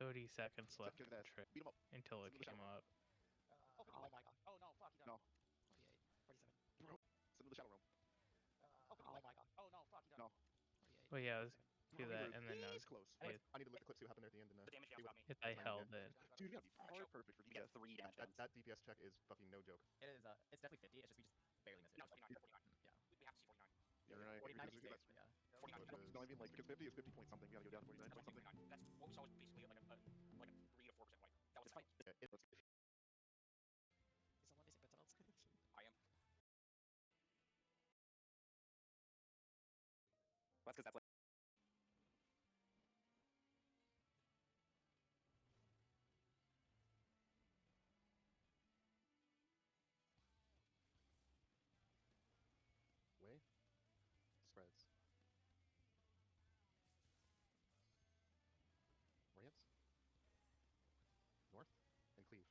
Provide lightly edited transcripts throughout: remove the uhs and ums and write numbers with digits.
30 seconds left Get of the that. trick Beat him up. until it Send him to the came shadow. up. Oh my god. Oh no, fuck, he done. No. 48, 47. Send him to the shadow realm. Oh my god. Oh no, fuck, he done. No. 48. Well, yeah, let's 47. do that, and then He's close. if, I need to let the clip see what happened there at the end. And, The damage down got me. if I held it. Dude, you gotta be hard perfect for We get DPS. 3 damage downs. That DPS check is fucking no joke. It is. It's definitely 50. It's just we just barely miss it. No, it's 49. 49. Yeah. We have to see 49. You're right. 49 Because is safe, but yeah. 49. no, I mean like because 50 is 50 point something. You gotta go down to 49 That's point something. 49. That's what we saw was basically like a 3 to 4% wipe. That was fine. Yeah, Is someone missing petals? I am. That's because that's like. way spreads. Orient. North and cleave.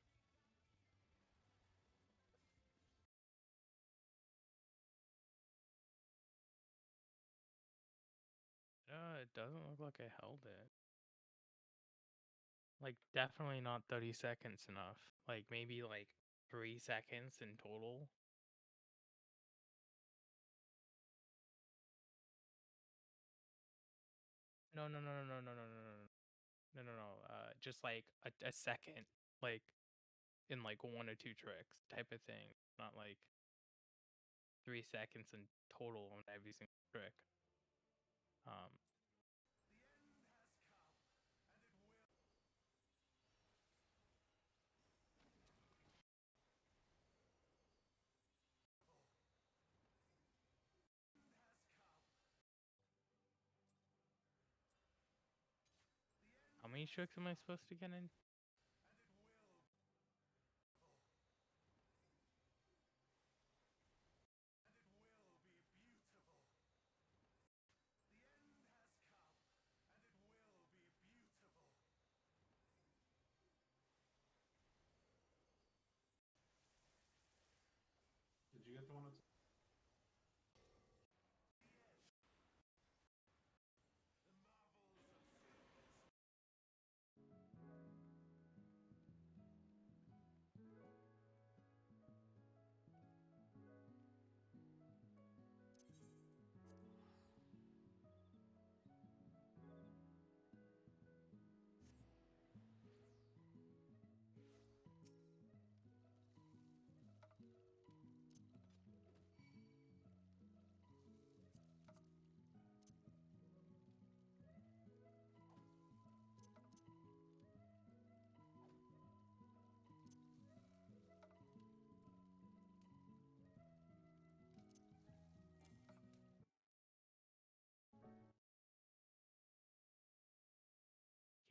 It doesn't look like I held it. Like, definitely not 30 seconds enough. Like, maybe like 3 seconds in total. No. Just like a second, like in like 1 or 2 tricks type of thing. Not like 3 seconds in total on every single trick. How many tricks am I supposed to get in? Did you get the one that's...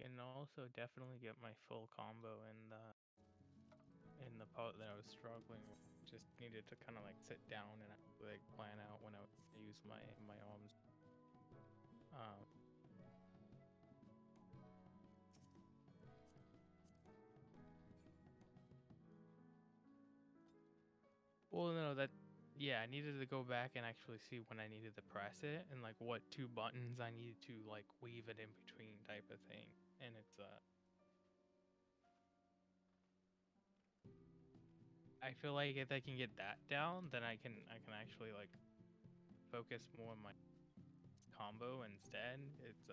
Can also definitely get my full combo in the part that I was struggling with. Just needed to kind of like sit down and like plan out when I use my arms. Well, no, yeah, I needed to go back and actually see when I needed to press it and like what 2 buttons I needed to like weave it in between type of thing. And it's I feel like if I can get that down, then I can actually like focus more on my combo instead. It's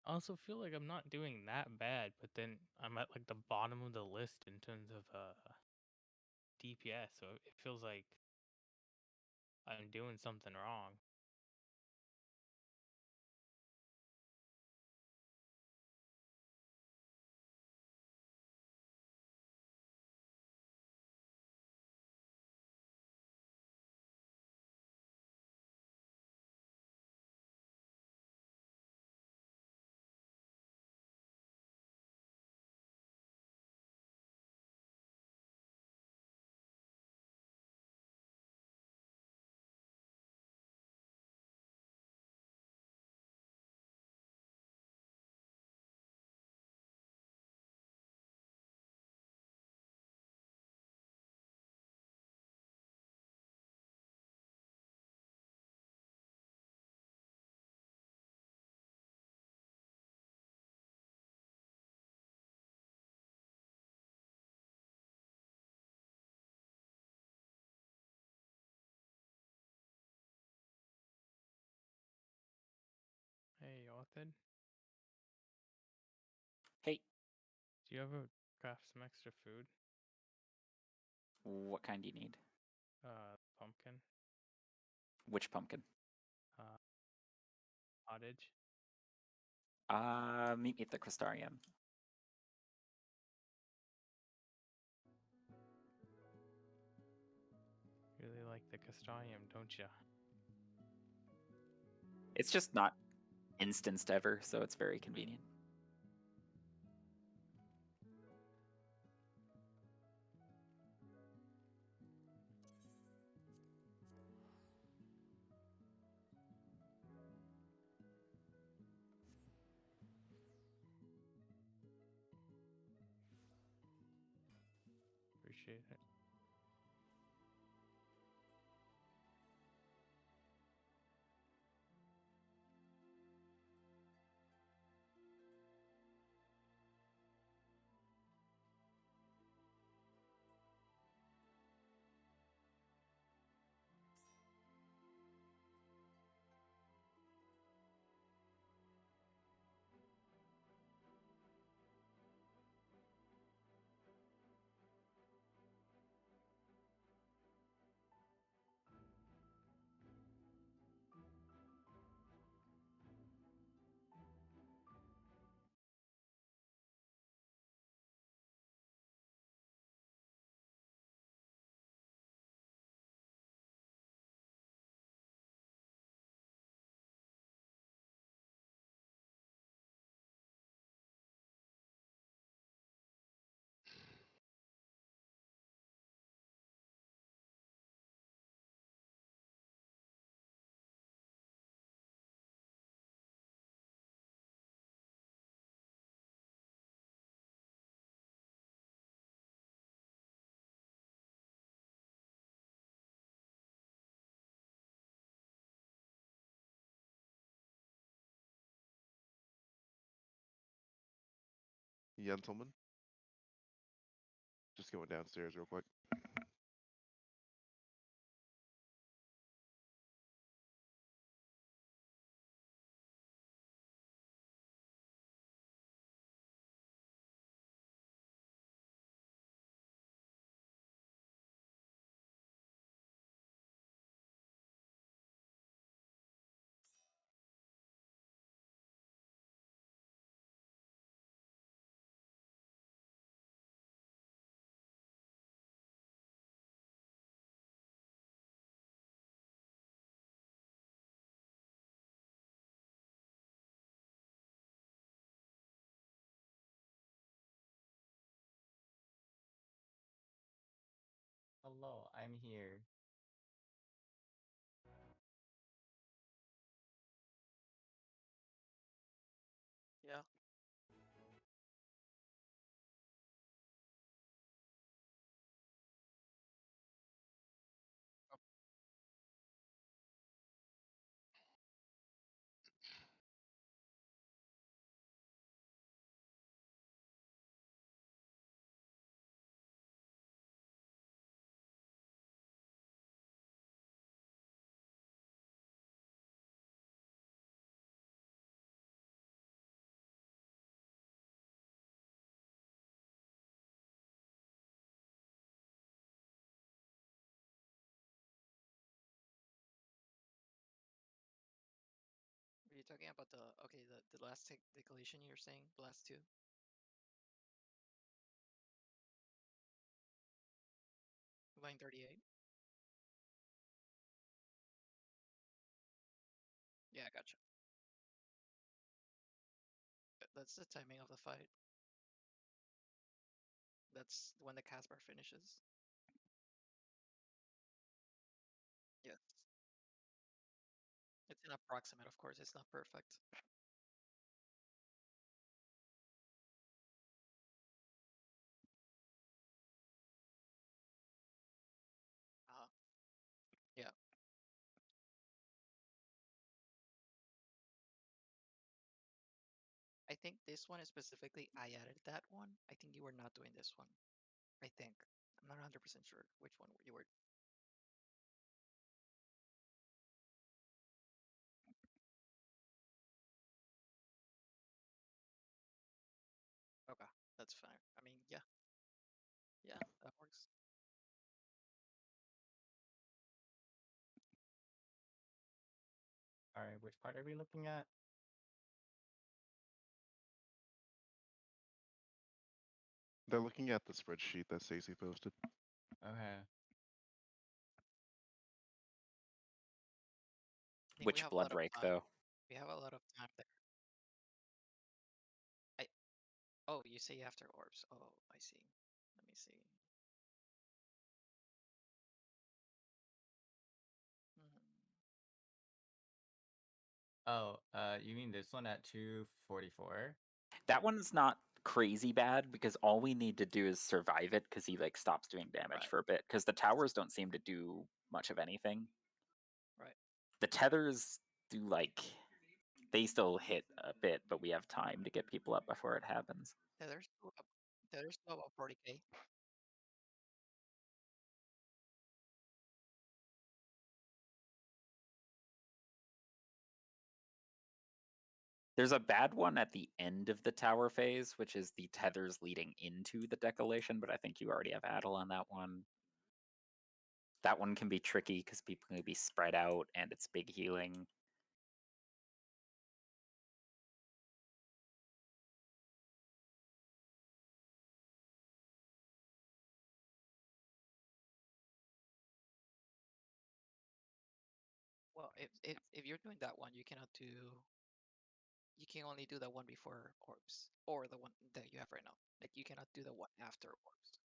I also feel like I'm not doing that bad, but then I'm at like the bottom of the list in terms of DPS, so it feels like I'm doing something wrong. Jonathan, Hey, do you ever craft some extra food? what kind do you need? Pumpkin, Which pumpkin? cottage. Meet me at the Crystarium. Really like the castellium, don't you? It's just not instanced ever, so it's very convenient. Appreciate it. Gentlemen. Just going downstairs real quick. Hello, I'm here. Yeah. Are you talking about the last declaration you're saying? The last two? Line 38? Yeah, gotcha. That's the timing of the fight. That's when the cast bar finishes. Yes. It's an approximate, of course. It's not perfect. Yeah. I think this one is specifically, I added that one. I think you were not doing this one. I think. I'm not 100% sure which one you were. that's fine. I mean, yeah. Yeah, that works. All right, which part are we looking at? They're looking at the spreadsheet that Stacey posted. Okay. I think we Which have a blood lot of rake time. though? We have a lot of time there. Oh, you say after orbs. Oh, I see. Let me see. Mhm. Oh, you mean this one at 244? That one's not crazy bad because all we need to do is survive it because he like stops doing damage Right. for a bit because the towers don't seem to do much of anything. Right. The tethers do like they still hit a bit, but we have time to get people up before it happens. Yeah, there's still about 40k. There's a bad one at the end of the tower phase, which is the tethers leading into the decolation, but I think you already have Addle on that one. That one can be tricky because people can be spread out and it's big healing. Well, if you're doing that one, you cannot do. You can only do the one before orbs, or the one that you have right now. Like you cannot do the one after orbs.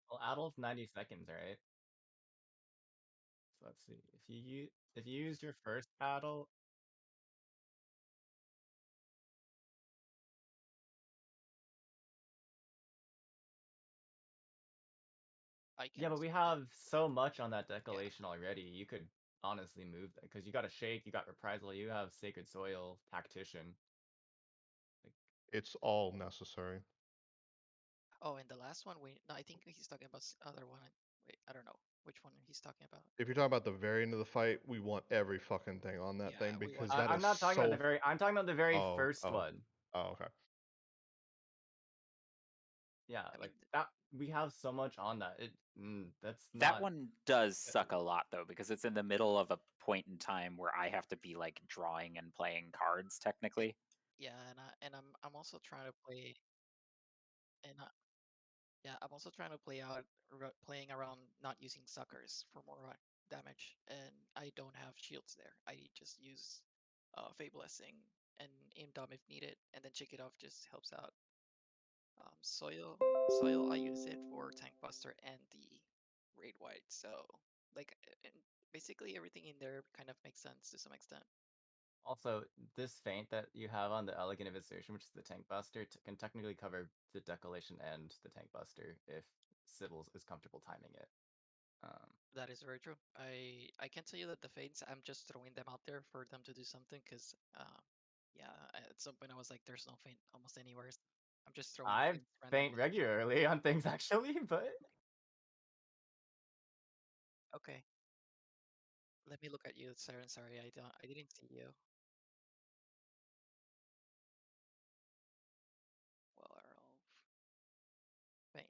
Well, Adolf 90 seconds, right? So let's see. If you used your first battle, I can yeah, but also we do. have so much on that decolation already. You could honestly move that because you got a shake, you got reprisal, you have sacred soil, tactician. Like, It's all necessary. Oh, and the last one, no, I think he's talking about other one. Wait, I don't know which one he's talking about. If you're talking about the very end of the fight, we want every fucking thing on that Yeah, thing we because want that I'm is not talking about so. the very. I'm talking about the very Oh, first oh, one. oh, okay. Yeah, I like mean, that. We have so much on that. That's That not. one does suck a lot though because it's in the middle of a point in time where I have to be like drawing and playing cards technically. yeah, I'm also trying to play, and yeah, I'm also trying to play out playing around not using suckers for more damage, and I don't have shields there. I just use Fey Blessing and aim dom if needed, and then check it off just helps out. Soil, I use it for Tank Buster and the Raid White. So like, and basically everything in there kind of makes sense to some extent. Also, this feint that you have on the Elegant of Assertion, which is the Tank Buster, can technically cover the Decolation and the Tank Buster if Sybil is comfortable timing it. That is very true. I can tell you that the fades, I'm just throwing them out there for them to do something because, yeah, at some point I was like, there's no feint almost anywhere. So I'm just throwing I fades feint randomly. regularly on things actually, but Okay, let me look at you, Saren. Sorry, I didn't see you. Well, Earl, feint.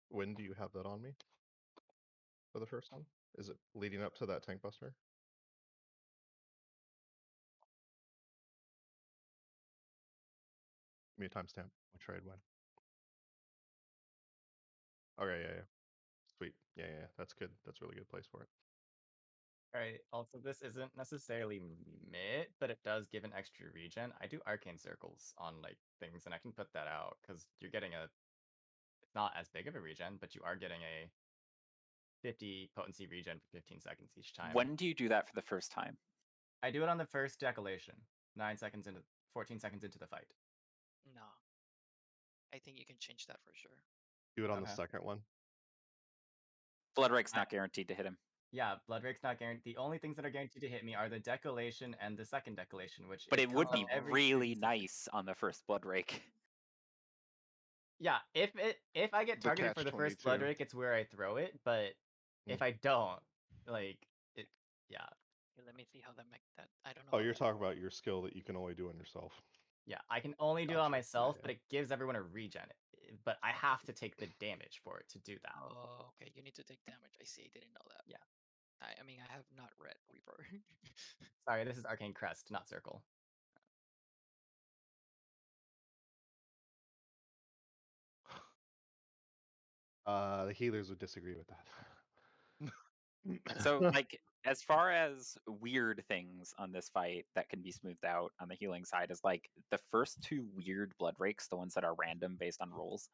When do you have that on me? For the first one? Is it leading up to that tank buster? Give me a timestamp. We trade when. Okay, yeah, yeah. Sweet. Yeah, yeah, that's good. That's a really good place for it. alright. Also, this isn't necessarily mid, but it does give an extra regen. I do arcane circles on like things, and I can put that out because you're getting a not as big of a regen, but you are getting a 50 potency regen for 15 seconds each time. When do you do that for the first time? I do it on the first decolation, 14 seconds into the fight. No. I think you can change that for sure. Do it on the Okay. second one. Bloodrake's not guaranteed to hit him. Yeah, Bloodrake's not guaranteed. The only things that are guaranteed to hit me are the decolation and the second decolation, which But is it would coming be up every really 30 seconds. nice on the first Bloodrake. Yeah, if I get The targeted for the first catch-22. Bloodrake, it's where I throw it. But if I don't, like it, yeah, Okay, let me see how that make that. I don't know. Oh, how you're that- talking about your skill that you can only do on yourself. yeah, I can only do it on Gotcha. Yeah, myself, yeah. but it gives everyone a regen. But I have to take the damage for it to do that. Oh, okay. You need to take damage. I see. I didn't know that. Yeah. I mean, I have not read Reaper. Sorry, this is Arcane Crest, not Circle. The healers would disagree with that. So, like, as far as weird things on this fight that can be smoothed out on the healing side is like the first two weird Bloodrakes, the ones that are random based on rolls.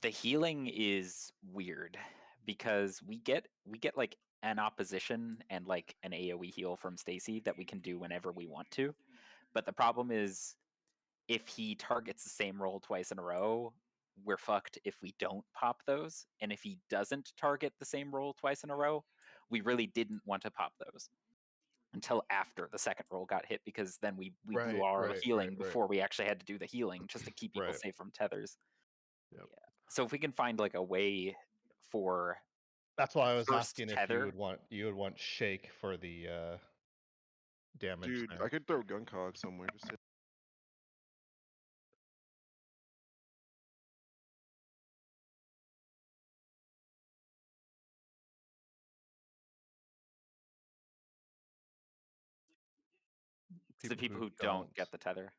The healing is weird because we get like an opposition and like an AoE heal from Stacy that we can do whenever we want to. But the problem is if he targets the same roll twice in a row, we're fucked if we don't pop those. And if he doesn't target the same roll twice in a row, we really didn't want to pop those until after the second roll got hit, because then we blew our healing before we actually had to do the healing just to keep people safe from tethers. Yep. Yeah. So if we can find like a way for That's why I was first asking if tether- you would want shake for the damage. Dude, there. I could throw gun cog somewhere. Just hit. the people who don't get the tether.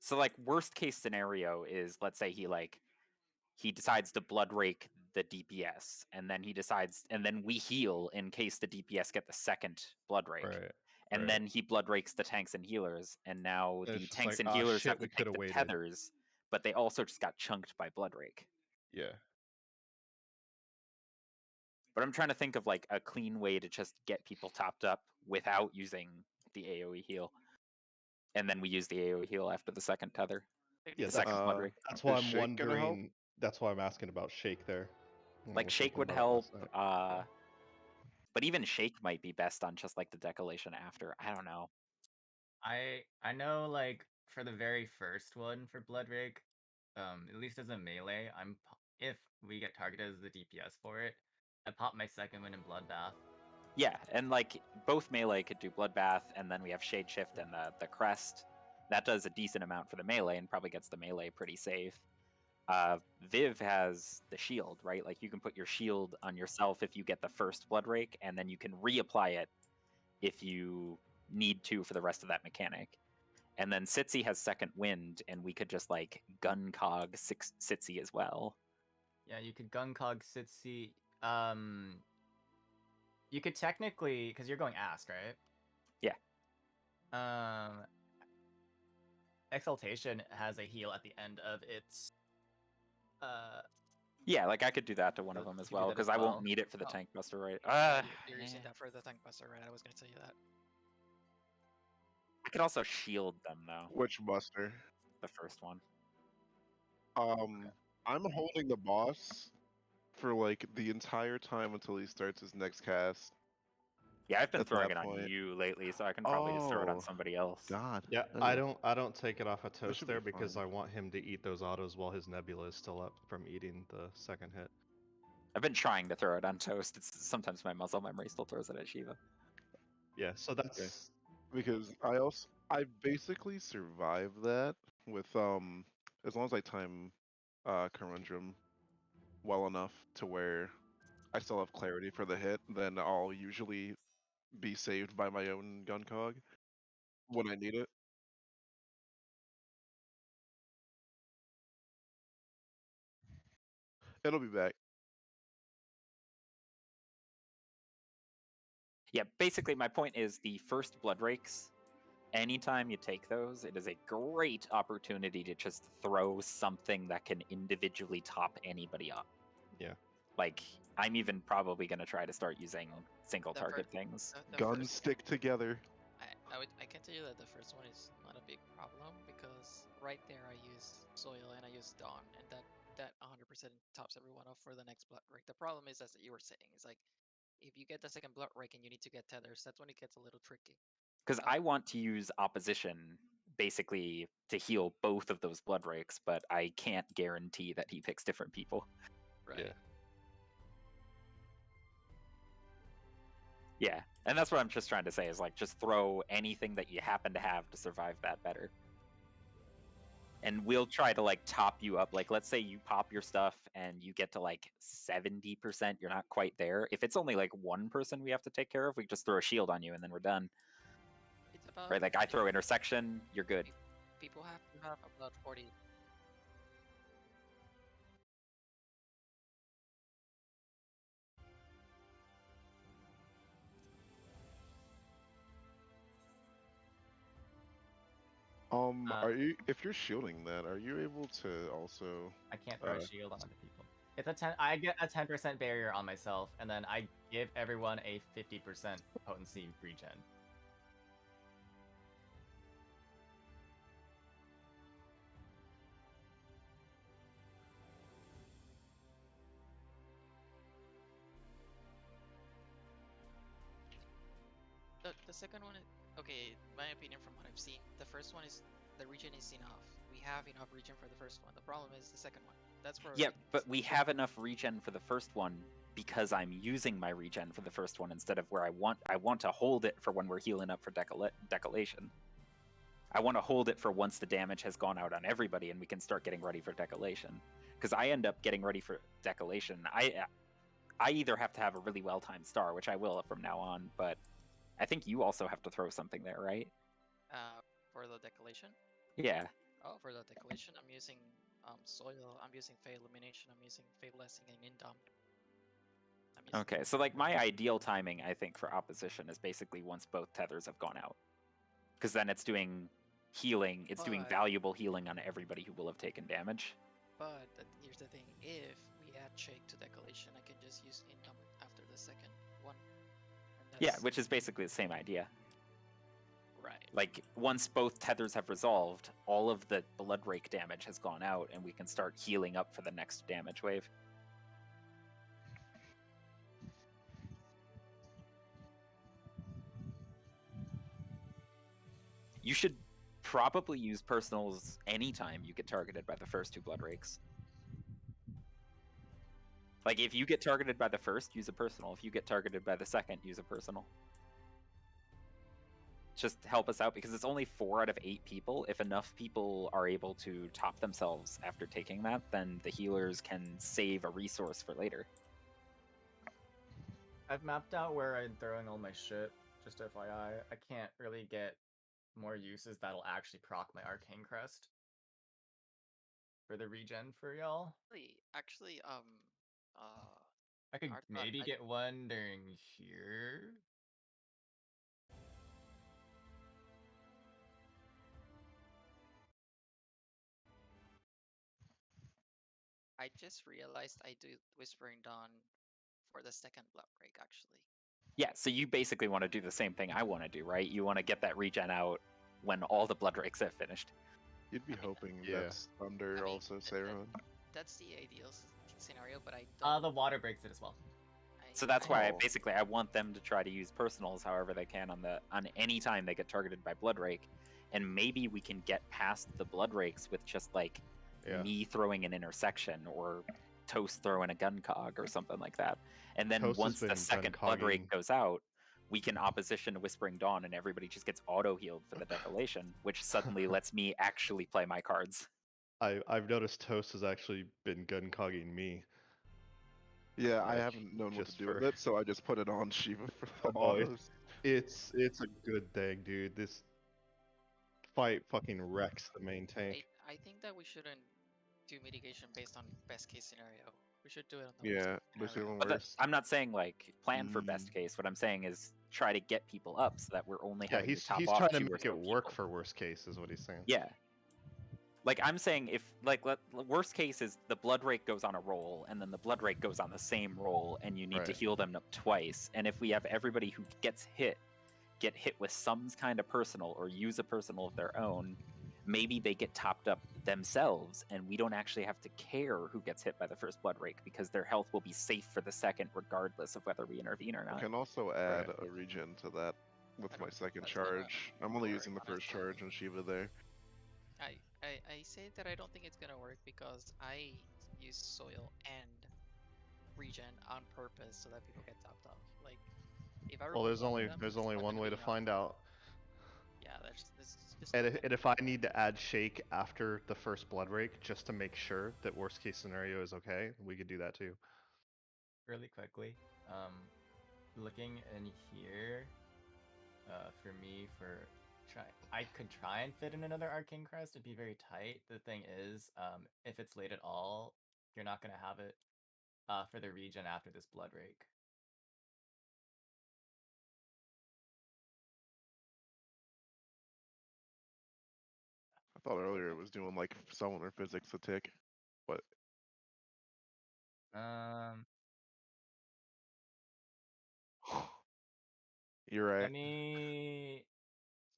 So like worst case scenario is, let's say he decides to blood rake the DPS, and then we heal in case the DPS get the second blood rake. Right. And right. then he blood rakes the tanks and healers, and now And the it's just tanks like, and "Ah, healers shit, have we to take coulda the waited." tethers, but they also just got chunked by blood rake. Yeah. But I'm trying to think of like a clean way to just get people topped up without using the AoE heal. And then we use the AoE heal after the second tether. Yeah, the second blood rake. That's why Is I'm shake gonna help? wondering. That's why I'm asking about shake there. I Like was shake thinking would about it help. last night. But even shake might be best on just like the decolation after. I don't know. I know, like for the very first one for Bloodrake, at least as a melee, if we get targeted as the DPS for it, I pop my second one in Bloodbath. Yeah, and like both melee could do Bloodbath, and then we have Shade Shift and the Crest. That does a decent amount for the melee and probably gets the melee pretty safe. Viv has the shield, right? Like you can put your shield on yourself if you get the first Blood Rake, and then you can reapply it if you need to for the rest of that mechanic. And then Sitsi has Second Wind, and we could just like gun cog Sitsi as well. Yeah, you could gun cog Sitsi. You could technically, because you're going Ask, right? Yeah. Exaltation has a heal at the end of its. Yeah, like I could do that to one of them as well, because I won't need it for the tank buster, right? You're using that for the tank buster, right? I was gonna tell you that. I could also shield them though. Which buster? The first one. I'm holding the boss for like the entire time until he starts his next cast. Yeah, I've been At throwing that it on point. you lately, so I can probably just throw it on Oh, somebody else. God. Yeah, Okay. I don't take it off a toast should be there because fine. I want him to eat those autos while his nebula is still up from eating the second hit. I've been trying to throw it on Toast. Sometimes my muscle memory still throws it at Shiva. Yeah, so that's Because I basically survived that with as long as I time Conundrum well enough to where I still have clarity for the hit, then I'll usually be saved by my own gun cog when I need it. It'll be back. Yeah, basically my point is the first Blood Rakes anytime you take those, it is a great opportunity to just throw something that can individually top anybody up. Yeah. Like, I'm even probably going to try to start using single The target fir- things. The Guns first, stick together. I can tell you that the first one is not a big problem because right there I use soil and I use dawn, and that 100% tops everyone off for the next blood rake. The problem is, as you were saying, is like if you get the second blood rake and you need to get tethers, that's when it gets a little tricky. Because I want to use opposition basically to heal both of those blood rakes, but I can't guarantee that he picks different people. Right. Yeah. Yeah, and that's what I'm just trying to say is like just throw anything that you happen to have to survive that better. And we'll try to like top you up. Like, let's say you pop your stuff and you get to like 70%, you're not quite there. If it's only like one person we have to take care of, we just throw a shield on you and then we're done. It's about Right? Like I throw intersection, you're good. people have to have about 40. Are you, if you're shielding that, are you able to also? I can't throw a shield onto people. It's a 10. I get a 10% barrier on myself, and then I give everyone a 50% potency regen. The second one, okay, my opinion from what I've seen, the first one is the regen is enough. We have enough regen for the first one. The problem is the second one. That's where. Yeah, but we have enough regen for the first one because I'm using my regen for the first one instead of where I want to hold it for when we're healing up for decolation. I want to hold it for once the damage has gone out on everybody and we can start getting ready for decolation. Because I end up getting ready for decolation. I either have to have a really well-timed star, which I will from now on, but I think you also have to throw something there, right? For the decolation. Yeah. Oh, for the decolation, I'm using soil. I'm using Fey Illumination. I'm using Fey Blessing and Indom. Okay, so like my ideal timing, I think, for opposition is basically once both tethers have gone out, because then it's doing healing. It's doing valuable healing on everybody who will have taken damage. But here's the thing: if we add Shake to decolation, I can just use Indom after the second one. Yeah, which is basically the same idea. Right. Like, once both tethers have resolved, all of the blood rake damage has gone out, and we can start healing up for the next damage wave. You should probably use personals anytime you get targeted by the first two blood rakes. Like, if you get targeted by the first, use a personal. If you get targeted by the second, use a personal. Just help us out, because it's only 4 out of 8 people. If enough people are able to top themselves after taking that, then the healers can save a resource for later. I've mapped out where I'm throwing all my shit, just FYI. I can't really get more uses that'll actually proc my Arcane Crest for the regen for y'all. Actually, I could maybe get one during here. I just realized I do Whispering Dawn for the second blood rake, actually. Yeah, so you basically want to do the same thing I want to do, right? You want to get that regen out when all the blood rakes have finished. You'd be hoping that's Thunder also, Sarah. That's the ideal scenario, but I don't. The water breaks it as well. So that's why I want them to try to use personals however they can on any time they get targeted by blood rake, and maybe we can get past the blood rakes with just like me throwing an intersection or Toast throwing a gun cog or something like that. And then Toast once the second blood rake goes out, we can opposition to Whispering Dawn and everybody just gets auto healed for the decolation, which suddenly lets me actually play my cards. I've noticed Toast has actually been gun cogging me. Yeah, I haven't known what to do with it, so I just put it on Shiva for the autos. It's a good thing, dude. This fight fucking wrecks the main tank. I think that we shouldn't do mitigation based on best case scenario. We should do it on the worst case scenario. But I'm not saying like plan for best case. What I'm saying is try to get people up so that we're only Yeah, having to he's top he's off trying to 2 or make so it work people. for worst case, is what he's saying. Yeah. Like, I'm saying if, like, worst case is the blood rake goes on a roll, and then the blood rake goes on the same roll, and you need to Right. heal them up twice. And if we have everybody who gets hit get hit with some kind of personal or use a personal of their own, maybe they get topped up themselves, and we don't actually have to care who gets hit by the first blood rake because their health will be safe for the second, regardless of whether we intervene or I not. can also add Right. a regen to that with I my don't second think that's gonna charge. I'm only work, using the first honestly. charge on Shiva there. I say that I don't think it's gonna work because I use soil and regen on purpose so that people get topped off. Like, if I Well, remove there's one of only them, there's it's only not one gonna way be to enough. find out. Yeah, this is just And not if, gonna and if I need to add shake after the first blood rake just to make sure that worst case scenario is okay, we could do that too. Really quickly, looking in here, for me, I could try and fit in another Arcane Crest. It'd be very tight. The thing is, if it's late at all, you're not gonna have it for the regen after this blood rake. I thought earlier it was doing like summoner physics a tick, but Um, you're right. let me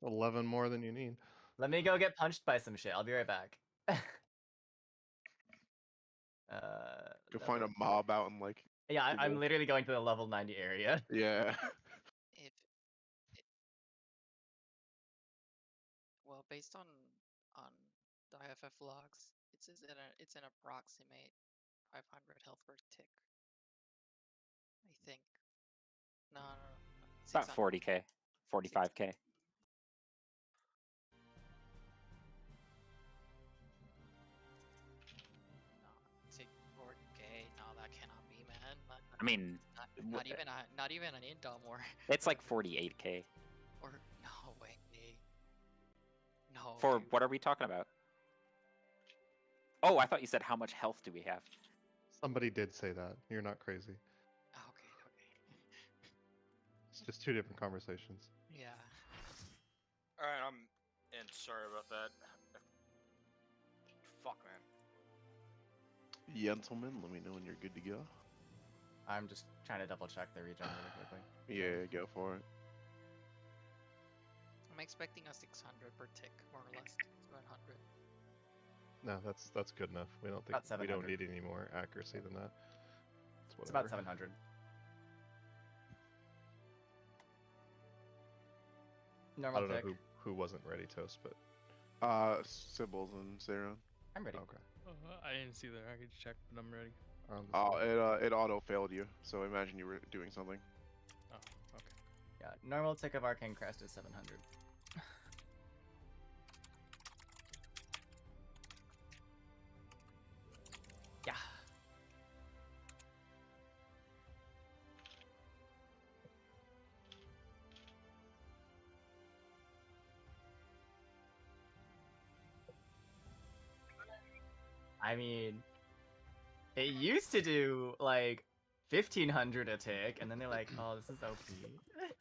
11 more than you need. go get punched by some shit. I'll be right back. Go find a level- mob out in like Yeah, I'm Google. literally going to the level 90 area. Yeah. If well, based on the IFF logs, it says it's an approximate 500 health per tick. I think. No, About 600. 40k, 45k. No, 640k. No, that cannot be, man. I mean, Not even an indom or it's like 48k. or no way. No. For Dude. what are we talking about? Oh, I thought you said how much health do we have? Somebody did say that. You're not crazy. Okay. It's just two different conversations. Yeah. Alright, I'm and sorry about that. Fuck, man. Gentlemen, let me know when you're good to go. I'm just trying to double check the regen really quickly. Yeah, go for it. I'm expecting a 600 per tick, more or less. 700. No, that's good enough. We don't think About we don't 700. need any more accuracy than that. It's about 700. I Normal don't know tick. who wasn't ready, Toast, but Symbols and Zeron. I'm ready. okay. I didn't see that. I could check, but I'm ready. It auto failed you, so I imagine you were doing something. Oh, okay. Yeah, normal tick of Arcane Crest is 700. Yeah. I mean, it used to do like 1500 a tick, and then they're like, "Oh, this is OP."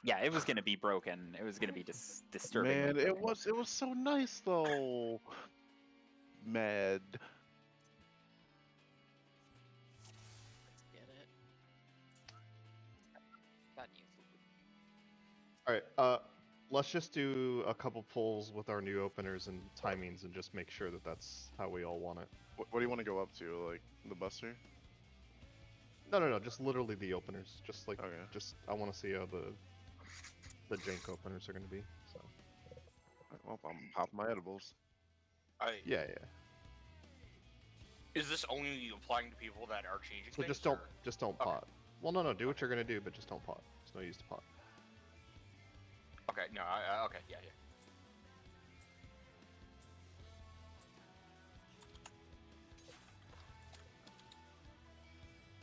Yeah, it was gonna be broken. It was gonna be disturbing. Man, it was so nice though. Mad. Let's get it. Got new food. All right. Let's just do a couple pulls with our new openers and timings, and just make sure that that's how we all want it. What do you want to go up to? Like the buster? No. Just literally the openers. Just like, Okay. I want to see how the jank openers are going to be. So. Well, I'm popping my edibles. Yeah. Is this only applying to people that are changing So things? just don't Okay. pot. Well, no. Do what you're going to do, but just don't pot. There's no use to pot. Okay, no, okay, yeah.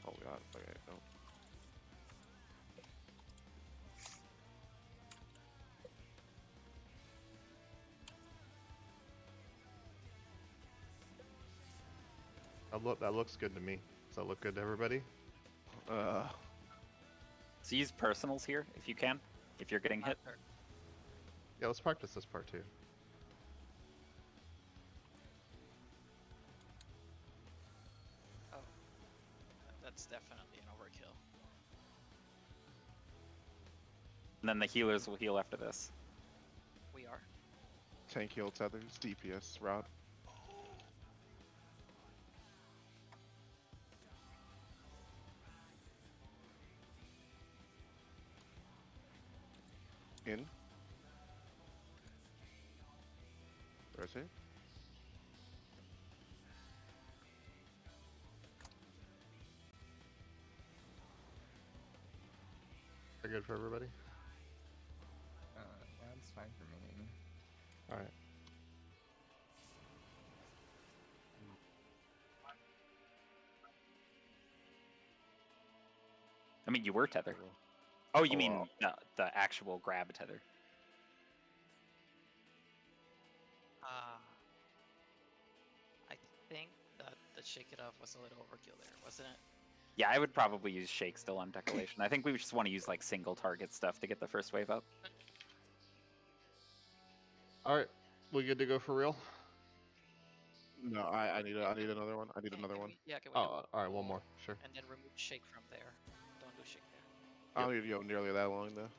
Oh god. Okay. No. That looks good to me. Does that look good to everybody? So use personals here if you can. if you're getting hit. After. Yeah, let's practice this part too. Oh, that's definitely an overkill. And then the healers will heal after this. We are. Tank heal tethers, DPS route. In. Rotate. Are good for everybody? That's fine for me. Alright. I mean, you were tether. Oh, you Oh, mean the actual grab tether. I think that the shake it off was a little overkill there, wasn't it? Yeah, I would probably use shake still on decolation. I think we just want to use like single target stuff to get the first wave up. Alright, we good to go for real? No, I need another one. I need another one. Yeah, can we do Alright, one more, sure. and then remove shake from there. Don't do shake there. I don't need to go nearly that long though.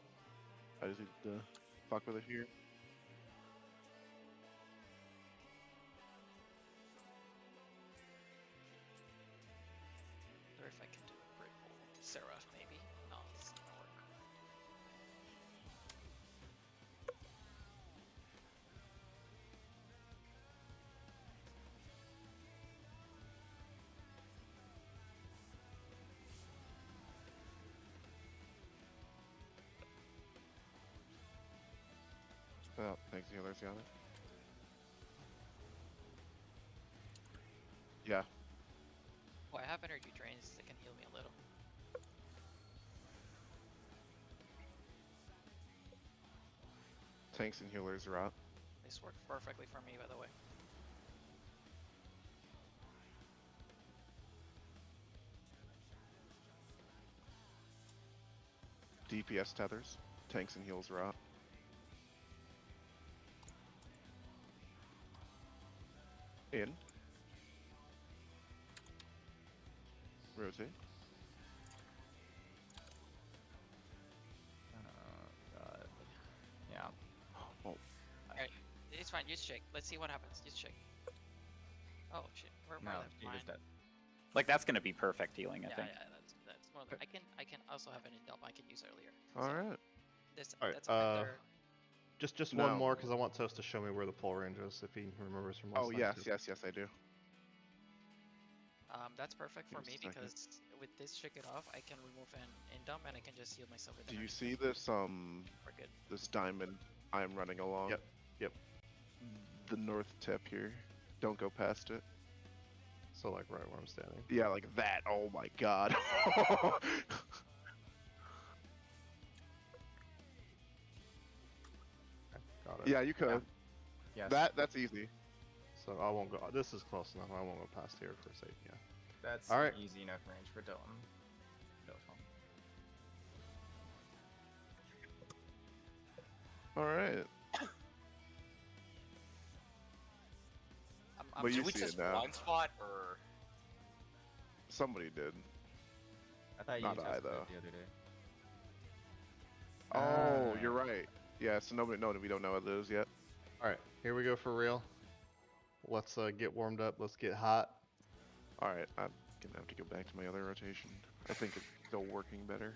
I just need to fuck with it here. Or if I can do a purple Seraph maybe. No, it's not gonna work. Oh, thanks, healers got it. Yeah. Oh, I have energy drains that can heal me a little. Tanks and healers are out. This worked perfectly for me, by the way. DPS tethers. Tanks and heals are out. In. Rotate. God. Yeah. Oh, It's fine, use shake. Let's see what happens. Use shake. Oh shit, we're No, left she fine. just dead. Like that's gonna be perfect healing, I Yeah, think. yeah, that's more than I can also have an indulp I can use earlier. alright. Alright, That's fine there. just No. one more, because I want Toast to show me where the pull range is, if he remembers from last Oh, time. yes, I do. That's perfect for Give me me a second. because with this shake it off, I can remove an indump and I can just heal myself with Do you energy. see this We're good. this diamond I'm running along? Yep. The north tip here. Don't go past it. So like right where I'm standing. Yeah, like that. Oh my god. Got it. Yeah, you could. Yes. That's easy. So I won't go. This is close enough. I won't go past here for sake. Yeah. That's All right. easy enough range for Dylan. Alright. I'm But you Did we see just it now. blind spot or? Somebody did. I thought you Not I, tested it though. the other day. Oh, Ah. you're right. Yeah, so we don't know what it is yet. Alright, here we go for real. Let's get warmed up. Let's get hot. Alright, I'm gonna have to go back to my other rotation. I think it's still working better.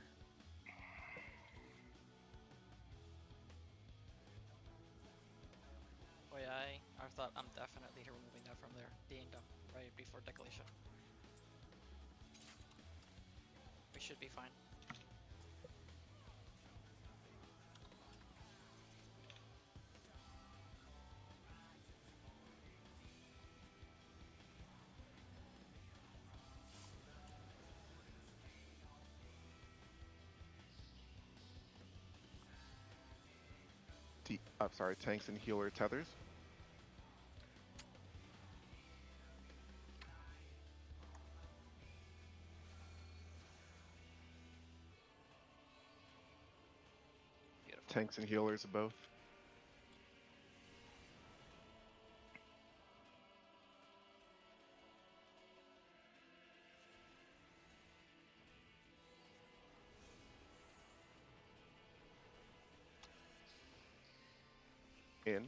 Oh yeah, I thought I'm definitely removing that from there. The indump right before decolation. We should be fine. I'm sorry, tanks and healer tethers. Beautiful. Tanks and healers both. In.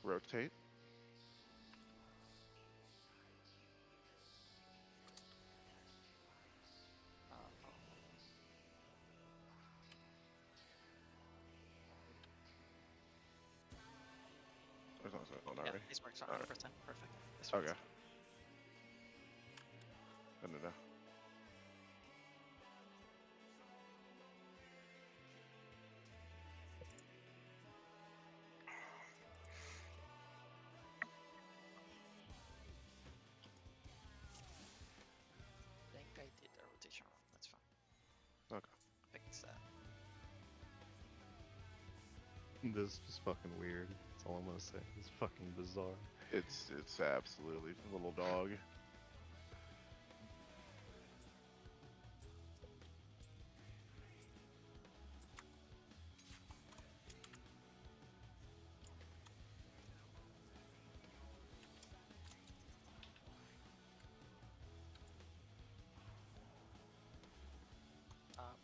Rotate. Oh. As long as I don't Yeah, already. this works 100%. Alright. Perfect. This works. Okay. No. I think I did the rotation wrong. That's fine. Okay. Fix that. This is just fucking weird. That's all I'm gonna say. It's fucking bizarre. It's absolutely a little dog.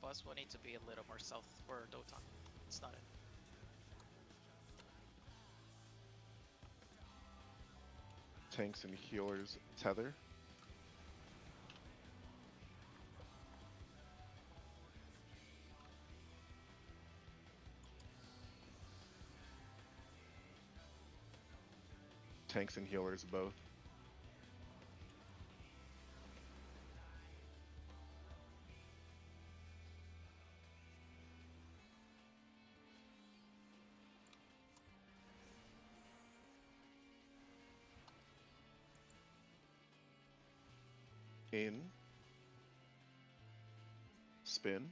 Boss will need to be a little more south for Doton. It's not it. Tanks and healers tether. Tanks and healers both. In. Spin.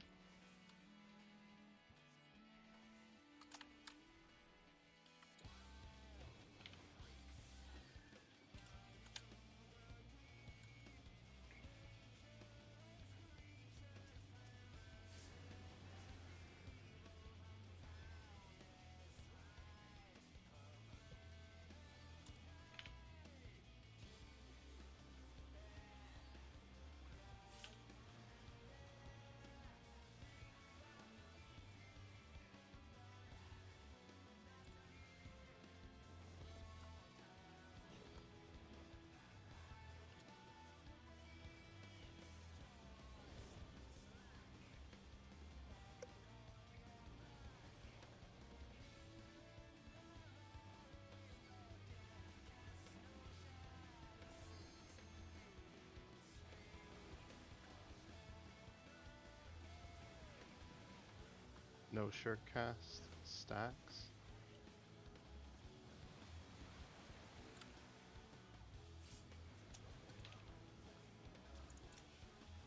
No shirt cast stacks.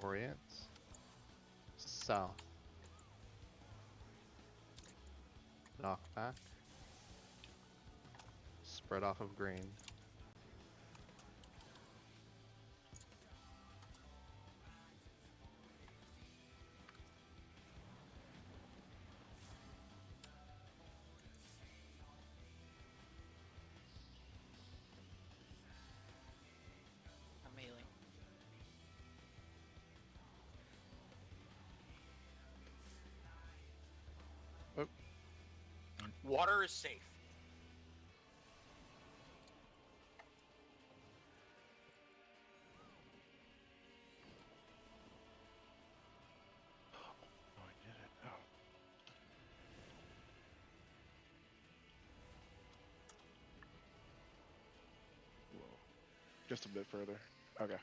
Orients. South. Knockback. Spread off of green. I'm melee. Water is safe. Oh, I did it. Oh. Whoa. Just a bit further. Okay.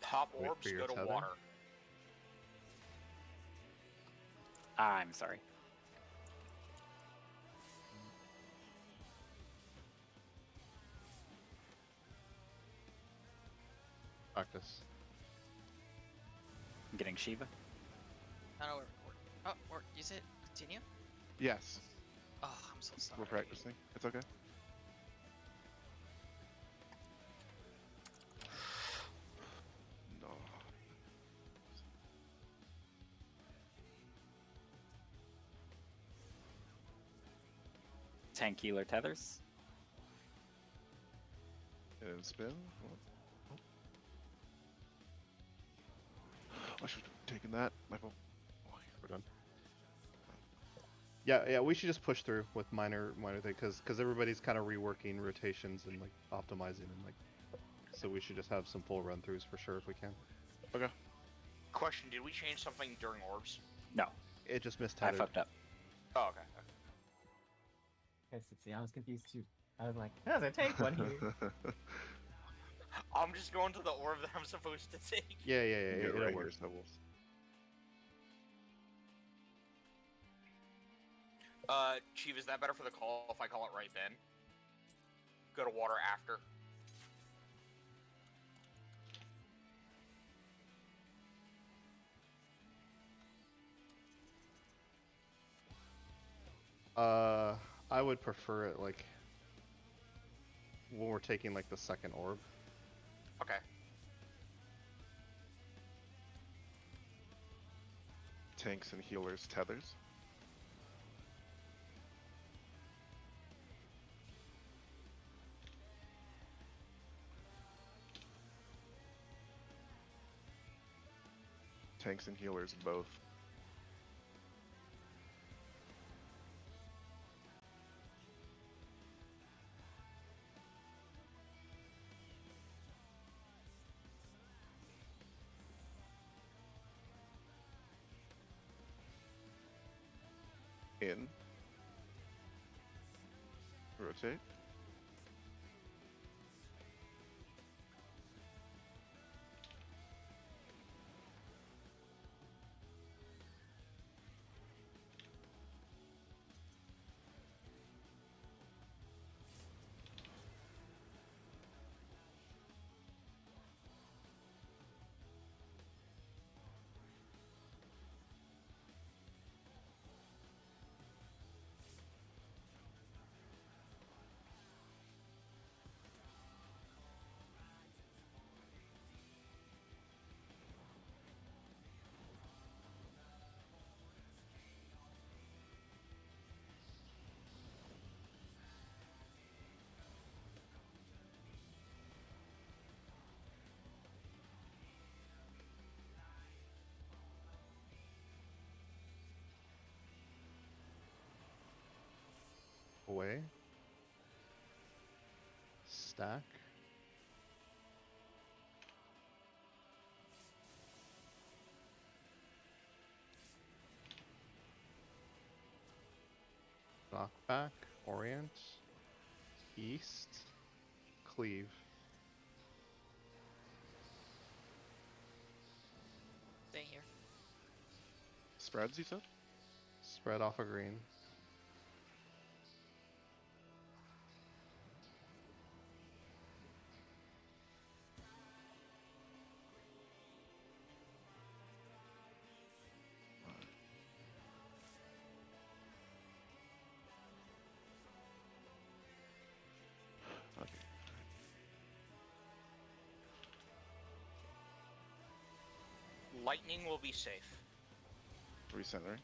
Top Wait orbs for your go to tether? water. I'm sorry. Practice. I'm getting Shiva. No, you said continue? Yes, Oh, I'm so sorry. we're practicing. It's okay. No. Tank healer tethers. And spin. I should have taken that. My fault. We're done. Yeah, we should just push through with minor thing, because everybody's kind of reworking rotations and like optimizing and like, so we should just have some full run throughs for sure if we can. Okay. Question: did we change something during orbs? No, It just missed I fucked up. Oh, okay. Yes, see, I was confused too. I was like, there's a tank one here. I'm just going to the orb that I'm supposed to take. Yeah, Get it'll right work. here, Snubbles. Chief, is that better for the call if I call it right then? Go to water after. I would prefer it like when we're taking like the second orb. Okay. Tanks and healers tethers. Tanks and healers both. In. Rotate. Away. Stack. Knockback. Orient. East. Cleave. Staying here. Spreads, you said? Spread off a green. Okay. Lightning will be safe. Recentering.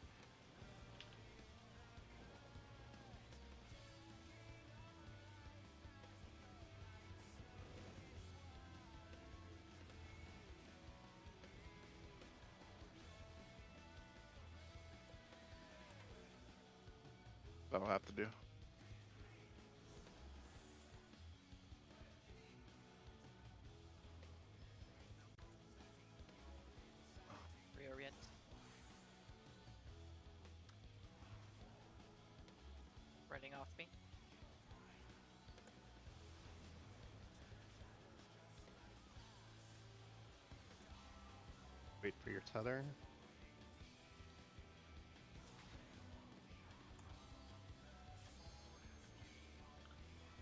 That'll have to do. Reorient. Running off me. Wait for your tether.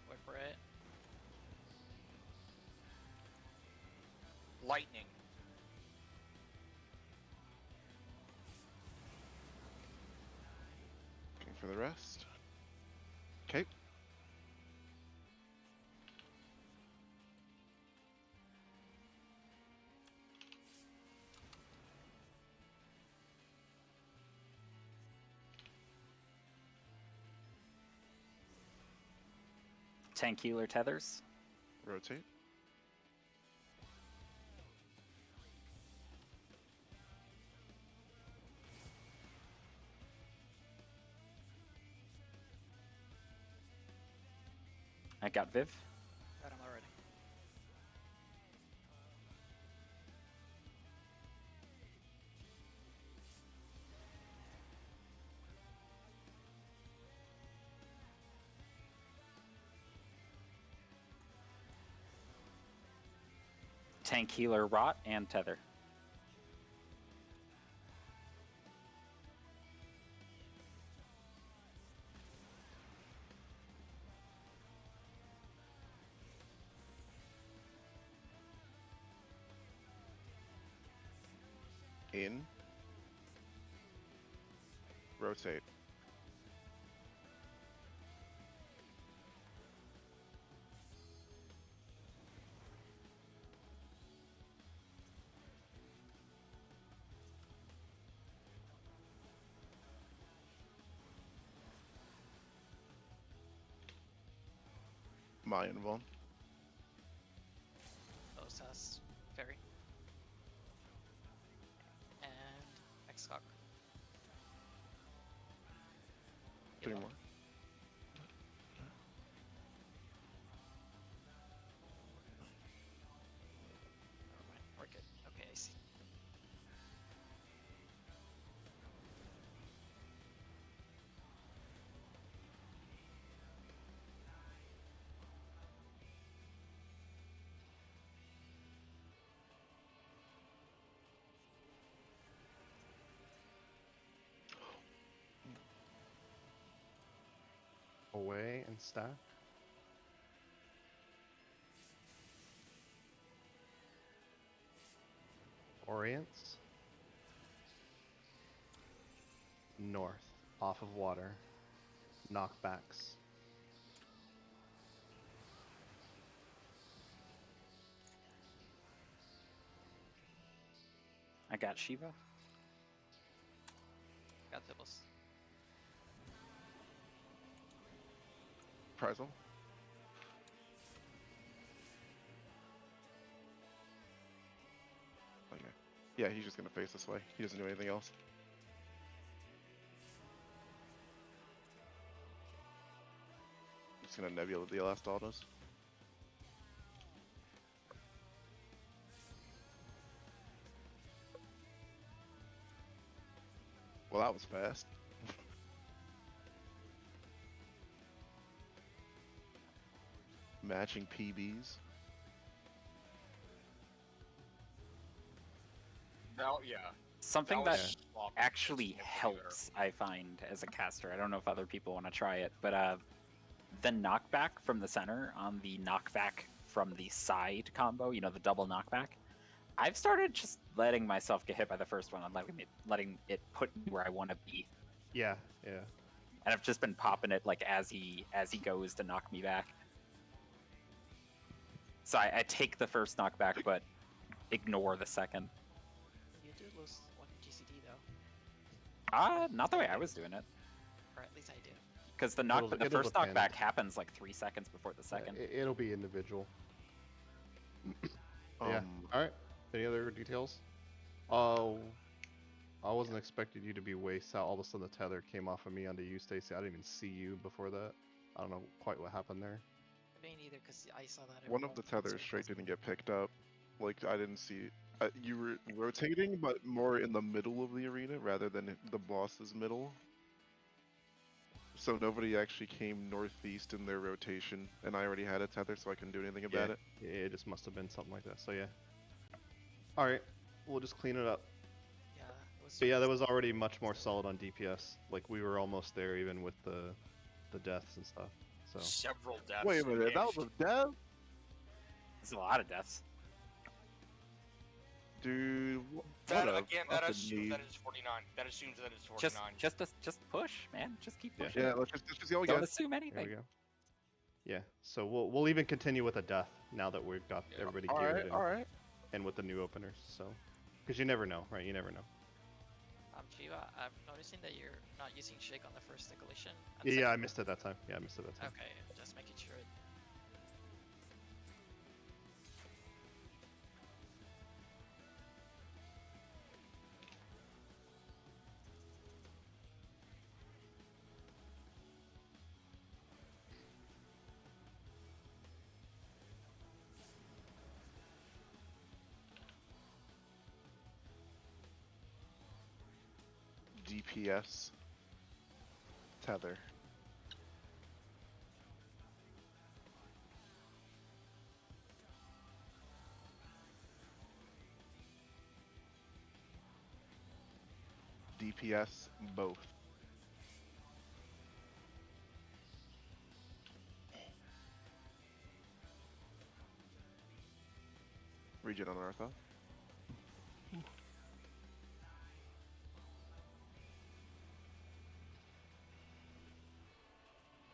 Wait for it. lightning. Looking for the rest. Okay. Tank healer tethers. Rotate. I got Viv. Got him already. Tank healer rot and tether. In. Rotate. Mayan Vuln. Those has Fairy. And X-Cock. Three more. Never mind. We're good. Okay, I see. Away and stack. Orients. North. Off of water. Knockbacks. I got Shiva. Got Tibbles. Prizel. Okay. Yeah, he's just gonna face this way. He doesn't do anything else. Just gonna Nebula the last autos. Well, that was fast. Matching PBs. Yeah. Something That that was sloppy. actually It's helps, I find, as a caster. I don't know if other people want to try it, but the knockback from the center on the knockback from the side combo, you know, the double knockback. I've started just letting myself get hit by the first one and letting it put me where I want to be. Yeah, yeah. And I've just been popping it like as he goes to knock me back. So I take the first knockback, but ignore the second. You did lose one GCD though. Not the way I was doing it. Or at least I did. Because the It'll first depend. knockback happens like 3 seconds before the second. It'll be individual. Yeah. All right. Any other details? Oh, I wasn't expecting you to be way south. All of a sudden, the tether came off of me onto you, Stacy. I didn't even see you before that. I don't know quite what happened there. Me neither, because I saw that. One of the tethers straight didn't get picked up. Like, I didn't see. You were rotating, but more in the middle of the arena rather than the boss's middle. So nobody actually came northeast in their rotation, and I already had a tether, so I couldn't do anything about it. Yeah, it just must have been something like that. So yeah. All right, we'll just clean it up. Yeah, it was. But yeah, that was already much more solid on DPS. Like we were almost there, even with the deaths and stuff. So Several deaths. Wait a minute, that was a death? There's a lot of deaths. Dude, That what a again, that fucking assumes need. that it's 49. That assumes that it's 49. Just push, man. Just keep Yeah. pushing. Yeah, let's just go Don't again. assume Here anything. we go. Yeah. So we'll even continue with a death now that we've got everybody geared Alright. and with the new openers. So, because you never know, right? You never know. Chiva, I'm noticing that you're not using Shake on the first collision. Yeah, I missed it that time. Yeah, I missed it that time. Okay, just making sure. DPS. Tether. DPS, both. Regen on Artha.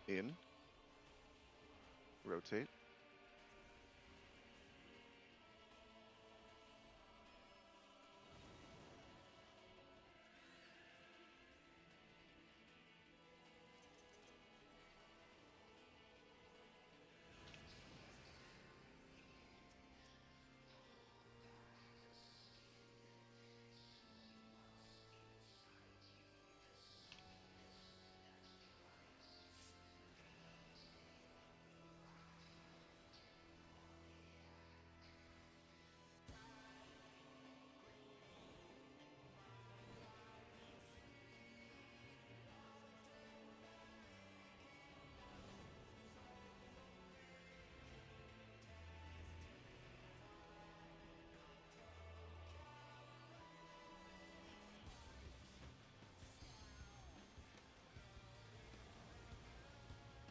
In. Rotate.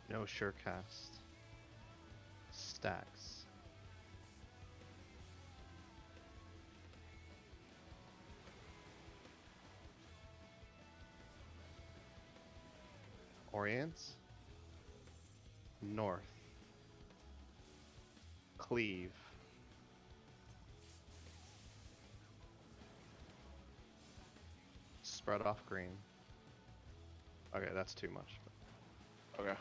No sure cast. Stacks. Orients. North. Cleave. Spread off green. Okay, that's too much. Okay.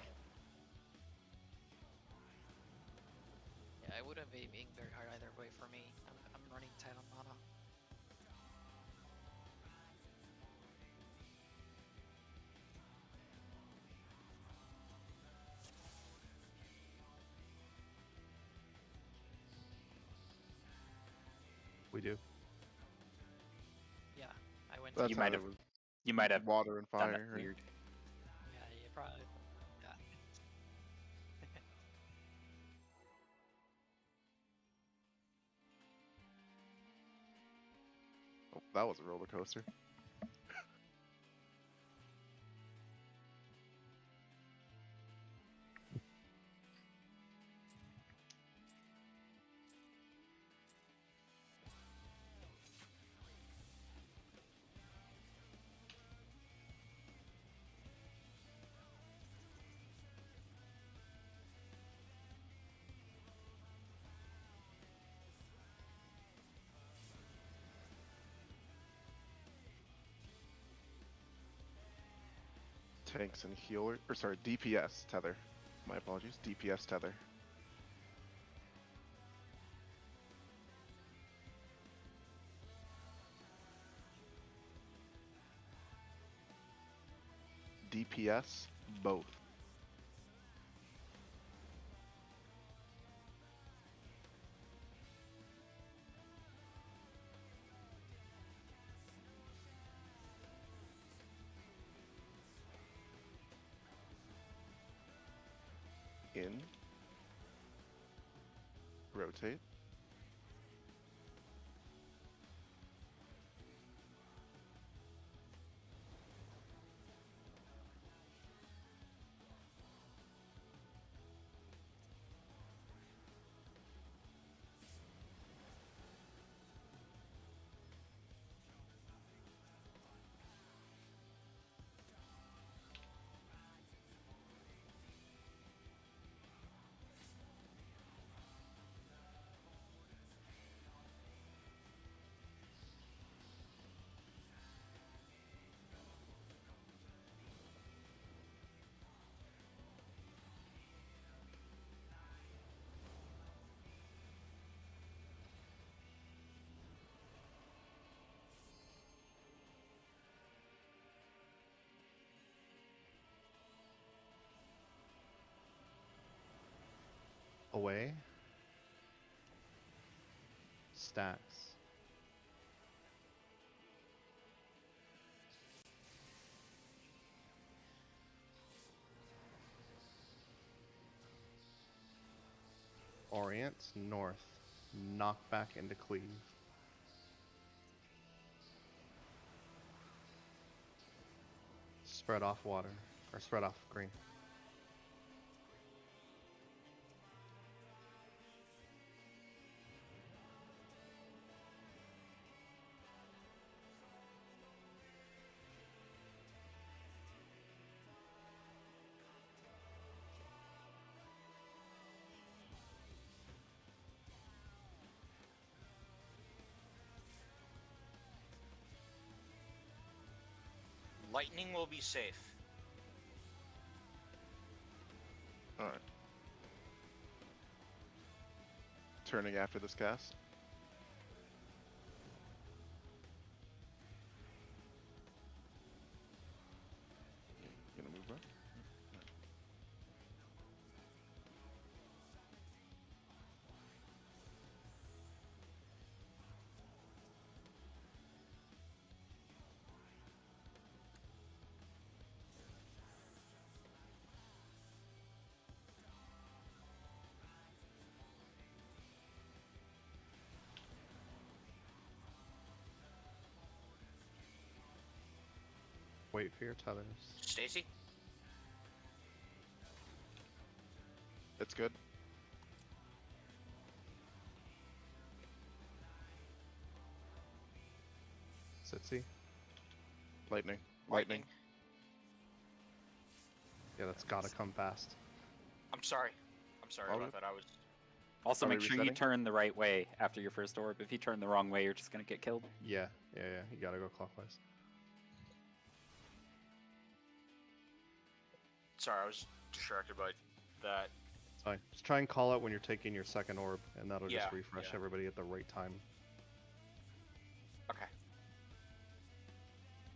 Yeah, I wouldn't be aiming very hard either way for me. I'm running tight on mana. We do. Yeah, I went. That's You how might it have- was. You might have Water and done fire, that right? weird. Yeah, you probably. Yeah. Oh, that was a roller coaster. Tanks and healer, or sorry, DPS tether. My apologies, DPS tether. DPS, both. In. Rotate. away. Stacks. Orient, north. Knock back into cleave. Spread off water. Or spread off green. Lightning will be safe. All right. Turning after this cast. Gonna move back. Wait for your tethers. Stacy? It's good. Sitsi. Lightning. Lightning. Yeah, that's gotta come fast. I'm sorry. I'm sorry All about good. that. I was. Also, Are we make sure you resetting? turn the right way after your first orb. If you turn the wrong way, you're just gonna get killed. Yeah. You gotta go clockwise. Sorry, I was distracted by that. It's fine. Just try and call out when you're taking your second orb, and that'll Yeah, just refresh yeah. everybody at the right time. Okay.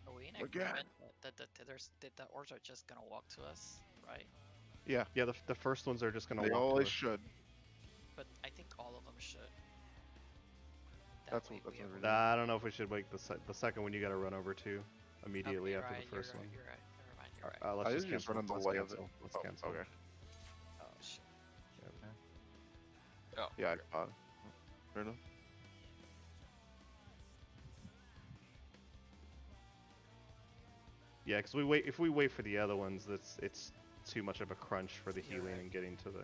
Are we in Again. agreement that the orbs are just gonna walk to us, right? Yeah. Yeah, the first ones are just gonna They walk always to us. should. But I think all of them should. That That's way what- that's we what avoid- we're I don't know if we should wait the second one. You gotta run over to immediately Okay, after right, the first you're one. right, you're right. Never mind, you're right. Let's I just usually just cancel. run in the Let's way of it. cancel. Let's Oh, cancel. okay. Oh shit. Oh. Yeah, okay. fair enough. Yeah, because if we wait for the other ones, it's too much of a crunch for the You're healing right. and getting to the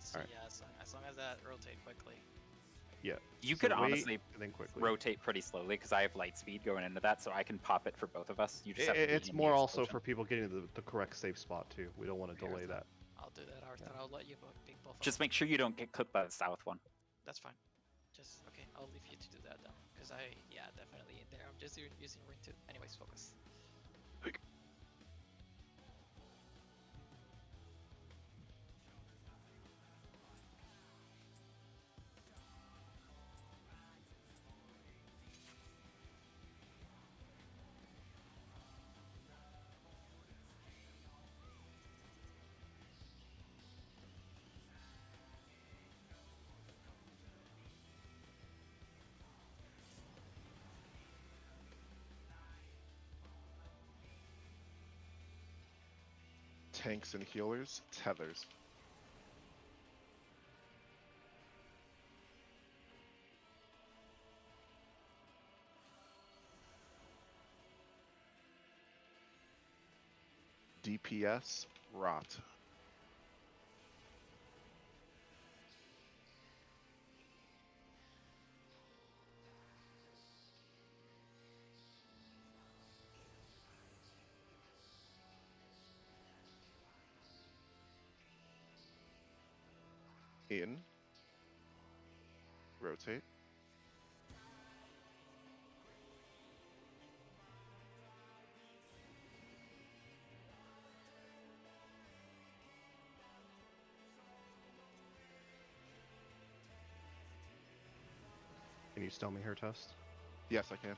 So Alright. yeah, as long as that rotate quickly. You So could wait, honestly and then quickly. rotate pretty slowly because I have light speed going into that, so I can pop it for both of us. You just have to be It's in the more also explosion. for people getting to the correct safe spot too. We don't want to delay that. I'll do that, Arthur. I'll let you pick both of Just them. make sure you don't get cooked by the south one. That's fine. Just okay. I'll leave you to do that then, because yeah, definitely in there. I'm just using ring 2. Anyways, focus. Tanks and healers, tethers. DPS, rot. In. Rotate. Can you still me her test? Yes, I can.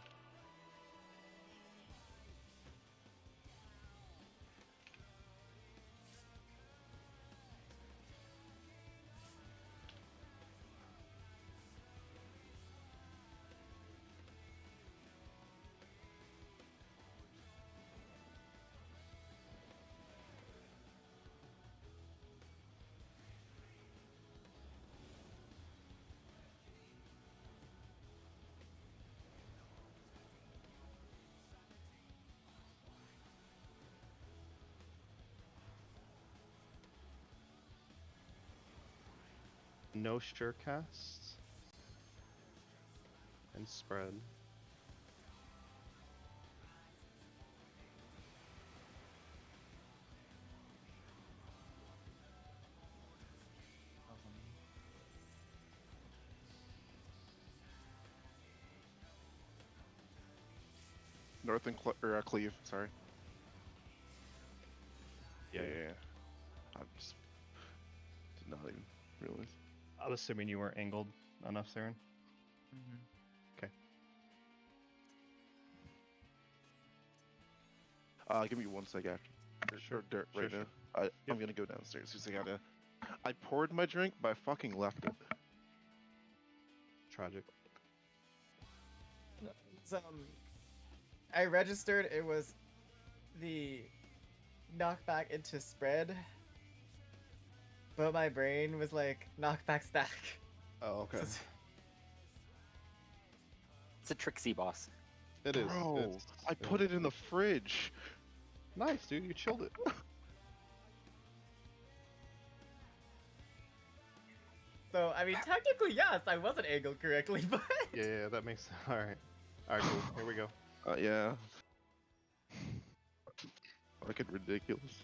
no sure cast and spread. North and Cleve, sorry. Yeah. I just did not even realize. I'm assuming you weren't angled enough, Saren. Give me 1 sec after. Sure. Dirt Sure, right sure. now. Yep. I'm gonna go downstairs because I poured my drink, but I fucking left it. Tragic. I registered it was the knockback into spread, but my brain was like knockback stack. Oh, okay. It's a tricksy boss. It is. Bro, I put it in the fridge. Nice, dude. You chilled it. So I mean, technically, yes, I wasn't angled correctly, but Yeah, that makes sense. All right, cool. Here we go. Yeah. Fucking ridiculous.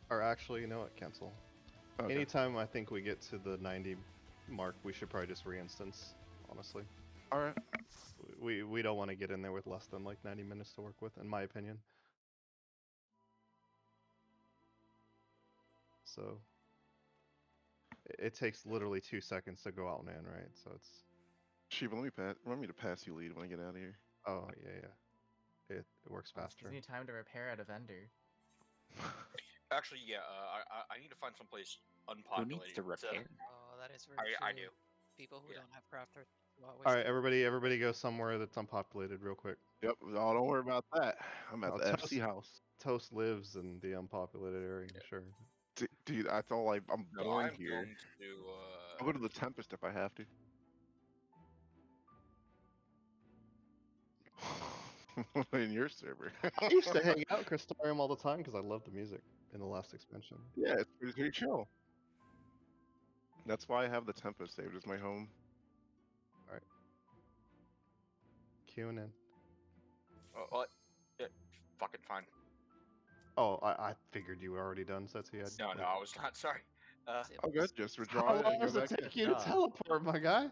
Or actually, you know what? Cancel. Okay. Anytime I think we get to the 90 mark, we should probably just re-instance, honestly. Alright. We don't want to get in there with less than like 90 minutes to work with, in my opinion. So it takes literally 2 seconds to go out and in, right? So it's. Shiva, let me to pass you lead when I get out of here. Oh yeah. It works faster. gives me time to repair at a vendor. Actually, yeah. I need to find someplace Who unpopulated. needs to repair? Oh, that is very true. I do. People who Yeah. don't have crafters will always All right, do. everybody go somewhere that's unpopulated real quick. Yep. Oh, don't worry about that. I'm at Oh, the FC house. Toast lives in the unpopulated area, sure. Dude, that's all I'm No, born I'm here. going to. I'll go to the Tempest if I have to. In your server. I used to hang out at Crystarium all the time because I loved the music in the last expansion. Yeah, it's pretty chill. That's why I have the Tempest saved as my home. Alright. Queuing in. What? Fucking fine. Oh, I figured you were already done, Setsy. No, I was not. Sorry. Is Oh, good. Just How withdraw it long and go does it back in. take you to teleport, my guy?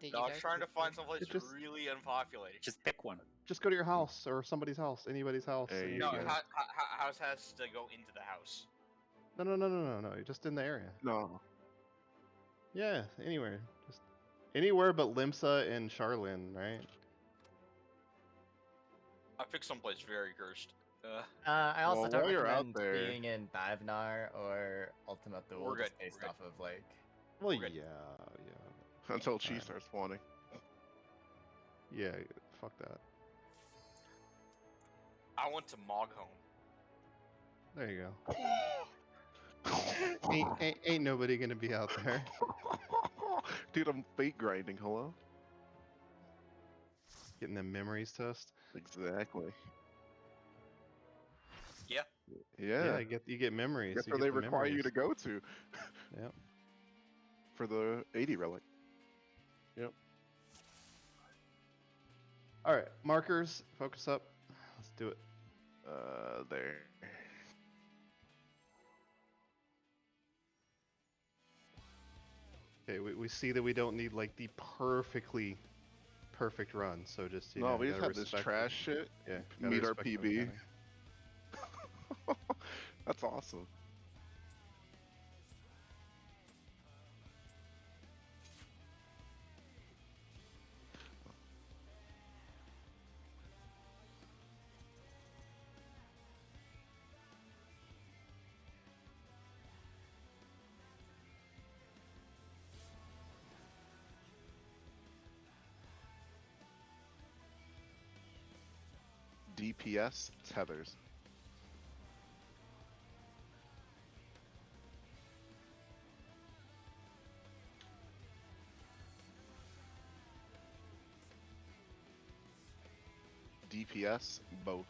Did No, you I was guys trying to find record- someplace just- really unpopulated. Just pick one. Just go to your house or somebody's house, anybody's house. There and you No, go. house has to go into the house. No. You're just in the area. No. Yeah, anywhere. Just anywhere but Limsa and Charlin, right? I picked someplace very cursed. I also Well, don't while you're out recommend there- being in Bavnar or Ultima Thule We're just good, based we're off of like. Well, good. yeah. Until Chi Alright. starts spawning. Yeah, fuck that. I went to Moghome. There you go. ain't nobody gonna be out there. Dude, I'm fate grinding. Hello? Getting them memories test. Exactly. Yeah. Yeah. You get memories. That's you where get they the require you memories. to go to. Yep. For the 80 relic. All right, markers. Focus up. Let's do it. There. Okay, we see that we don't need like the perfect run. So just No, we you just gotta have this respect trash shit. Yeah. gotta Meet our respect the PB. mechanic. That's awesome. DPS tethers. DPS both.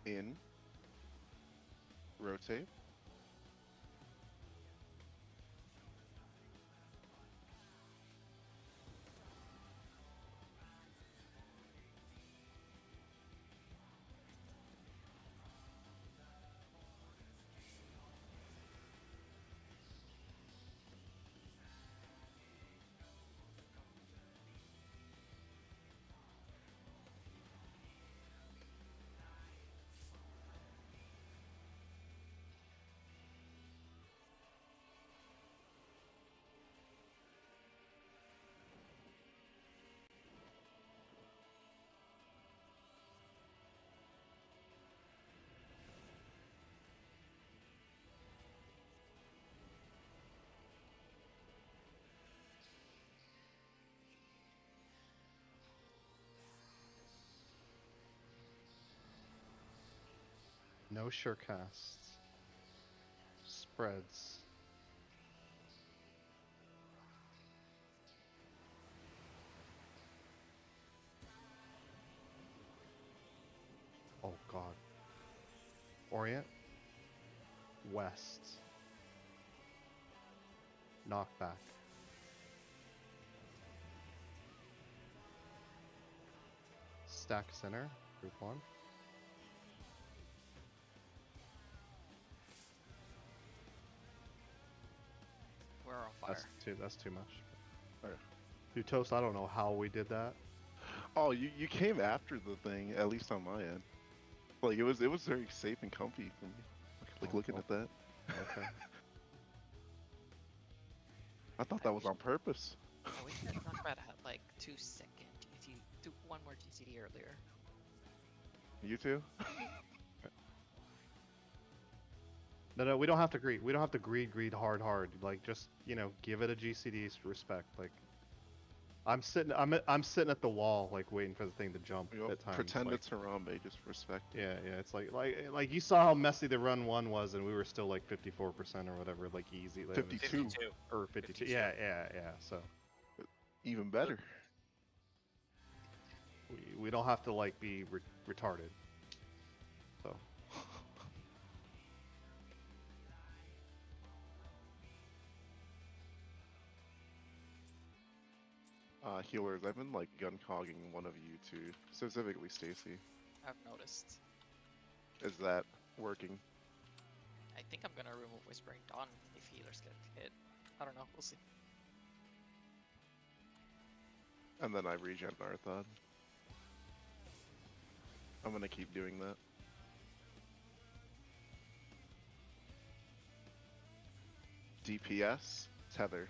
In. Rotate. No sure casts. Spreads. Oh god. Orient. West. Knockback. Stack center. Group 1. We're on fire. That's too much. Alright. Dude, Toast, I don't know how we did that. Oh, you came after the thing, at least on my end. Like it was very safe and comfy for me. Like Oh, looking oh. at that. Okay. I thought that was on purpose. I wish that knockback had like 2-second GCD, one more GCD earlier. You too? No, we don't have to greed. We don't have to greed hard. Like, just, you know, give it a GCD respect. Like, I'm sitting at the wall, like, waiting for the thing to jump You know, at times. pretend like, it's Harambe, just respect it. Yeah, it's like you saw how messy the run 1 was, and we were still like 54% or whatever, like easy. Like, 52. 52. or 52. 52. Yeah. So Even better. we don't have to like be retarded. So. Healers, I've been like gun hogging one of you two, specifically Stacy. I've noticed. Is that working? I think I'm gonna remove Whispering Dawn if healers get hit. I don't know, we'll see. And then I regen Arthod. I'm gonna keep doing that. DPS, Tether.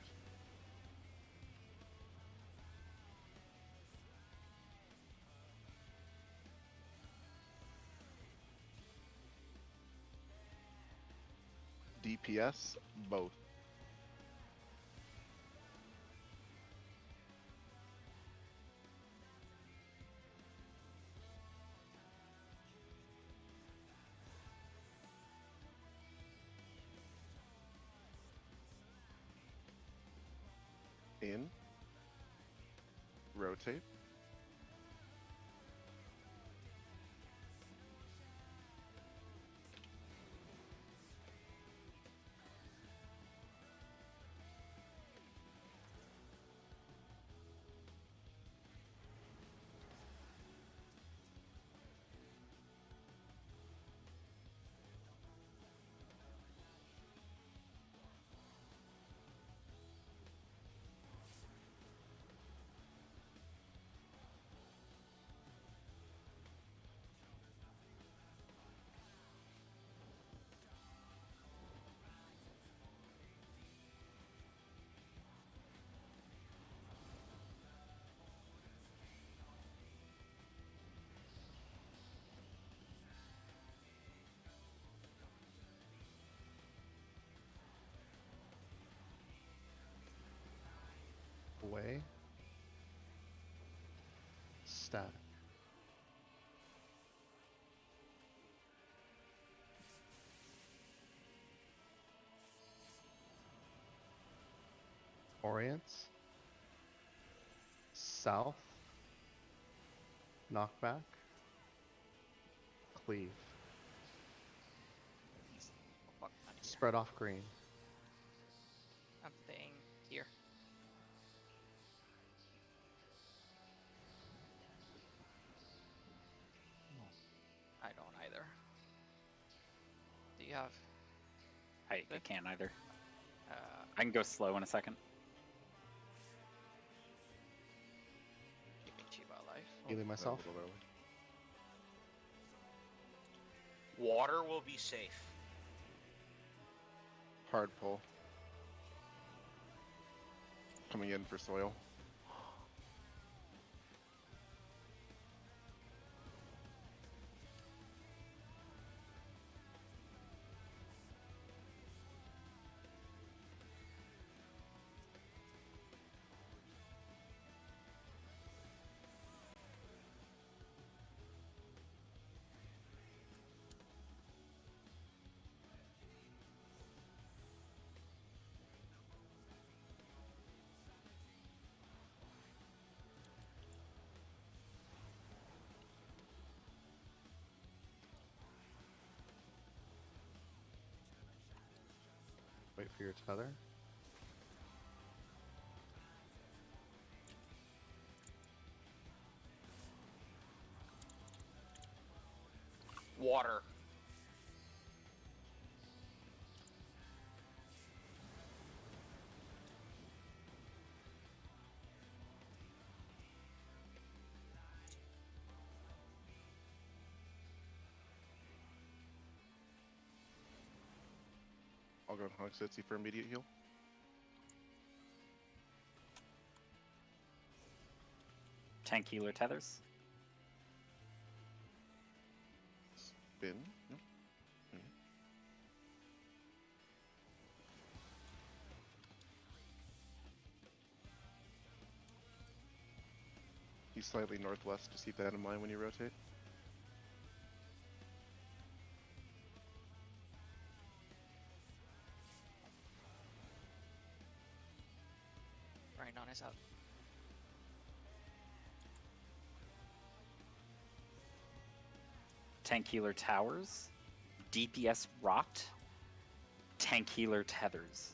DPS, both. In. Rotate. Away. Static. Orients. South. Knockback. Cleave. Spread off green. I'm staying here. I don't either. Do you have? I Good. can't either. Uh, I can go slow in a second. keeping Chiba alive. Healing A myself. little early. Water will be safe. Hard pull. Coming in for soil. Wait for your tether. Water. I'll go Hogsetsy for immediate heal. Tank healer tethers. Spin. Nope. He's slightly northwest. Just keep that in mind when you rotate. Rhinon is out. Tank healer towers. DPS rot. Tank healer tethers.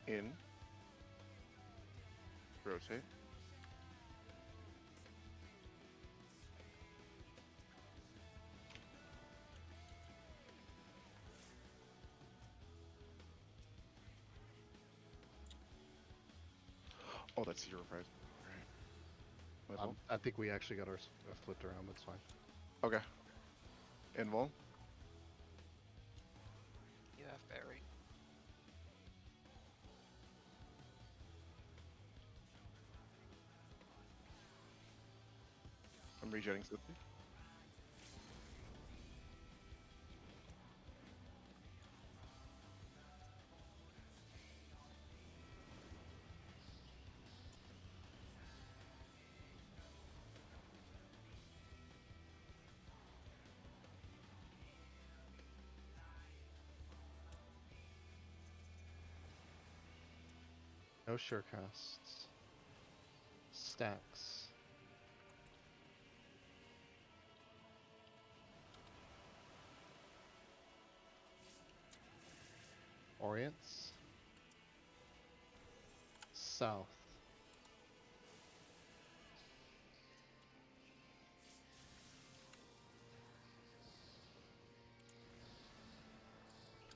In. Rotate. Oh, that's your prize. Alright. I think we actually got ours flipped around. That's fine. Okay. Invul. You have Fairy. I'm regenerating swiftly. No sure casts. Stacks. Orients. South.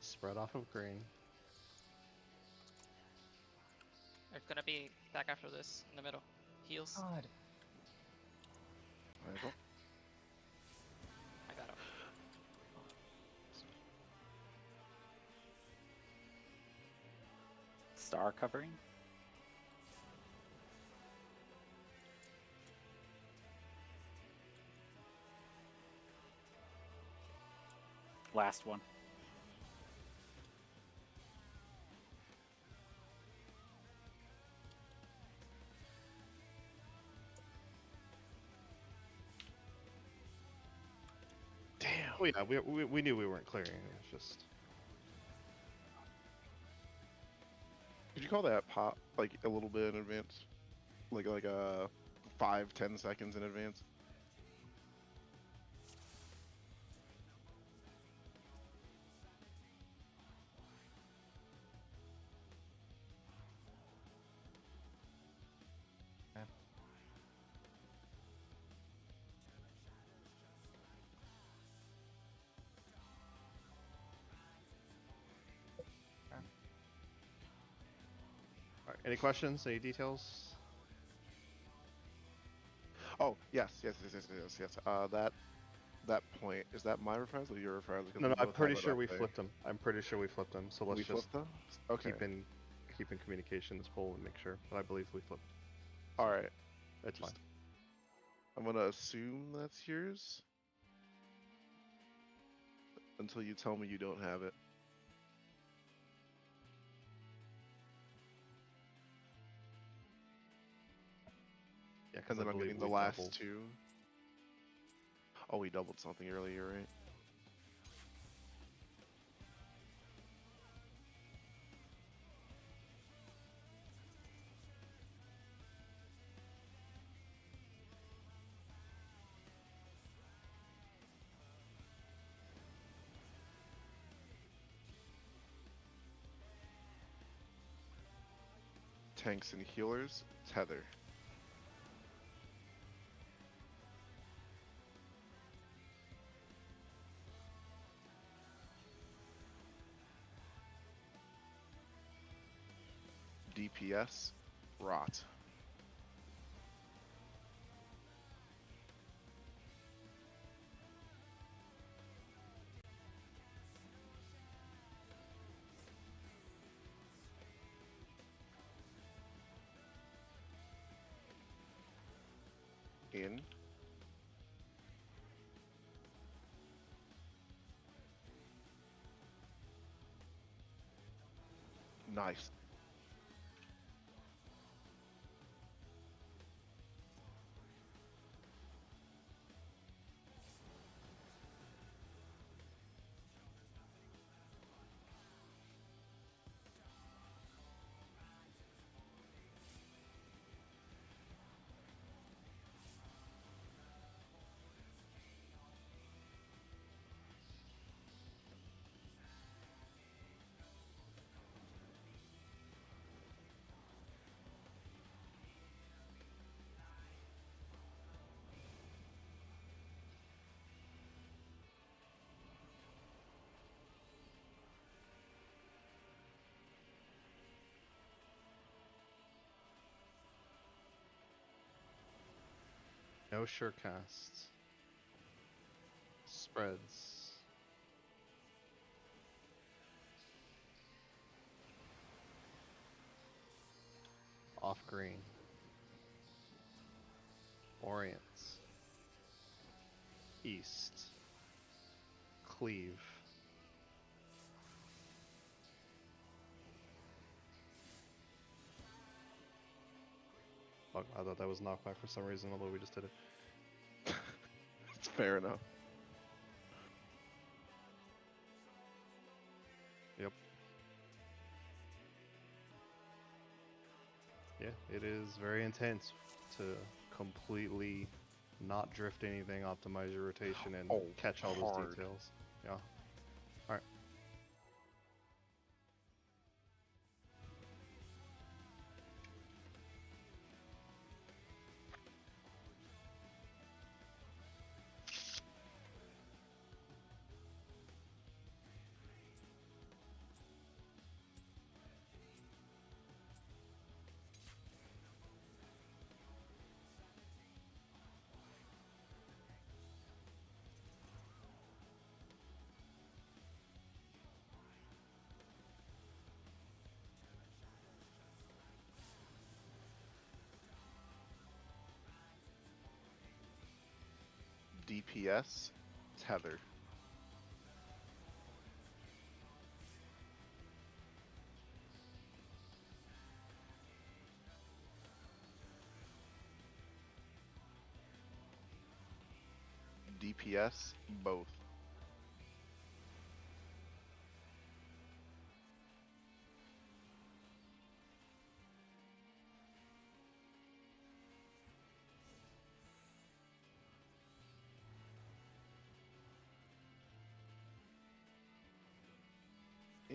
Spread off of green. There's gonna be back after this in the middle. Heals. God. Invul. I got him. Star covering. Last one. Damn. Oh yeah, we knew we weren't clearing. It was just Could you call that pop like a little bit in advance? Like 5-10 seconds in advance? All right. Any questions? Any details? Oh, yes. That point, is that my reprise or your reprise? Because No, we no. I'm both pretty have it sure up we there. flipped them. I'm pretty sure we flipped them. So let's We just flipped them? Okay. keep in communications poll and make sure. But I believe we flipped. All right. It's fine. I'm gonna assume that's yours until you tell me you don't have it. Yeah, And because I then I'm believe getting the we last doubled. two. Oh, we doubled something earlier, right? Tanks and healers, tether. DPS, rot. In. Nice. No sure casts. Spreads. Off green. Orients. East. Cleave. Fuck, I thought that was knockback for some reason, although we just did it. It's fair enough. Yep. Yeah, it is very intense to completely not drift anything, optimize your rotation, and Oh, catch all those hard. details. Yeah. Alright. DPS, tether. DPS, both.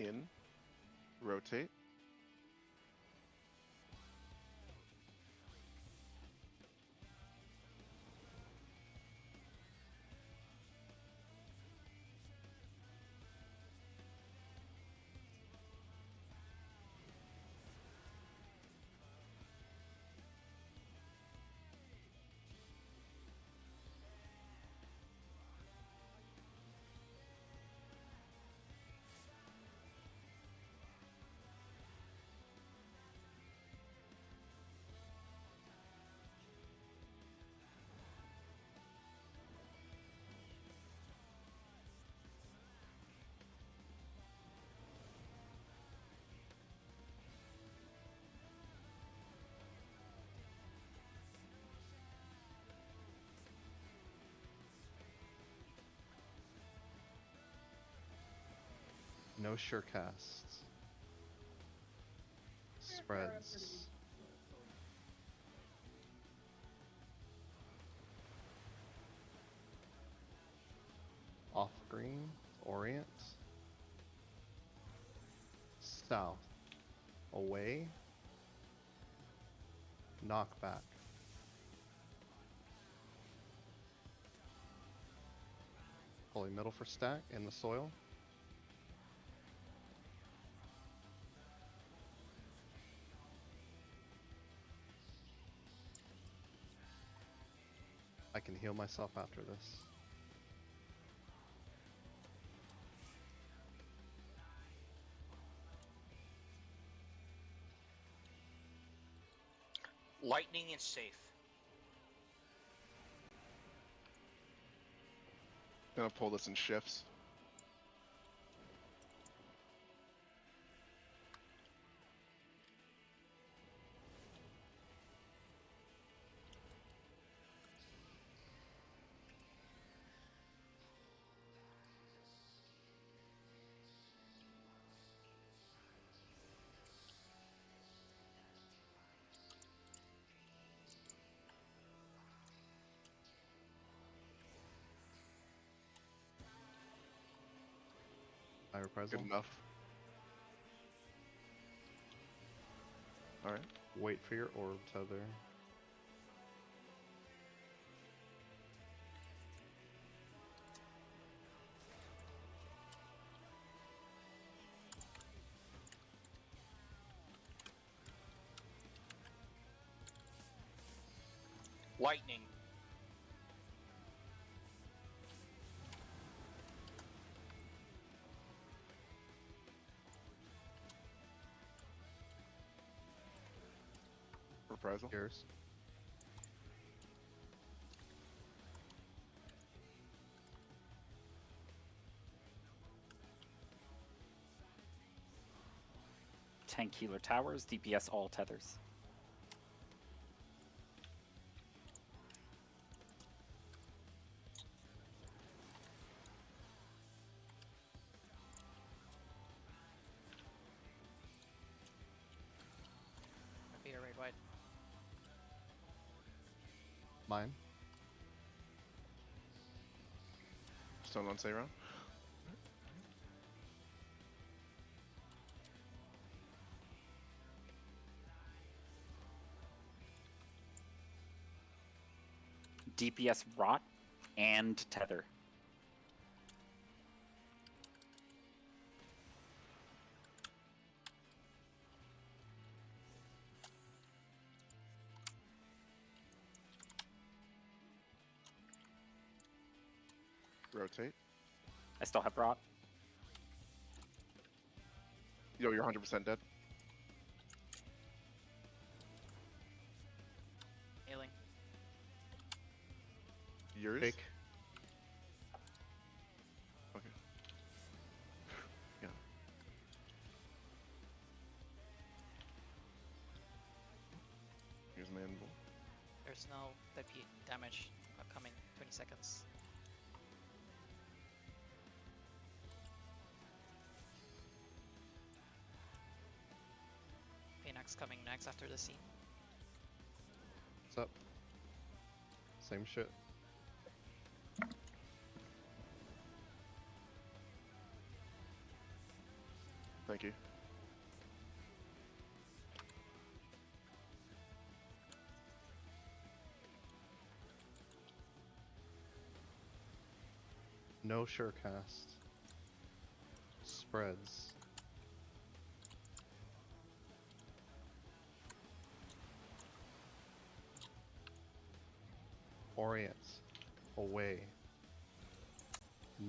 in, rotate. No sure casts. Spreads. Off green, orient. South. Away. Knockback. Holy middle for stack in the soil. I can heal myself after this. Lightning is safe. Gonna pull this in shifts. High Good reprisal. enough. Alright. Wait for your orb tether. Lightning. Reprisal. Yours. Tank healer towers, DPS all tethers. Peter, right wide. Mine. Stone on Sayron. DPS rot and tether. Rotate. I still have rot. Yo, you're 100% dead. Healing. Yours? Fake. Okay. Yeah. Here's an anvil. There's no DP damage upcoming. 20 seconds. Phoenix coming next after the scene. What's up? Same shit. Thank you. No surecast. Spreads. Orient. Away.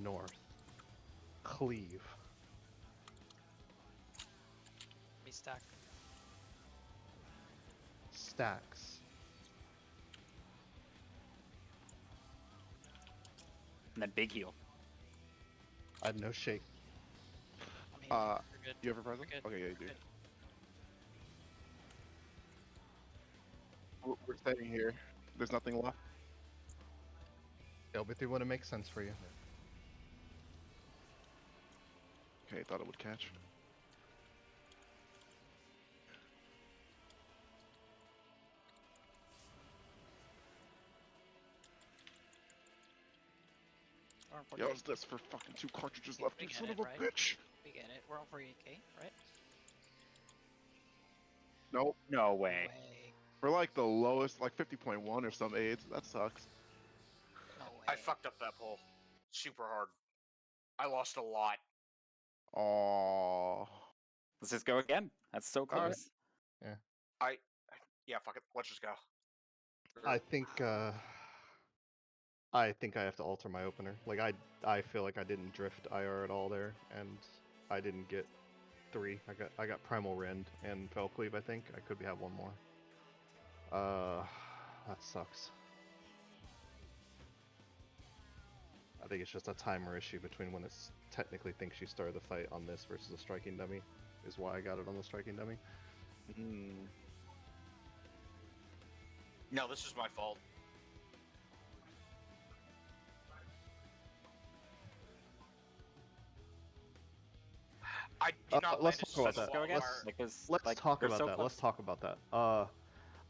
North. Cleave. Me stack. Stacks. And then big heal. I had no shake. I'm healing. Uh, We're good. You have a present? We're good. Okay, yeah, you do. Good. We're staying here. There's nothing left. LB3 wouldn't make sense for you. Okay, thought it would catch. We're on Yo, 48. is this for fucking 2 cartridges We- left, we you get son it, of a right? bitch! We get it. We're on 48k, right? Nope. No No way. way. We're like the lowest, like 50.1 or some AIDS. That sucks. No way. I fucked up that pull super hard. I lost a lot. Aww. Let's just go again. That's so All right. close. Yeah, fuck it. Let's just go. I think I have to alter my opener. Like I feel like I didn't drift IR at all there, and I didn't get 3. I got Primal Rend and Felcleave. I think I could have one more. That sucks. I think it's just a timer issue between when it's technically thinks you started the fight on this versus a striking dummy, is why I got it on the striking dummy. Mm. No, this is my fault. I did not let's land a talk about single that. Go again. wildfire. Because, Let's like, talk we're about so that. close. Let's talk about that.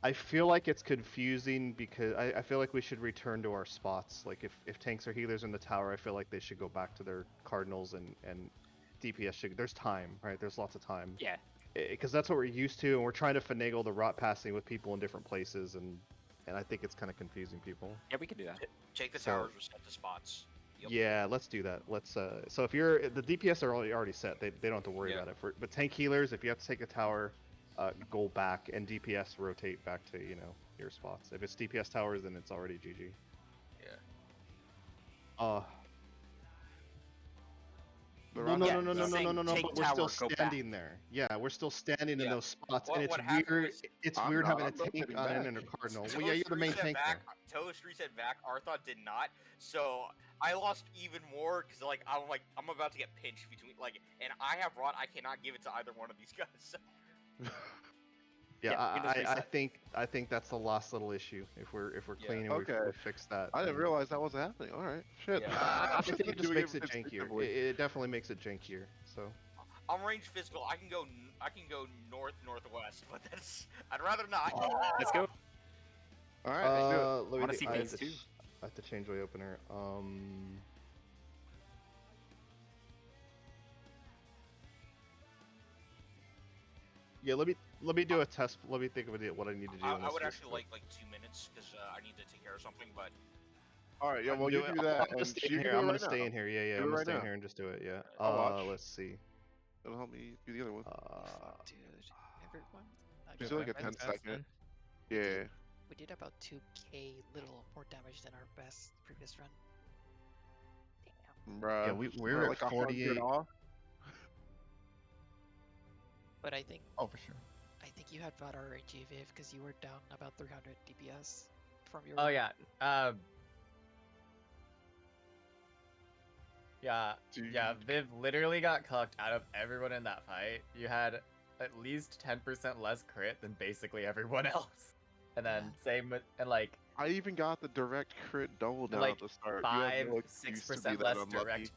I feel like it's confusing because I feel like we should return to our spots. Like if tanks or healers in the tower, I feel like they should go back to their cardinals and DPS should. There's time, right? There's lots of time. Yeah. Because that's what we're used to, and we're trying to finagle the rot passing with people in different places, and I think it's kind of confusing people. Yeah, we can do that. Take the So- towers, reset the spots. Yep. Yeah, let's do that. Let's so if you're the DPS are already set, they don't have to worry Yeah. about it. But tank healers, if you have to take a tower, go back, and DPS rotate back to your spots. If it's DPS towers, then it's already GG. Yeah. The No, round no, Yeah, no, no, no, no, saying no, no, take but we're still tower, go back. standing there. Yeah, we're still standing in Yeah. those spots, What- and it's what happened weird. was- It's I'm weird not- having a I'm tank rotating on it back. and a cardinal. Well, Toast yeah, you're the main reset tank back. there. Toast reset back. Arthur did not. So I lost even more because I'm about to get pinched between and I have rot. I cannot give it to either one of these guys. So. Yeah, Yeah, we can just I reset. I think that's the last little issue. If we're Yeah. clean and Okay. we fix that. I didn't then- realize that was happening. All right, shit. Yeah. I think it just Doing makes it jankier. instinctively. It definitely makes it jankier. So I'm range physical. I can go northwest, but I'd rather not. Let's go. All right, let's do it. let me Wanna think. see I have phase to 2? I have to change my opener. Yeah, let me do a test. Let me think of what I need to do. I in this would first actually one. like 2 minutes because I need to take care of something. But All right, yeah. I can Well, you it. do I'm that, gonna and stay you in can here. do it I'm gonna right stay now. in here. Yeah, Do I'm it gonna right stay in now. here and just do it. Yeah. I'll watch. Let's see. It'll help me do the other one. Fuck, dude. Everyone. Just Actually, like a Right, 10 that's second. then. Yeah. we did about 2k little more damage than our best previous run. Damn. Bruh. Yeah, we're at like 48. 100 off. But I think Oh, for sure. you had Vadar and GViv because you were down about 300 DPS from your. Oh yeah. Yeah, yeah. Dude. Viv literally got cucked out of everyone in that fight. You had at least 10% less crit than basically everyone else. And then Yeah. same with like I even got the direct crit double down Like, at the start. You have no excuse to be 5-6% that less unlucky. direct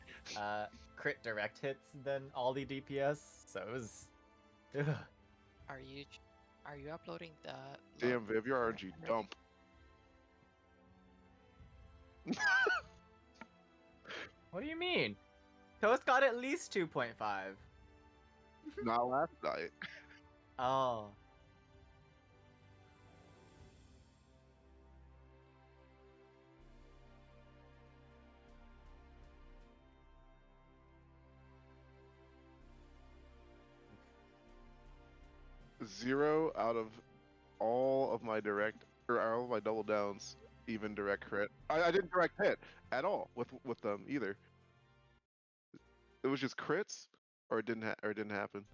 crit direct hits than all the DPS. So it was. Ugh. Are you uploading the? Damn, Viv, your RNG already? dump. What do you mean? Toast got at least 2.5. Not last night. Oh. Zero out of all of my direct or all of my double downs, even direct crit. I didn't direct hit at all with them either. It was just crits, or it didn't happen.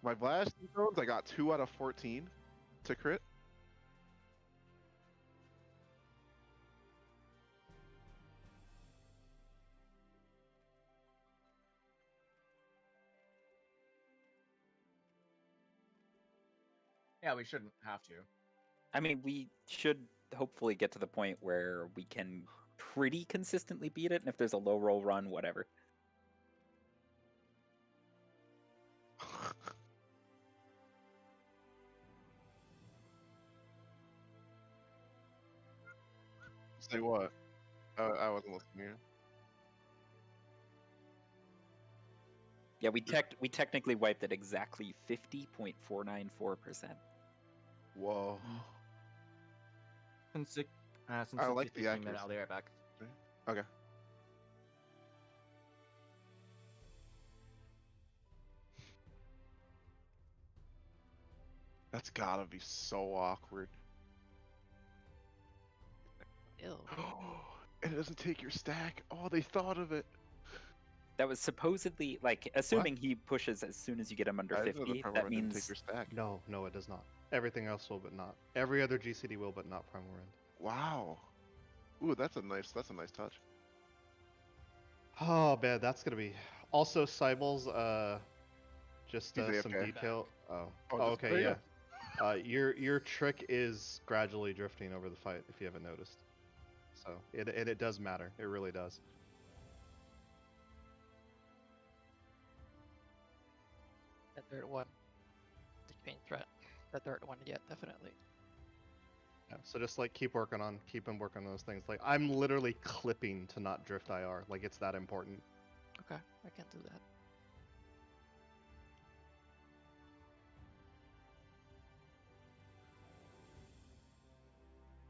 My blast zones, I got 2 out of 14 to crit. Yeah, we shouldn't have to. I mean, we should hopefully get to the point where we can pretty consistently beat it, and if there's a low roll run, whatever. Say what? I wasn't listening. Here. Yeah, we technically wiped at exactly 50.494%. Whoa. Since I it's like the 15 accuracy. minute, I'll be right back. Okay. That's gotta be so awkward. Ew. And it doesn't take your stack. Oh, they thought of it. That was supposedly, like, assuming he pushes as soon as you get him under I didn't know the 50, primal that run didn't take means... your stack. No, it does not. Everything else will, but not. Every other GCD will, but not Primal Rend. Wow. Ooh, that's a nice touch. Oh man, that's gonna be. Also, Cyble's just He's some AFK. detail. Oh, Oh, oh just- okay, yeah. Your trick is gradually drifting over the fight, if you haven't noticed. So it does matter. It really does. That third one. The main threat. The third one, yeah, definitely. Yeah, so just like keep working on those things. Like I'm literally clipping to not drift IR. Like it's that important. Okay, I can do that.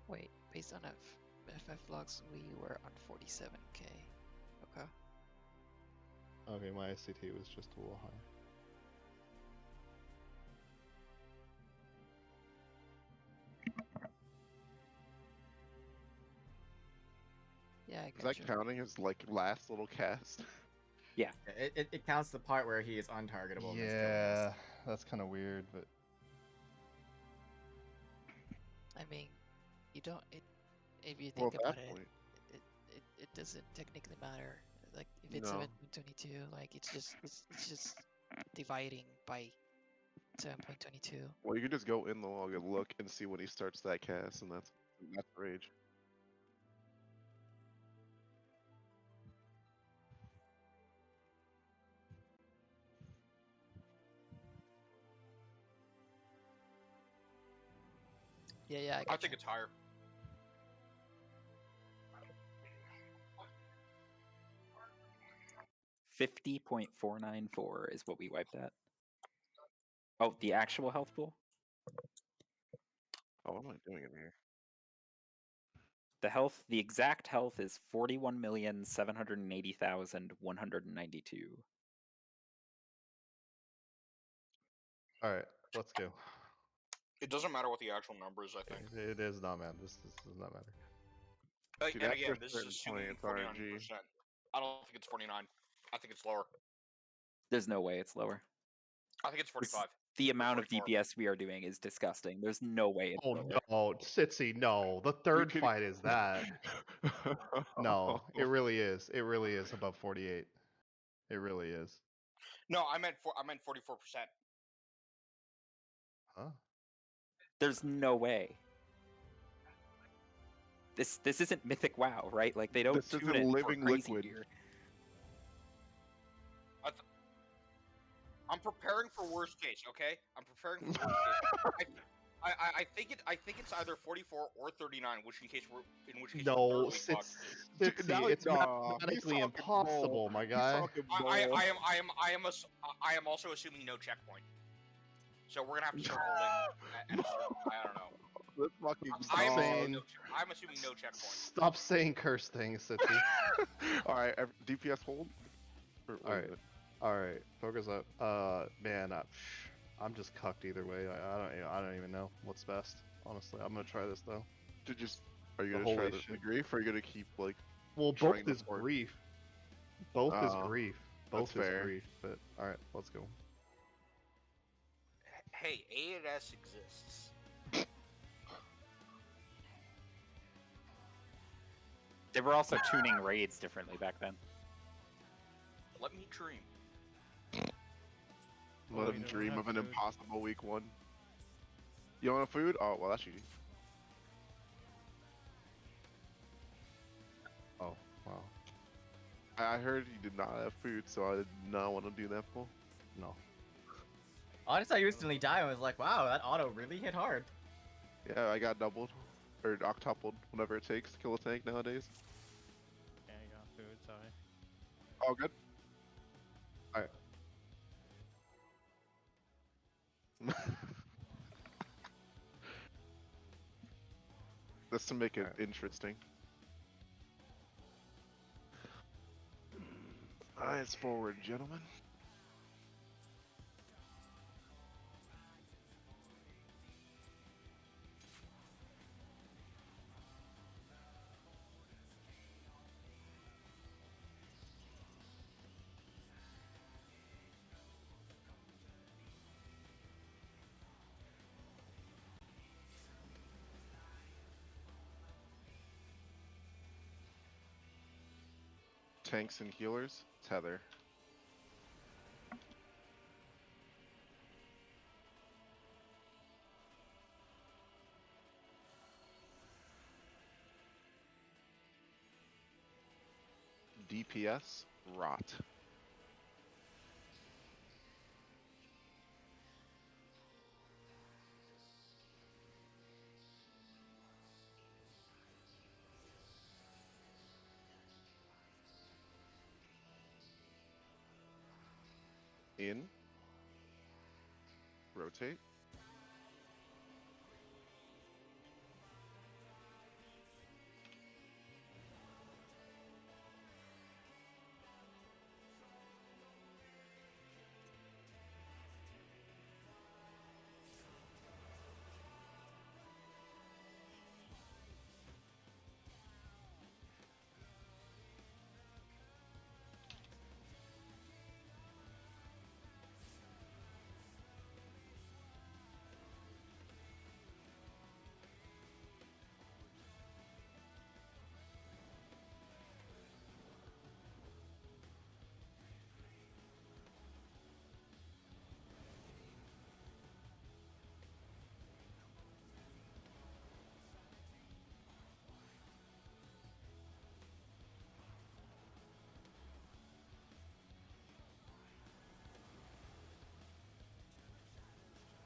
Wait, based on FF logs, we were on 47k. Okay. Okay, my ICT was just a little high. Yeah, I Is got that counting as like last little cast? Yeah. It counts the part where he is untargetable. Yeah, that's kind of weird, but I mean, you don't. If you Well, think at about that it, point, it doesn't technically matter. Like if it's no. 7.22, like it's just dividing by 7.22. Well, you can just go in the log and look and see when he starts that cast, and that's rage. Yeah, I I got think it's higher. $50.494 is what we wiped at. Oh, the actual health pool? Oh, what am I doing in here? The exact health is 41,780,192. all right, let's go. It doesn't matter what the actual number is, I think. It is not, man. This does not matter. Dude, And after again, a this certain is point, assuming it's 49%. RNG. I don't think it's 49. I think it's lower. There's no way it's lower. I think it's 45. The amount of 44. DPS we are doing is disgusting. There's no way it's Oh lower. no, Sitzy, no. The third could- fight is that. No, it really is. It really is above 48. It really is. No, I meant 44%. Huh? There's no way. This isn't Mythic WoW, right? Like they don't This tune isn't it living for crazy liquid. gear. I'm preparing for worst case, okay? I'm preparing for worst case. I think it's either 44 or 39. Which in case we're No, thoroughly it's fucked. Now, it's nah, he's mathematically talking bull. impossible, my He's guy. talking bull. I am also assuming no checkpoint. So we're gonna have to circle in. I don't know. That's fucking I am Stop assuming saying- no I'm assuming no checkpoint. Stop saying curse things, Sitzy. All right, DPS hold. Or what All is right. it? All right, focus up. Man, I'm just cucked either way. I don't even know what's best. Honestly, I'm gonna try this though. Are you The gonna try holy the shit. grief, or are you gonna keep like? Well, Trying both to is work. grief. Both is Oh, grief. that's Both is fair. grief. But all right, let's go. Hey, A&S exists. They were also tuning raids differently back then. Let me dream. Let we him don't dream have of an food. impossible week 1. You want a food? Oh, well, that's easy. Oh wow, I heard you did not have food, so I did not want to do that for. no. Honestly, I instantly died. I was like, wow, that auto really hit hard. Yeah, I got doubled or octupled, whatever it takes to kill a tank nowadays. Yeah, I got food. Sorry. All good. All right. Just to make it Alright. interesting. Eyes forward, gentlemen. Tanks and healers, tether. DPS, rot. In. Rotate.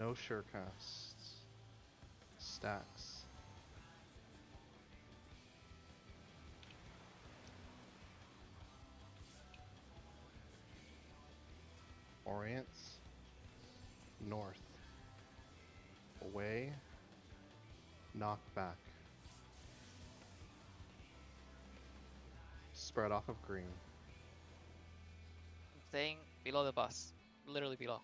No surecasts. Stacks. Orients. North. Away. Knock back. Spread off of green. Staying below the bus. Literally below.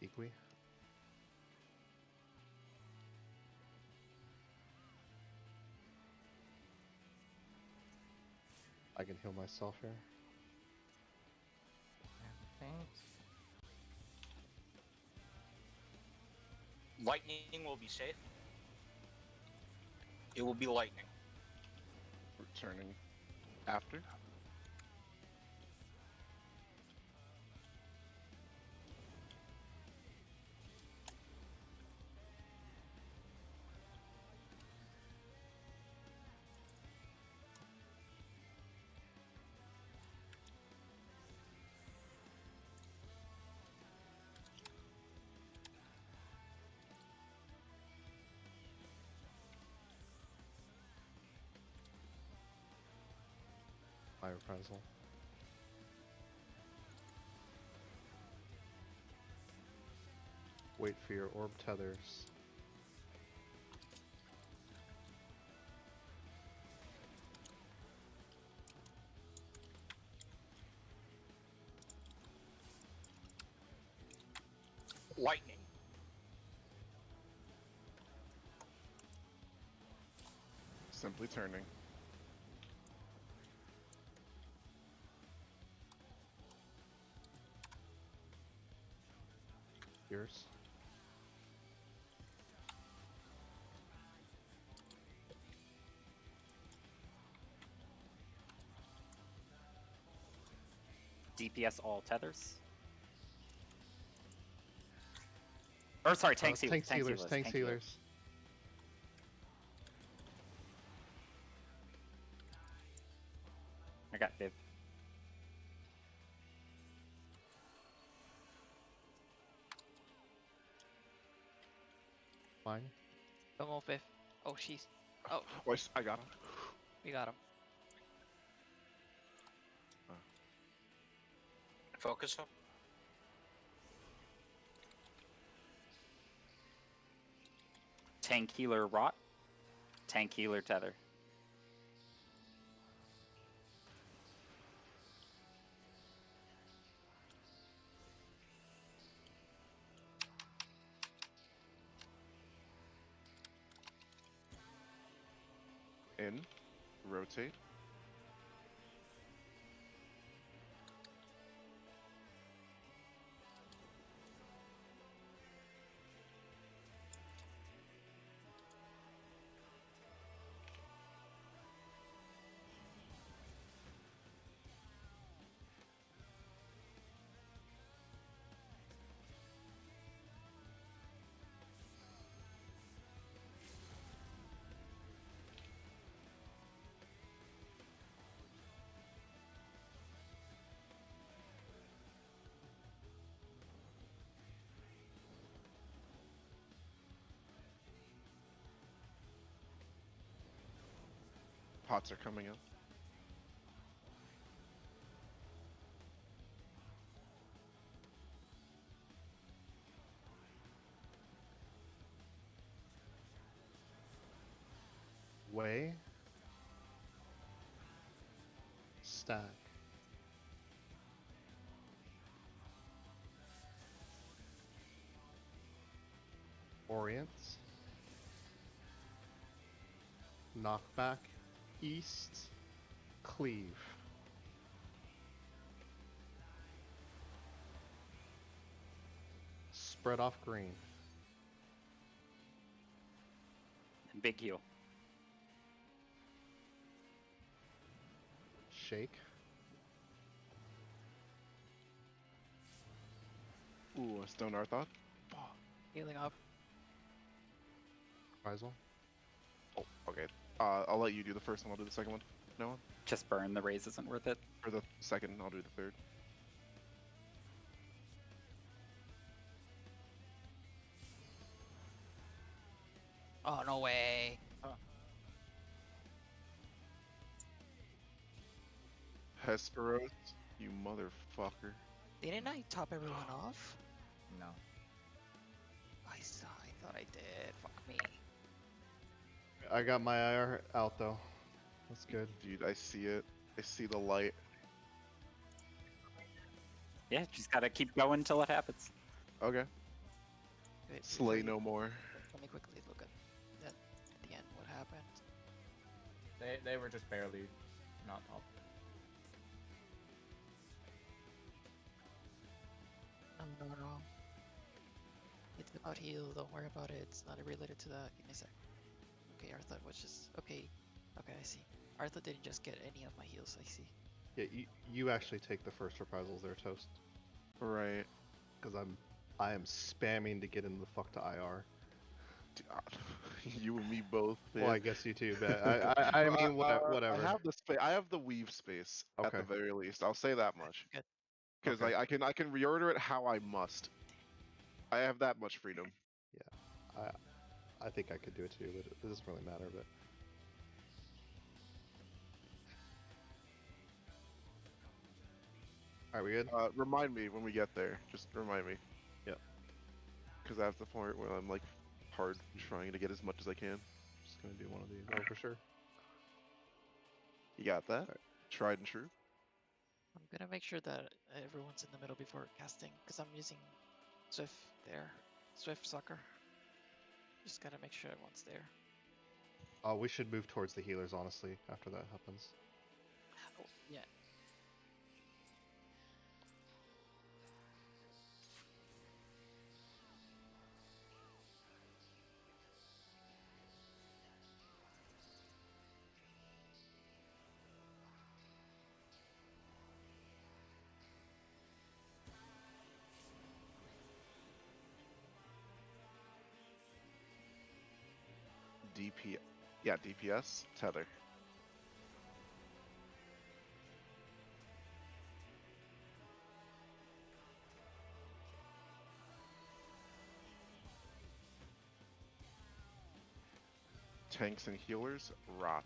Equi. I can heal myself here. Lightning will be safe. It will be lightning. Returning after. My reprisal. Wait for your orb tethers. Lightning. Simply turning. Yours. DPS all tethers. Or sorry, tank healers. Tank healers. Tank healers. I got Viv. Fine. Don't go fifth. Oh, she's. Oh, Oh, I got him. we got him. Focus up. Tank healer rot. Tank healer tether. In. Rotate. Pots are coming up. Way. Stack. Orients. Knockback. East. Cleave. Spread off green. Big heal. Shake. Ooh, a Stone Arthot. Healing up. Reprisal. Oh, okay. I'll let you do the first one. I'll do the second one. No, Just burn. The raise isn't worth it. for the second, I'll do the third. Oh, no way. Hesperos, you motherfucker. Didn't I top everyone off? No. I thought I did. Fuck me. I got my IR out though. That's good. Dude, I see it. I see the light. Yeah, just gotta keep going until it happens. Okay. Wait, Slay before no more. Let me quickly look at that at the end. What happened? They were just barely not top. No. It's about heal. Don't worry about it. It's not related to that. Give me a sec. Okay, Arthur was just okay. Okay, I see. Arthur didn't just get any of my heals. I see. Yeah, you actually take the first reprisals there, Toast. Right. Because I am spamming to get into the fuck to IR. You and me both. Well, man. I guess you too, but I mean, whatever. I have the space. I have the weave space at Okay. the very least. I'll say that much. Good. Because Okay. I can reorder it how I must. I have that much freedom. I think I could do it too, but it doesn't really matter. But Alright, we good? Remind me when we get there. Just remind me. Yep. Because that's the point where I'm like hard trying to get as much as I can. Just gonna do one of these. Oh, for sure. You got that? Alright. Tried and true. I'm gonna make sure that everyone's in the middle before casting, because I'm using Swift there. Swift sucker. Just gotta make sure everyone's there. We should move towards the healers, honestly, after that happens. Oh, yeah. DPS, tether. Tanks and healers, rot.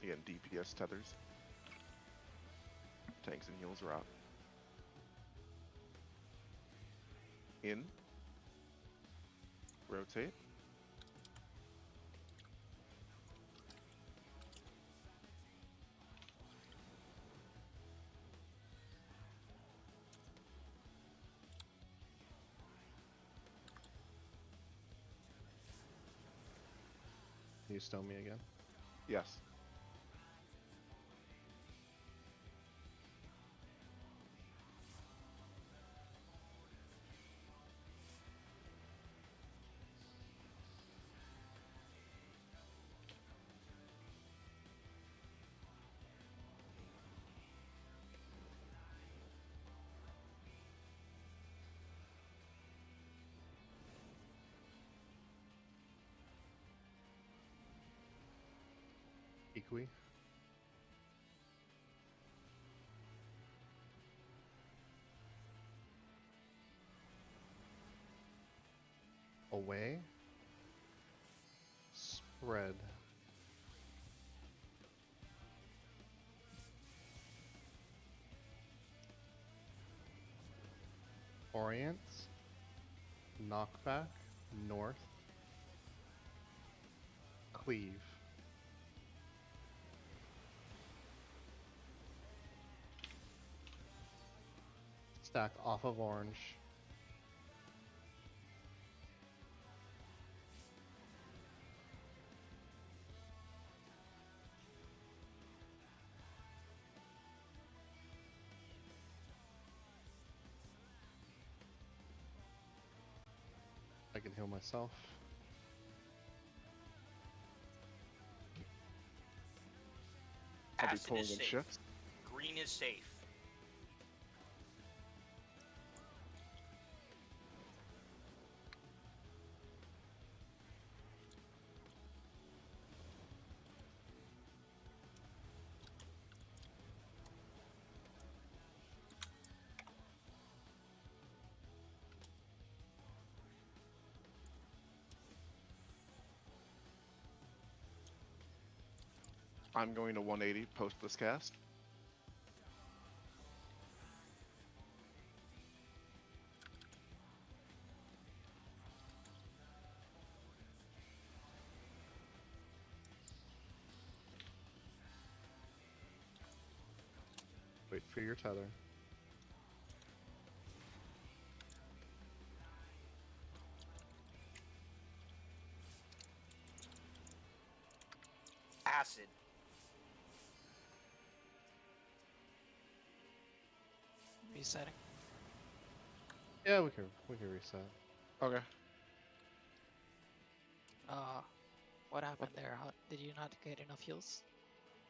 Again, DPS tethers. Tanks and heals, rot. In. Rotate. Can you stone me again? Yes. Equi. Away. Spread. Orient. Knockback. North. Cleave. Stack off of orange. I can heal myself. I'll be Acid pulling is in safe. shifts. Green is safe. I'm going to 180 post this cast. Wait for your tether. Acid. Resetting. Yeah, we can reset. Okay. What happened there? How, did you not get enough heals?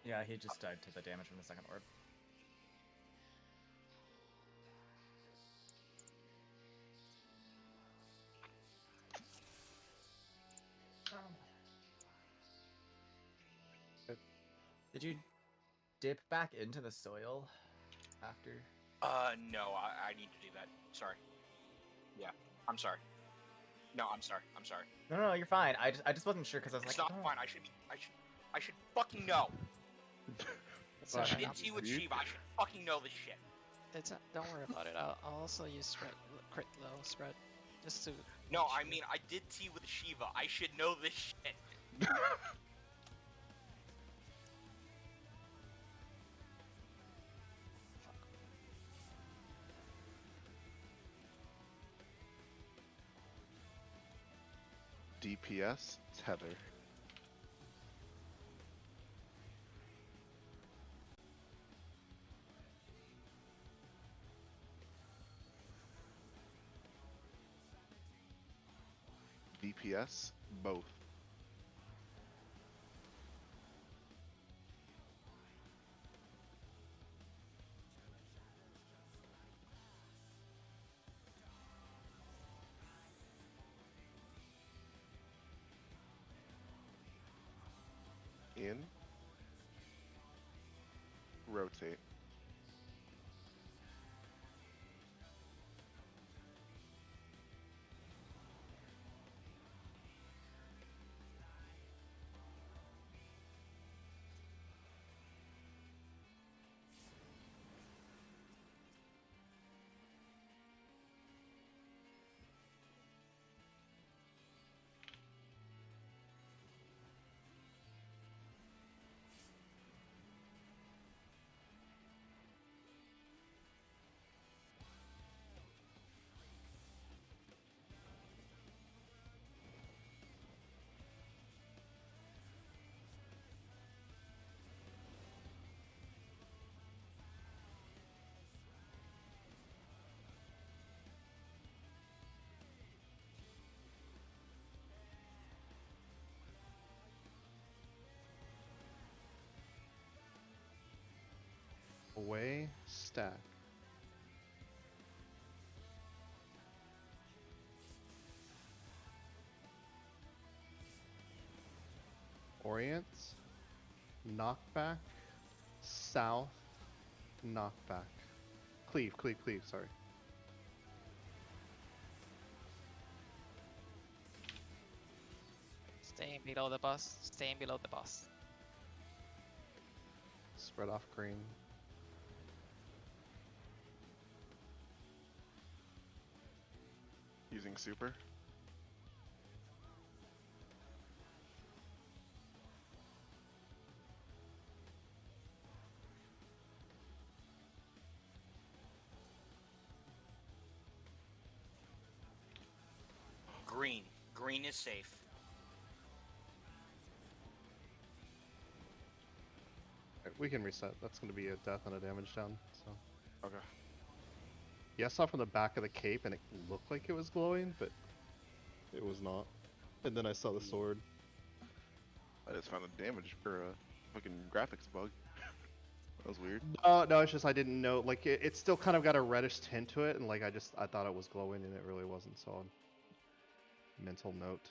Yeah, he just died to the damage from the second orb. Did you dip back into the soil after? No, I need to do that. Sorry. Yeah, I'm sorry. No, I'm sorry. I'm sorry. No, you're fine. I just wasn't sure because I was It's like, not oh. fine. I should fucking know. It's Right. I alright. didn't see with Dude. Shiva. I should fucking know this shit. Don't worry about it. I'll also use spread crit low spread just to. No, make I sure. mean I did T with Shiva. I should know this shit. DPS tether. DPS both. In. Rotate. Away, stack. Orient, knockback, south, knockback. Cleave, sorry. Staying below the boss. Staying below the boss. Spread off green. Using super. Green. Green is safe. Alright, we can reset. That's going to be a death and a damage down. So Okay. yeah, I saw from the back of the cape and it looked like it was glowing, but it was not. And then I saw the sword. I just found a damage for a fucking graphics bug. That was weird. No, it's just I didn't know. Like it still kind of got a reddish tint to it, and like I thought it was glowing, and it really wasn't. So mental note.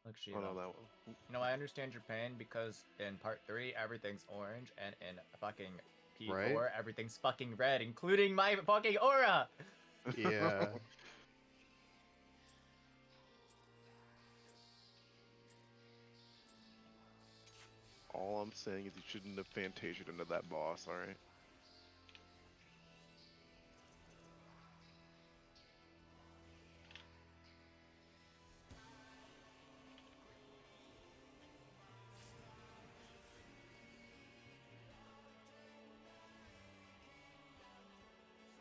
Look, Oh Shiva. no, that one. You know, I understand your pain because in part 3, everything's orange, and in fucking P4, Right? everything's fucking red, including my fucking aura! Yeah. All I'm saying is you shouldn't have fantasied into that boss, alright?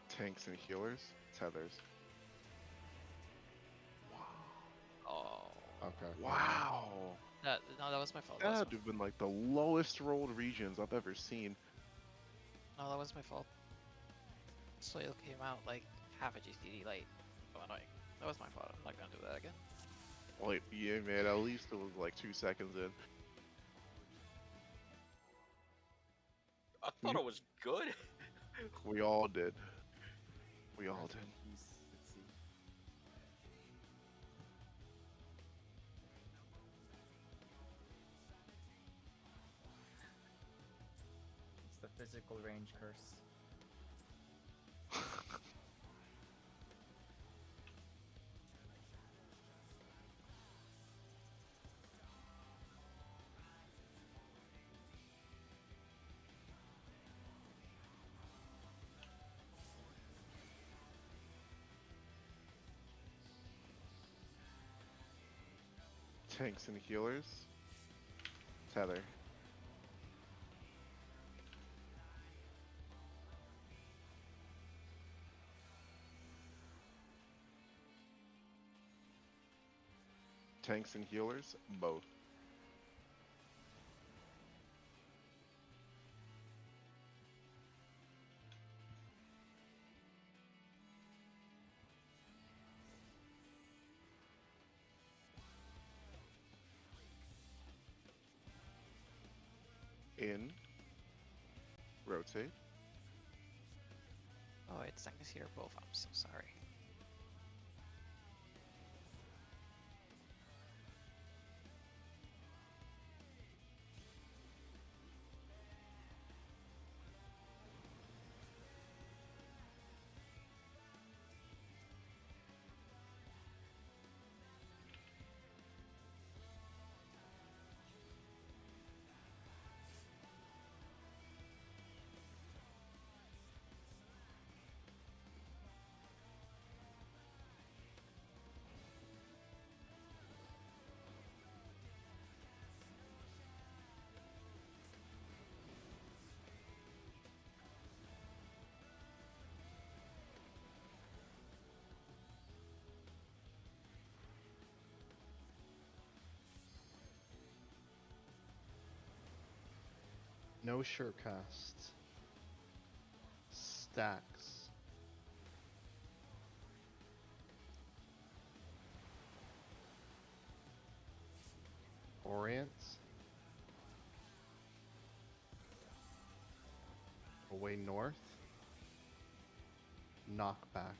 Tanks and healers, tethers. Oh. Okay. Wow! No, that was my fault. That had to have been like the lowest rolled regions I've ever seen. No, that was my fault. So it came out like half a GCD late. So annoying. That was my fault. I'm not gonna do that again. Like, yeah, man, at least it was like 2 seconds in. I thought it was good. We all did. We all did. Let's see. It's the physical range curse. Tanks and healers. Tether. Tanks and healers, both. In. Rotate. Oh, it's things here both. I'm so sorry. No shirt casts. Stacks. Orients. Away north. Knockback.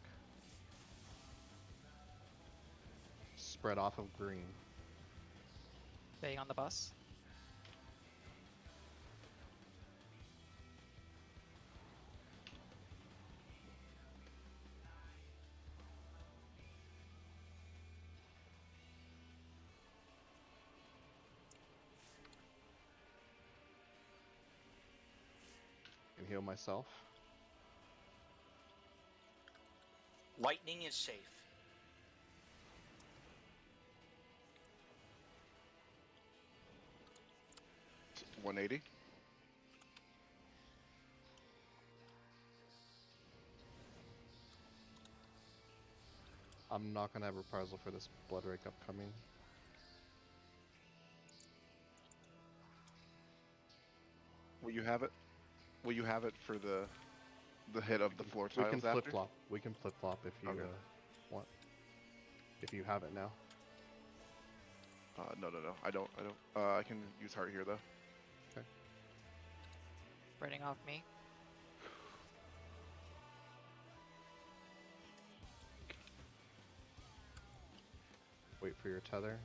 Spread off of green. Staying on the bus. And heal myself. Lightning is safe. 180. I'm not gonna have reprisal for this blood rake upcoming. Will you have it? Will you have it for the hit of the floor We tiles can flip after? flop. We can flip flop if you Okay. want. If you have it now. No. I don't. I can use heart here though. Burning off me. Wait for your tether.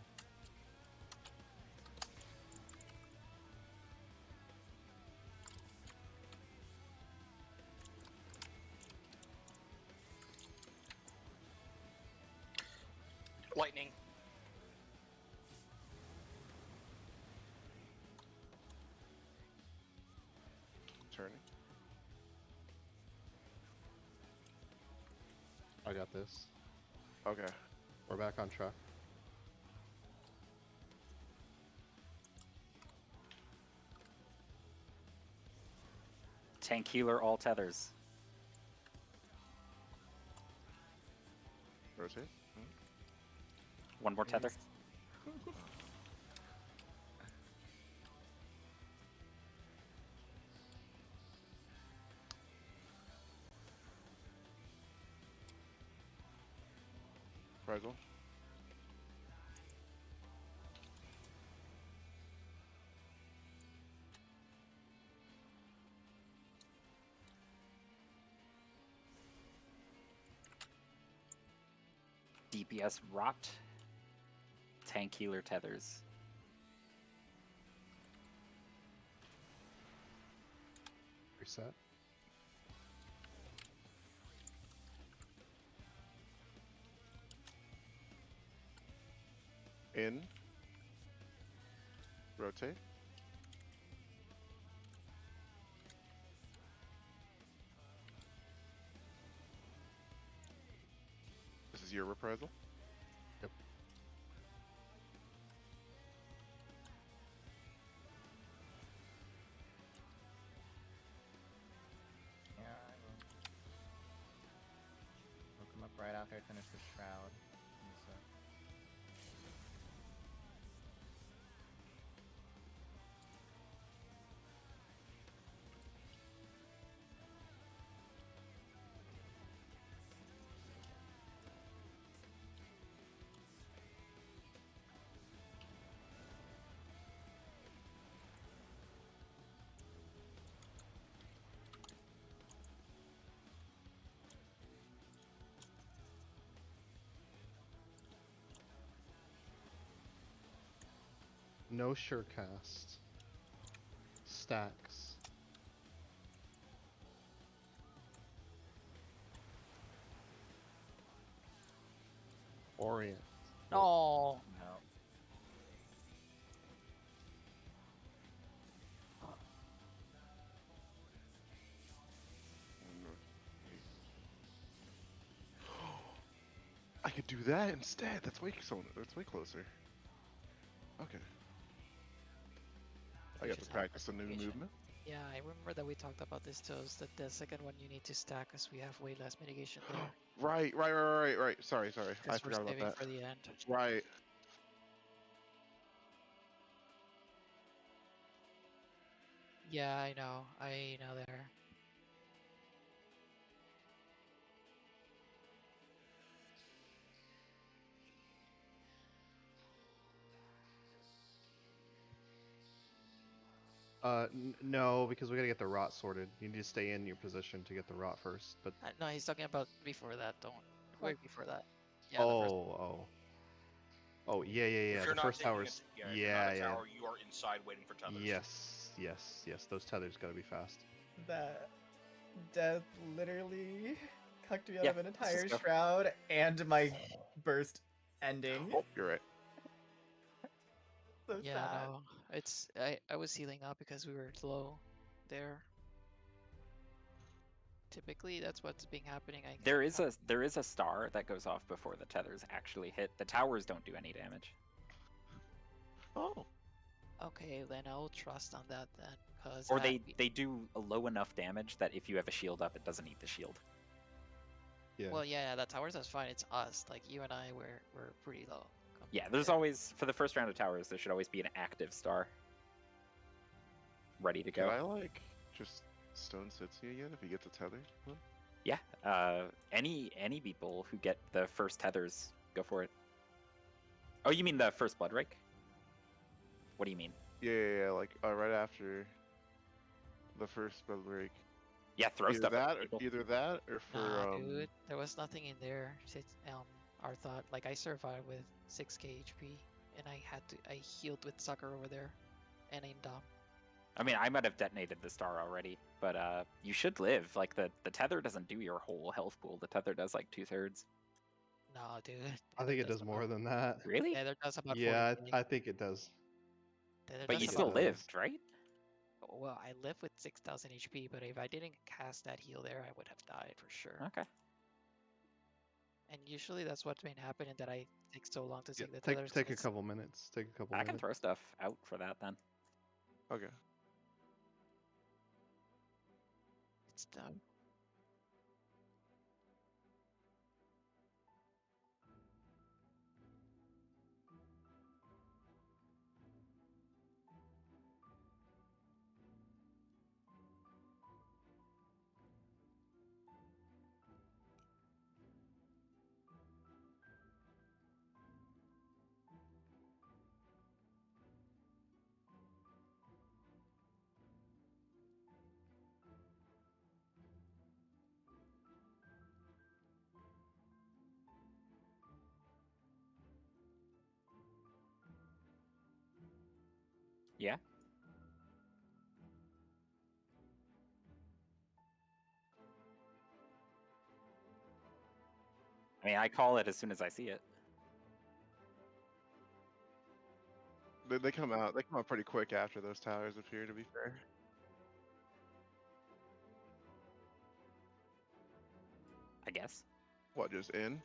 Lightning. Turning. I got this. Okay. We're back on track. Tank healer, all tethers. Rotate. One more tether. Reprisal. DPS rot. Tank healer tethers. Reset. In. Rotate. This is your reprisal. Yep. right after I finish the shroud. And so. No surecast. Stacks. Orient. No. No. I could do that instead. That's way closer. Okay. I We got to just have practice a new mitigation. movement. Yeah, I remember that we talked about this too. Is that the second one you need to stack because we have way less mitigation there. Right. Sorry. I Because we're forgot about saving that. for the end. Right. Yeah, I know there. No, because we gotta get the rot sorted. You need to stay in your position to get the rot first. But No, he's talking about before that. Don't way before that. Yeah, oh, yeah. If The you're not first taking tower's if you're not a yeah. tower, you are inside waiting for tethers. Yes. Those tethers gotta be fast. That death literally cucked me out Yeah, of an let's entire just go. shroud and my burst ending. Oh, you're right. So Yeah, sad. no. It's I was healing up because we were low there. Typically, that's what's been happening. There is a star that goes off before the tethers actually hit. The towers don't do any damage. Oh. Okay, then I'll trust on that then, cause Or they do a low enough damage that if you have a shield up, it doesn't eat the shield. Yeah. Well, yeah, that towers that's fine. It's us. Like you and I, we're pretty low. Yeah, there's always, for the first round of towers, there should always be an active star ready to Can go. I like just stone Sitsi again if he gets a tether? Huh? Yeah, any people who get the first tethers, go for it. Oh, you mean the first blood rake? What do you mean? Yeah, like right after the first blood break. Yeah, throw stuff at people. Either that or for Nah, dude, there was nothing in there. Our thought, like I survived with 6k HP, and I healed with sucker over there, and I'm dumb. I mean, I might have detonated the star already, but you should live. Like the tether doesn't do your whole health pool. The tether does like 2/3. No, dude. I think it does more than that. Really? Tether does about Yeah, 40k. I think it does. Tether But does you think it still about- does. lived, right? Well, I live with 6,000 HP, but if I didn't cast that heal there, I would have died for sure. Okay. And usually that's what's been happening, that I take so long to Yeah, take the tethers. take a couple minutes. Take a couple I minutes. can throw stuff out for that then. Okay. It's dumb. Yeah. I mean, I call it as soon as I see it. They come out. They come out pretty quick after those towers appear. To be fair. I guess. What? Just in?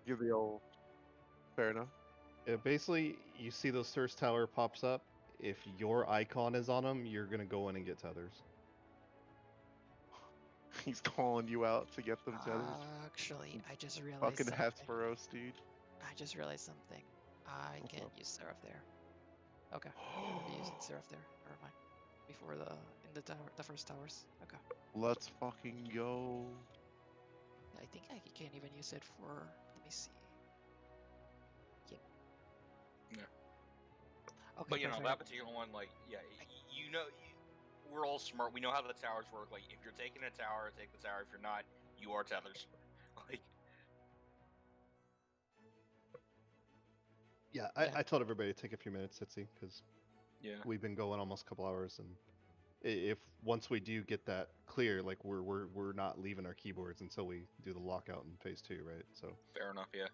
Give the old. Fair enough. Yeah, basically, you see those first tower pops up. If your icon is on them, you're gonna go in and get tethers. He's calling you out to get them tethered. Actually, I just realized Fucking something. Hesperos, dude. I just realized something. I What's can't up? use Seraph there. Okay, I'm gonna be using Seraph there. Never mind. Before in the tower, the first towers. Okay. Let's fucking go. I think I can't even use it for. Let me see. Yep. Yeah. Okay, But you know, perfect. that particular one, like, yeah, you know, we're all smart. We know how the towers work. Like, if you're taking a tower, take the tower. If you're not, you are tethers. Like, Yeah, Yeah. I told everybody to take a few minutes, Sitsi, because yeah, we've been going almost a couple hours, and if once we do get that clear, like we're not leaving our keyboards until we do the lockout in phase 2, right? So fair enough. Yeah.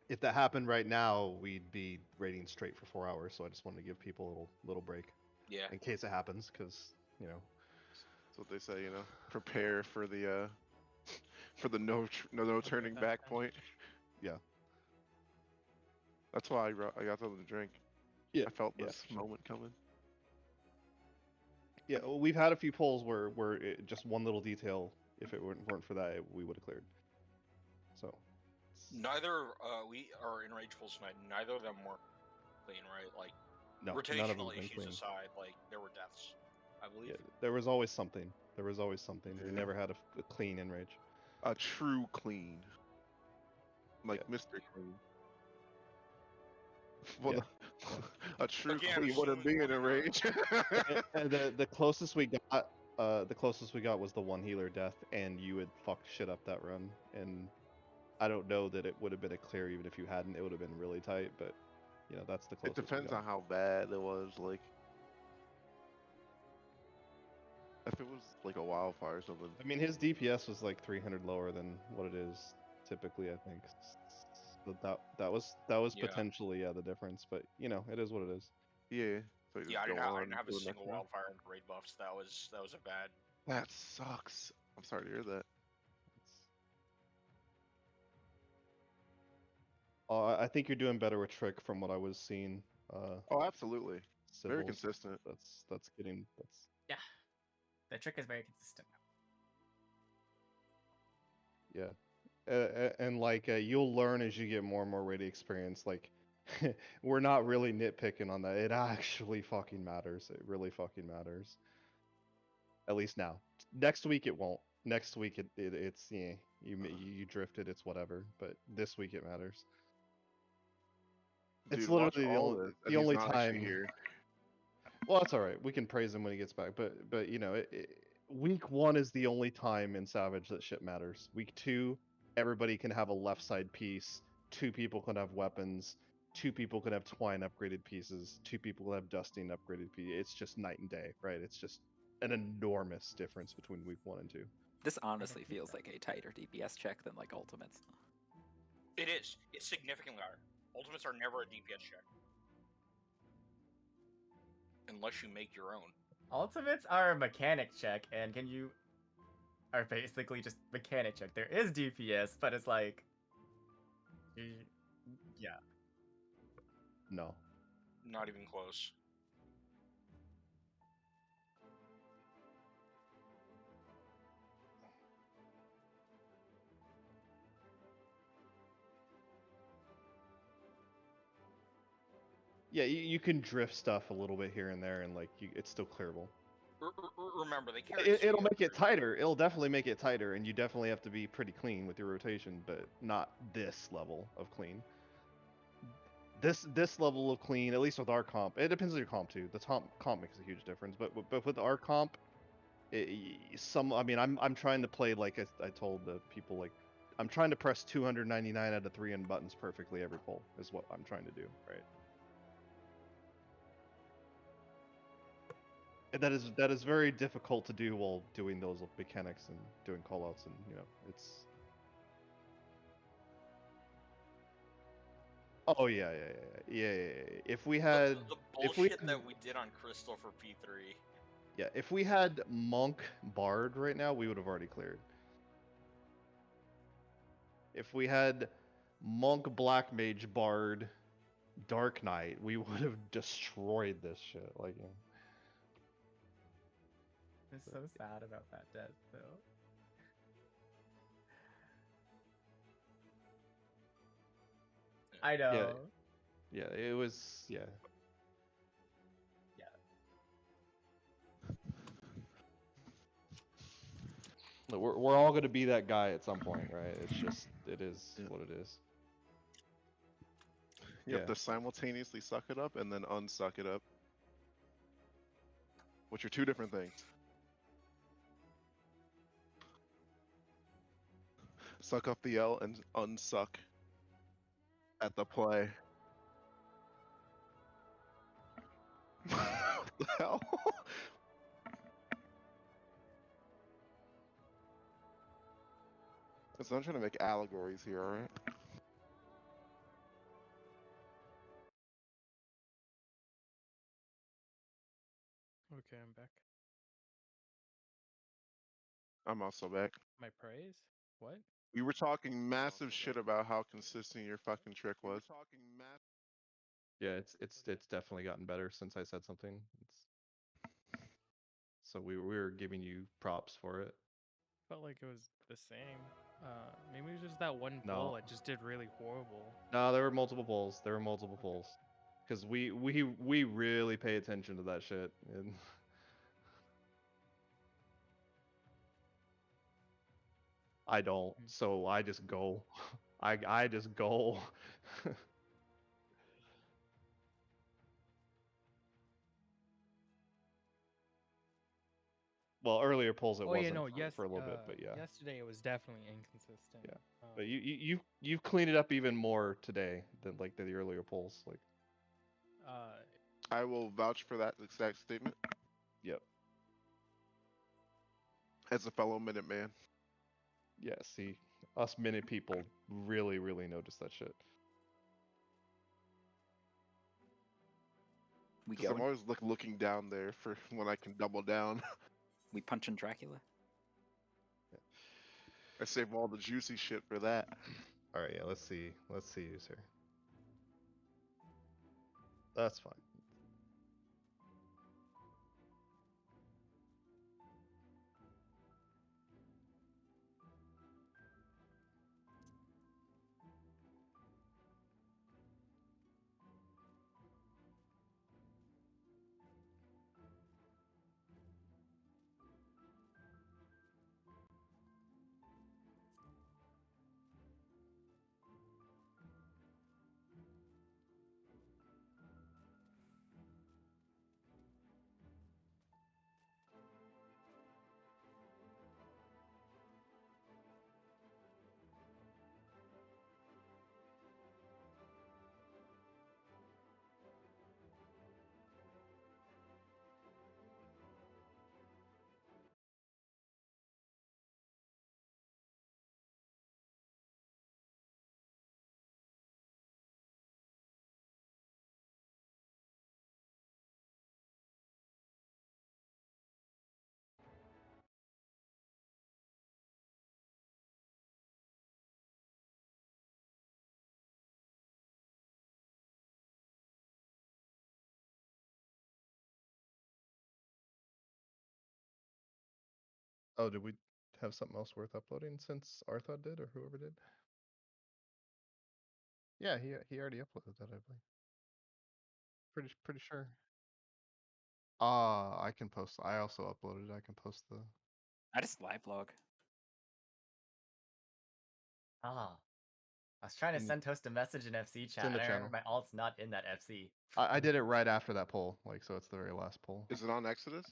if that happened right now, we'd be raiding straight for 4 hours. So I just wanted to give people a little break Yeah. in case it happens, because you know. That's what they say, you know. Prepare for the for the no turning back point. Yeah. That's why I got something to drink. Yeah. I felt Yeah, this for sure. moment coming. Yeah, well, we've had a few polls where just one little detail, if it weren't for that, we would have cleared. So. Neither we are in rage pulls tonight. Neither of them were clean, right? Like, No, none of them rotational have been issues clean. aside, like there were deaths, I believe. Yeah, there was always something. There was always something. We Yeah. never had a clean enrage. A true clean. Like Yeah. Mr. Clean. Well, Yeah. a true Again, clean wouldn't be assuming in a we're rage. And the closest we got, was the one healer death, and you had fucked shit up that run. And I don't know that it would have been a clear even if you hadn't. It would have been really tight, but you know that's the It closest. depends we on got. how bad it was. Like, if it was like a wildfire or something. I mean, his DPS was like 300 lower than what it is typically. I think. So that was Yeah. potentially the difference, but you know it is what it is. Yeah. So you Yeah, just go I on didn't have a to the next single round. wildfire in raid buffs. That was a bad. That sucks. I'm sorry to hear that. I think you're doing better with Trick from what I was seeing. Oh, absolutely. Very Civils, consistent. That's getting Yeah, the trick is very consistent. yeah, and like you'll learn as you get more and more raid experience. Like we're not really nitpicking on that. It actually fucking matters. It really fucking matters. At least now. Next week it won't. Next week it's you drifted. It's whatever. But this week it matters. It's Dude, watch literally all this. And the he's only not actually time. here. Well, that's all right. We can praise him when he gets back. But you know, week 1 is the only time in Savage that shit matters. Week 2, everybody can have a left side piece. 2 people can have weapons. 2 people can have twine upgraded pieces. 2 people can have dusting upgraded pieces. It's just night and day, right? It's just an enormous difference between week 1 and 2. This honestly feels like a tighter DPS check than like Ultimates. It is. It's significantly higher. Ultimates are never a DPS check. Unless you make your own. Ultimates are a mechanic check, and are basically just mechanic check. There is DPS, but it's like, yeah. No. Not even close. Yeah, you can drift stuff a little bit here and there, and like it's still clearable. Remember, they carry. It'll make it tighter. It'll definitely make it tighter, and you definitely have to be pretty clean with your rotation, but not this level of clean. This level of clean, at least with our comp, it depends on your comp too. The comp makes a huge difference, but with our comp, I mean, I'm trying to play like I told the people, like I'm trying to press 299 out of 3 buttons perfectly every pull is what I'm trying to do, right? And that is very difficult to do while doing those mechanics and doing callouts, and you know it's. Oh yeah. If we had the bullshit that we did on Crystal for P3. Yeah, if we had Monk Bard right now, we would have already cleared. If we had Monk Black Mage Bard Dark Knight, we would have destroyed this shit. Like, I'm so sad about that death, though. I know. Yeah, it was. Yeah. Look, we're all gonna be that guy at some point, right? It's just it is Yeah. what it is. You have Yeah. to simultaneously suck it up and then unsuck it up, which are two different things. Suck up the L and unsuck at the play. What the hell? So I'm trying to make allegories here, alright? Okay, I'm back. I'm also back. My praise? What? We were talking massive shit about how consistent your fucking trick was. Yeah, it's definitely gotten better since I said something. So we were giving you props for it. Felt like it was the same. Maybe it was just that one No. poll that just did really horrible. No, there were multiple polls. There were multiple polls. Because we really pay attention to that shit. And I don't, so I just go. I just go. Well, earlier polls it wasn't for a little bit, but yeah. Yesterday it was definitely inconsistent. Yeah. But you've cleaned it up even more today than like the earlier polls. Like I will vouch for that exact statement. Yep. As a fellow Minuteman. Yeah, see, us minute people really notice that shit. We Because I'm going? always looking down there for when I can double down. We punching Dracula? I save all the juicy shit for that. All right, yeah, let's see who's here. That's fine. Oh, did we have something else worth uploading since Arthod did or whoever did? Yeah, he already uploaded that, I believe. Pretty sure. I can post. I also uploaded. I can post the. I just live log. Ah. I was trying to send Toast a message in FC chat, in the and I channel. remember my alt's not in that FC. I did it right after that poll, like so it's the very last poll. Is it on Exodus?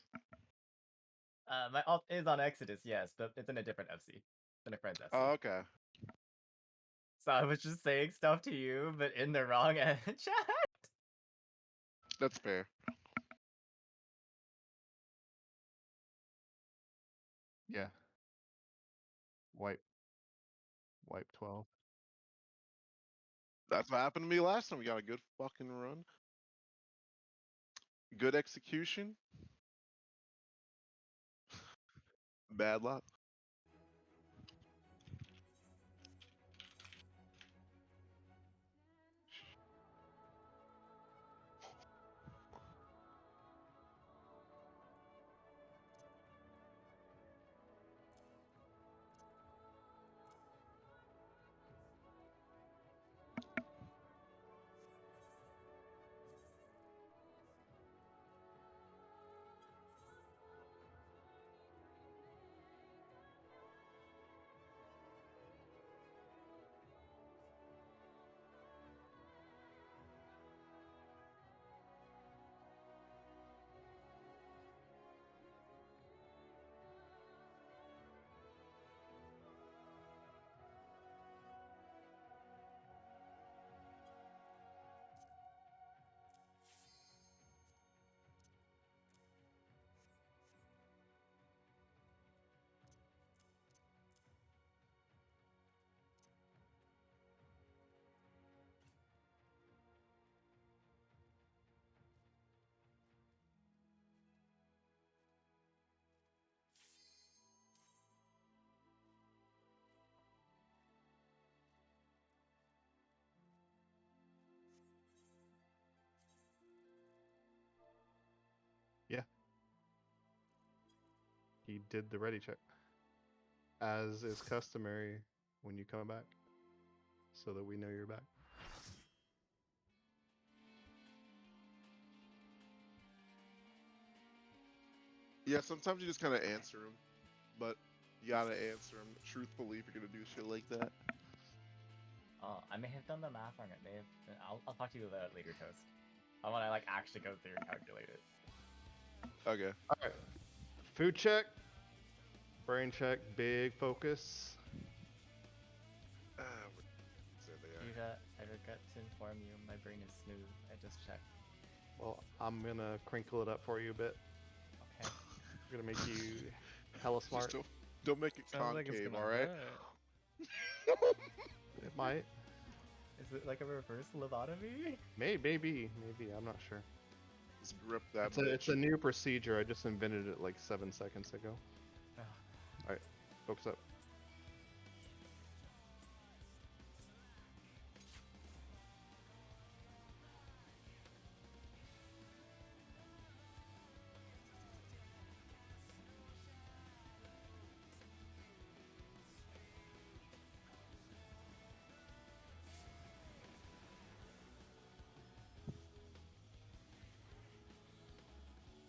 My alt is on Exodus, yes, but it's in a different FC. It's in a friend's FC. Oh, okay. So I was just saying stuff to you, but in the wrong chat. That's fair. Yeah. Wipe 12. That's what happened to me last time. We got a good fucking run. Good execution. Bad luck. he did the ready check, as is customary when you come back, so that we know you're back. Yeah, sometimes you just kind of answer them, but you gotta answer them truthfully if you're gonna do shit like that. Oh, I may have done the math wrong. It may have. I'll talk to you about it later, Toast. I want to like actually go through and calculate it. Okay. All right. Food check. Brain check. Big focus. There they are. Yuta, I regret to inform you, my brain is smooth. I just checked. Well, I'm gonna crinkle it up for you a bit. Okay. I'm gonna make you hella smart. Just don't make it Sounds like it's concave, gonna alright? hurt. It might. Is it like a reverse lobotomy? Maybe. I'm not sure. Just grip that It's a bitch. new procedure. I just invented it like 7 seconds ago. Oh. All right, focus up.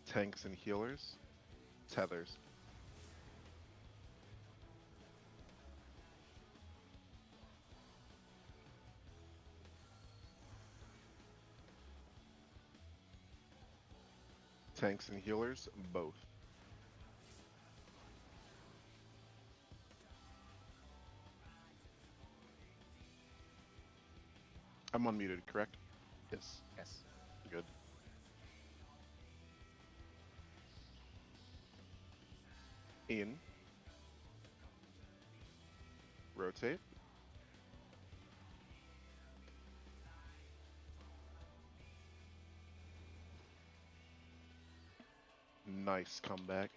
Tanks and healers. Tethers. Tanks and healers, both. I'm unmuted, correct? Yes. Yes. Good. In. Rotate. Nice comeback.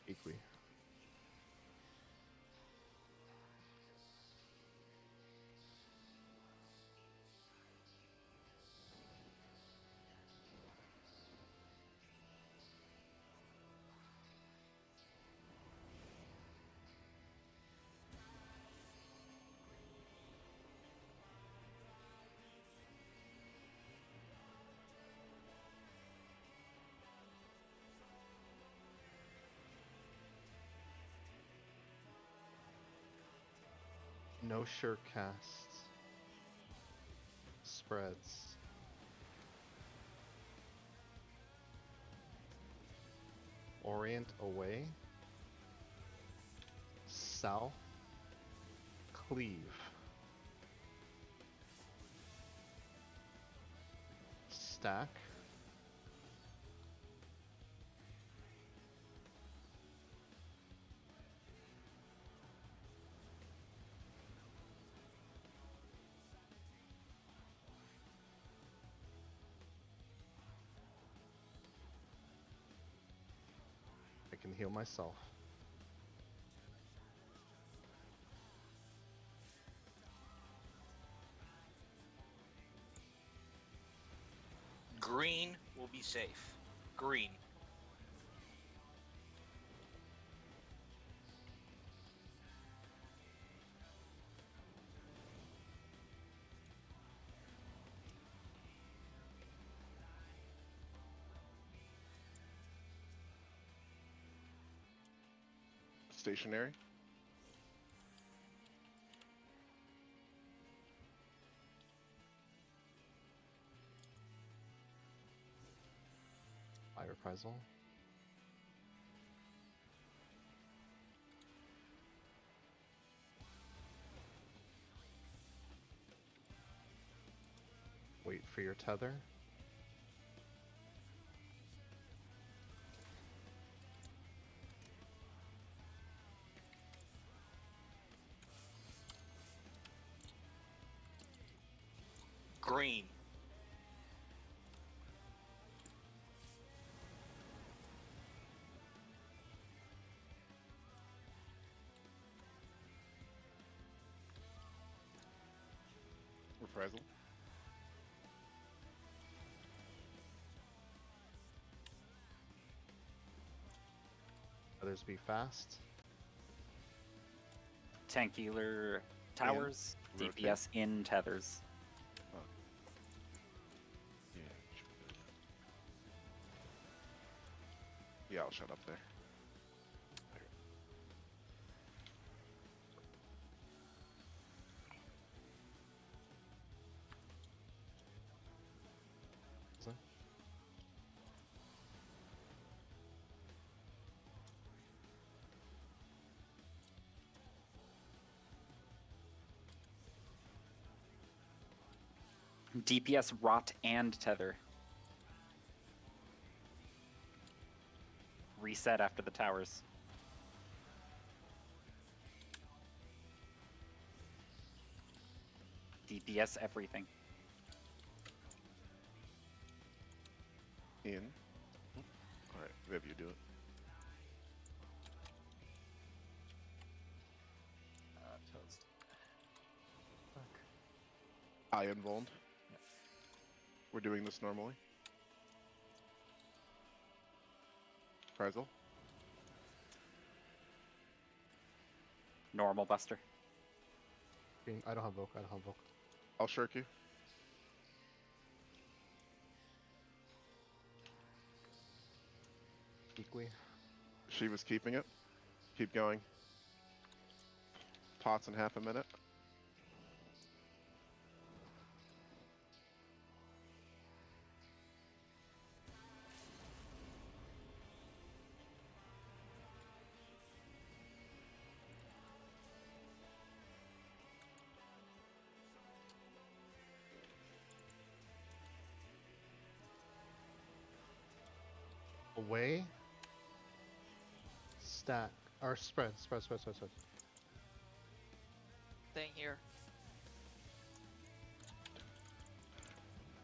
Equally. No sure casts. Spreads. Orient away. South. Cleave. Stack. I can heal myself. Green will be safe. Green. Stationary. Fire reprisal. Wait for your tether. Green. Reprisal. Others be fast. Tank healer towers, rotate. DPS in tethers. Yeah. Yeah, I'll shut up there. DPS rot and tether. Reset after the towers. DPS everything. In. All right, Viv, you do it. Toast. Fuck. I involved. We're doing this normally. Reprisal. Normal buster. I don't have Voke. I don't have Voke. I'll shirk you. Equally. Shiva's keeping it. Keep going. Pots in half a minute. Away. Stack. Or spread. Spread. Staying here.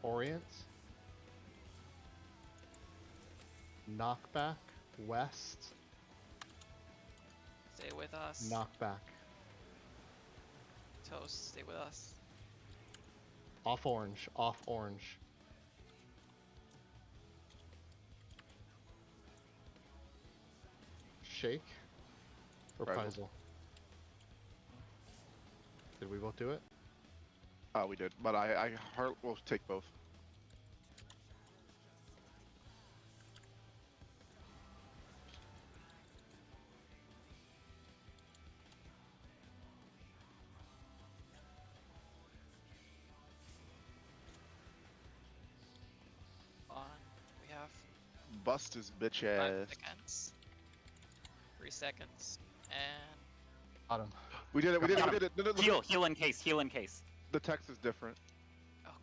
Orient. Knockback. West. Stay with us. Knockback. Toast, stay with us. Off orange. Off orange. Shake. Reprisal. Did we both do it? We did, but I heart will take both. On. We have Bust his bitch 5 ass. seconds. 3 seconds. And Got him. We did it. We did it. We did it. No, Heal, heal in case, heal in case. The text is different. okay.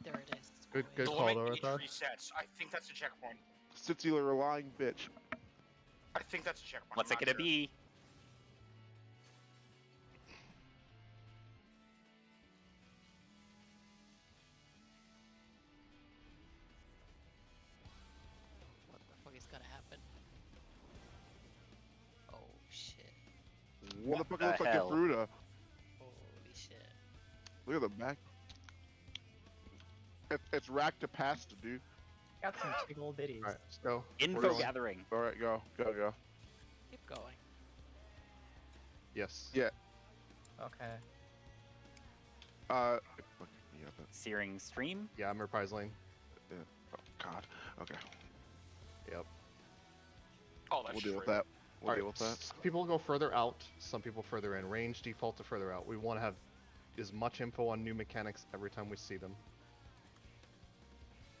There it is. Good- boys. good The call, limit though, age Rethard. resets. I think that's a checkpoint. Titular lying bitch. I think that's a checkpoint. What's I'm it not gonna sure. be? What the fuck is gonna happen? Oh shit. What the fuck the looks like hell? Gefruda? Holy shit. Look at the back. It's rack to pasta, dude. Got some tickle bitties. Alright, let's go. Info going. gathering. All right, go. Keep going. Yes. Yeah. Okay. Yeah. Searing stream. Yeah, I'm reprisaling. Oh God. Okay. Yep. Oh, that's We'll deal with true. that. We'll Alright, deal with that. some people go further out, some people further in. Range default to further out. We want to have as much info on new mechanics every time we see them.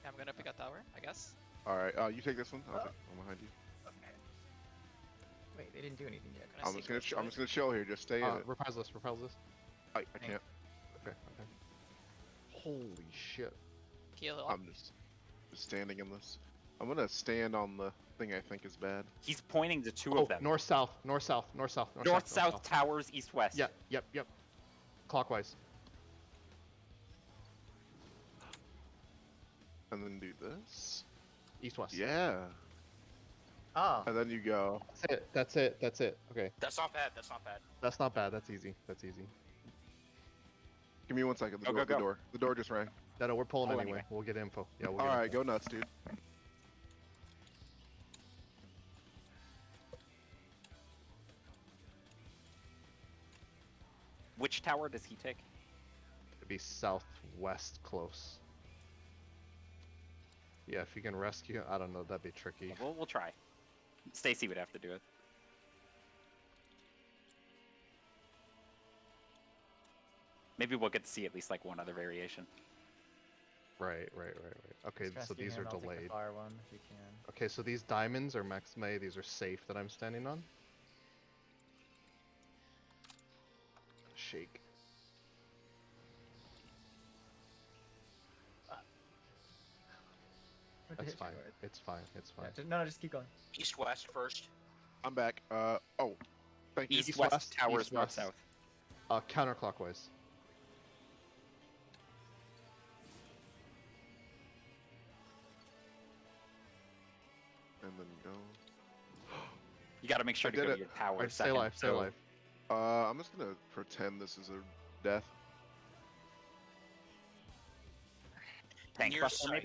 I'm gonna pick a tower, I guess. All right. You take this one. I'll take one behind you. Okay. Wait, they didn't do anything yet. Gonna I'm see just gonna chill here. Just stay in it. Reprise this. I can't. Okay. Holy shit. Heal up. I'm just standing in this. I'm gonna stand on the thing I think is bad. He's pointing to two Oh, of them. north south. North, south, towers, east, west. Yep. Clockwise. And then do this. East west. Yeah. Oh. And then you go. That's it. Okay. That's not bad. That's not bad. That's not bad. That's easy. Give me 1 second. Go, go, The go. door. The door just rang. No, we're pulling Pull anyway. anyway. We'll get info. Yeah, we'll All get right, info. go nuts, dude. Which tower does he take? It'd be southwest close. Yeah, if you can rescue, I don't know, that'd be tricky. We'll try. Stacy would have to do it. Maybe we'll get to see at least like one other variation. Right. Okay, Just so rescue these him, are I'll take the delayed. far one if you can. Okay, so these diamonds are Maxime. These are safe that I'm standing on. Shake. That's fine. It's fine. It's fine. No, just keep going. East west first. I'm back. Oh, thank you. East, East, west, west, towers, east, north, west. south. Counterclockwise. And then go. You got to make sure I to go did to it. your tower Alright, stay second. alive. Stay so- alive. I'm just gonna pretend this is a death. Tank Near buster, sight.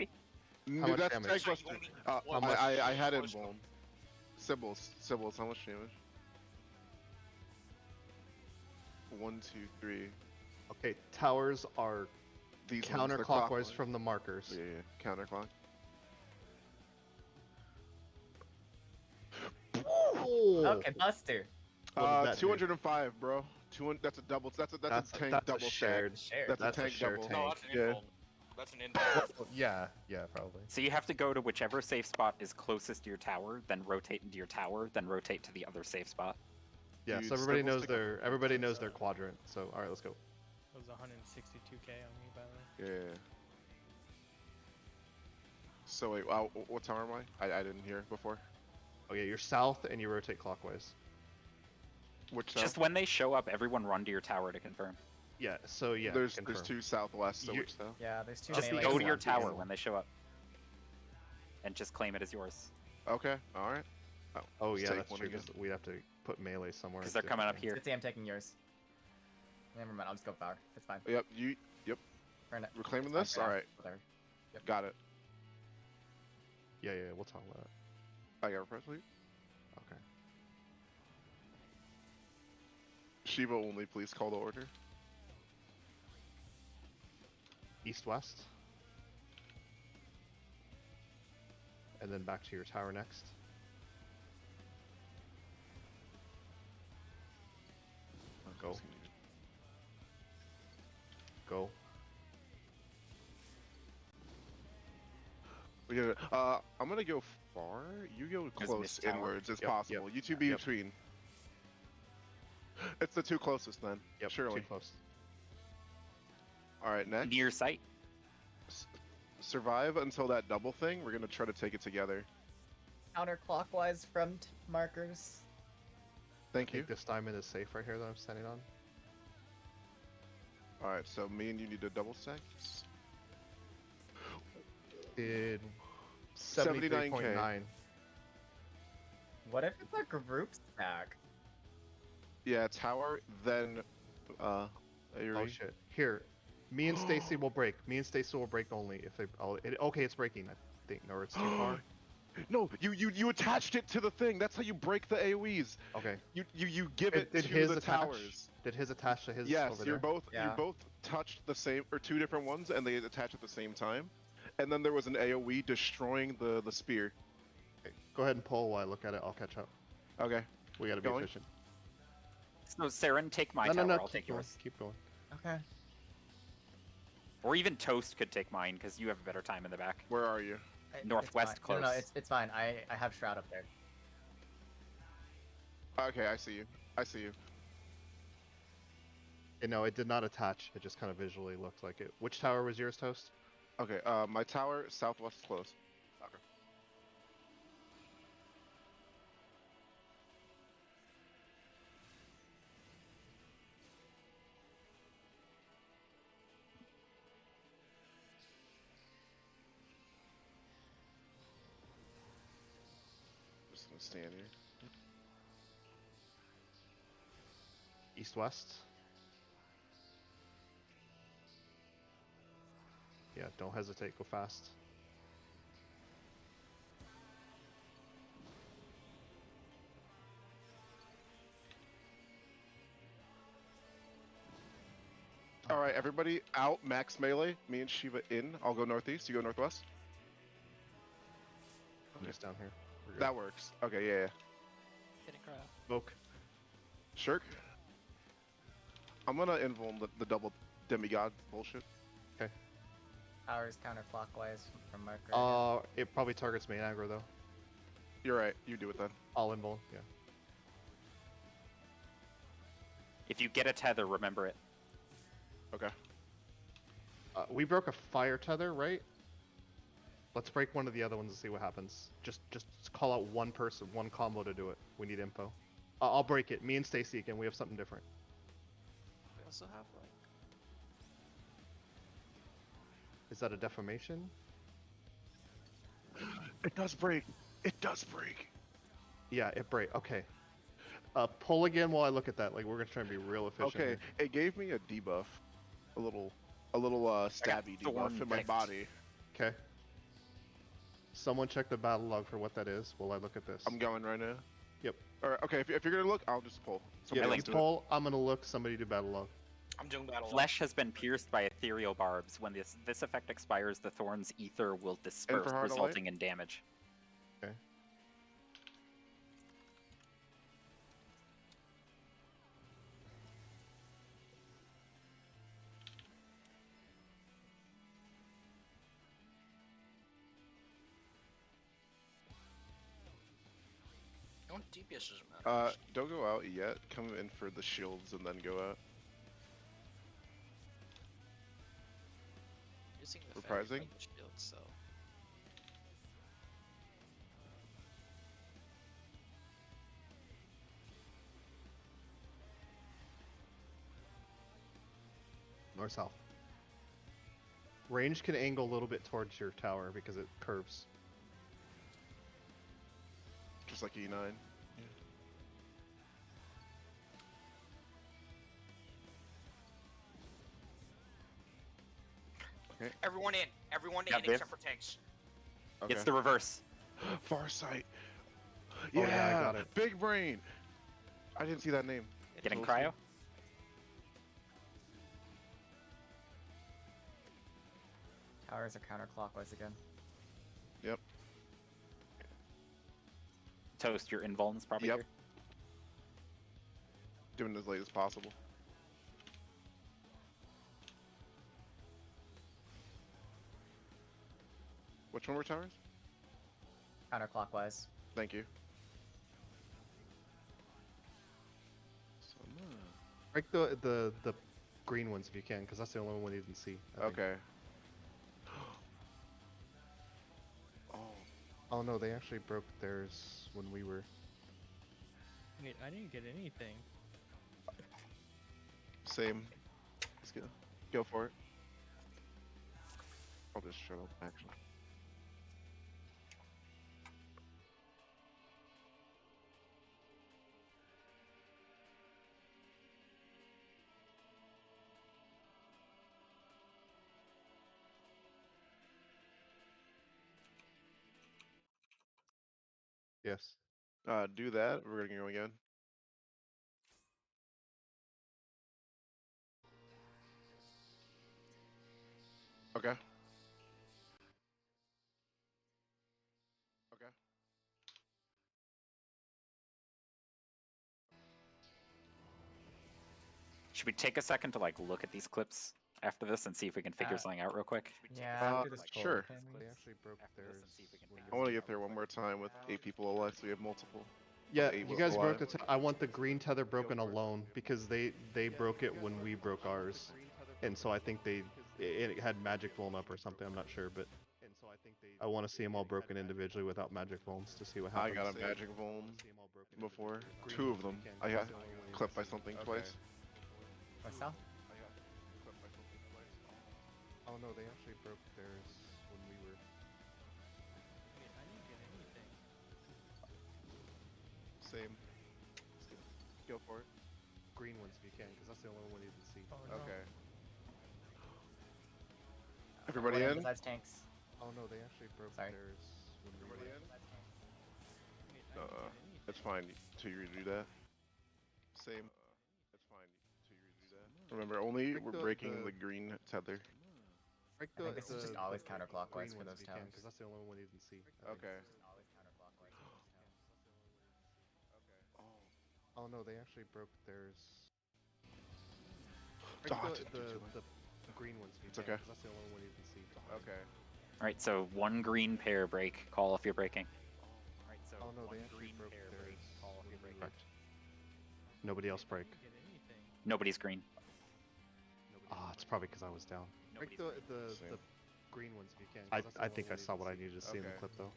maybe? How much That's damage? Tank So you Buster. won't be How close much? I had it close to blown. Symbols. How much damage? 1, 2, 3. Okay, towers are These ones, they're counterclockwise clockwise. from the markers. Yeah, counterclock. Oh! Okay, Buster. What did that do? 205, bro. 200. That's a double. That's a tank that's double a shared. Shared. That's That's a a tank shared double. tank. No, that's an Yeah. infold. That's an infold. Well, yeah, probably. So you have to go to whichever safe spot is closest to your tower, then rotate into your tower, then rotate to the other safe spot. Yeah, Dude, so everybody Symbols knows take- their quadrant. So all right, let's go. It was 162k on me, by the way. Yeah. So wait, what tower am I? I didn't hear before. Okay, you're south and you rotate clockwise. Which Just tower? when they show up, everyone run to your tower to confirm. Yeah, so yeah. There's confirm. 2 southwest. So You- which tower? Yeah, there's two Just melee go to your ones. tower when they show up. And just claim it as yours. Okay. All right. Oh Just yeah, take that's one true. again. 'Cause we'd have to put melee somewhere. Because they're coming up here. Let's see, I'm taking yours. Never mind, I'll just go power. It's fine. Yep. Turn it. Reclaiming It's fine this. for All now. right. Whatever. Got it. Yeah, we'll talk about that. I got press lead. Okay. Shiva only, please call the order. East west. And then back to your tower next. Go. Go. We get it. I'm gonna go far. You go As close Miss Tower. inwards as Yep, possible. yep, You two be yep. between. It's the 2 closest then. Yep, Surely. too close. All right, next. Near sight. Survive until that double thing. We're gonna try to take it together. Counterclockwise from markers. I Thank you. think this diamond is safe right here that I'm standing on. All right, so me and you need to double stack. Did 79K. 73.9. What if it's a group stack? Yeah, tower, then Oh Aerie. shit. Here, me and Stacy will break. Me and Stacy will break only if they. Oh, okay, it's breaking. I think, or it's too far. No, you attached it to the thing. That's how you break the AoEs. Okay. You give it Did to his the attach? towers. Did his attach to his? Yes, over you're there? both Yeah. touched the same or 2 different ones, and they attach at the same time. And then there was an AoE destroying the spear. Okay, go ahead and pull while I look at it. I'll catch up. Okay. We gotta be Going? efficient. So Saren, take my no, tower, no, I'll keep take going. yours. Keep going. Okay. Or even Toast could take mine, because you have a better time in the back. Where are you? It's Northwest fine. No, close. it's fine. I have Shroud up there. Okay, I see you. I see you. No, it did not attach. It just kind of visually looked like it. Which tower was yours, Toast? Okay, my tower, southwest close. Just gonna stand here. East west. Yeah, don't hesitate. Go fast. All right, everybody out. Max melee. Me and Shiva in. I'll go northeast. You go northwest. I'm just down here. We're good. That works. Okay, yeah. Getting cryo. Smoke. Shirk. I'm gonna invuln the double demigod bullshit. Powers counterclockwise from marker. It probably targets main aggro though. You're right. You do it then. All invuln. Yeah. If you get a tether, remember it. Okay. We broke a fire tether, right? Let's break one of the other ones and see what happens. Just call out one person, one combo to do it. We need info. I'll break it. Me and Stacy again. We have something different. We also have like. Is that a deformation? It does break. It does break. Yeah, it break. Okay. Pull again while I look at that. Like we're gonna try and be real efficient. Okay. Here. It gave me a debuff, a little stabby debuff thorn in my picked. body. Okay. Someone check the battle log for what that is while I look at this. I'm going right now. Yep. All right. Okay. If you're gonna look, I'll just pull. Yeah, Somebody you else do it. pull. I'm gonna look. Somebody do battle log. I'm doing battle. Flesh has been pierced by ethereal barbs. When this effect expires, the thorn's ether will disperse, Heart of Light? resulting in damage. Okay. No DPS doesn't matter. Don't go out yet. Come in for the shields and then go out. Using the fairy Reprising? for the shield, so. North south. Range can angle a little bit towards your tower because it curves. Just like E9. Everyone in. Everyone Yeah, in Viv. except for tanks. Okay. It's the reverse. Farsight. Oh, yeah, I got it. Big brain. I didn't see that name. Getting Close to- cryo? Towers are counterclockwise again. Yep. Toast, your invuln's probably Yep. here. Doing it as late as possible. Which one were towers? Counterclockwise. Thank you. Break the green ones if you can, because that's the only one we didn't see. I think. Okay. Oh. Oh no, they actually broke theirs when we were. Wait, I didn't get anything. Same. Let's go for it. I'll just shut up actually. Yes. Do that. We're gonna go again. Okay. Okay. Should we take a second to like look at these clips after this and see if we can figure something out real quick? Yeah, Uh, after this pull, sure. can we? They actually broke After this theirs. and see if we can when figure I we want to were- get there one more time with 8 people alive, so we have multiple. Yeah, 8 you guys alive. broke the. I want the green tether broken alone because they broke it when we broke ours, and so I think it had magic blown up or something. I'm not sure, but I want to see them all broken individually without magic vulns to see what I happens. got a magic vuln before. 2 of them. I got clipped by something twice. West south? Oh no, they actually broke theirs when we were. Wait, I didn't get anything. Same. Go for it. Green ones if you can, because that's the only one we didn't see. Oh no. Okay. Everybody Everyone in? besides tanks. Oh no, they actually broke Sorry. theirs when we Everybody were. in? It's fine to you to do that. Same. It's fine to you to do that. Remember, only we're breaking the green tether. Break I think this is just always green counterclockwise for ones those if you can, towers. because that's the only one we didn't see. I think. Okay. Oh no, they actually broke theirs. Oh, Break I didn't do too the green ones if you It's can, okay. because that's the only one we didn't see. Okay. All right, so one green pair break. Call if you're breaking. Oh no, they actually broke theirs. Correct. Nobody else break. Nobody's green. Ah, it's probably because I was down. Break the Same. green ones if you can. I think I saw what I needed to see in the Okay. clip though.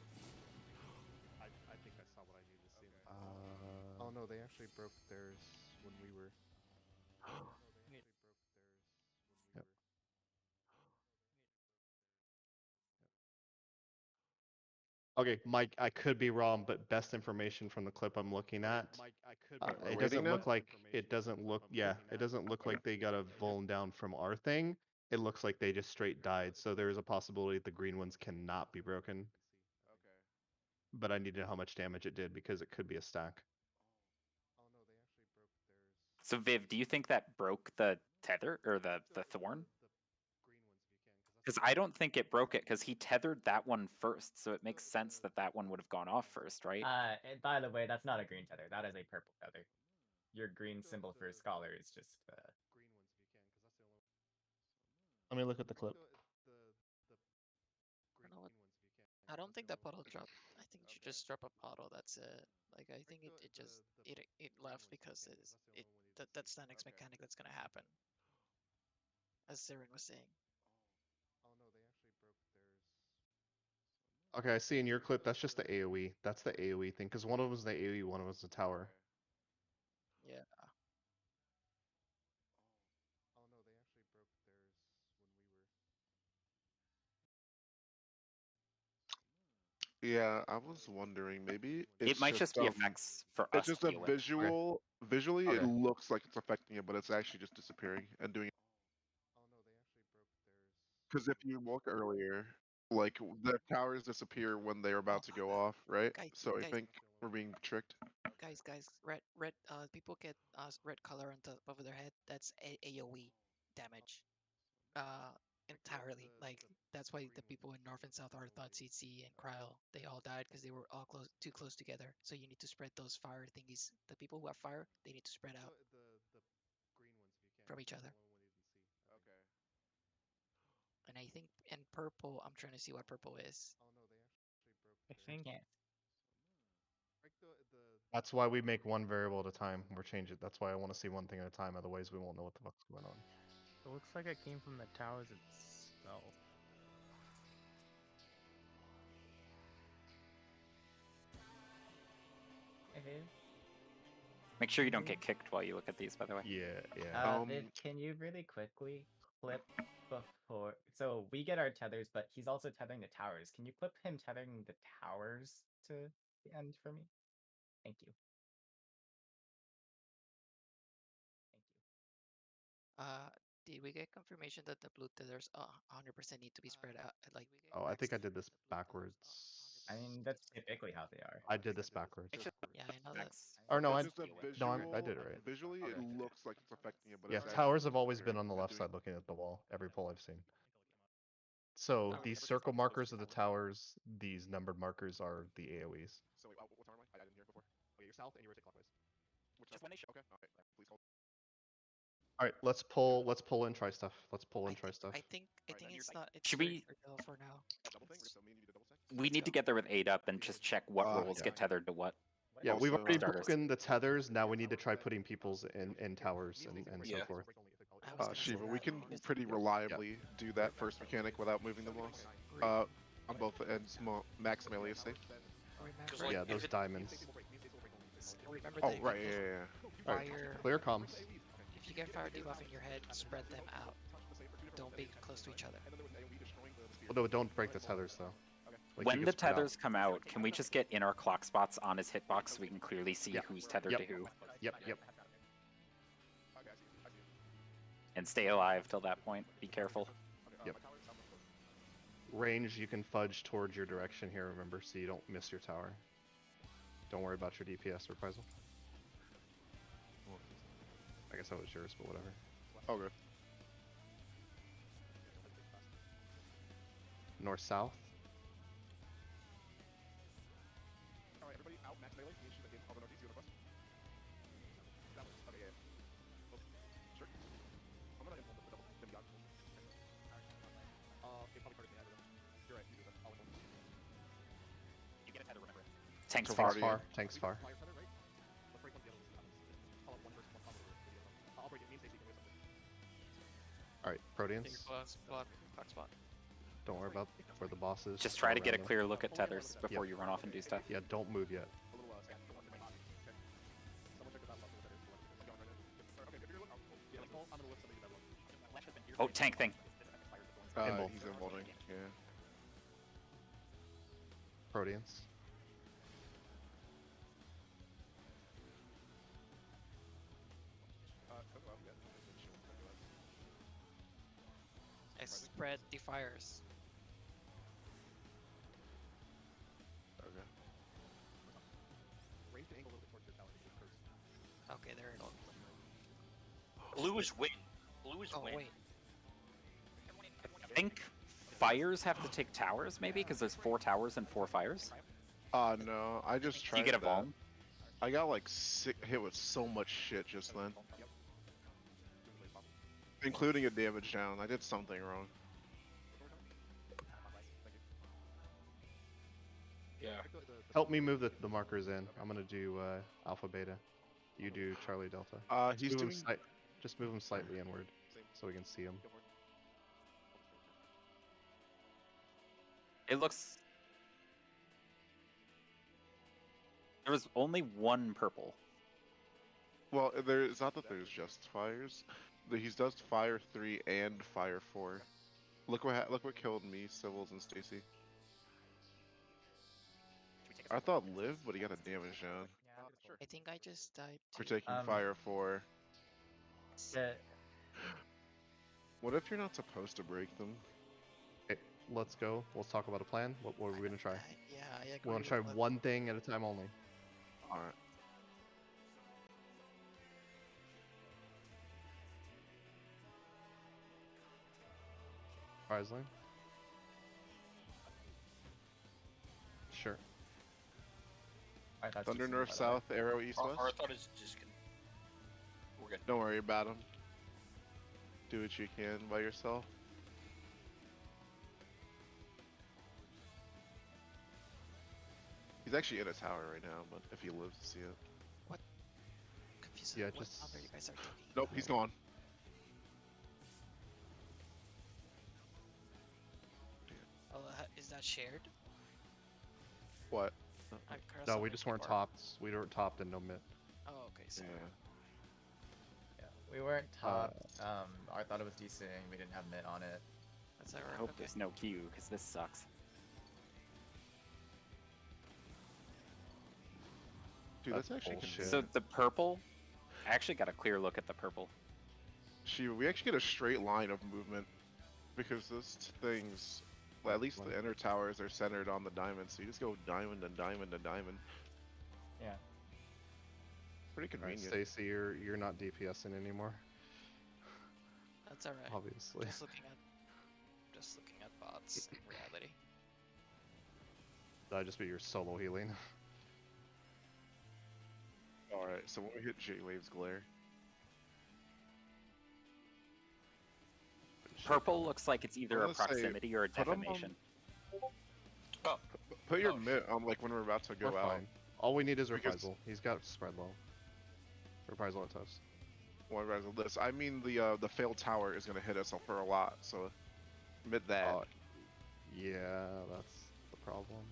I think I saw what I needed to see. Oh no, they actually broke theirs when we were. Yep. Okay, Mike, I could be wrong, but best information from the clip I'm looking at, We're it waiting doesn't now? look like it doesn't look like they got a vuln down from our thing. It looks like they just straight died. So there is a possibility the green ones cannot be broken. But I need to know how much damage it did because it could be a stack. So Viv, do you think that broke the tether or the thorn? Because I don't think it broke it because he tethered that one first, so it makes sense that that one would have gone off first, right? And by the way, that's not a green tether. That is a purple tether. Your green symbol for scholar is just. Let me look at the clip. You know what? I don't think that puddle dropped. I think you just drop a puddle. That's it. Like I think it just it left because that's the next mechanic that's gonna happen. As Siren was saying. Okay, I see in your clip that's just the AoE. That's the AoE thing because one of them was the AoE, one of them was the tower. Yeah. Yeah, I was wondering maybe It might just be effects for it's us just to a deal with. visual. Visually, it Okay. looks like it's affecting it, but it's actually just disappearing and doing. Because if you look earlier, like the towers disappear when they're about to go off, right? So I Guys, think we're being tricked. guys, red. People get red color on top of their head. That's AOE damage. Entirely. Like that's why the people in North and South are thought CC and Cryo. They all died because they were all too close together. So you need to spread those fire thingies. The people who have fire, they need to spread out from each other. And I think in purple, I'm trying to see what purple is. I think Can't. That's why we make one variable at a time. We're changing. That's why I want to see one thing at a time. Otherwise, we won't know what the fuck's going on. it looks like it came from the towers itself. Make sure you don't get kicked while you look at these, by the way. Yeah. Viv, can you really quickly clip before? So we get our tethers, but he's also tethering the towers. Can you clip him tethering the towers to the end for me? Thank you. Did we get confirmation that the blue tethers 100% need to be spread out? Like, Oh, I think I did this backwards. I mean, that's typically how they are. I did this backwards. yeah, I know that. Or no, I It's just a no, visual. I did it right. Visually, it looks like it's affecting it, but Yeah, it's towers actually have always been disappearing on the and left doing. side looking at the wall. Every poll I've seen. So Oh. these circle markers are the towers. These numbered markers are the AoEs. So wait, what tower am I? I didn't hear before. Okay, you're south and you rotate clockwise. Which Just when they show. Okay, all right. Please hold. All right, let's pull and try stuff. Let's pull and try stuff. I think it's not. It's Should we- for now. Double thing. So me and you need a double stack. We need to get there with 8 up and just check what roles yeah. get tethered to what. Yeah, we've Also- already Starters. broken the tethers. Now we need to try putting peoples in towers and so Yeah. forth. I was gonna say Shiva, we that, can because pretty reliably do that first mechanic without moving the walls. On both ends, max melee is safe. Because, remember, like, Yeah, if those it- diamonds. remember Oh the right, yeah. Alright, fire. clear comms. If you get fire debuff in your head, spread them out. Don't be close to each other. Well, no, don't break the tethers though. Like, When you the can spread out. tethers come out, can we just get in our clock spots on his hitbox so we can clearly see Yep. who's tethered Yep. to who? Yep. And stay alive till that point. Be careful. Yep. range, you can fudge towards your direction here, remember, so you don't miss your tower. Don't worry about your DPS reprisal. I guess that was yours, but whatever. Okay. North-south. Alright, everybody out, max melee. Me and Shiva in all the northeast, you request? That was, okay, yeah. Oh, sure. I'm gonna involve the double, then beyond. It probably targets me, I don't know. You're right, you do that. I'll involve. You get a tether, remember. Tank's So far. far. Tanks far. Fire feather, right? Let's break one of the others. I'll have one person, one combo over the other. I'll break it. Me and Stacey can win something. Alright, Proteans. Block spot. Don't worry about where the boss is. Just try to get a around them. clear look at tethers before you run off and do stuff. Yeah, don't move yet. A little scan for one to my body. Okay. Someone check the battle level better. Okay, if you're look, yeah, like, I'm gonna look somebody that low. Oh, tank thing. Invul. He's involving. Yeah. Proteans. I spread the fires. Okay. Raise the angle a little bit towards your tower. Okay, there it goes. Blue is win. Blue is Oh win. wait. I think fires have to take towers, maybe, because there's 4 towers and 4 fires. No, I just tried You get a that. Vuln. I got like hit with so much shit just then. Including a damage down. I did something wrong. Yeah. Help me move the markers in. I'm gonna do Alpha Beta. You do Charlie Delta. He's Move 'em doing. just move them slightly inward so we can see them. It looks... There was only 1 purple. Well, it's not that there's just fires. He does fire 3 and fire 4. Look what killed me, Civils and Stacy. I thought live, but he got a damage down I think I just died for too. taking fire 4. Yeah, What if you're not supposed to break them? Okay, let's go. Let's talk about a plan. What are we gonna try? Yeah, I agree. We want to try with one thing at a time only. Alright. Prize lane? Sure. alright, that's Thunder decent, north, by the way. south, arrow east, west. Our thought is just. We're good. Don't worry about him. Do what you can by yourself. He's actually in a tower right now, but if he lives to see it. Confused. Yeah, What just- other you guys are doing? Nope, he's gone. Oh, is that shared? What? No, we just weren't topped. We weren't topped and no mid. Oh, okay. So Yeah, we weren't topped. I thought it was decent. We didn't have mid on it. that's I alright. hope Okay. there's no Q, because this sucks. Dude, That's that's actually bullshit. So the purple... I actually got a clear look at the purple. We actually get a straight line of movement because this thing's, well, at least the inner towers are centered on the diamond, so you just go diamond and diamond and diamond. Yeah. Pretty Alright, convenient. Stacy, you're not DPSing anymore, That's alright. obviously. Just looking at bots in reality. That'd just be your solo healing. Alright, so when we hit J-Wave's glare, Purple looks like it's either a gonna say, proximity or a put 'em on- defamation. put your Oh, mid on like when we're about to go We're out. fine. All we need is Because- reprisal. He's got spread low. Reprisal at toast. When we're about this, I mean the failed tower is gonna hit us for a lot, so mid that. Yeah, that's the problem.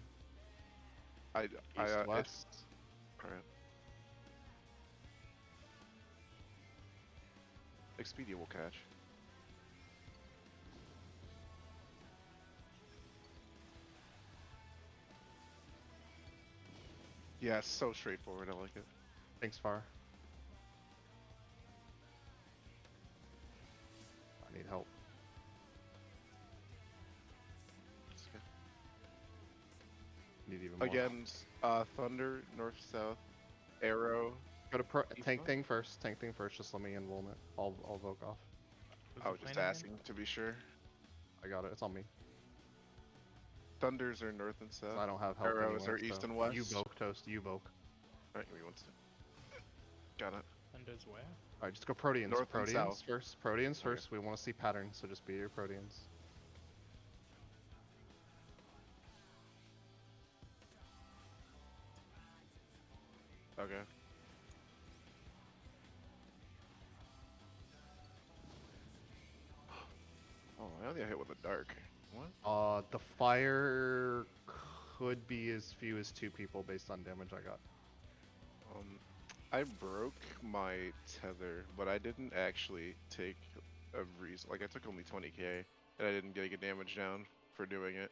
East West. Alright. Expedia will catch. Yeah, it's so straightforward, I like it. Thanks, Far. I need help. even more. Again, Thunder, north, south, arrow. Go to east, tank west? thing first. Tank thing first. Just let me invuln it. I'll voke off. What's I the was just plan again? asking to be sure. I got it. It's on me. Thunders are north and 'Cause south. I don't have help Arrows anyway. are east so and west. You voke, Toast. You voke. Alright, give me 1 second. Got it. Thunders where? Alright, just go Proteans. North and Proteans south. first. Proteans Okay. first. We want to see patterns, so just be your Proteans. Okay. Oh, I only got hit with a dark. What? The fire could be as few as 2 people based on damage I got. I broke my tether, but I didn't actually take a reason. Like, I took only 20k, and I didn't get damage down for doing it.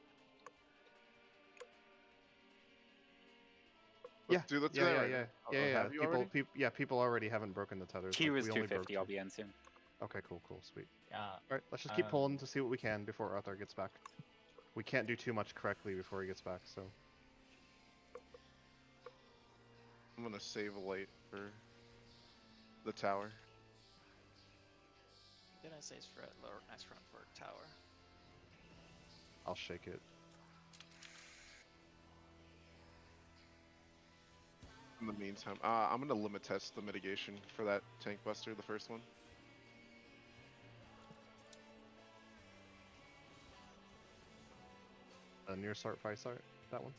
Let's do that right now. Oh, have you already? People already haven't broken the tethers. Q like, is we only broke 250. I'll 2. be in soon. Okay, cool, sweet. Yeah. Alright, let's just keep pulling to see what we can before Arthur gets back. We can't do too much correctly before he gets back, so. I'm gonna save a light for the tower. I'm gonna say for lower next run for tower. I'll shake it. In the meantime, I'm gonna limit test the mitigation for that tank buster, the first one. Near start, fire start, that one?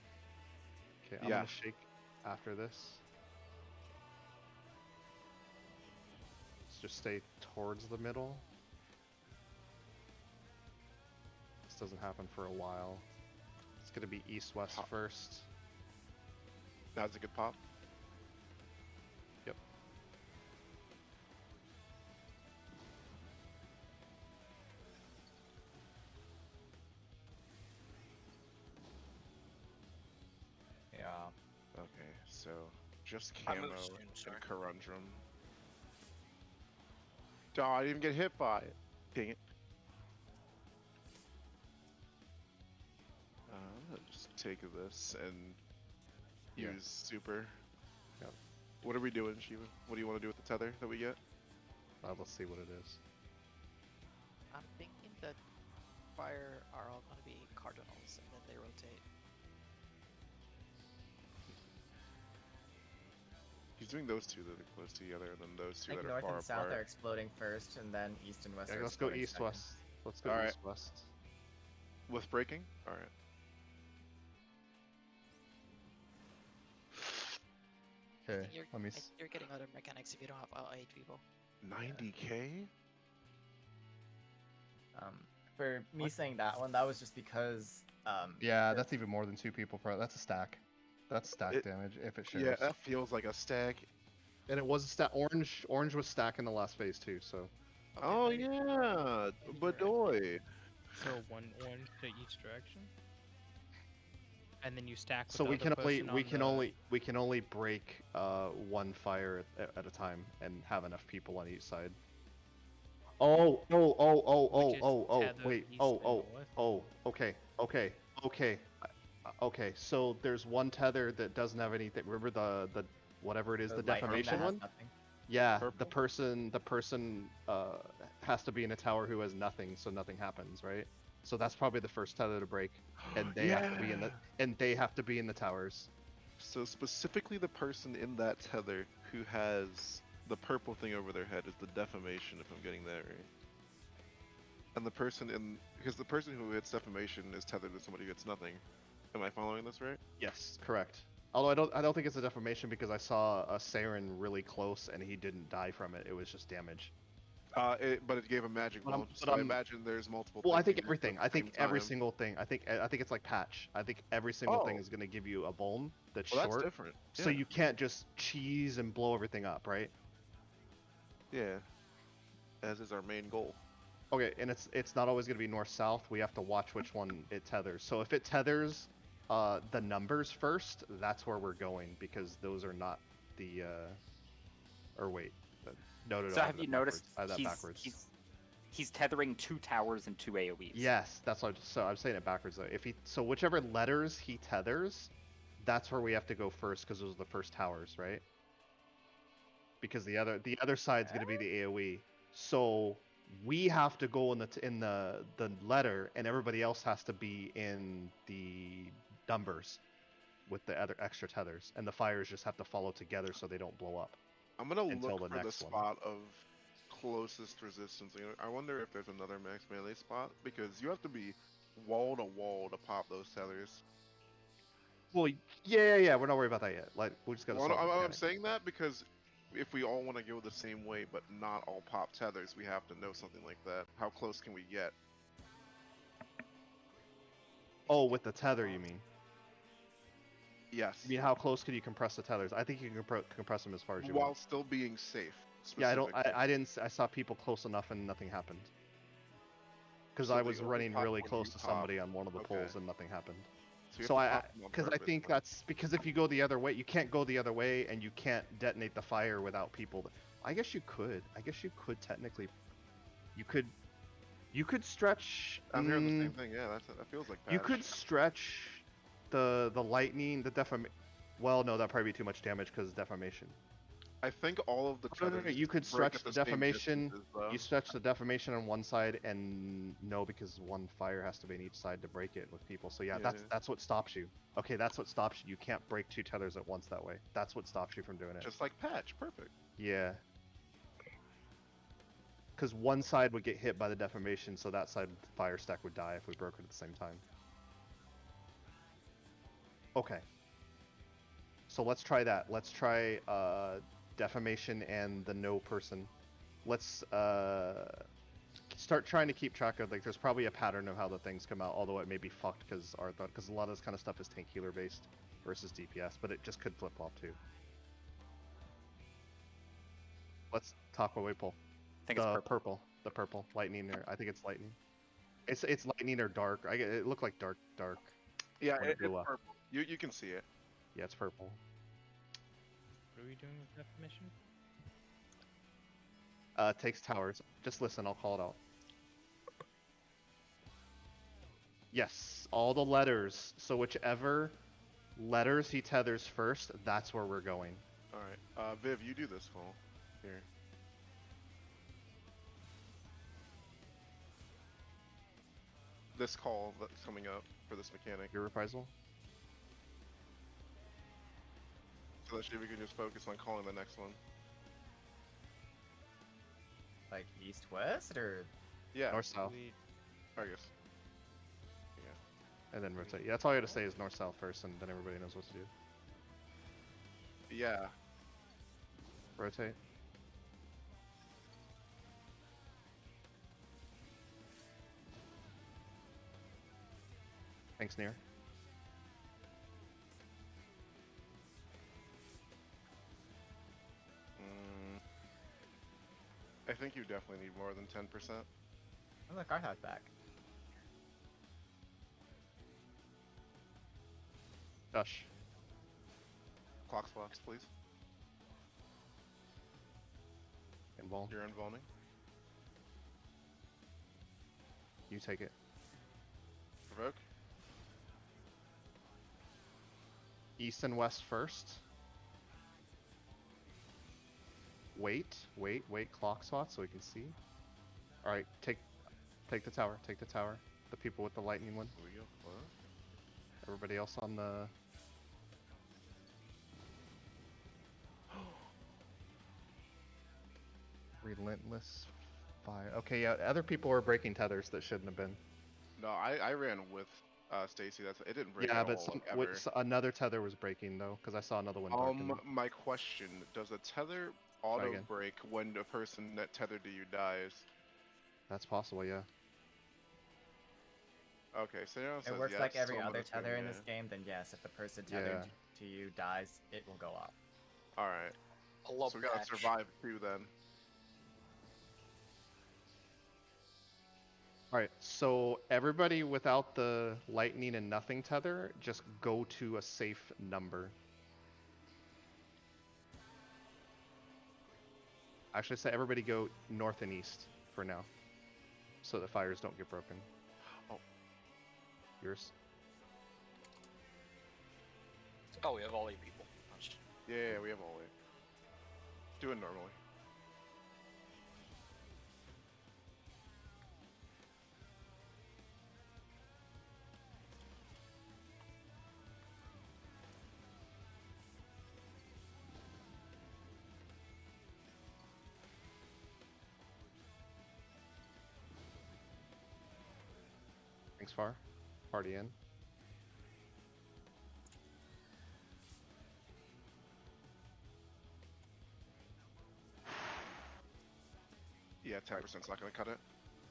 Okay, I'm Yeah. gonna shake after this. Let's just stay towards the middle. This doesn't happen for a while. It's gonna be east-west Pop. first. Now's a good pop. Yep. Yeah. Okay, so just I camo moved soon, sorry. and Corundrum. Oh, I didn't even get hit by it. Dang it. I'm gonna just take this and Yeah. use super. Yep. What are we doing, Shiva? What do you want to do with the tether that we get? Let's see what it is. I'm thinking that fire are all gonna be cardinals and then they rotate. He's doing those two that are close together, and then those two Like that are north far and south are apart. exploding first, and then east and west Okay, are let's go exploding second. east-west. Let's go Alright. east-west. With breaking? Alright. Okay, You're, let me. you're getting other mechanics if you don't have 8 people. 90k? For me saying that one, that was just because Yeah, the- that's even more than 2 people. That's a stack. That's stack It- damage if it shares. Yeah, that feels like a stack. And it was a stack. Orange was stack in the last phase too. So Okay, Oh maybe- yeah, maybe you're right. Bedoy. So 1 orange to each direction, and then you stack. With so the we other can person on we can only break 1 fire at a time and have enough people on each side. Which is tethered Wait. east and west. Okay. So there's 1 tether that doesn't have anything. Remember the whatever it is, the light ring that defamation has one? nothing. Yeah, Purple? the person has to be in a tower who has nothing, so nothing happens, right? So that's probably the first tether to break, and they have to be in the towers. So specifically, the person in that tether who has the purple thing over their head is the defamation, if I'm getting that right. And the person because the person who hits defamation is tethered to somebody who gets nothing. Am I following this right? Yes, correct. Although I don't think it's a defamation because I saw a Saren really close and he didn't die from it. It was just damage. But it gave a magic But I'm- bulb, but so I I'm- imagine there's multiple. Well, I things think you can do everything. at I the think same every time. single thing. I think it's like patch. I think every single thing Oh. is going to give you a bulb that's Well, that's short. different. So Yeah. you can't just cheese and blow everything up, right? Yeah. As is our main goal. Okay, and it's not always going to be north-south. We have to watch which one it tethers. So if it tethers the numbers first, that's where we're going because those are not the. Or wait, no. So I have you that noticed backwards. I have that backwards. he's tethering 2 towers and 2 AoEs? Yes, that's what. So I'm saying it backwards though. Whichever letters he tethers, that's where we have to go first because those are the first towers, right? Because the other side's going to be the AoE. So we have to go in the letter, and everybody else has to be in the numbers with the other extra tethers, and the fires just have to follow together so they don't blow up. I'm gonna until look the for the next one. spot of closest resistance. I wonder if there's another max melee spot because you have to be wall to pop those tethers. Well, yeah. We're not worried about that yet. Like, we just gotta Well, solve the I'm mechanic. saying that because if we all want to go the same way but not all pop tethers, we have to know something like that. How close can we get? Oh, with the tether, you mean? Yes. I mean, how close could you compress the tethers? I think you can compress them as far as you While want. still being safe. Yeah, Specifically. I didn't. I saw people close enough and nothing happened. Because So I they was only running pop really when close you to pop. somebody on one of the Okay. poles and nothing happened. you So have to pop them on because I purpose, think then. that's because if you go the other way, you can't go the other way, and you can't detonate the fire without people. I guess you could. I guess you could technically. You could stretch. I'm hearing the same thing. Yeah, that feels like You patch. could stretch the lightning, the defamation. Well, no, that'd probably be too much damage because defamation. I think all of the No, tethers you could break stretch at the same defamation. distances, though. You stretch the defamation on one side, and no, because one fire has to be on each side to break it with people. So yeah, Yeah. that's what stops you. Okay, that's what stops you. You can't break two tethers at once that way. That's what stops you from doing it. Just like patch, perfect. Yeah. Because one side would get hit by the defamation, so that side fire stack would die if we broke it at the same time. Okay. So let's try that. Let's try defamation and the no person. Let's start trying to keep track of, like, there's probably a pattern of how the things come out, although it may be fucked because a lot of this kind of stuff is tank healer based versus DPS, but it just could flip flop too. Let's talk away pull. I think it's purple. The purple lightning, or I think it's lightning. It's lightning or dark. It looked like dark. Yeah, when it it's blew up. purple. You can see it. Yeah, it's purple. What are we doing with definition? Takes towers. Just listen, I'll call it out. Yes, all the letters. So whichever letters he tethers first, that's where we're going. Alright. Viv, you do this call. Here. This call that's coming up for this mechanic. Your reprisal? So that we can just focus on calling the next one. Like east-west or? Yeah. North south. I guess. And then rotate. Yeah, that's all you have to say is north south first, and then everybody knows what to do. Yeah. Rotate. Thanks, Near. I think you definitely need more than 10%. Oh, look, Arthur's back. Dush. Clock slots, please. Invuln. You're invulning. You take it. Provoke. East and west first. Wait. Clock spot so we can see. All right, take the tower. Take the tower. The people with the lightning one. Here we go. What? Everybody else on the. Relentless fire. Okay, yeah. Other people were breaking tethers that shouldn't have been. No, I ran with Stacy. It didn't break Yeah, at but all, ever. another tether was breaking though, because I saw another one. Darken. My question: does a tether auto break when the person that tethered to you dies? That's possible, yeah. Okay, so now it says It works yes, like every so I'm other gonna tether assume in this game, then yes, if the person tethered to you dies, it will go off. Alright. I love So we gotta patch. survive too then. Alright, so everybody without the lightning and nothing tether, just go to a safe number. Actually, say everybody go north and east for now, so the fires don't get broken. Oh. Yours. Oh, we have all 8 people. Yeah, we have all 8. Do it normally. Thanks, Far. Party in. Yeah, 10%'s not gonna cut it.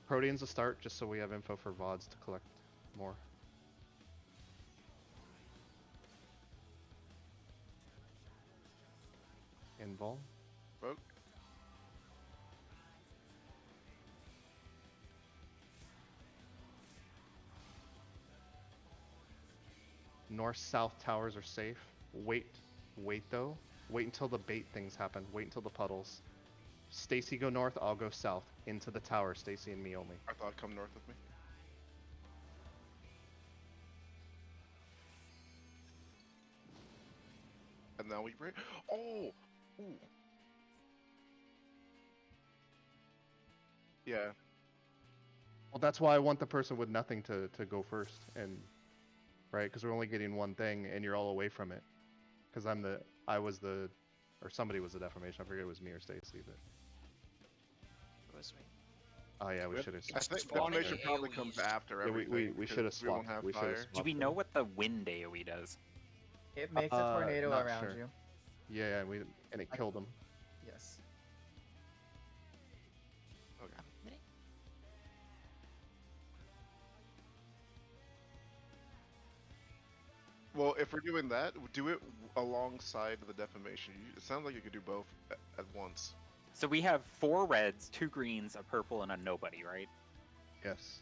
Protean's a start, just so we have info for VODs to collect more. Invul. Vote. North-south towers are safe. Wait though. Wait until the bait things happen. Wait until the puddles. Stacy go north, I'll go south. Into the tower, Stacy and me only. I thought come north with me. And now we break. Oh! Ooh. Yeah. Well, that's why I want the person with nothing to go first, and right, because we're only getting one thing, and you're all away from it. Because or somebody was the defamation. I forget it was me or Stacy, but. It was me. Oh yeah, we Yep. should have. I think Spawning defamation probably comes AoEs. after Yeah, everything. we should have because we won't swapped. have We should have fire. swapped. Do we know what the wind AoE does? It makes a tornado not around sure. you. Yeah, and it killed him. Yes. Okay. Mini? Well, if we're doing that, do it alongside the defamation. It sounds like you could do both at once. So we have 4 reds, 2 greens, a purple, and a nobody, right? Yes.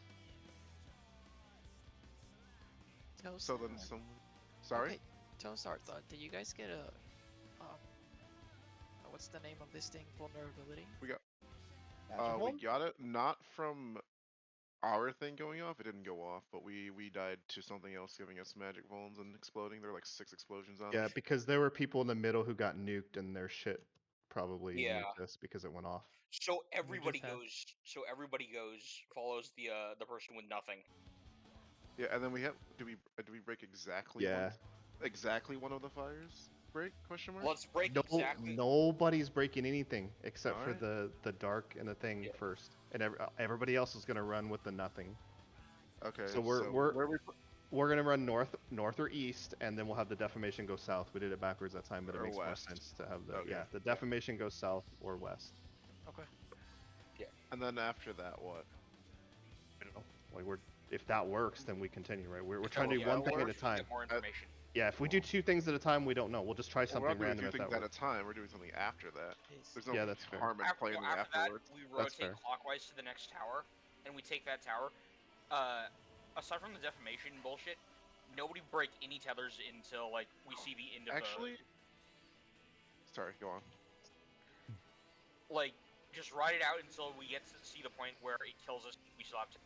So then some. Sorry. Okay, Toadstar thought. Did you guys get a what's the name of this thing? Vulnerability. We got it not from our thing going off. It didn't go off, but we died to something else giving us magic vulns and exploding. There were like 6 explosions on Yeah, us. because there were people in the middle who got nuked, and their shit probably Yeah. nuked us because it went off. So everybody had- goes. So everybody goes. Follows the person with nothing. Yeah, and then we have. Do we break exactly? Yeah. Exactly one of the fires break? Question mark. Let's break No, exactly. nobody's breaking anything except for Alright. the dark and the thing Yeah. first, and everybody else is gonna run with the nothing. Okay. So we're where we we're gonna run north or east, and then we'll have the defamation go south. We did it backwards that time, but it Or makes west. more sense to have the Okay. the defamation goes south or west. Okay. And then after that, what? I don't know. Like if that works, then we continue, right? We're If trying to that do will one thing at a work, we time. get more information. Yeah, if we do 2 things at a time, we don't know. We'll just try Well, we're something not doing random 2 if things that at a works. time. We're doing something after that. Jeez. There's no Yeah, that's fair. harm in playing them After afterwards. that, we That's rotate fair. clockwise to the next tower, and we take that tower. Aside from the defamation bullshit, nobody break any tethers until like we see the end of Actually, sorry, go on. the. Like, just ride it out until we get to see the point where it kills us. We still have to.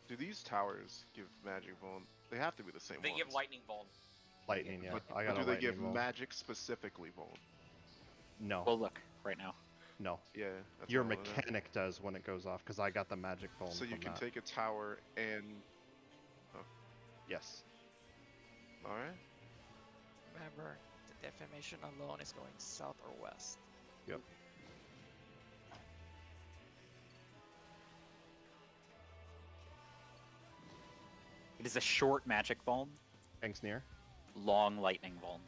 Do these towers give magic vuln? They have to be the same They ones. give lightning vuln. Lightning, yeah. But, I got do a they lightning give bolt. magic specifically vuln? No, We'll look right now. no. Yeah. That's Your what I wanna know. mechanic does when it goes off, because I got the magic phone. So you from can that. take a tower and. Yes. All right. Remember, the defamation alone is going south or west. Yep. It is a short magic vuln, Thanks, near. long lightning vuln.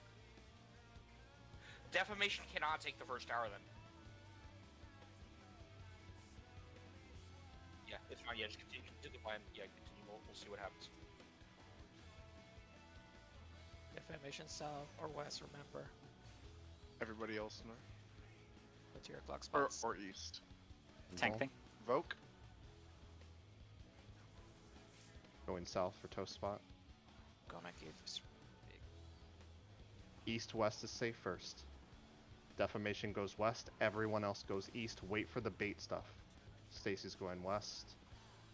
Defamation cannot take the first tower then. Yeah, it's fine. Yeah, just continue the plan. Yeah, continue. We'll see what happens. Defamation south or west. Remember, Everybody else know? go to your clock Or spots. or east. Tank Invul. thing. Voke. Going south for toast spot. Gonna give us East west is safe first. Defamation goes west. Everyone else goes east. Wait for the bait stuff. Stacy's going west.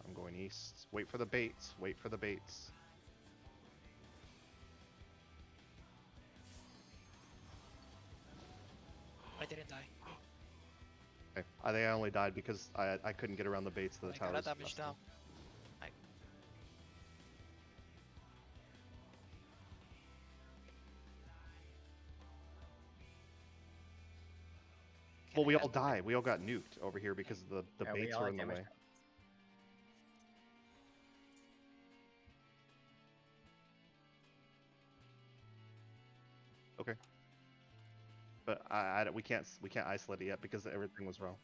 I'm going east. Wait for the baits. Wait for the baits. didn't die. Okay. I think I only died because I couldn't get around the baits to the I got a towers. damage fast down. enough. Well, we all died. We all got nuked over here because the Yeah, we baits all were had in the damage way. done. Okay. But we can't isolate it yet because everything was wrong.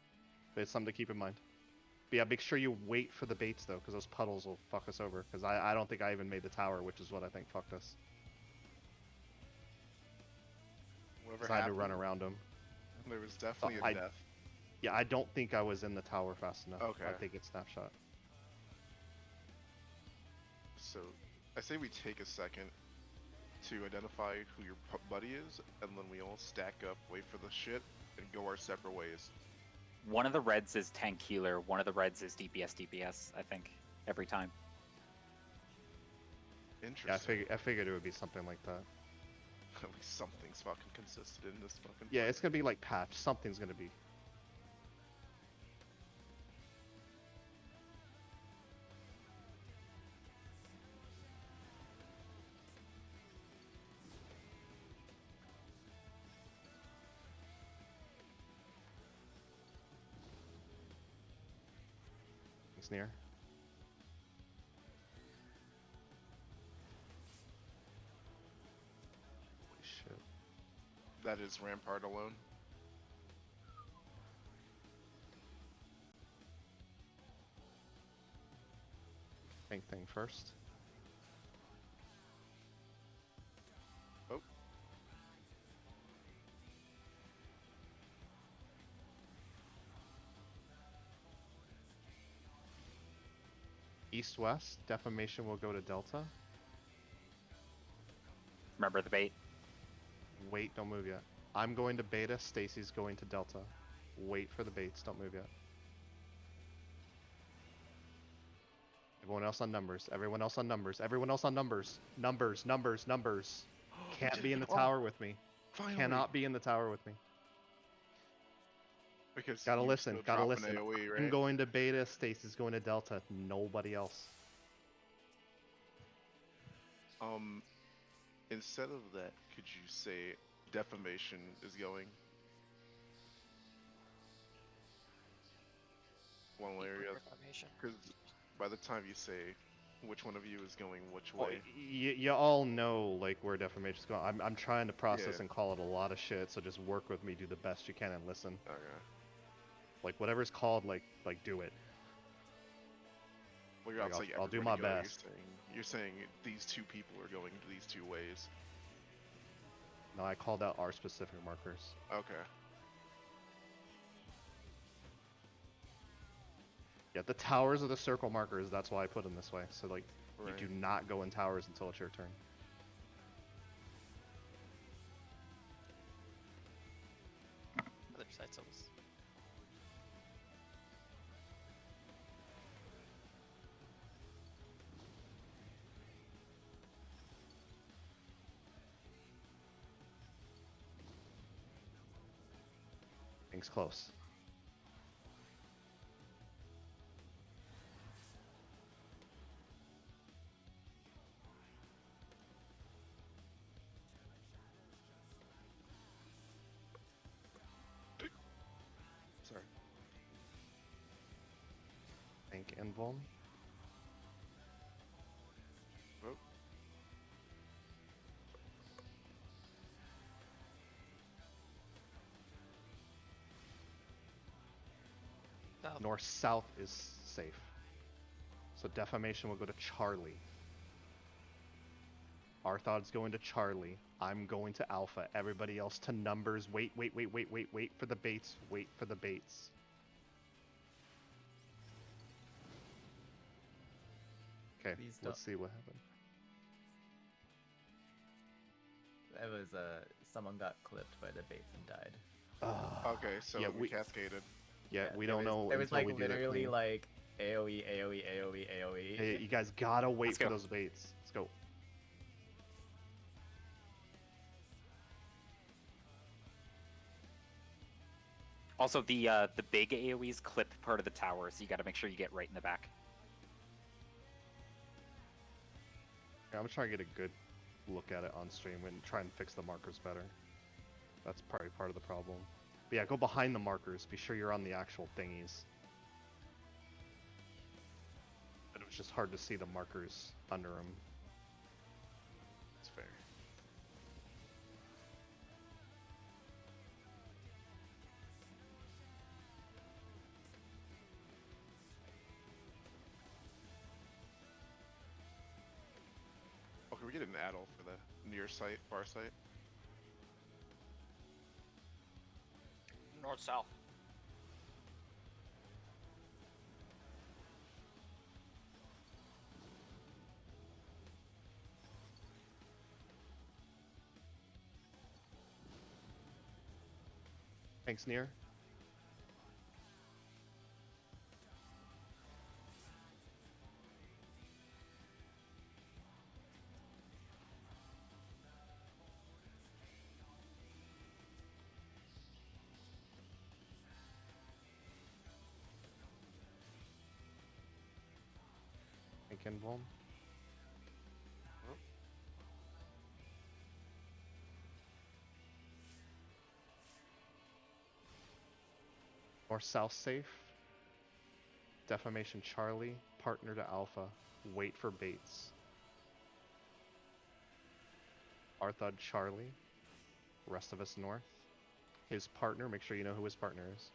But it's something to keep in mind. But yeah, make sure you wait for the baits though, because those puddles will fuck us over. Because I don't think I even made the tower, which is what I think fucked us. Whatever 'Cause I had to run happened, around them. there was definitely a death. Yeah, I don't think I was in the tower fast enough. Okay. I think it's snapshot. So, I say we take a second to identify who your buddy is, and then we all stack up, wait for the shit, and go our separate ways. One of the reds is tank healer. One of the reds is DPS. I think every time. Interesting. Yeah, I figured it would be something like that. At least something's fucking consistent in this fucking. Yeah, fight. it's gonna be like patch. Something's gonna be. It's near. Holy shit. That is Rampart alone. Tank thing first. Oh. East-west, defamation will go to Delta. Remember the bait. Wait, don't move yet. I'm going to Beta, Stacy's going to Delta. Wait for the baits, don't move yet. Everyone else on numbers, everyone else on numbers, everyone else on numbers. Numbers. Can't be in the tower with me. Finally. Cannot be in the tower with me. Because Gotta you listen, still gotta drop an listen. AoE, I'm right? going to Beta, Stacy's going to Delta, nobody else. Instead of that, could you say defamation is going one way or the other? Because by the time you say which one of you is going which Well, way, you all know like where defamation's going. I'm trying to process Yeah. and call it a lot of shit, so just work with me, do the best you can, and listen. okay. Like whatever's called, like do it. Well, you're Like, not saying I'll do everybody my go, best. You're saying these two people are going these two ways. No, I called out our specific markers. Okay. Yeah, the towers are the circle markers. That's why I put them this way. So like, Right. you do not go in towers until it's your turn. Other side souls. Things close. Sorry. Think invuln. Oh. South. North south is safe. So defamation will go to Charlie. Arthod's going to Charlie. I'm going to Alpha. Everybody else to numbers. Wait for the baits. Wait for the baits. Okay, Please let's see what happened. It was someone got clipped by the baits and died. Okay, so yeah, we cascaded. Yeah, we there don't was, know There was until like we do that literally clean. like AoE. Hey, you guys gotta wait Let's for go. those baits. Let's go. Also, the big AoEs clip part of the tower, so you got to make sure you get right in the back. Yeah, I'm trying to get a good look at it on stream and try and fix the markers better. That's probably part of the problem. But yeah, go behind the markers. Be sure you're on the actual thingies. But it was just hard to see the markers under them. It's fair. Okay, we get an addle for the near site, far site. North south. Thanks, Near. Thank Envolm. More south safe. Defamation Charlie, partner to Alpha. Wait for Bates. Arthod Charlie. Rest of us north. His partner, make sure you know who his partner is.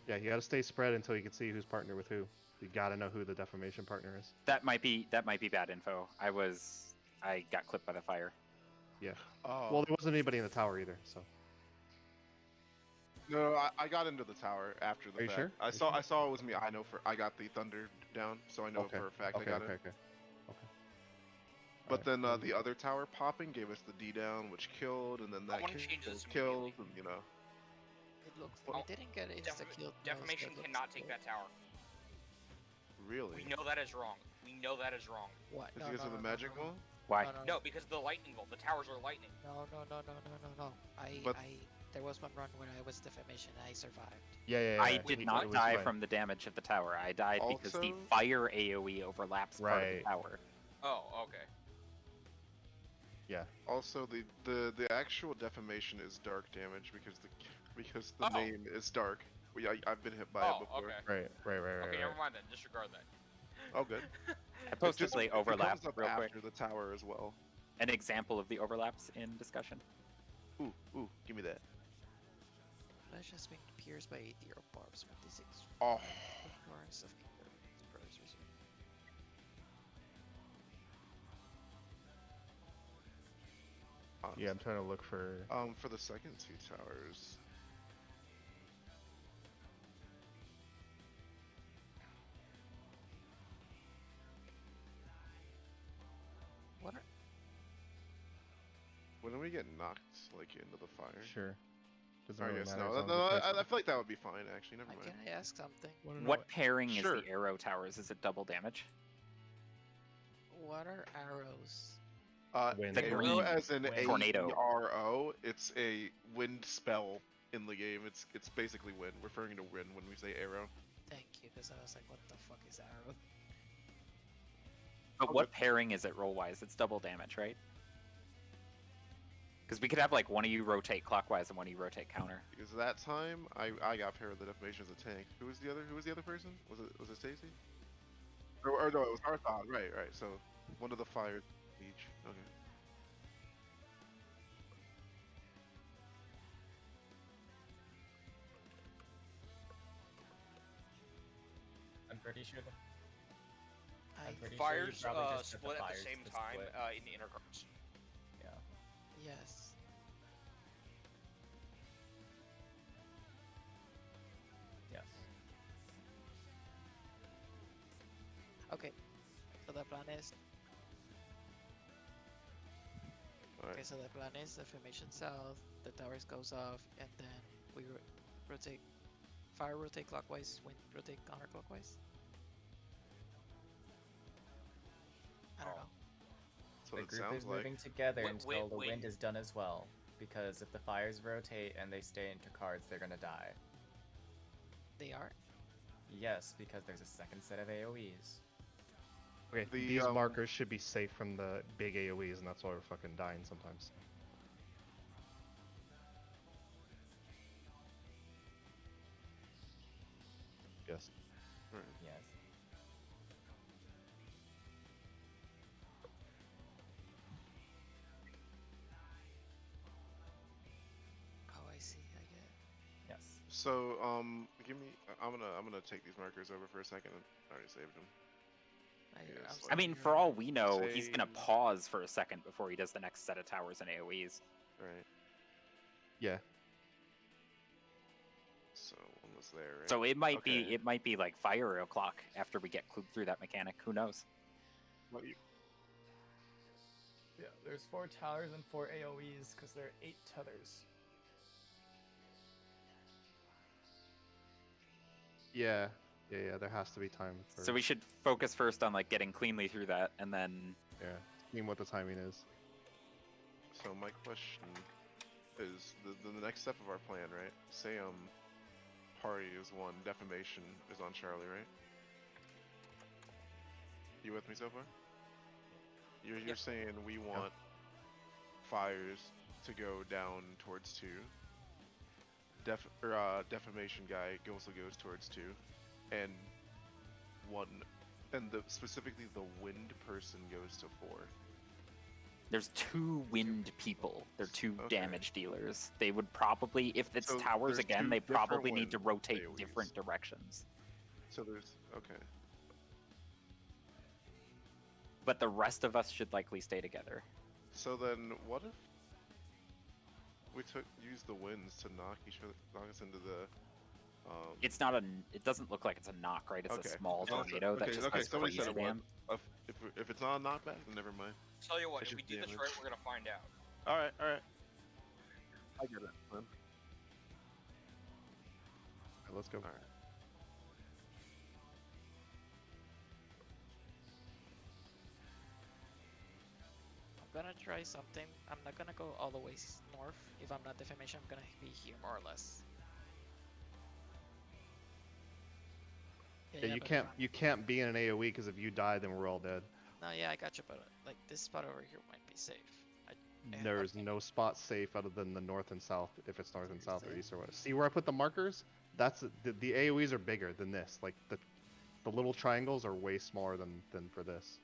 Yeah, you gotta stay spread until you can see who's partner with who. You gotta know who the defamation partner is. That might be bad info. I got clipped by the fire. Yeah. Oh. Well, there wasn't anybody in the tower either, so. No, I got into the tower after the Are you fact. sure? I saw it was me. I got the thunder down, so I know Okay. for a fact Okay, I got okay, it. okay. But Alright, then the other tower popping gave us the D down, which killed, and then I that wanna change this killed, immediately. and you know. It looks. Oh, We didn't get insta killed. Defamation cannot take that tower. Really? We know that is wrong. We know that is wrong. What? Is No, because no, of the no, magic no, no. wall? Why? No, because of the lightning bolt. The towers are lightning. No, no, no, no, no, no, no. But- There was one run when I was defamation and I survived. Yeah. I did it not was die fine. from the damage of the tower. I died because the Also- fire AoE overlaps part of the Right. tower. Oh, okay. Yeah. Also, the actual defamation is dark damage because the Oh. name is dark. I've been hit by it Oh, before. okay. Right. Okay, never mind then. Disregard that. Oh, good. I posted Just- the it overlap comes up real after quick. the tower as well. An example of the overlaps in discussion. Ooh, give me that. Flesh has been pierced by 80 arrow barbs. 26 Oh, Ignorance of brothers. Yeah, I'm trying to look for. for the second two towers. What are... When we get knocked like into the fire. Sure. Doesn't I really guess matter. no. as long No, as the I price- feel like that would be fine actually. Never mind. Can I ask something? What pairing Sure. is the arrow towers? Is it double damage? What are arrows? Wind. The Arrow green as in wind. tornado. ARO. It's a wind spell in the game. It's basically wind, referring to wind when we say arrow. Thank you, because I was like, what the fuck is arrow? But what pairing is it roll-wise? It's double damage, right? Because we could have like one of you rotate clockwise and one of you rotate counter. Because that time I got paired with the defamation as a tank. Who was the other person? Was it Stacy? Or no, it was Arthod. Right. So one of the fires each. Okay. I'm pretty sure that I pretty sure you Fires probably just set the split at the fires same to time split. in the inner guards. yeah. yes. Yes. Okay. So the plan is Alright. okay. So the plan is defamation south. The towers goes off, and then we rotate. Fire rotate clockwise. Wind rotate counterclockwise. I don't know. That's what The it group sounds is like. moving together Wait, until the wait. wind is done as well. Because if the fires rotate and they stay into cards, they're gonna die. They are. Yes, because there's a second set of AoEs. Okay, The, these markers should be safe from the big AoEs, and that's why we're fucking dying sometimes. Yes. Right. Yes. Oh, I see. I get it. Yes. So, give me. I'm gonna take these markers over for a second. I already saved them. Yes, I mean, you're for right. all we know, he's gonna Say- pause for a second before he does the next set of towers and AoEs. Right. Yeah. So one was there, right? So it might Okay. be like fire o'clock after we get through that mechanic. Who knows? What you? Yeah, there's 4 towers and 4 AoEs because there are 8 tethers. Yeah. Yeah. There has to be time for. So we should focus first on like getting cleanly through that, and then Yeah. Seeing what the timing is. So my question is the next step of our plan, right? Say party is 1, defamation is on Charlie, right? You with me so far? You're saying we want fires to go down towards 2. Defamation guy also goes towards 2, and 1, and specifically the wind person goes to 4. there's 2 wind people. They're 2 Okay. damage dealers. They would probably, if it's So towers there's again, 2 they different probably need to wind rotate AoEs. different directions. So there's okay. But the rest of us should likely stay together. So then, what if we used the winds to knock us into the? It's not a. It doesn't look like it's a knock, right? It's Okay. a small No, tornado that just does somebody crazy said it was. damn. If it's not a knockback, then never mind. Tell you what, It's if we just do this damage. right, we're gonna find out. All right. I get it, man. Right, let's go. All right. I'm gonna try something. I'm not gonna go all the way north. If I'm not defamation, I'm gonna be here more or less. Yeah, you but can't if you can't be in an AoE because if you die, then we're all dead. No, yeah, I got you, but like this spot over here might be safe. Yeah, There's okay. no spot safe other than the north and south. If it's north and south or Seriously? east or west. See where I put the markers? That's the AoEs are bigger than this. Like the little triangles are way smaller than for this.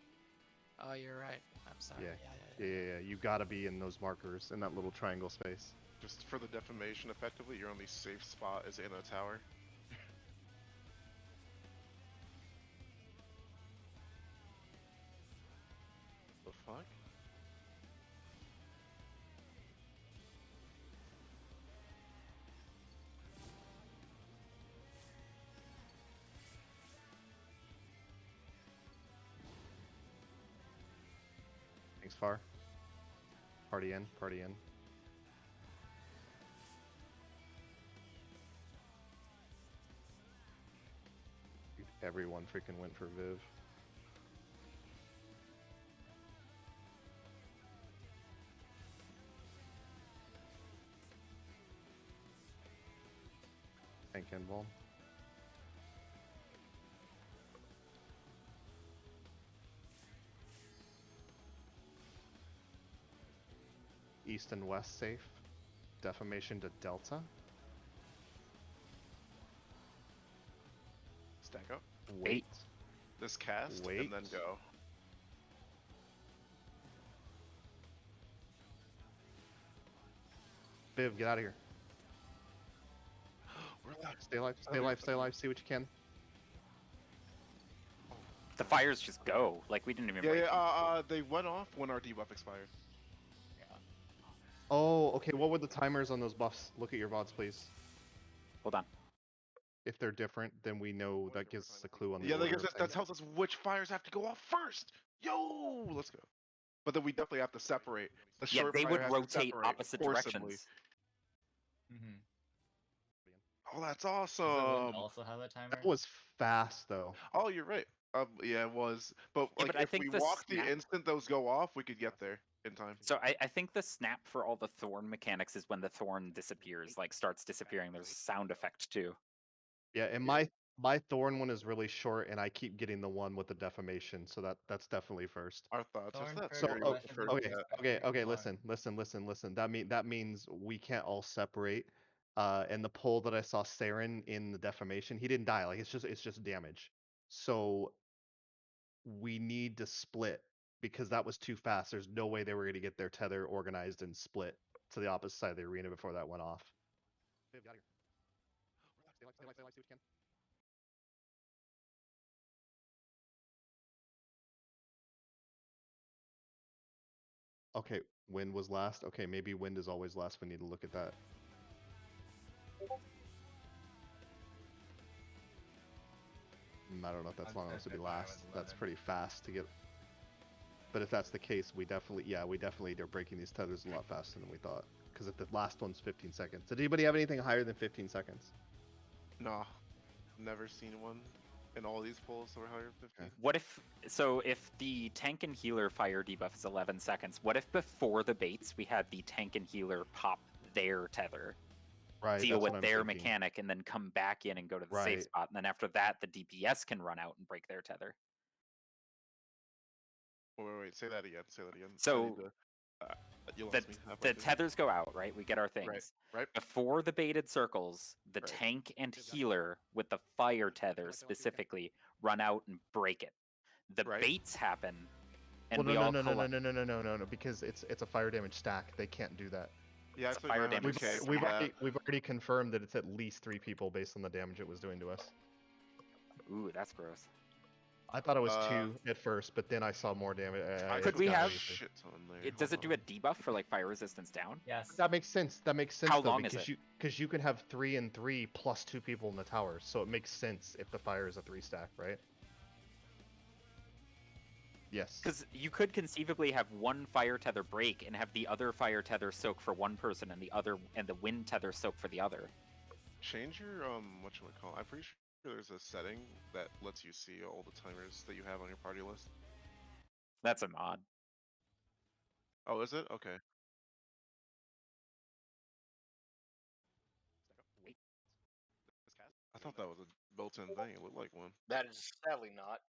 Oh, you're right. I'm sorry. Yeah. Yeah. You gotta be in those markers in that little triangle space. Just for the defamation, effectively, your only safe spot is in a tower. The fuck? Thanks, Far. Party in. Party in. Dude, everyone freaking went for Viv. Tank Envol. East and west safe. Defamation to Delta. Stack up. Wait. This cast Wait. and then go. Viv, get out of here. We're alive. Stay alive, stay alive, stay alive, see what you can. The fires just go. Like we didn't even. break them. They went off when our debuff expired. Oh, okay, what were the timers on those buffs? Look at your VODs, please. Hold on. If they're different, then we know that gives us a clue on the Yeah, order of that things. tells us which fires have to go off first. Yo, let's go. But then we definitely have to separate. The Yeah, short they fire would has to rotate separate opposite forcibly. directions. Mm-hmm. Oh, that's Does the wind awesome. also have a timer? That was fast, though. Oh, you're right. Yeah, it was. But Yeah, like, but I if think we the walk the snap- instant those go off, we could get there in time. So I think the snap for all the thorn mechanics is when the thorn disappears, like starts disappearing. There's a sound effect too. Yeah, and Yeah. my thorn one is really short, and I keep getting the one with the defamation, so that's definitely first. Our thoughts. If Thorn that's So trigger scary, we question prefer is okay, that. okay, One. listen. That means we can't all separate. In the poll that I saw Saren in the defamation, he didn't die. Like it's just damage. So we need to split because that was too fast. There's no way they were going to get their tether organized and split to the opposite side of the arena before that went off. Okay, wind was last. Okay, maybe wind is always last. We need to look at that. I don't know if that's long enough to be last. That's pretty fast to get. But if that's the case, we definitely are breaking these tethers a lot faster than we thought. Because if the last one's 15 seconds. Did anybody have anything higher than 15 seconds? Nah, never seen one in all these polls that were higher than 15. Okay. What if the tank and healer fire debuff is 11 seconds? What if before the baits we had the tank and healer pop their tether, Right. deal that's with what I'm their thinking. mechanic, and then come back in and go to the safe Right. spot, and then after that the DPS can run out and break their tether? Wait, say that again. Say that again. So You the, lost me. halfway the through. tethers go out, right? We get our things. Right. Before the baited circles, the Right. tank and healer with the fire tether specifically run out and break it. The Right. baits happen, and Well, we all collect. no, because it's a fire damage stack. They can't do that. Yeah, It's I a fire played my damage 100K. We've for that. already confirmed that it's at least 3 people based on the damage it was doing to us. Ooh, that's gross. I thought it was 2 at first, but then I saw more damage. Could it's we gotta have- be 3. shit ton there. Does it Hold do a debuff for like fire resistance down? Yes. That makes sense. That makes sense How though, long is because it? you can have 3 and 3 plus 2 people in the towers, so it makes sense if the fire is a 3 stack, right? Yes. Because you could conceivably have one fire tether break and have the other fire tether soak for one person and the wind tether soak for the other. Change your whatchamacallit. I'm pretty sure there's a setting that lets you see all the timers that you have on your party list. That's a mod. Oh, is it? Okay. I thought that was a built-in thing. It looked like one. That is sadly not.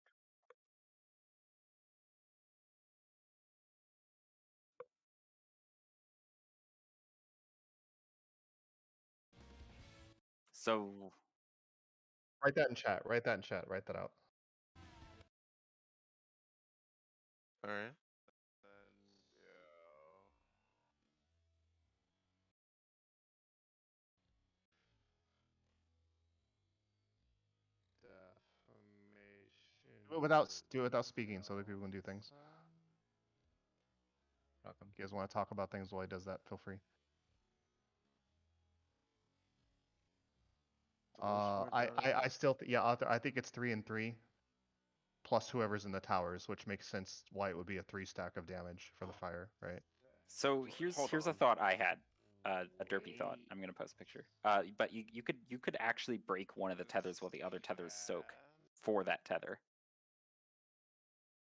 So Write that in chat. Write that out. All right. Do it without speaking, so other people can do things. Welcome. You guys want to talk about things while he does that? Feel free. I still I think it's 3 and 3 plus whoever's in the towers, which makes sense why it would be a 3 stack of damage for the fire, right? So here's a thought I had, a derpy thought. I'm gonna post a picture. But you could actually break one of the tethers while the other tethers soak for that tether.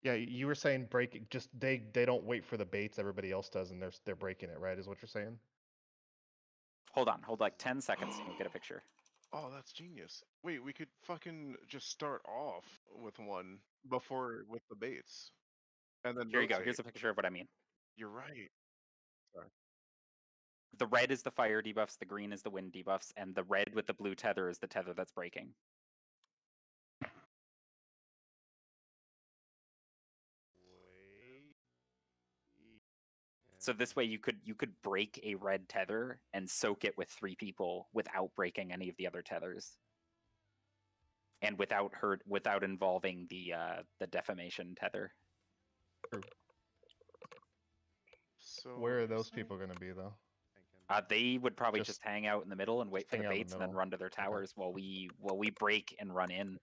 Yeah, you were saying break. Just they don't wait for the baits. Everybody else does, and they're breaking it, right? Is what you're saying? Hold like 10 seconds and you'll get a picture. Oh, that's genius. Wait, we could fucking just start off with one with the baits, and then Here you go. rotate. Here's a picture of what I mean. You're right. Sorry. The red is the fire debuffs, the green is the wind debuffs, and the red with the blue tether is the tether that's breaking. So this way you could break a red tether and soak it with 3 people without breaking any of the other tethers. And without involving the defamation tether. True. So Where are those people going to be though? They would probably just hang out in the middle and wait for the hang out in the baits and then middle. run to their towers while we break and run in.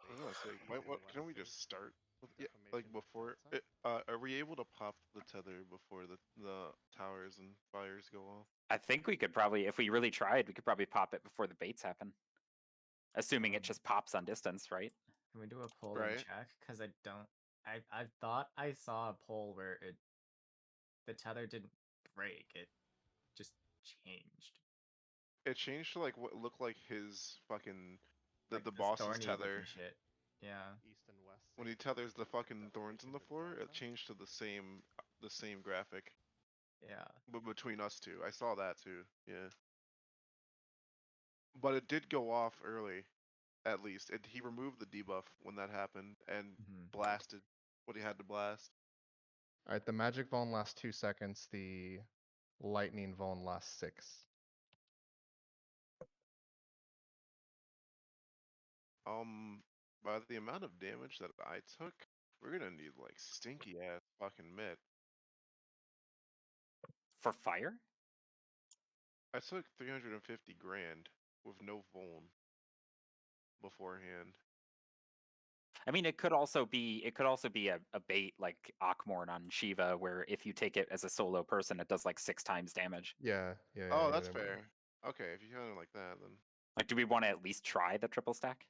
I was gonna say, what can we just start with, like before? Are we able to pop the tether before the towers and fires go off? I think we could probably, if we really tried, we could probably pop it before the baits happen. Assuming it just pops on distance, right? Can we do a poll Right. and check? Because I don't. I thought I saw a poll where the tether didn't break. It just changed. It changed to like what looked like his fucking Like the this boss's thorny tether. looking shit. Yeah. East and west. When he tethers the fucking thorns in the floor, it changed to the same graphic. Yeah. But between us two, I saw that too. Yeah. But it did go off early, at least. He removed the debuff when that happened and Mhm. blasted what he had to blast. Alright, the magic Vone lasts 2 seconds, the lightning Vone lasts 6. By the amount of damage that I took, we're gonna need like stinky ass fucking mitt. For fire? I took 350 grand with no Vone beforehand. I mean, it could also be a bait like Akmorn on Shiva, where if you take it as a solo person, it does like 6 times damage. Yeah, yeah. Oh, yeah, that's yeah, fair. Okay, if you kind of like that, then. Like, do we want to at least try the triple stack?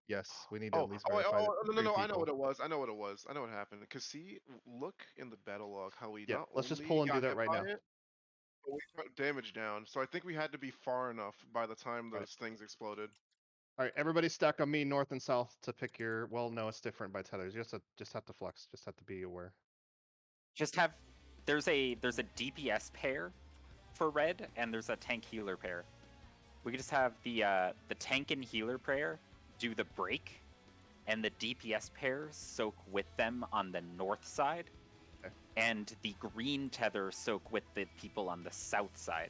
Yes, we need to Oh, at least oh, verify that no, 3 I know people. what it was. I know what it was. I know what happened. Cause see, look in the battle log how we Yeah, not let's just only pull and do got that hit right by now. it, but we put damage down. So I think we had to be far enough by the time Right. those things exploded. Alright, everybody stack on me, north and south, to pick your. Well, no, it's different by tethers. You just have to flex. Just have to be aware. Just have there's a DPS pair for red, and there's a tank healer pair. We could just have the tank and healer pair do the break, and the DPS pairs soak with them on the north side, Okay. and the green tether soak with the people on the south side.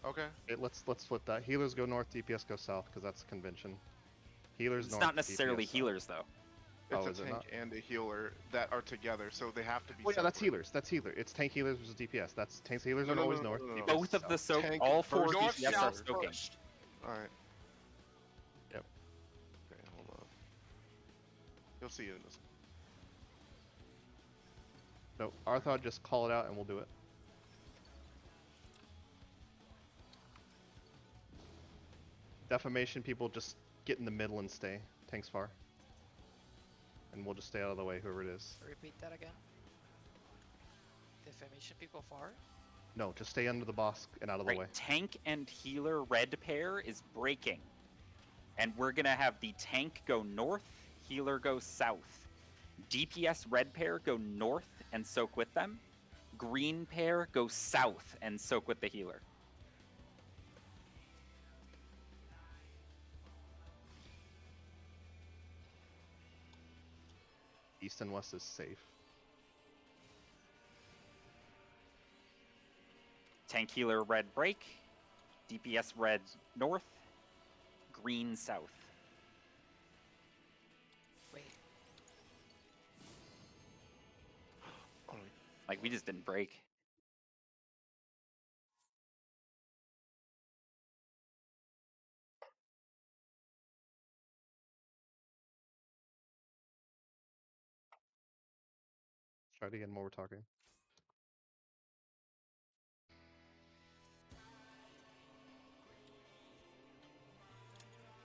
Okay. Okay, let's flip that. Healers go north, DPS go south, because that's convention. Healers It's north. not necessarily DPS south. healers though. It's Oh, a is it tank not? and a healer that are together, so they have to be. Oh yeah, that's separate. healers. That's healer. It's tank healers versus DPS. That's tanks healers No, are no, always no, no, north. no, no, no. DPS Both is of the south. soak, Tank all 4 versus North, DPS are south soaking. first. Alright. Yep. Okay, hold on. You'll see it in this. No, Arthod, just call it out and we'll do it. Defamation people just get in the middle and stay. Tanks far. And we'll just stay out of the way, whoever it is. Repeat that again. Defamation people far? No, just stay under the boss and out of the Right, way. tank and healer red pair is breaking. And we're gonna have the tank go north, healer go south. DPS red pair go north and soak with them. Green pair go south and soak with the healer. East and west is safe. Tank healer red break, DPS red north, green south. Wait. Oh, Like, we just didn't break. Try it again while we're talking.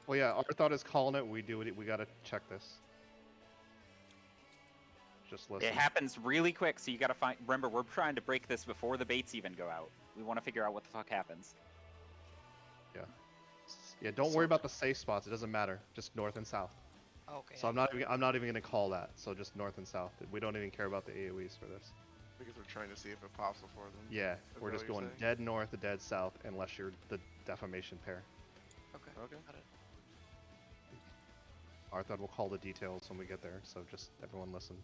Well, yeah, Arthod is calling it. We do it. We gotta check this. Just listen. It happens really quick, so you gotta find. Remember, we're trying to break this before the baits even go out. We want to figure out what the fuck happens. Yeah, don't worry about the safe spots. It doesn't matter. Just north and south. Okay. So I'm not even gonna call that. So just north and south. We don't even care about the AoEs for this. because we're trying to see if it pops before them. Yeah, Is we're that just what you're going saying? dead north to dead south unless you're the defamation pair. Okay. Okay. Got it. Arthod will call the details when we get there. So just everyone listen.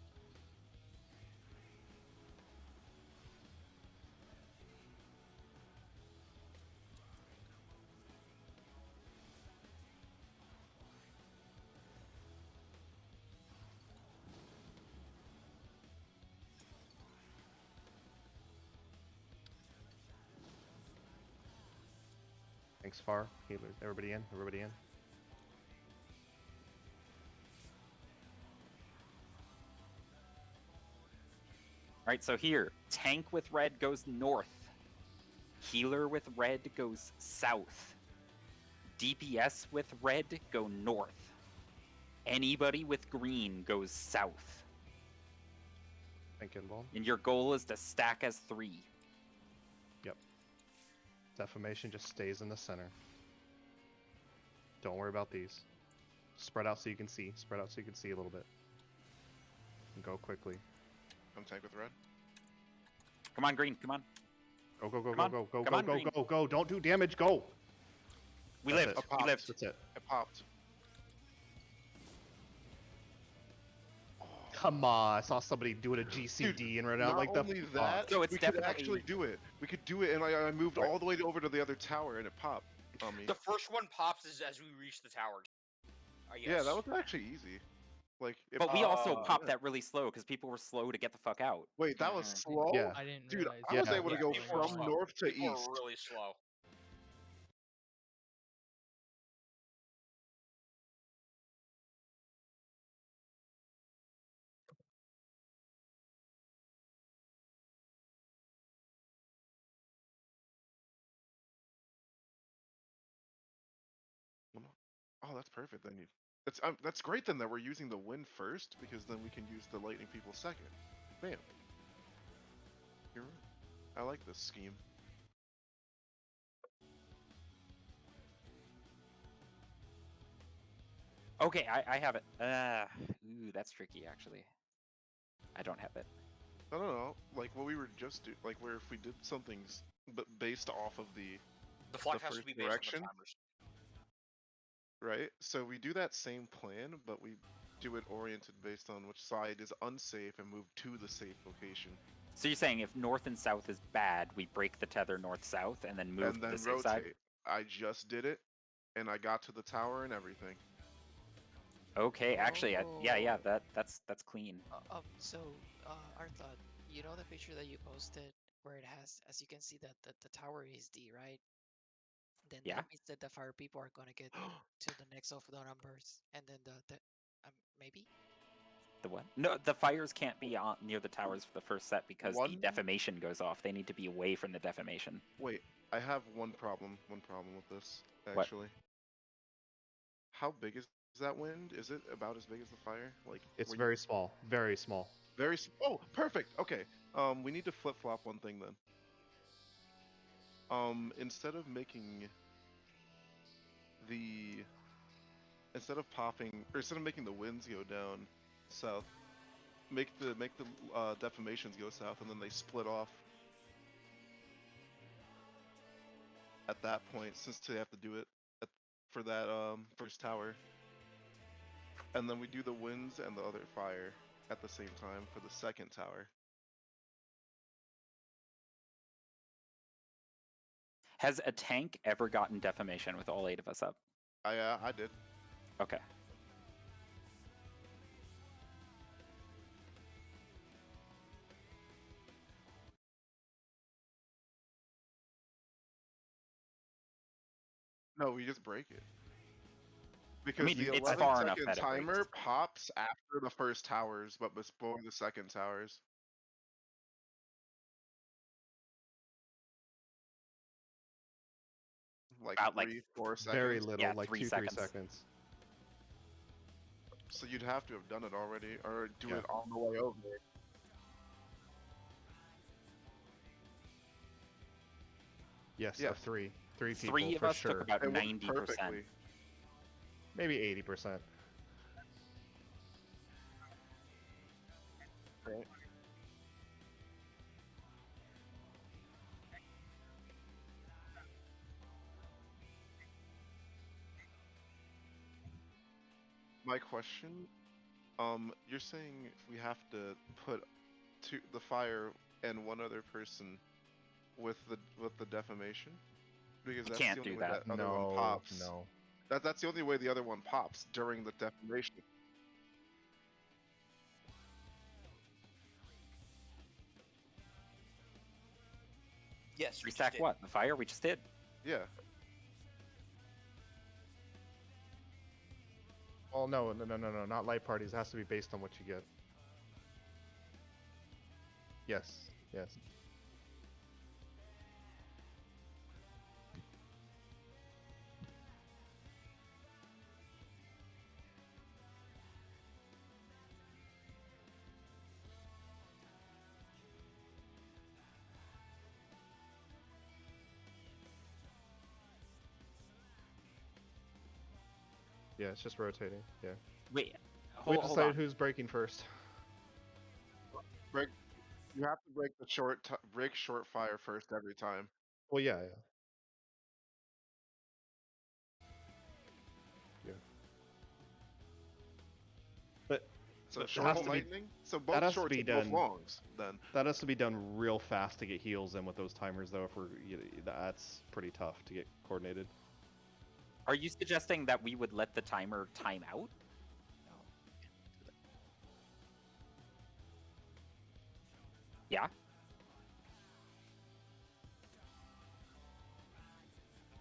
Thanks, far. Healers. Everybody in. Everybody in. Alright, so here, tank with red goes north. Healer with red goes south. DPS with red go north. Anybody with green goes south. Thinking, well, And your goal is to stack as 3. yep. Defamation just stays in the center. Don't worry about these. Spread out so you can see. Spread out so you can see a little bit. And go quickly. I'm tank with red. Come on, green. Come on. Go, go, go, Come go, on. go, go, Come go, on, go, green. go, go. Don't do damage. Go. We That's lived. it. We lived. That's it. It popped. Come on. I saw somebody doing a GCD and right now Not like the only fuck. that, So it's we could definitely- actually do it. We could do it, and I moved Right. all the way over to the other tower, and it popped on me. The first one pops as we reach the tower. Yeah, that was actually easy. Like, it But we also popped. popped that really slow because people were slow to get the fuck out. Wait, that was Mhm. slow? Yeah. I didn't Dude, realize. I was Yeah. able to Yeah, go people were from slow. north to People east. were really slow. Oh, that's perfect. Then that's great then that we're using the wind first because then we can use the lightning people second. Bam. You're right. I like this scheme. Okay, I have it. Ooh, that's tricky, actually. I don't have it. No. Like what we were just like where if we did something but based off of The flag has to first be based direction? on the timers. right, so we do that same plan, but we do it oriented based on which side is unsafe and move to the safe location. So you're saying if north and south is bad, we break the tether north-south and then move And to then the safe rotate. side? I just did it, and I got to the tower and everything. Okay, actually, yeah, Oh. that's clean. So, Arthur, you know the picture that you posted where it has, as you can see, that the tower is D, right? Then Yeah. that means that the fire people are gonna get to the next of the numbers, and then the maybe. The what? No, the fires can't be on near the towers for the first set because the One- defamation goes off. They need to be away from the defamation. Wait, I have one problem with this, What? actually. How big is that wind? Is it about as big as the fire? Like It's were you- very small. Very small. Oh, perfect. Okay. We need to flip flop one thing then. Instead of making the winds go down south, make the defamations go south, and then they split off. At that point, since they have to do it for that first tower, and then we do the winds and the other fire at the same time for the second tower. Has a tank ever gotten defamation with all 8 of us up? I did. Okay. No, we just break it. Because mean, the it's 11 far enough second that it timer breaks. pops after the first towers, but before the second towers. Like About, like, 3-4 seconds. Very little, Yeah, like 3 2-3 seconds. seconds. So you'd have to have done it already, or do Yeah. it on the way over. Yes, Yeah. of 3. 3 people 3 of for us sure. took about It worked 90%. perfectly. Maybe 80%. Right. My question, you're saying we have to put the fire and one other person with the defamation? Because You that's can't the only do way that. that other one No, pops. no. That's the only way the other one pops during the defamation. Yes, we just Restack did. what? The fire? We just did. Yeah. Oh, no, not light parties. It has to be based on what you get. Yes, yes. Yeah, it's just rotating. Yeah. Wait, We hold decided on. who's breaking first. Break. You have to break the break short fire first every time. Well, yeah. But So But it short has and to be- lightning. So that both has to shorts be and both done- longs. Then that has to be done real fast to get heals in with those timers, though. If that's pretty tough to get coordinated. Are you suggesting that we would let the timer time out? No, can't do that. Yeah.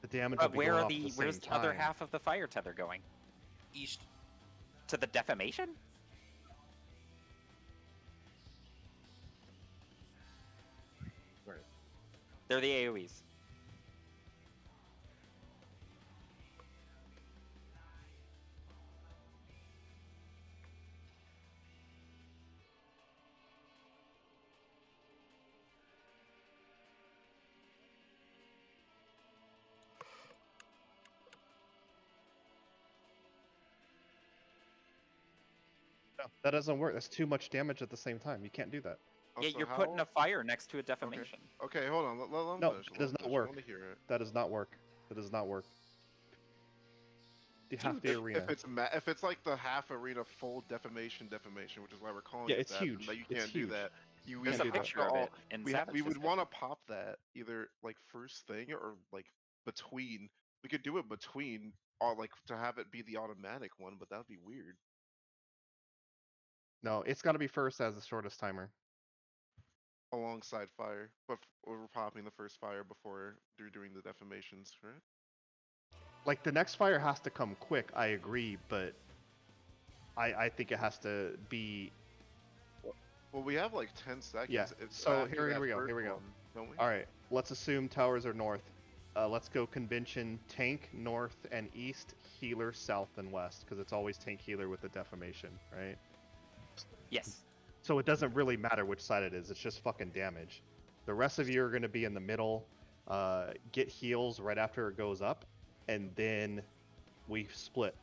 The damage But will be going off at the where's same the other time. half of the fire tether going? East. To the defamation? Right. They're the AoEs. No, that doesn't work. That's too much damage at the same time. You can't do that. Yeah, Also, you're putting a how- fire next to a defamation. Okay, hold on. Let him No, finish. it does not I work. want to hear it. That does not work. That does not work. You have the arena. If it's like the half arena full defamation, which is why we're calling Yeah, it it's that, huge. that you It's can't do huge. that. There's a do that. picture of it in we Savage would discussion. want to pop that either like first thing or like between. We could do it between, or like to have it be the automatic one, but that would be weird. No, it's got to be first as the shortest timer. Alongside fire, but we're popping the first fire before they're doing the defamations, right? Like the next fire has to come quick. I agree, but I think it has to be. Well, we have like 10 seconds. Yeah. It's So after here that we go. first Here we go. one, don't we? All right. Let's assume towers are north. Let's go convention tank north and east, healer south and west, because it's always tank healer with the defamation, right? Yes. So it doesn't really matter which side it is. It's just fucking damage. The rest of you are going to be in the middle. Get heals right after it goes up, and then we split.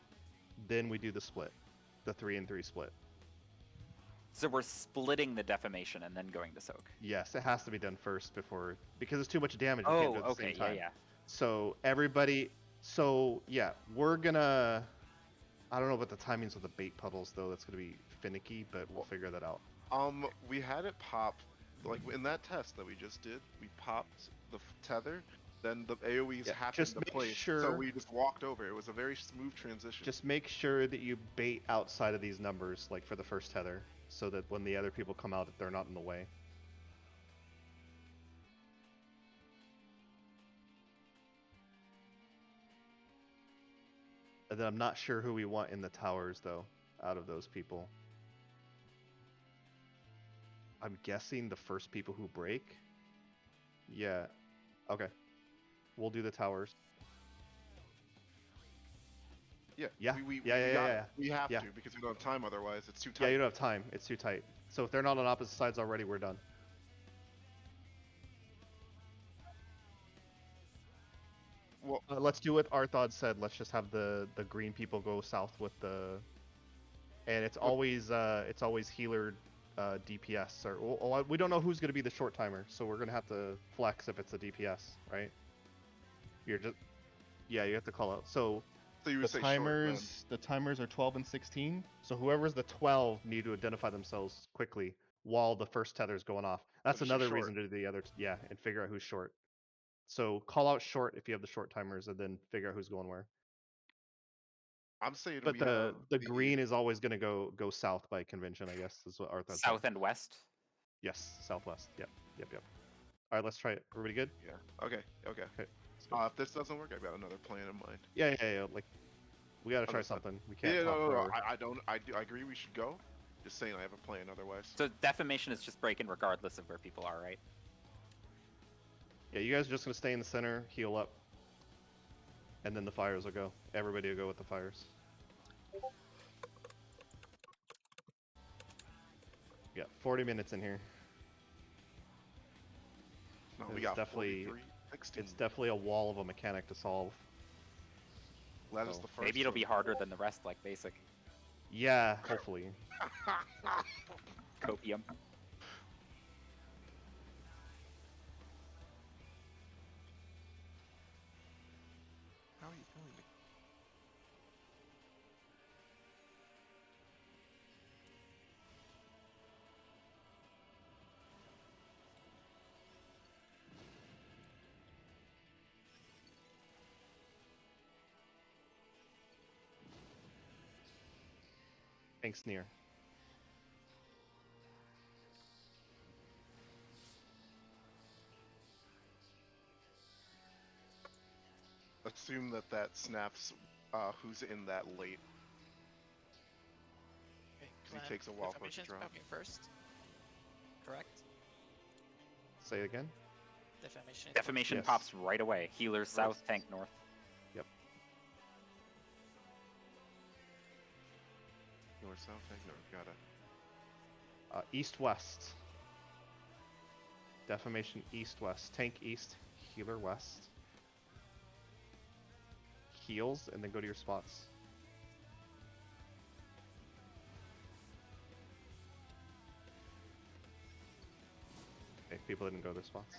Then we do the split, the 3-3 split. So we're splitting the defamation and then going to soak. Yes, it has to be done first before, because it's too much damage. You can't do it at the okay, same time. yeah. So everybody, yeah, we're gonna. I don't know about the timings of the bait puddles though. That's gonna be finicky, but we'll figure that out. We had it pop, like in that test that we just did. We popped the tether, then the AOEs Yeah, happened just to make place, so sure- we just walked over. It was a very smooth transition. Just make sure that you bait outside of these numbers, like for the first tether, so that when the other people come out, that they're not in the way. And then I'm not sure who we want in the towers though, out of those people. I'm guessing the first people who break. Yeah. Okay. We'll do the towers. Yeah, Yeah. We Yeah. We have Yeah. to because we don't have time otherwise. It's too Yeah, tight. you don't have time. It's too tight. So if they're not on opposite sides already, we're done. Well, Let's do what Arthod said. Let's just have the green people go south with the, and it's always healer DPS or we don't know who's gonna be the short timer, so we're gonna have to flex if it's a DPS, right? You have to call out. So you would the say timers are 12 and 16. So whoever's the 12 need to identify themselves quickly while the first tether's going off. That's just say another short. reason to do the other. And figure out who's short. So call out short if you have the short timers, and then figure out who's going where. I'm saying But we have the green is always going to go south by convention, I guess is what Arthur said. South and west? Yes, southwest. Yep. All right, let's try it. Everybody good? Yeah. Okay. Let's go. If this doesn't work, I've got another plan in mind. Yeah. Like, we got to try Understood. something. We can't. Yeah, talk no. forever. I agree we should go. Just saying I have a plan otherwise. So defamation is just breaking regardless of where people are, right? Yeah, you guys are just gonna stay in the center, heal up, and then the fires will go. Everybody will go with the fires. We got 40 minutes in here. No, we It's got definitely- 43, 16. It's definitely a wall of a mechanic to solve. Glad it's So the first. Maybe it'll be one. harder than the rest, like basic yeah, hopefully. copium. How are you killing me? Thanks, Near. Assume that snaps who's in that late. Okay, Because he Clan, takes a while for it to Defamation's drop. popping first. Correct? Say it again. Defamation is Defamation Yes. pops right away. Healers south, tank north. North, south, tank, north. Got it. East-west. Defamation east-west. Tank east, healer west. Heals, and then go to your spots. Okay, people didn't go to their spots.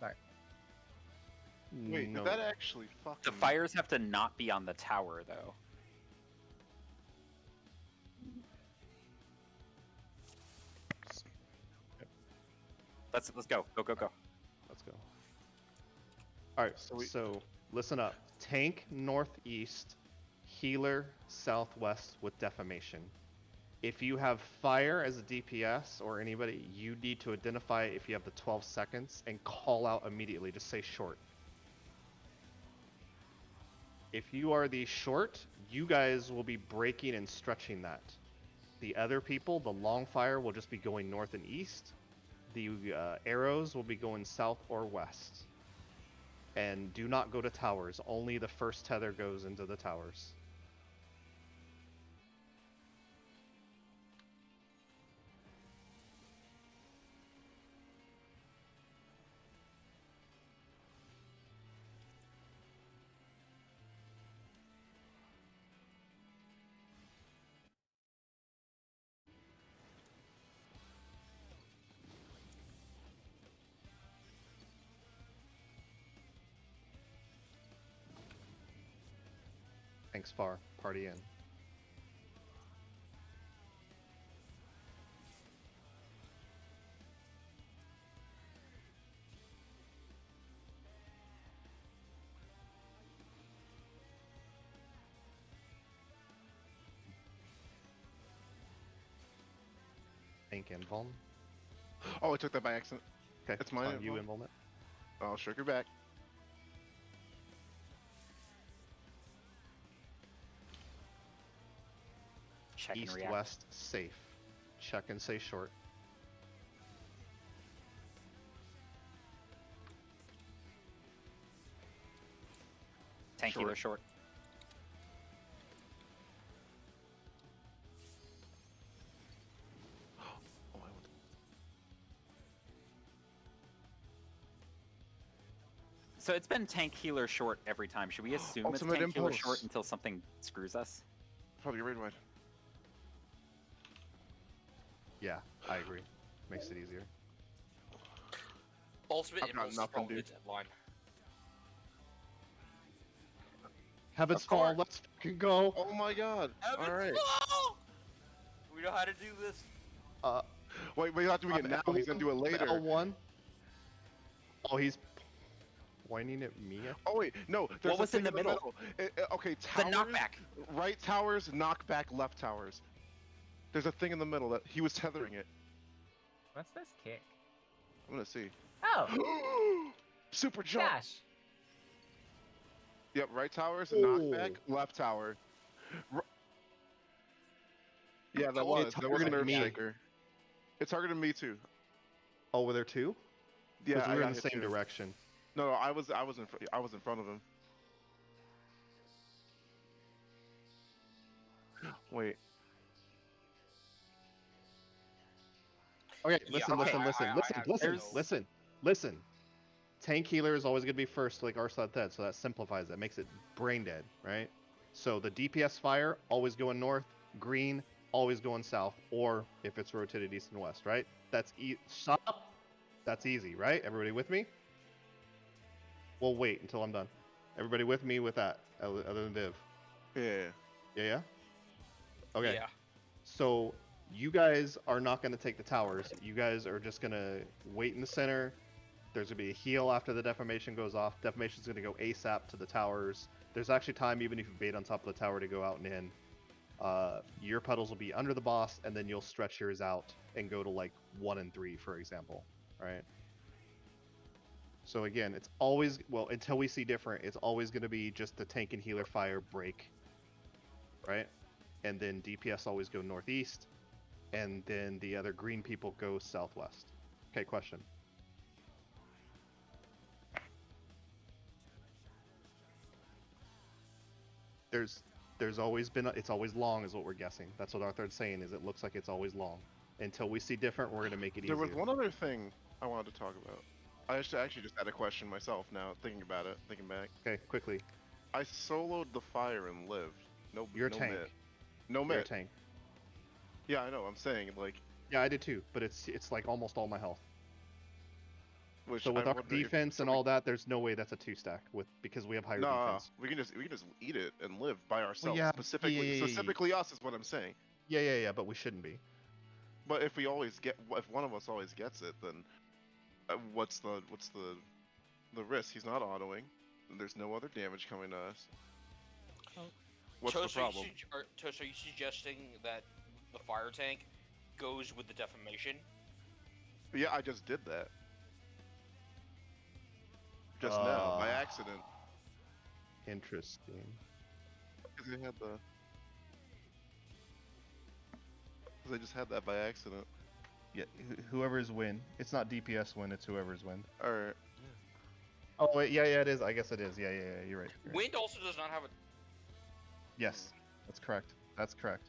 Sorry. Wait, no. did that actually fucking... The fires have to not be on the tower, though. Let's go. Go. Let's go. Alright, So we- so listen up. Tank northeast, healer southwest with defamation. If you have fire as a DPS or anybody, you need to identify if you have the 12 seconds and call out immediately. Just say short. If you are the short, you guys will be breaking and stretching that. The other people, the long fire, will just be going north and east. The arrows will be going south or west. And do not go to towers. Only the first tether goes into the towers. Thanks, Far. Party in. Tank invuln. Oh, I took that by accident. Okay, It's mine. You invuln it. I'll shake her back. Check and East react. west safe. Check and say short. Tank Short. healer short. Oh, I want So it's been tank healer short every time. Should we assume it's Ultimate tank healer impulse. short until something screws us? probably raid wide. Yeah, I agree. Makes it easier. Ultimate I've got impulse is nothing, probably the dude. deadline. Heaven's Of Fall, course. let's fucking go! Oh my god. Heaven's Alright. Fall! We know how to do this. Wait, but you're not doing it I'm now. He's gonna do it later. L1. Oh, he's pointing at me? Oh wait, no. There's What was a thing in the middle? Okay, The towers. knockback. Right towers, knockback, left towers. There's a thing in the middle that he was tethering it. What's this kick? I'm gonna see. Oh, Super jump. gosh. Yep, right towers, Oh. knockback, left tower. Yeah, that was. It's That was a targeting nerve me. shaker. It targeted me too. Oh, were there two? Yeah, Because I we were got in the hit same too. direction. No, I was in front of him. Wait. Okay, Yeah, listen, I have listen. Tank healer is always going to be first, like Arslan said, so that simplifies it, makes it brain dead, right? So the DPS fire always going north, green always going south, or if it's rotated east and west, right? That's shut up. That's easy, right? Everybody with me? We'll wait until I'm done. Everybody with me with that, other than Viv? Yeah. Yeah. Okay. Yeah. So you guys are not going to take the towers. You guys are just going to wait in the center. There's going to be a heal after the Defamation goes off. Defamation's going to go ASAP to the towers. There's actually time, even if you bait on top of the tower, to go out and in. Your puddles will be under the boss, and then you'll stretch yours out and go to like 1 and 3, for example. Right? So again, it's always, well, until we see different, it's always going to be just the tank and healer fire break. Right? And then DPS always go northeast, and then the other green people go southwest. Okay, question. There's always been it's always long is what we're guessing. That's what Arthur's saying, is it looks like it's always long. Until we see different, we're gonna make it There easier. was one other thing I wanted to talk about. I actually just had a question myself now, thinking about it, thinking back. Okay, quickly. I soloed the fire and lived. No, You're a no tank. Mit. No You're a Mit. tank. Yeah, I know. I'm saying like. Yeah, I did too, but it's like almost all my health. Which So with I our wonder if- defense so and we- all that, there's no way that's a 2-stack because we have higher Nah, defense. we can just eat it and live by ourselves. yeah, Specifically, yeah. specifically us is what I'm saying. Yeah, but we shouldn't be. But if if one of us always gets it, then what's the risk? He's not autoing. There's no other damage coming to us. Oh. What's the problem? Toast, are you suggesting that the fire tank goes with the defamation? Yeah, I just did that. Just now, by accident. Interesting. Because I just had that by accident. Yeah, whoever's win. It's not DPS win, it's whoever's win. Alright. Oh, wait, yeah, it is. I guess it is. Yeah, you're right. Wind also does not have a. Yes, that's correct. That's correct.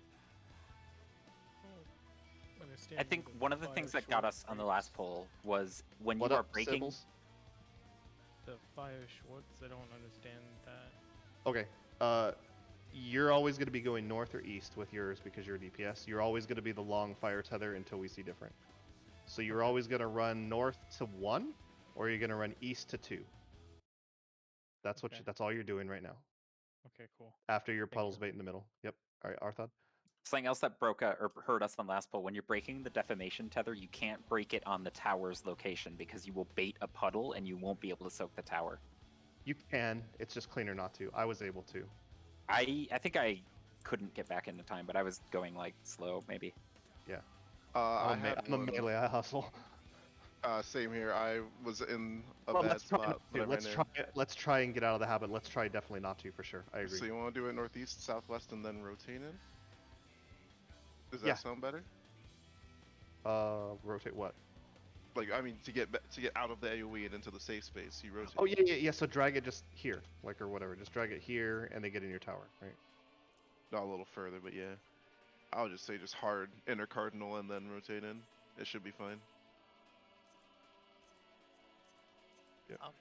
I think one of the things that got us on the last poll was when What you are up, breaking. Sibbles? The fire Schwartz, I don't understand that. Okay, you're always going to be going north or east with yours because you're DPS. You're always going to be the long fire tether until we see different. So you're always going to run north to 1, or you're going to run east to 2. That's what. Okay. That's all you're doing right now. Okay, cool. After your Thank puddles you. bait in the middle. Yep. All right, Arthod. Something else that broke or hurt us on last poll, when you're breaking the defamation tether, you can't break it on the tower's location because you will bait a puddle and you won't be able to soak the tower. You can. It's just cleaner not to. I was able to. I think I couldn't get back into time, but I was going like slow, maybe. Yeah. I'm I'm a melee. I hustle. Same here. I was in a Well, bad let's try. spot. But I Let's ran try. Let's try and get out of the habit. Let's try definitely not to for sure. I in. agree. So you want to do it northeast, southwest, and then rotate in? Does that Yeah. sound better? Rotate what? Like, I mean, to get out of the AoE and into the safe space, you rotate. Oh yeah. So drag it just here, like or whatever. Just drag it here, and they get in your tower, right? Not a little further, but yeah. I'll just say just hard inner cardinal and then rotate in. It should be fine.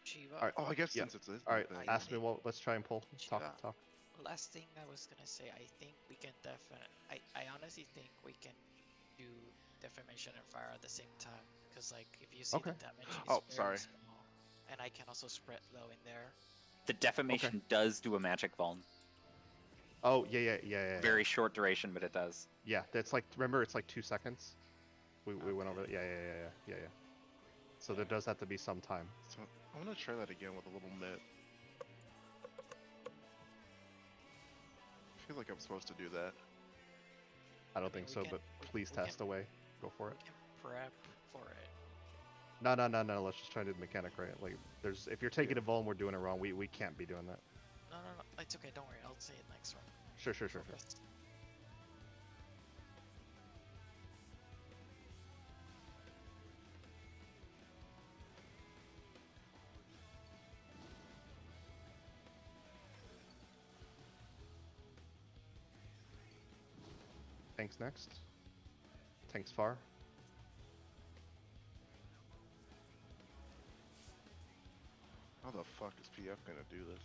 Shiva. All right. Oh, I guess Yeah. since it's this. All right. I Ask me. think- Well, let's try and pull. Shiva. Talk. Last thing I was gonna say, I think we can I honestly think we can do defamation and fire at the same time. Because like if you see Okay. the damage is Oh, very sorry. small, and I can also spread low in there. The defamation does do a magic vuln. Oh yeah. Very short duration, but it does. Yeah. That's like. Remember, it's like 2 seconds. We went over that. Yeah. So there does have to be some time. So I'm gonna try that again with a little Mit. I feel like I'm supposed to do that. I don't I mean, think so, we but can- please we can- test away. Go for We it. can prep for it. No. Let's just try to do the mechanic right. Like, if you're taking a vuln, we're doing it wrong. We can't be doing that. No, it's okay. Don't worry. I'll say it next round. Sure. Focus. Tanks next. Tanks far. How the fuck is PF gonna do this?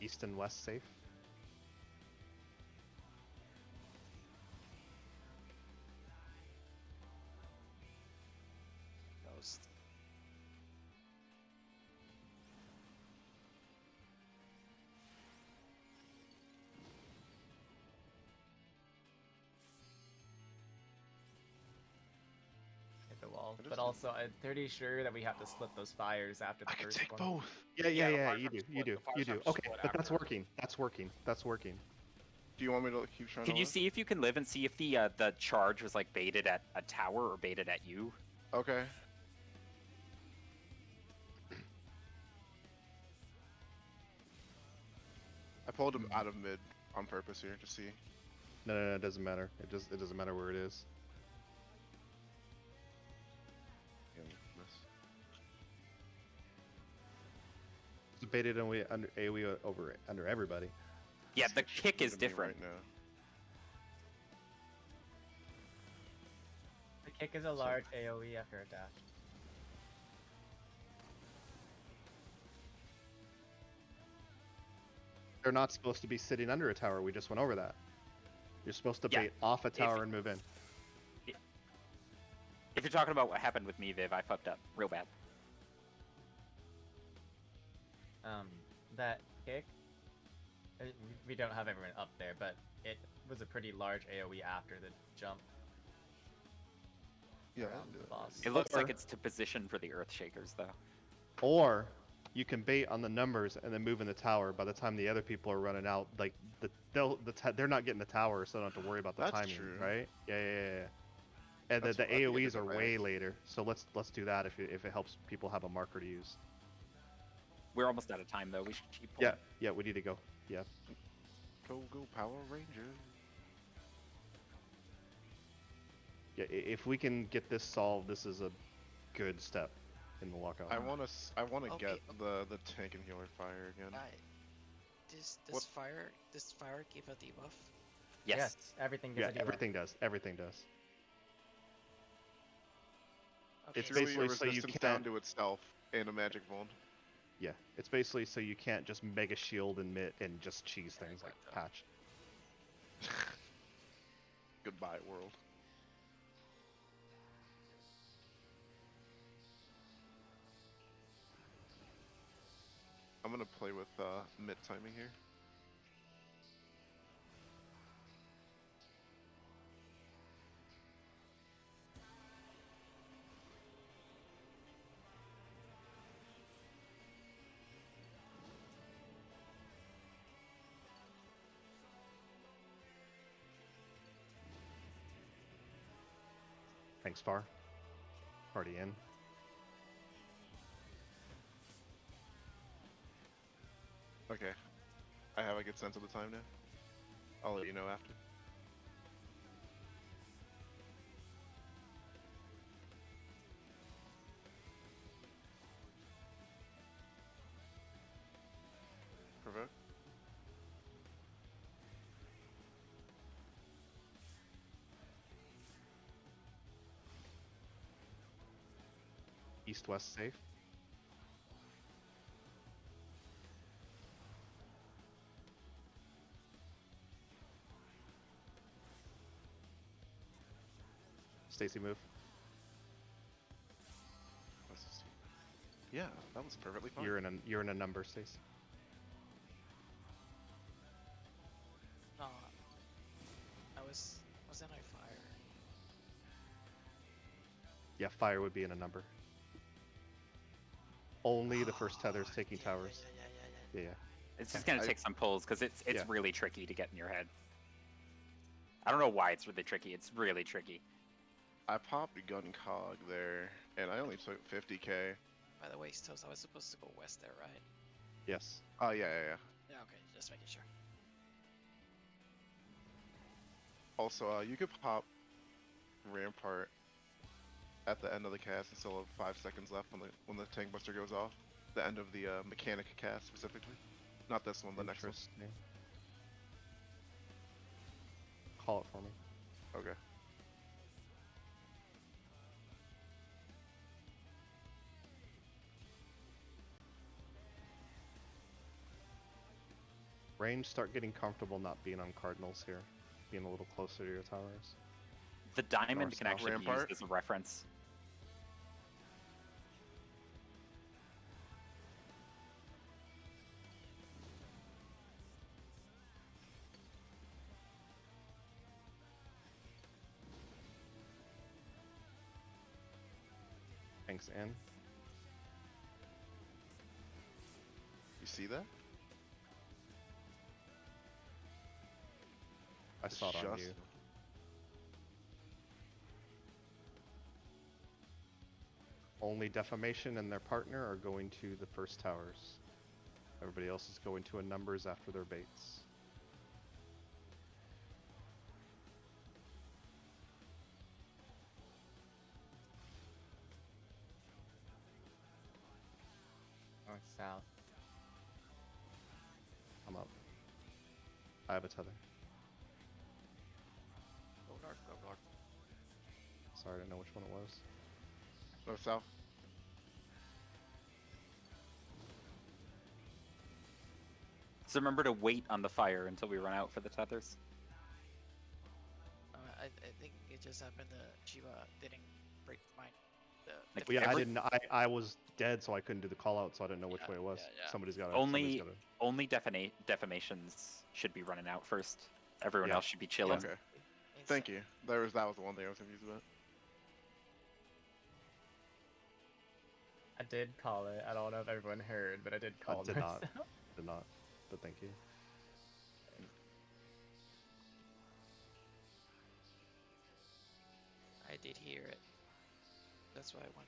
East and west safe. Ghost. Hit the wall. It is But good. also, I'm pretty sure that we have to split those fires after the I could first take one. both. Yeah, Yeah, the fires you have do, to you split. do, The fires you do. have to Okay, split but that's after. working. That's working. That's working. Do you want me to keep trying Can to you live? see if you can live and see if the charge was like baited at a tower or baited at you? Okay. I pulled him out of mid on purpose here to see. No, it doesn't matter. It doesn't matter where it is. Yeah, miss. It's baited and we under AoE over under everybody. Yeah, This the gets kick shitted is to me different. right now. The kick is a large AoE after a dash. They're not supposed to be sitting under a tower. We just went over that. You're supposed to Yeah, bait off a tower and move in. If you're talking about what happened with me, Viv, I fucked up real bad. That kick. We don't have everyone up there, but it was a pretty large AoE after the jump. Yeah, around the boss. It looks like Or- it's to position for the Earth Shakers, though. Or you can bait on the numbers and then move in the tower. By the time the other people are running out, like they're not getting the tower, so they don't have to worry about the That's timing, true. right? Yeah. And That's the what- I think I AOE's did are that way bad. later, so let's do that if it helps people have a marker to use. We're almost out of time, though. We should keep Yeah, pulling. yeah, we need to go. Yeah. Go Power Rangers. Yeah, if we can get this solved, this is a good step in the lockout. I want to Okay, get the tank and healer fire again. Does What- fire give a debuff? Yes. Everything Yeah, gets a debuff. everything does. Everything does. Okay, It's It's really a basically so you resistance down can't. to itself and a magic wand. Yeah, it's basically so you can't just mega shield and mitt and just cheese things like gotcha. patch. Goodbye, world. I'm gonna play with mid timing here. Thanks, Far. Already in. Okay. I have a good sense of the time now. I'll let you know after. Provoke. East-west safe. Stacy, move. Let's see. Yeah, that was perfectly fine. You're in a number, Stacy. No, wasn't I fire? Yeah, fire would be in a number. Only the first tether's taking Yeah, towers. Yeah. Yeah. It's just gonna I- take some pulls because it's Yeah. really tricky to get in your head. I don't know why it's really tricky. It's really tricky. I popped gun cog there, and I only took 50k. By the way, Stos, I was supposed to go west there, right? Yes. Oh yeah. Yeah, okay, just making sure. Also, you could pop Rampart at the end of the cast and still have 5 seconds left when the tank buster goes off. The end of the mechanic cast specifically, not this one, the next one. Interesting. Call it for me. Okay. Range, start getting comfortable not being on cardinals here. Being a little closer to your towers. The diamond North, can south. actually be used Rampart. as a reference. Thanks, Ann. You see that? I saw it on you. Only Defamation and their partner are going to the first towers. Everybody else is going to a numbers after their baits. North, south. I'm up. I have a tether. Go north, go north. Sorry, I didn't know which one it was. North south. So remember to wait on the fire until we run out for the tethers. I think it just happened that Shiva didn't break mine. Like, Well, yeah, every- I was dead, so I couldn't do the call out, so I didn't know which Yeah, way it was. yeah. Somebody's got to. Only defamations should be running out first. Everyone Yeah. else should be chilling. Okay. Thank you. That was the one thing I was confused about. I did call it. I don't know if everyone heard, but I did call did north, not. south. Did not. But thank you. I did hear it. That's why I went.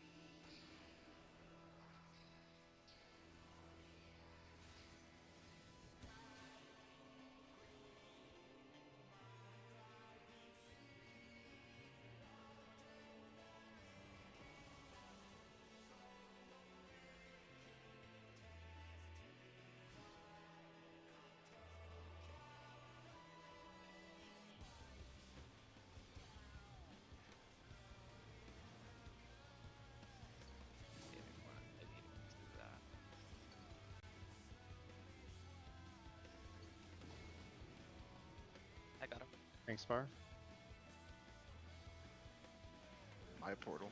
I didn't do that. I got him. Thanks, Far. My portal.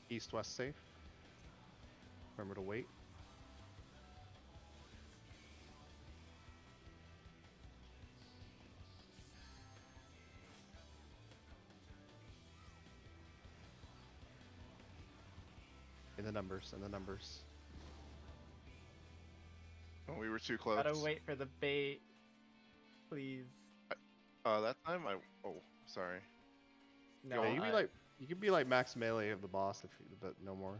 East-west safe. Remember to wait. In the numbers, in the numbers. Oh, we were too close. Gotta wait for the bait, please. That time oh, sorry. No, Yeah, you could be like max melee of the boss if you, but no more.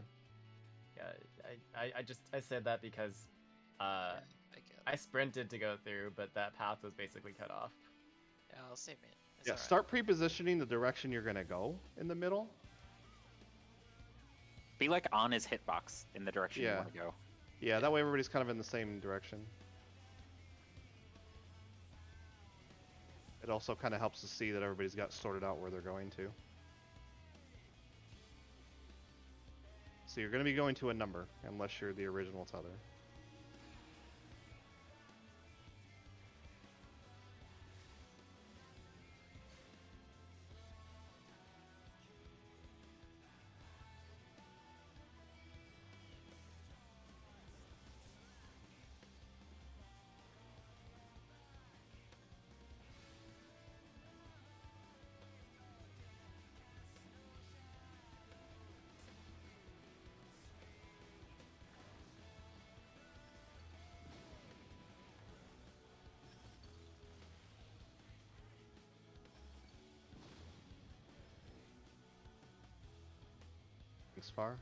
Yeah, I said that because I get it. I sprinted to go through, but that path was basically cut off. Yeah, I'll save it. It's Yeah, alright. start pre-positioning the direction you're gonna go in the middle. Be like on his hitbox in the direction you Yeah. want to go. Yeah, that way everybody's kind of in the same direction. It also kind of helps to see that everybody's got sorted out where they're going to. So you're going to be going to a number, unless you're the original tether. Thanks, Far.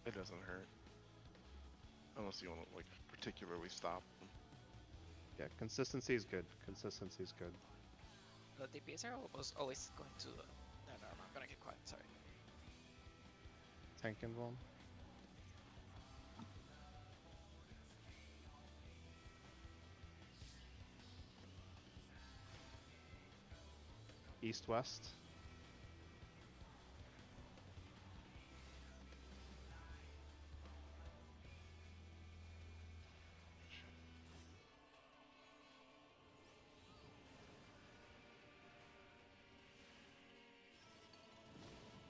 It doesn't hurt. Unless you want to, like, particularly stop them. Yeah, consistency is good. Consistency is good. The DPS are always going to. No, I'm gonna get quiet. Sorry. Tank invuln. East west.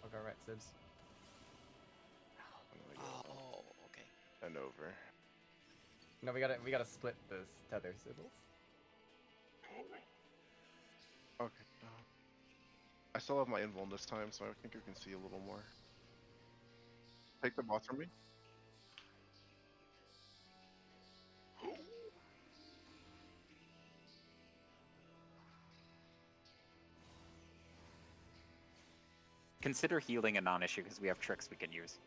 I'll go right, Sibs. I'm gonna go Oh, okay. and over. No, we gotta split this tether, Sibbles. Okay. I still have my invuln this time, so I think you can see a little more. Take the boss from me. Consider healing a non-issue because we have tricks we can use.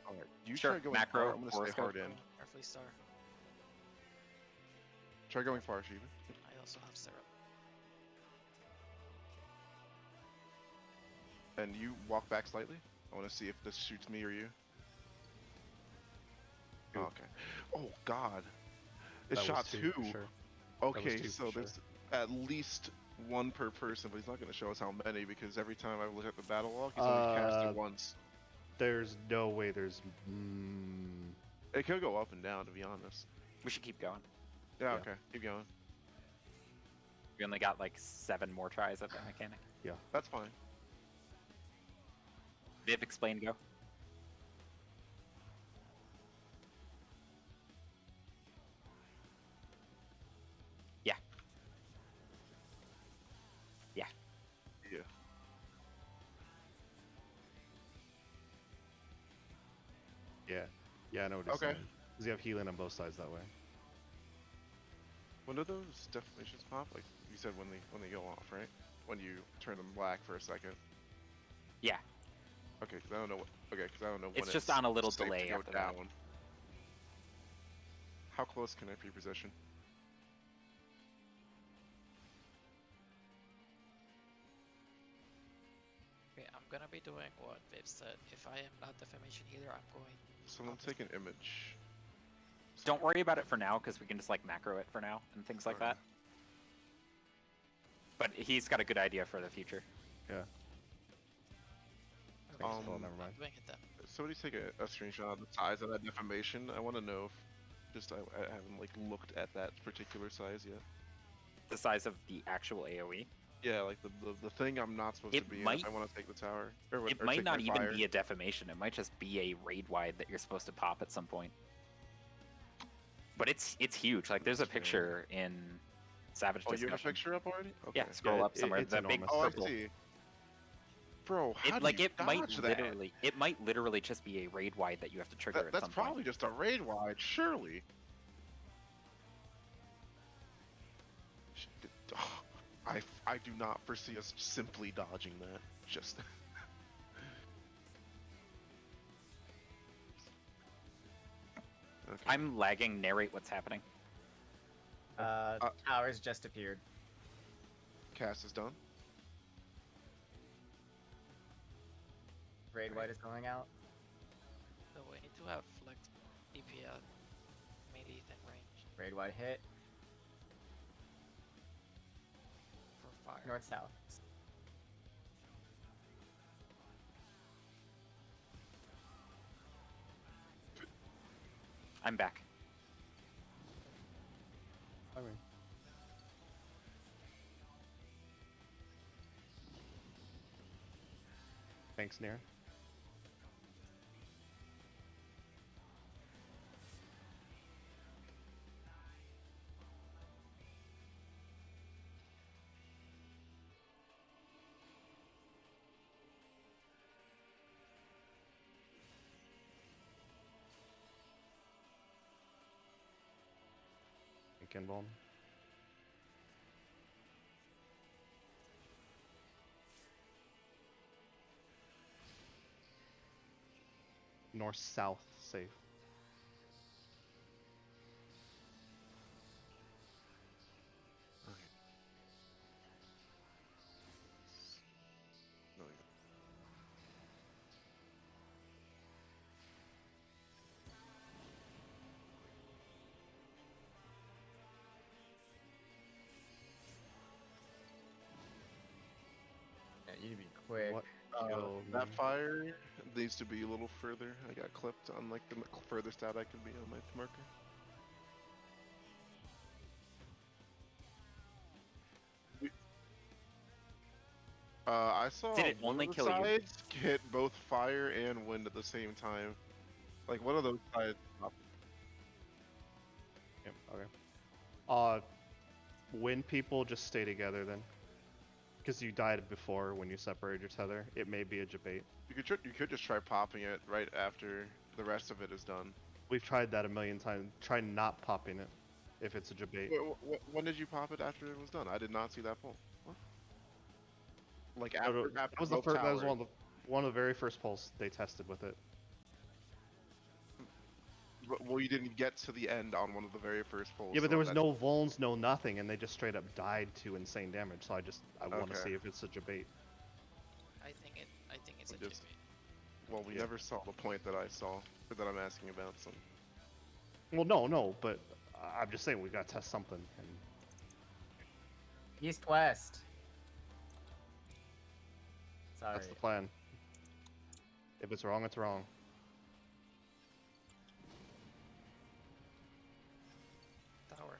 Alright, you Sure, try going macro, far. I'm gonna stay horoscope. hard in. Carefully star. Try going far, Shiva. I also have syrup. And you walk back slightly. I want to see if this shoots me or you. Oh, Two. okay. Oh God, it That was shot two, two. for sure. Okay, two for so sure. there's at least one per person, but he's not going to show us how many because every time I look at the battle log, he's only cast it once. There's no way there's. It could go up and down, to be honest. We should keep going. Yeah, Yeah. okay, keep going. We only got like 7 more tries at that mechanic. That's fine. Viv, explain, go. Yeah. Yeah. Yeah. Yeah, I know what he's Okay. saying. Because you have healing on both sides that way. When do those definitions pop? Like you said, when they go off, right? When you turn them black for a second. Yeah. Okay, because I don't know what. Okay, because I don't know when It's just on a little safe to delay go after that. down. How close can I pre-position? Okay, I'm gonna be doing what Viv said. If I am not defamation healer, I'm going. So I'm taking image. Don't worry about it for now because we can just like macro it for now and things like Okay. that. But he's got a good idea for the future. Yeah. Okay, Thanks, so well, never I'm mind. doing it then. Somebody take a screenshot of the size of that defamation. I want to know if just I haven't like looked at that particular size yet. The size of the actual AoE. Yeah, like the thing I'm not supposed It to be in might- if I want to take the tower. Or It or might take not my even fire. be a defamation. It might just be a raid wide that you're supposed to pop at some point. But it's huge. Like there's a That's fair. picture in Savage Oh, you have a Discussion. picture up already? Okay. Yeah, scroll Yeah, up somewhere. it's The big enormous. Oh, purple. I see. Bro, how It do like you it might dodge that? literally just be a raid wide that you have to trigger at That's some probably point. just a raid wide, surely. I do not foresee us simply dodging that. Just okay. I'm lagging. Narrate what's happening. Towers just appeared. Cast is done. Raid white is going out. So we need to have flex DPS maybe within range Raid white hit. for fire. North south. I'm back. I mean. Thanks, Nair. Kinball. North south safe. quick. What killed That me? fire needs to be a little further. I got clipped on like the furthest out I could be on my marker. I saw Did it one only of the kill you? sides hit both fire and wind at the same time. Like one of those sides. Yep, okay. When people just stay together then, because you died before when you separated your tether, it may be a debate. You could just try popping it right after the rest of it is done. We've tried that a million times. Try not popping it if it's a debate. When did you pop it after it was done? I did not see that pull. What? Like No, no, after that was the both first. That was towers. one of the very first pulls they tested with it. Well, you didn't get to the end on one of the very first pulls. Yeah, but so there was that- no vulns, no nothing, and they just straight up died to insane damage. So I want to Okay. see if it's a debate. I think it's a Just- debate. Well, we never saw the point that I saw, or that I'm asking about. So Well, no, but I'm just saying we got to test something. And East west. Sorry. that's the plan. If it's wrong, it's wrong. Tower.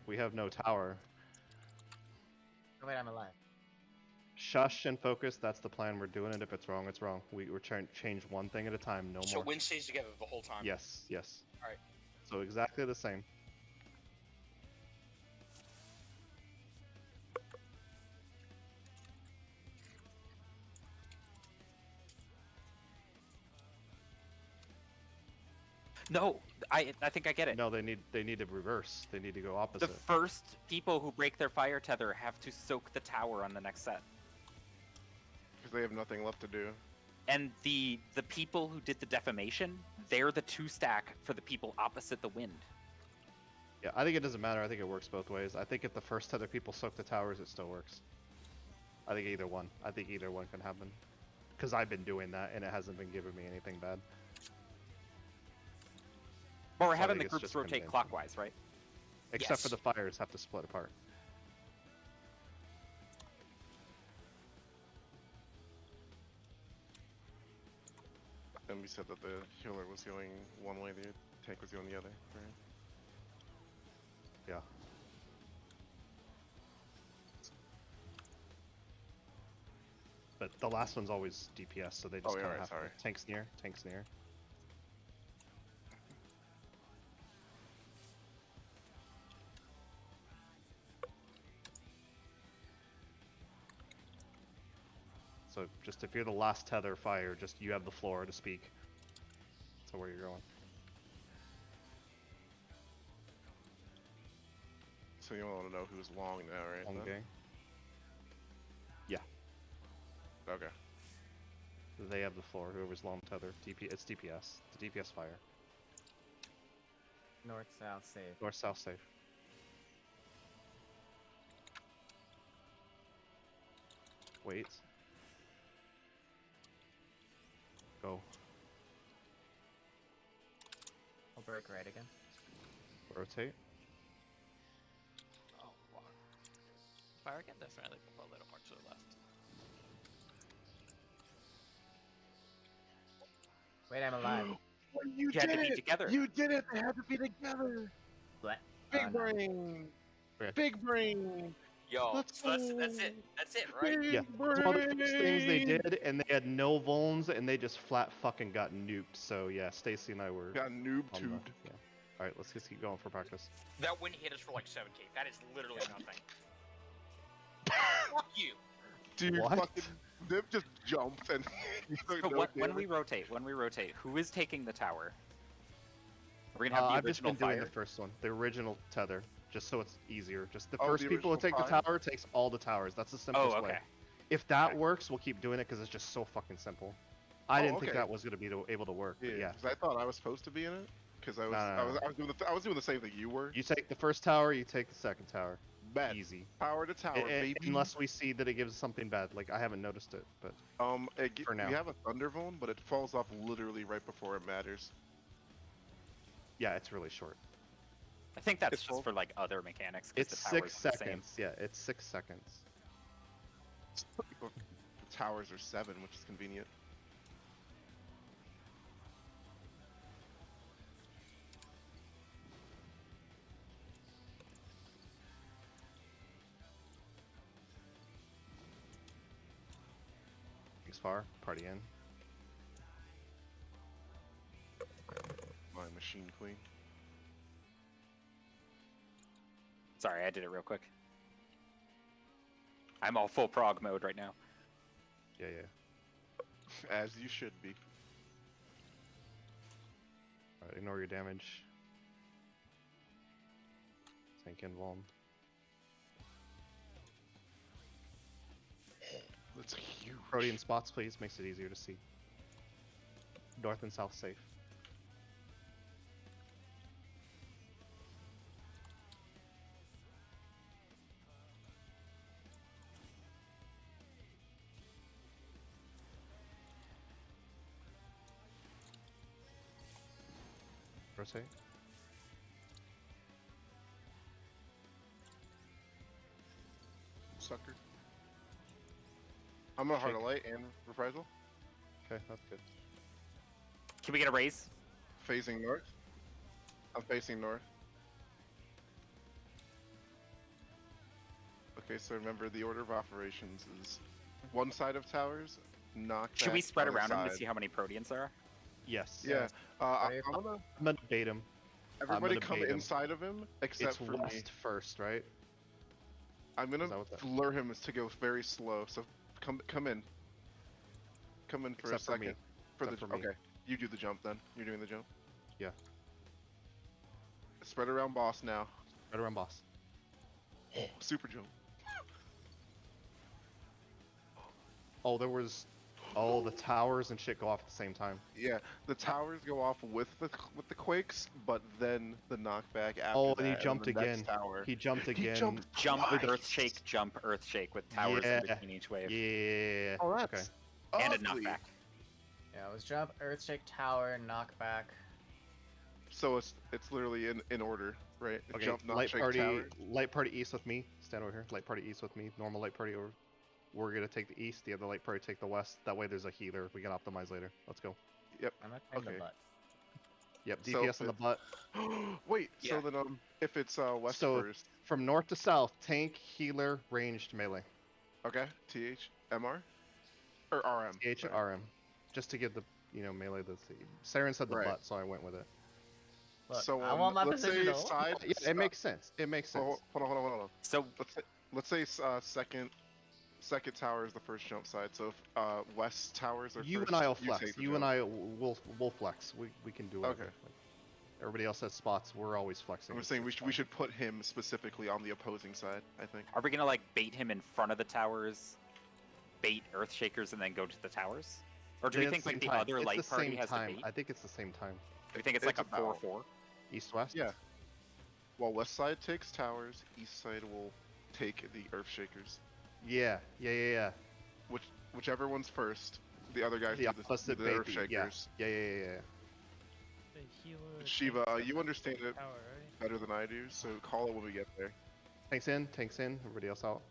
We have no tower. Oh, wait, I'm alive. Shush and focus. That's the plan. We're doing it. If it's wrong, it's wrong. We're trying to change one thing at a time. No So more. wind stays together the whole time. Yes, yes. Alright. So exactly the same. No, I think I get it. No, they need to reverse. They need to go The opposite. first people who break their fire tether have to soak the tower on the next set. because they have nothing left to do. And the people who did the defamation, they're the 2-stack for the people opposite the wind. Yeah, I think it doesn't matter. I think it works both ways. I think if the first tether people soak the towers, it still works. I think either one. I think either one can happen. Because I've been doing that, and it hasn't been giving me anything bad. But we're So I having think the it's groups just gonna rotate be- clockwise, right? Except for Yes. the fires have to split apart. And we said that the healer was going one way, the tank was going the other. Right? Yeah. But the last one's always DPS, so they just yeah, kind of right, have sorry. to. Tanks near, tanks near. So just if you're the last tether fire, just you have the floor to speak. So where you're going. So you want to know who's long now, right? Long then? gang. Yeah, Okay. they have the floor. Whoever's long tether, it's DPS. The DPS fire. North, south, safe. North, south, safe. Wait. Go. I'll break right again. Rotate. Oh, wow. Fire can definitely move a little more to the left. Wait, I'm alive. You You had to be together. You did it! They had to be together! What? Big No. brain! Okay. Big brain! Yo, Let's so that's go. it. That's it, right? Yeah, that's one of the first things they did, and they had no vulns, and they just flat fucking got nuked. So yeah, Stacy and I were Got noob on the, tubed. yeah. All right, let's just keep going for practice. That wind hit us for like 7k. That is literally nothing. Fuck you. Dude, What? fucking Nip just jumped and he took So no when we damage. rotate, who is taking the tower? Are we gonna have the I've just original been doing fire? the first one, the original tether, just so it's easier. Just the Oh, first the people to take original the fire? tower takes all the towers. That's the simplest Oh, okay. way. If that Okay. works, we'll keep doing it because it's just so fucking simple. I Oh, didn't think okay. that was gonna be able to work. But yeah, because I thought I was supposed to be in it. Because I was, No. I was doing the same thing you were. you take the first tower, you take the second tower. Bet. Easy. Power to tower, baby. Unless we see that it gives something bad. Like I haven't noticed it, but for now. We have a Thundervone, but it falls off literally right before it matters. yeah, it's really short. I think that's It's just full. for like other mechanics. 'cause It's the tower's 6 the same. seconds. Yeah, it's 6 seconds. The towers are 7, which is convenient. Thanks, Far. Party in. My machine queen. Sorry, I did it real quick. I'm all full prog mode right now. Yeah, yeah. As you should be. Alright, ignore your damage. Tank in Vuln. That's huge. Protean spots, please. Makes it easier to see. North and south safe. Rotate. Sucker. I'm gonna Heart of Shake. Light and Reprisal. Okay, that's good. Can we get a raise? Facing north. I'm facing north. Okay, so remember the order of operations is one side of towers, knock Should we back spread other around them to side. see how many Proteans there are? Yes. Yeah. Alright. I'm gonna I'm gonna bait him. everybody gonna come bait him. inside of him except It's for west me. first, right? I'm gonna Is that what that- lure him to go very slow. So come in. Come in for Except a for me. second. For the Except for me. okay. You do the jump then. You're doing the jump. Yeah. Spread around boss now. Right around boss. Super jump. Oh, there was. Oh, the towers and shit go off at the same time. Yeah, the towers go off with the quakes, but then the knockback after Oh, that. and he jumped the next again. Tower. He jumped again. jumped Jump, twice. earth shake with towers in Yeah. between each wave. Yeah. Oh, Okay. that's And a ugly. knockback. Yeah, it was jump, earthshake, tower, knockback. So it's literally in order, right? Okay. Jump, knock, Light shake, party. tower. Light party east with me. Stand over here. Light party east with me. Normal light party over. We're gonna take the east. The other light party take the west. That way there's a healer. We can optimize later. Let's go. I'm not in Okay. the butt. Yep. So DPS on the butt. Wait, Yeah. so then if it's west So- first, From north to south, tank, healer, ranged, melee. okay? TH, MR, or RM. TH and sorry. RM. Just to give the melee the Siren said the Right. butt, so I went with it. Look, So I want my let's say positional. side. Yeah, it makes sense. It makes sense. Hold on. So Let's say second tower is the first jump side. So if west towers are You first, and I will you flex. take the You and jump. I will flex. We can do whatever. Okay. Like, everybody else has spots. We're always flexing. I'm It's- saying it's we fine. should put him specifically on the opposing side. I think. are we gonna like bait him in front of the towers, bait Earthshakers, and then go to the towers? Or do we It's think the like same the time. other It's light the party same has time. the bait? I think it's the same time. Do we think it's like It's a 4-4? East west. Yeah. While west side takes towers, east side will take the Earthshakers. Yeah. Whichever one's first, the other guys The do the opposite bait. Yeah. Earthshakers. Yeah. The healer. Shiva, tanks you up understand the it tower, right? better than I do, so call it when we get there. Tanks in. Everybody else out.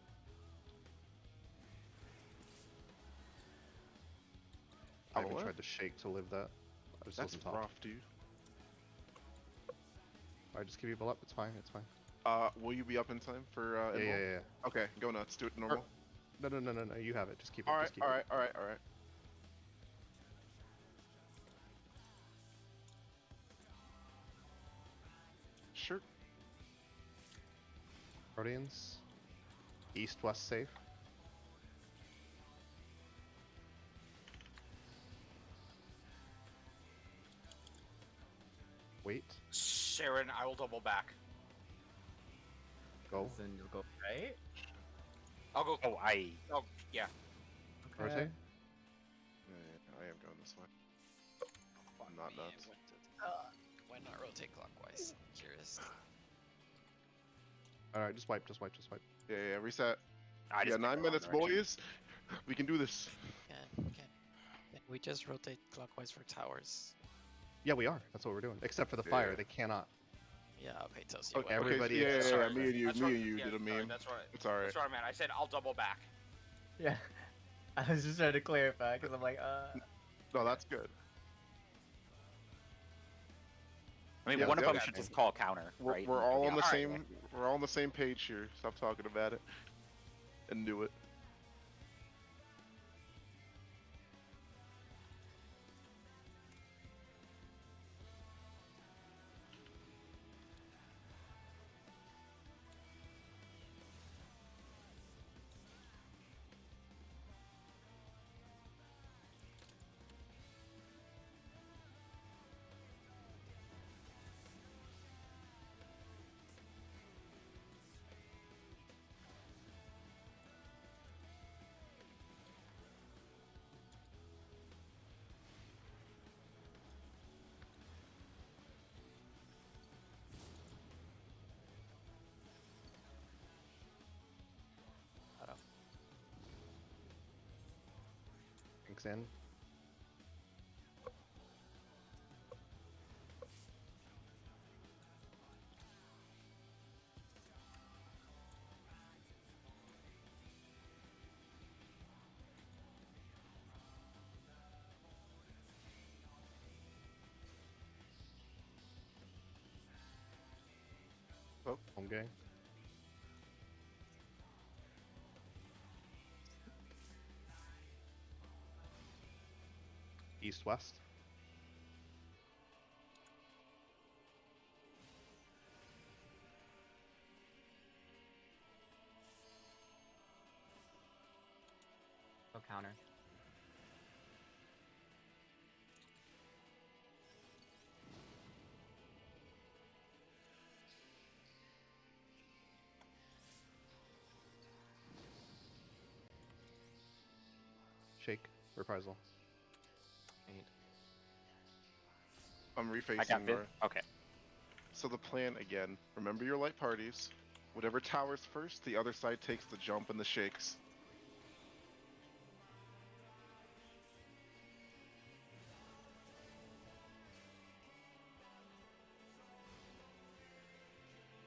I even what? tried to shake to live that. I just That's wasn't top. rough, dude. Alright, just keep people up. It's fine. Will you be up in time for Yeah. Invul? Okay, go nuts. Do it normal. No. You have it. Just keep it. Alright, just keep it. alright. Sure. Proteans. East, west safe. Wait. Sharon, I will double back. Go. Then you'll go right. I'll go. Oh, Oh, yeah. Rotate. Yeah, I am going this way. I'm not Man, nuts. Why not rotate clockwise? I'm curious. Alright, just wipe. Yeah, reset. I just Yeah, picked 9 the wrong minutes, direction. boys. We can do this. Can we just rotate clockwise for towers? Yeah, we are. That's what we're doing. Except for the fire, Yeah. they cannot. Yeah, okay, tells you Okay, what. everybody yeah, is- yeah, Sorry, me and you that's what- did a sorry, meme. That's right. It's alright. That's right, man. I said I'll double back. Yeah. I was just trying to clarify because I'm like, No, okay. that's good. I mean, Yeah, one of yep. them should just call counter, right? We're and all be on the like, same. We're all on the same page here. Stop talking about it, and do it. Thanks, in. Oh, Home gang. East west. Oh, counter. Shake. Reprisal. 8. I'm I refacing got north. Okay. So the plan again. Remember your light parties. Whatever towers first, the other side takes the jump and the shakes.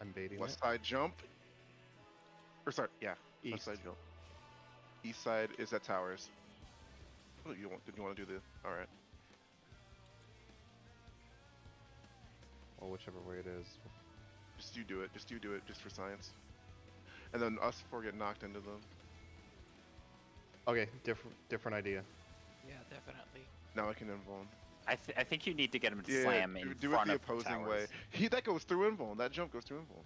I'm baiting West it. side jump. Or sorry, yeah. West East. side jump. East side is at towers. Oh, did you want to do the? All right. Or whichever way it is. Just you do it. Just you do it. Just for science. And then us four get knocked into them. Okay, different idea. Yeah, definitely. Now I can invuln. I think you need to get him to Yeah, slam in do it front the of the opposing way. towers. That goes through invuln. That jump goes through invuln.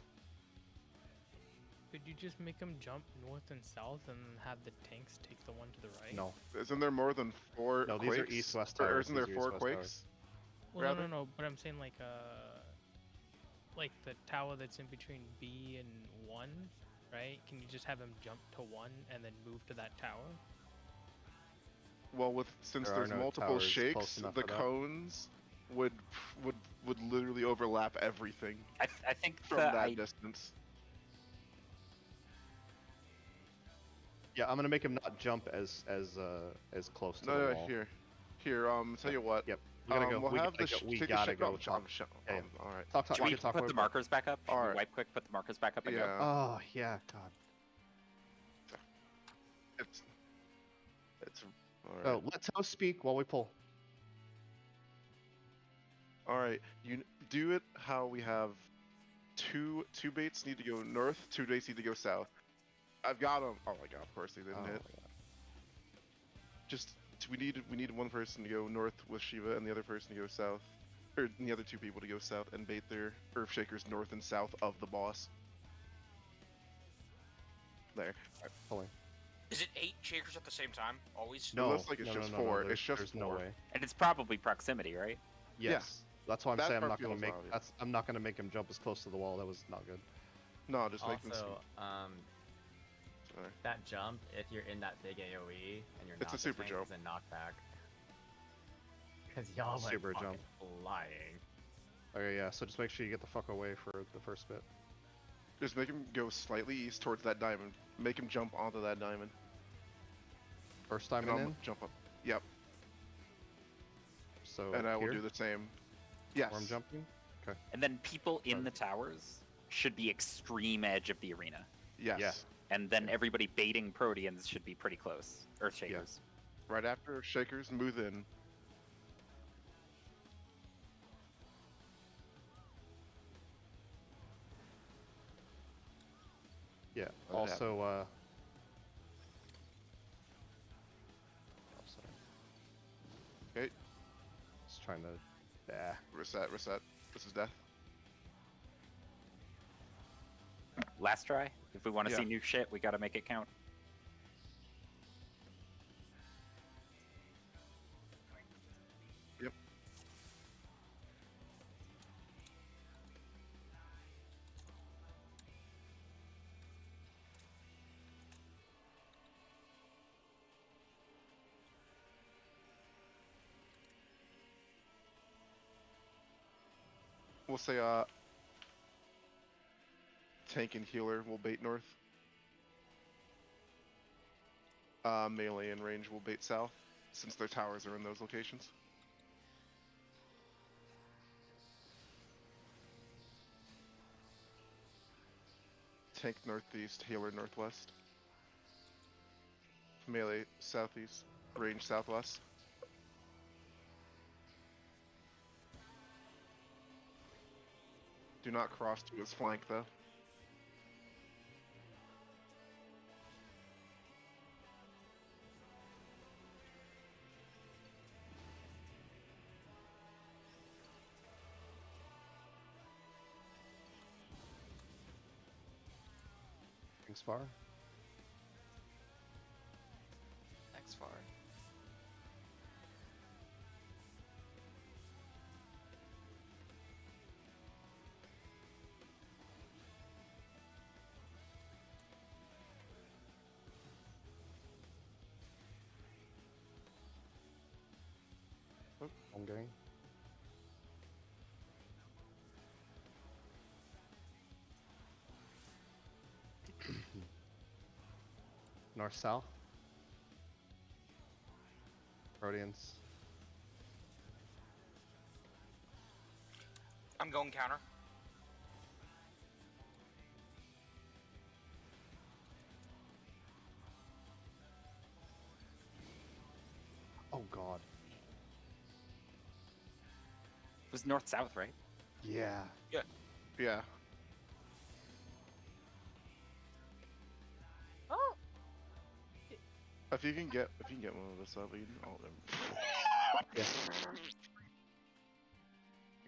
Could you just make them jump north and south and have the tanks take the one to the right? No. Isn't there more than 4 No, quakes? these are east-west Or towers. isn't there These are 4 east-west towers. quakes? Well, rather? no, but I'm saying like the tower that's in between B and 1, right? Can you just have him jump to 1 and then move to that tower? Well, since There are there's no multiple towers shakes, close enough the for that. cones would literally overlap everything I think from that distance. Yeah, I'm gonna make him not jump as close to the No, wall. here. Tell you what. Yep. We gotta go. We'll we have gotta the go. We take gotta the go. ship. Talk. Yeah, yeah. All right. Talk. Should we Talk. put the markers back up? Should we Alright. wipe quick, put the markers back up and go? Yeah. Oh yeah, God. It's all right. So let's house speak while we pull. All right. You do it how we have two baits need to go north, 2 baits need to go south. I've got them. Oh my god! Of course they didn't hit. Just we need one person to go north with Shiva and the other person to go south, or the other 2 people to go south and bait their earth shakers north and south of the boss. There. Alright, pulling. Is it 8 shakers at the same time? Always? No, It looks like it's no, just no, no, 4. no, It's just there's 4. no way. And it's probably proximity, right? Yes. That's why I'm That saying I'm part not gonna feels make. obvious. I'm not gonna make him jump as close to the wall. That was not good. No, just make them. Also, Sorry. that jump, if you're in that big AoE and you're It's not a super jump. is a knockback. Because y'all went Super fucking jump. flying. Okay, yeah. So just make sure you get the fuck away for the first bit. Just make him go slightly east towards that diamond. Make him jump onto that diamond. First time And I'll in. jump up. Yep. So And I will here, do the same. Yes. where I'm jumping. And then people in the towers should be extreme edge of the arena. Yes. Yeah. And then everybody baiting Proteans should be pretty close. Earthshakers. Right after Shakers, move in. Yeah. Let it happen. Also, oh, sorry. Okay, Just trying to. reset. This is death. Last try. If we want to Yeah. see new shit, we gotta make it count. Yep. We'll say tank and healer will bait north. Melee and range will bait south, since their towers are in those locations. Tank northeast, healer northwest. Melee southeast, range southwest. Do not cross to his flank though. Thanks, far. Thanks, far. I'm going. North south. Proteans. I'm going counter. Oh god. It was north-south, right? Yeah. Yeah. Oh! If you can get one of us up, you can all of them. Yeah.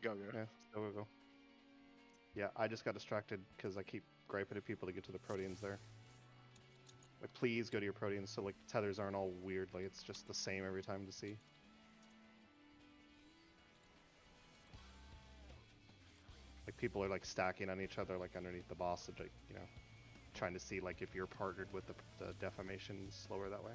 Go. Yeah. Go. Yeah, I just got distracted because I keep griping at people to get to the Proteans there. Like, please go to your Proteans so, like, the tethers aren't all weird. Like, it's just the same every time to see. Like, people are, like, stacking on each other, like, underneath the boss, like, you know, trying to see, like, if you're partnered with the defamation slower that way.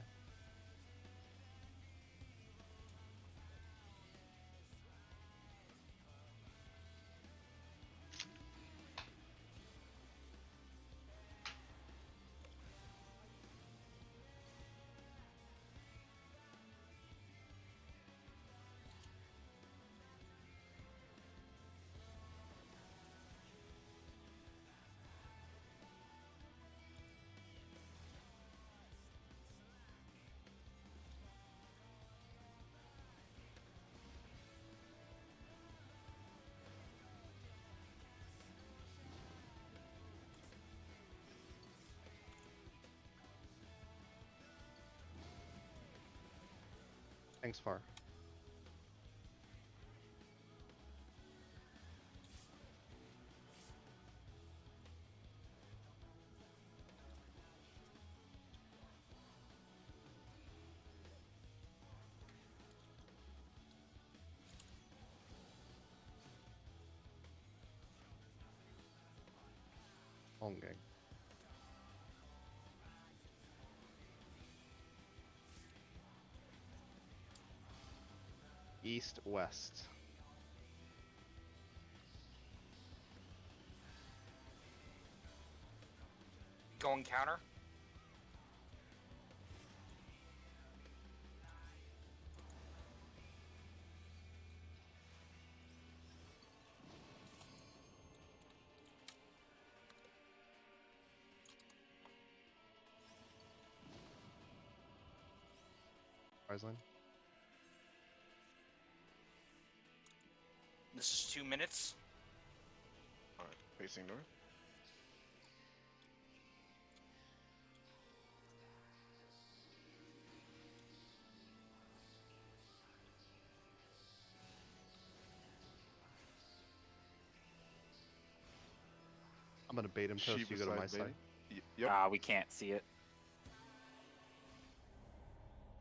Thanks, Far. Home gang. East, west. Going counter. Rise line. This is 2 minutes. Alright, facing north. I'm gonna bait him toast. Sheep You go to my beside side. baiting. Yep. We can't see it.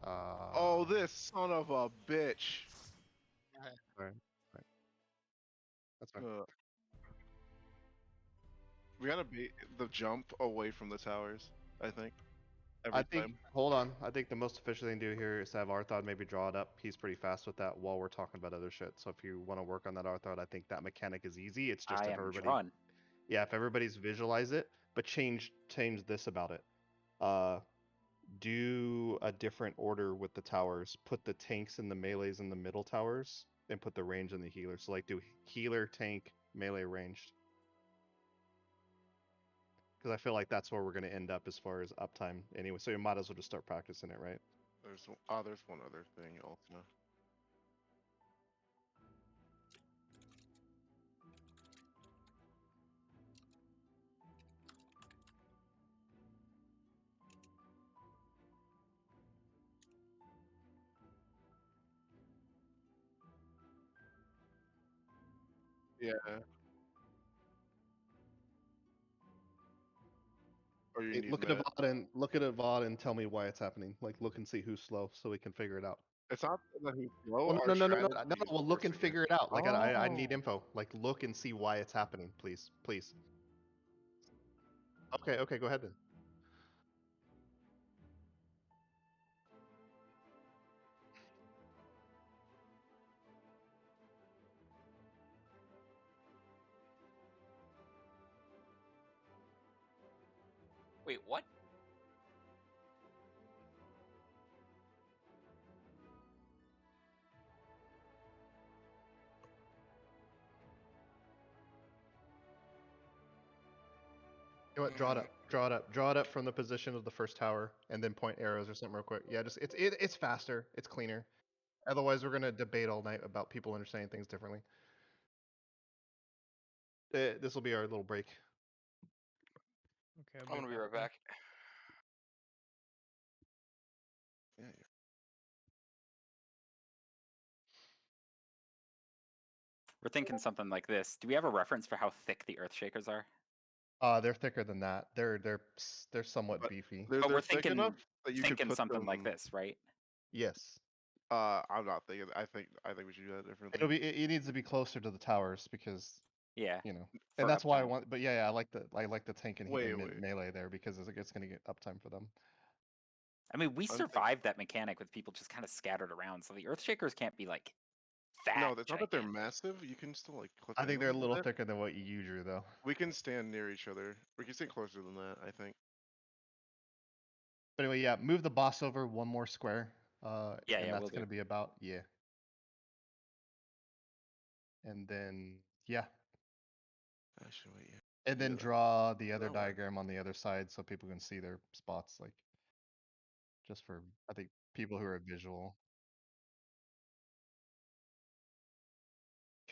Oh, this son of a bitch. Sorry. Right. That's fine. We gotta bait the jump away from the towers, I think. I Every think. time. Hold on. I think the most efficient thing to do here is to have Arthod maybe draw it up. He's pretty fast with that while we're talking about other shit. So if you want to work on that Arthod, I think that mechanic is easy. It's just I if am everybody. drawn. Yeah, if everybody's visualize it, but change this about it. Do a different order with the towers. Put the tanks and the melees in the middle towers, and put the range in the healer. So like do healer, tank, melee, ranged. Because I feel like that's where we're gonna end up as far as uptime anyway. So you might as well just start practicing it, right? There's one other thing also. Yeah. Or you need Look at a med. VOD and tell me why it's happening. Like look and see who's slow so we can figure it out. It's not that he's slow. Well, Our no. strategy is Well, look and forcing it. figure it out. Like I need Oh. info. Like look and see why it's happening, please. Okay, go ahead then. Wait, what? You know what? Draw it up from the position of the first tower, and then point arrows or something real quick. Yeah, just it's faster. It's cleaner. Otherwise, we're gonna debate all night about people understanding things differently. This will be our little break. Okay, I'm gonna be right back. Yeah. We're thinking something like this. Do we have a reference for how thick the Earthshakers are? They're thicker than that. They're somewhat But beefy. They're But we're thick thinking enough that you could put something them. like this, right? Yes. I'm not thinking. I think we should do that differently. It needs to be closer to the towers because Yeah. you know, For and that's why I uptime. want. But yeah, I like the tank and, Wait. melee there because it's gonna get uptime for them. I mean, we I'm survived that mechanic with people just kind of scattered around, so the Earthshakers can't be like that. No, it's not that they're gigantic. massive. You can still like clip I think they're a little bit. thicker than what you drew, though. We can stand near each other. We can stay closer than that, I think. But anyway, yeah, move the boss over one more square. Yeah, and we'll that's gonna do. be about And then yeah, Actually, wait. and then that. draw the other That'll work. diagram on the other side so people can see their spots. Like, just for I think people who are visual.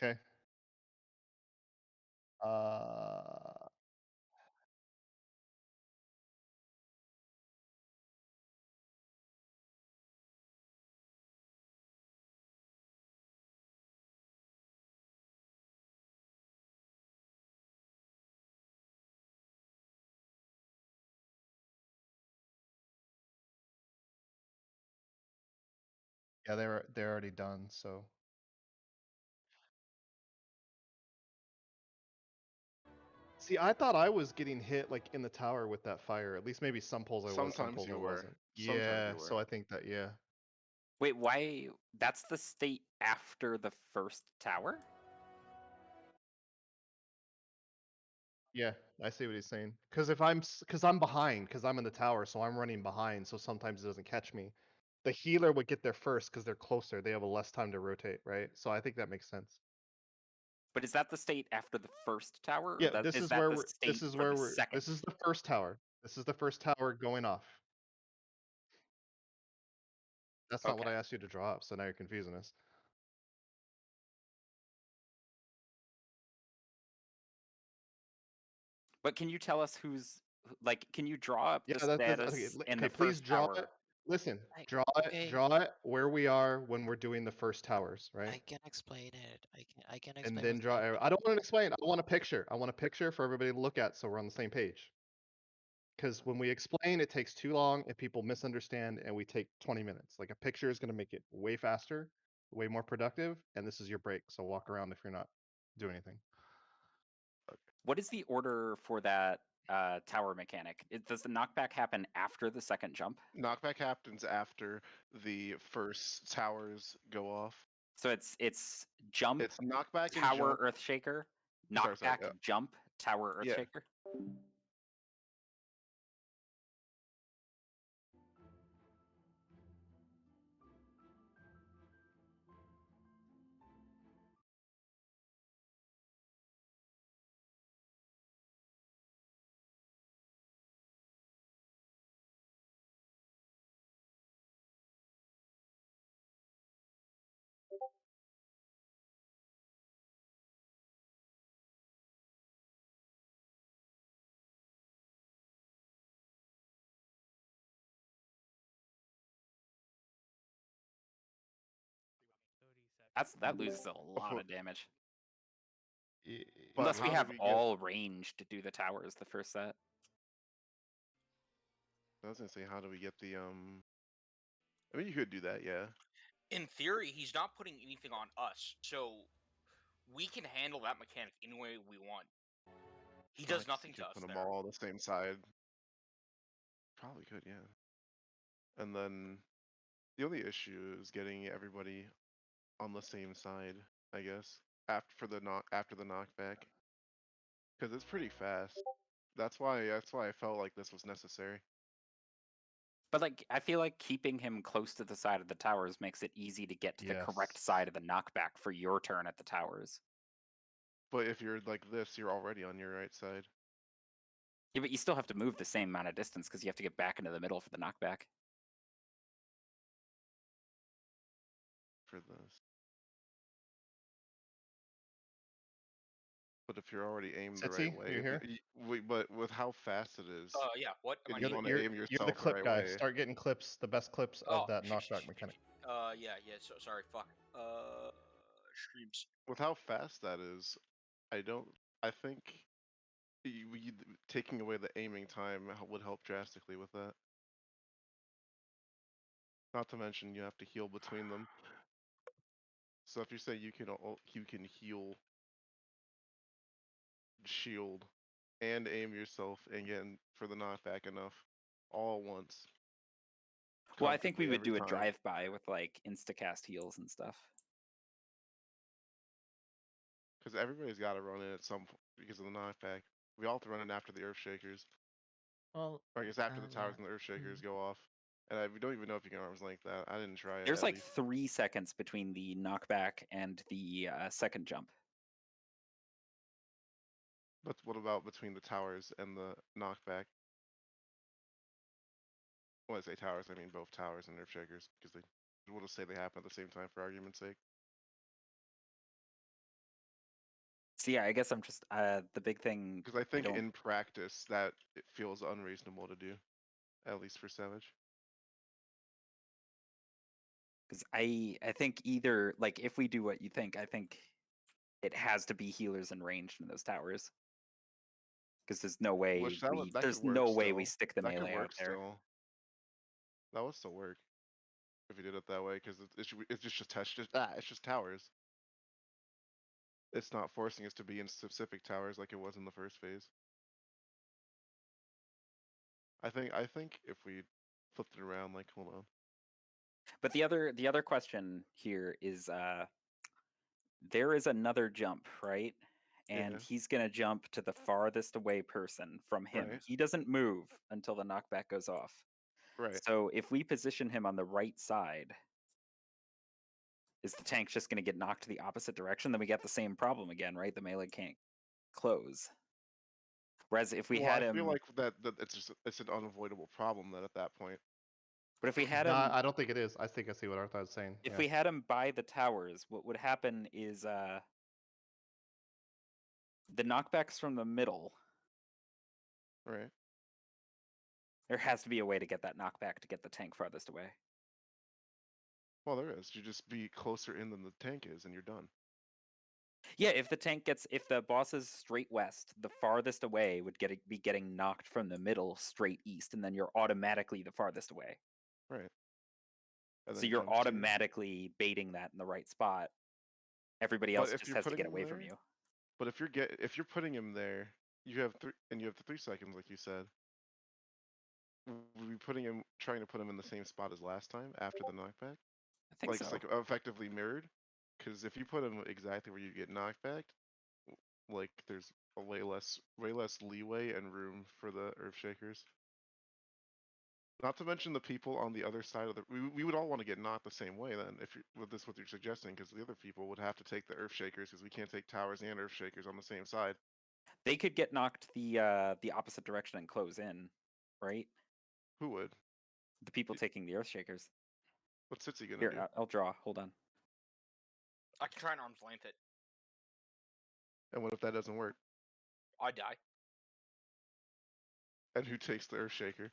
Okay. Yeah, they're already done. So see, I thought I was getting hit like in the tower with that fire. At least maybe some pulls I was, some Sometimes pulls I you were. wasn't. Sometimes Yeah, you were. so I think that Wait, why? That's the state after the first tower? Yeah, I see what he's saying. Because I'm behind, because I'm in the tower, so I'm running behind. So sometimes it doesn't catch me. The healer would get there first because they're closer. They have a less time to rotate, right? So I think that makes sense. But is that the state after the first tower? Or Yeah, that, this is is that where the we're. state This is for where the we're. second? This is the first tower. This is the first tower going off. That's not what Okay. I asked you to draw up, so now you're confusing us. But can you tell us like, can you draw up Yeah, the that's status in the please first draw tower? it. Listen, Okay. draw it where we are when we're doing the first towers, right? I can explain it. I can And explain then what's draw. happening. I don't want to explain. I want a picture. I want a picture for everybody to look at, so we're on the same page. Because when we explain, it takes too long, and people misunderstand, and we take 20 minutes. Like a picture is going to make it way faster, way more productive, and this is your break. So walk around if you're not doing anything. What is the order for that tower mechanic? Does the knockback happen after the second jump? Knockback happens after the first towers go off. So it's jump, It's knockback and tower, jump. earthshaker, Sorry, knockback, yeah. jump, tower, Yeah. earthshaker. That loses a lot of damage. But Unless we how do have we get? all range to do the towers the first set. I was gonna say, how do we get the I mean, you could do that, yeah. In theory, he's not putting anything on us, so we can handle that mechanic any way we want. He Well, I does guess nothing you to could us put them there. all on the same side. Probably could, yeah. And then the only issue is getting everybody on the same side, I guess. After the knockback, because it's pretty fast. That's why I felt like this was necessary. But like, I feel like keeping him close to the side of the towers makes it easy to get to the correct side of the knockback for your turn at the towers. But if you're like this, you're already on your right side. Yeah, but you still have to move the same amount of distance because you have to get back into the middle for the knockback. For this. But if you're already aimed the right Setsy, way, you here? but with how fast it is, Yeah. What? Am I you here? want to aim You're the yourself the clip right guy. way. Start getting clips, the best clips Oh, of that knockback mechanic. Yeah. So sorry. Fuck. Streams. With how fast that is, I think taking away the aiming time would help drastically with that. Not to mention you have to heal between them. So if you say you can heal, shield, and aim yourself and get for the knockback enough all at once. Well, I think we comfortably would every do a time. drive-by with like instacast heals and stuff. Because everybody's got to run in at some point because of the knockback. We all have to run in after the Earthshakers. Well, Or I guess after the towers yeah. and the Earthshakers go off. And we don't even know if you can arms length that. I didn't try it. There's at like least. 3 seconds between the knockback and the second jump. But what about between the towers and the knockback? When I say towers, I mean both towers and Earthshakers, because we'll just say they happen at the same time for argument's sake. So yeah, I guess I'm just the big thing. Because I think in practice that it feels unreasonable to do, at least for Savage. Because I think either like if we do what you think, I think it has to be healers and ranged in those towers. Because there's no way we stick the melee out there. Still. That would still work if you did it that way, because it's just towers. It's not forcing us to be in specific towers like it was in the first phase. I think if we flipped it around, like, hold on. But the other question here is there is another jump, right? And he's gonna jump to the farthest away person from him. Right. He doesn't move until the knockback goes off. Right. So if we position him on the right side, is the tank just gonna get knocked to the opposite direction? Then we get the same problem again, right? The melee can't close. Whereas if we had him, I feel like that it's an unavoidable problem then at that point. But if we had No, him, I don't think it is. I think I see what Arthur's saying. if yeah. we had him by the towers, what would happen is the knockbacks from the middle. Right. There has to be a way to get that knockback to get the tank farthest away. Well, there is. You just be closer in than the tank is, and you're done. Yeah, if the boss is straight west, the farthest away would be getting knocked from the middle straight east, and then you're automatically the farthest away. Right. And So then you're jumps to- automatically baiting that in the right spot. Everybody else just has to get away from you. But if you're putting him there, you have the 3 seconds, like you said. We'll be trying to put him in the same spot as last time after the knockback. I think so. It's like effectively mirrored. Because if you put him exactly where you get knocked back, like there's a way less leeway and room for the Earth Shakers. Not to mention the people on the other side of we would all want to get knocked the same way then, if what you're suggesting, because the other people would have to take the Earth Shakers, because we can't take towers and Earth Shakers on the same side. They could get knocked the opposite direction and close in, right? Who would? The people taking the Earth Shakers. What's Sitzy gonna Here, do? I'll draw. Hold on. I can try and arm's length it. And what if that doesn't work? I die. And who takes the Earth Shaker?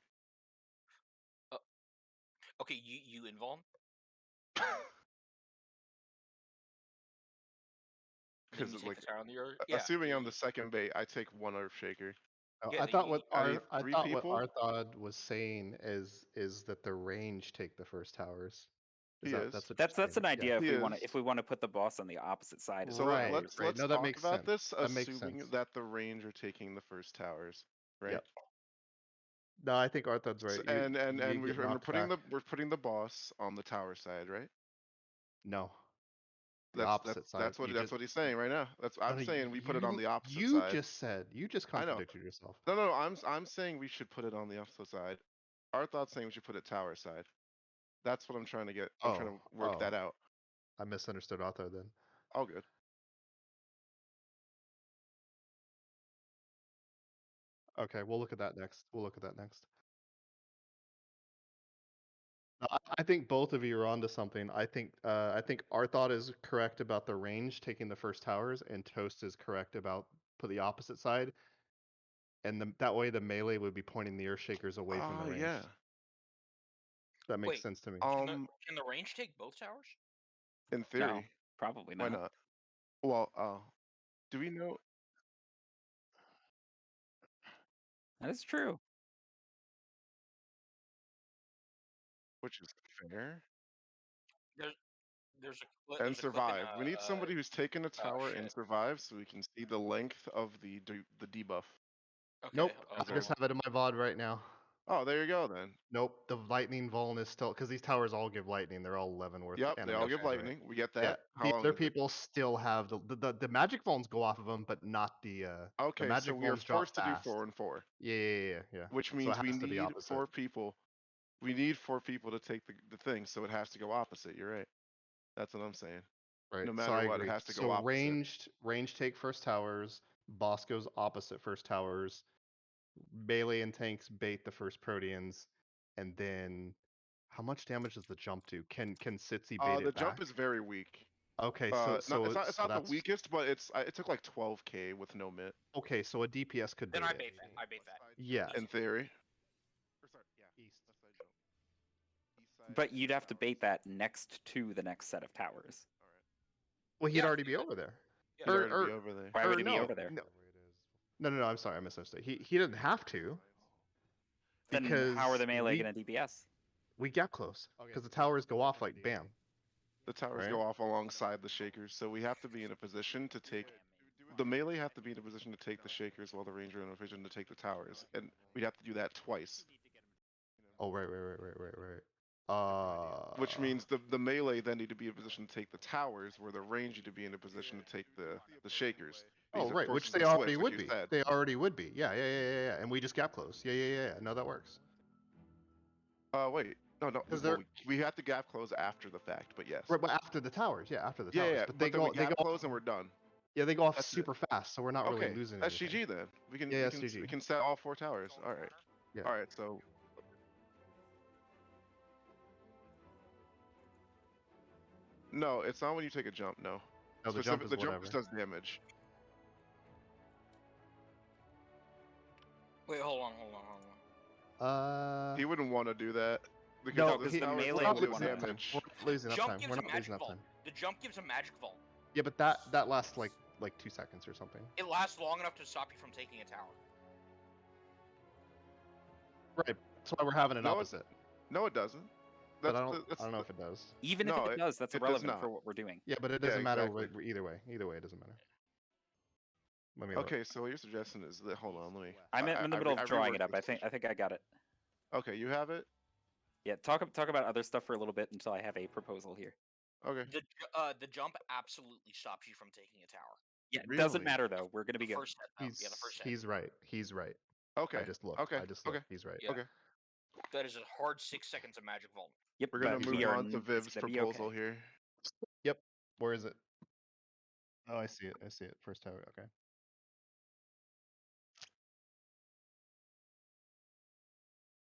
Okay, you invuln. Because Then you like take the tower on the Earth. assuming I'm the second bait, I take 1 Earth Shaker. Oh, Yeah, I then thought you- what I need I 3 thought what people? Arthod was saying is that the range take the first towers. He That's is. what you're That's saying, an idea yeah. if He we want to is. put the boss on the opposite side. So Right, let's right. No, that talk makes about sense. this, That makes assuming sense. that the range are taking the first towers, right? Yep. No, I think Arthod's right. And you get we're knocked putting back. we're putting the boss on the tower side, right? No. The opposite side. That's what he's saying right now. I'm saying we put it on the opposite side. You just I know. contradicted yourself. No, I'm saying we should put it on the opposite side. Arthod's saying we should put it tower side. That's what I'm trying to get. I'm trying to work that out. I misunderstood Arthod then. All good. Okay, we'll look at that next. I think both of you are onto something. I think Arthod is correct about the range taking the first towers, and Toast is correct about the opposite side. And that way the melee would be pointing the Earthshakers away from the range. Yeah. That makes Wait, sense to me. Can the range take both towers? In theory. No, probably not. Why not? Well, do we know? That is true. Which is fair. There's a clip. And survive. We need somebody who's taken a tower and shit. survived, so we can see the length of the debuff. Okay, Nope, I just have it in my VOD right now. Oh, there you go then. Nope, the lightning vuln is still, because these towers all give lightning. They're all 11 worth. Yep, they all give lightning. We get that. Yeah, How the long other is it? people still have the magic vulns go off of them, but not the Okay, the magic so we are vulns drop forced to do fast. 4 and 4. Yeah. Which So means it we has to be need opposite. 4 people. We need 4 people to take the thing, so it has to go opposite. You're right. That's what I'm saying. Right. No so matter I what, agree. it has to go so opposite. range take first towers. Boss goes opposite first towers. Melee and tanks bait the first Proteans, and then how much damage does the jump do? Can Sitzy bait The it jump back? is very weak. Okay, it's not the that's weakest, but it took like 12k with no mit. okay. So a DPS could Then bait I it. bait that. I bait that. Yeah. In theory. But you'd have to bait that next to the next set of towers. Well, he'd already be over there. He'd already be over there. Why would he be over there? No. I'm sorry, I misunderstood. He didn't have to. Then Because how are the melee going to DPS? we get close because the towers go off like bam. The towers Right? go off alongside the shakers, so we have to be in a position to take. The melee have to be in a position to take the shakers, while the ranger in a position to take the towers, and we'd have to do that twice. Oh right. Which means the melee then need to be in a position to take the towers, where the range need to be in a position to take the shakers. Oh right, which they already would be. They already would be. Yeah. And we just gap close. Yeah. No, that works. Wait. No. Well, we have to gap close after the fact, but yes. Right, but after the towers, after the towers. Yeah, But they go close and we're done. Yeah, they go off super fast, so we're not really losing That's anything. GG then. We can GG. we can set all 4 towers. All right. Yeah. All right. So No, it's not when you take a jump. No. No, the jump is the jump whatever. just does damage. Wait, hold on. He wouldn't want to do that because No, this the tower is melee still would doing wanna- damage. We're not losing up Jump time. gives We're a not magic losing up vault. time. The jump gives a magic vault. Yeah, but that lasts like 2 seconds or something. It lasts long enough to stop you from taking a tower. Right. That's why we're having an No, opposite. No, it doesn't. But That's I the- don't know if it does. Even No, if it does, that's it does irrelevant for not. what we're doing. Yeah, but it doesn't matter exactly. either way. Either way, it doesn't matter. Let me Okay, so what you're suggesting is that hold on, let me. I'm in the middle of drawing it up. I reworked think I got it. this. Okay, you have it. Yeah, talk about other stuff for a little bit until I have a proposal here. Okay. The jump absolutely stops you from taking a tower. Yeah, it doesn't Really? matter though. We're gonna be The good. first hit, though. Yeah, the first hit. He's right. He's right. Okay. I just looked. Okay. I just okay. looked. He's right. Yeah. Okay. That is a hard 6 seconds of magic vault. Yep. We're gonna but move we are on to it's Viv's gonna be proposal okay. here. Yep. Where is it? Oh, I see it. I see it. First tower. Okay.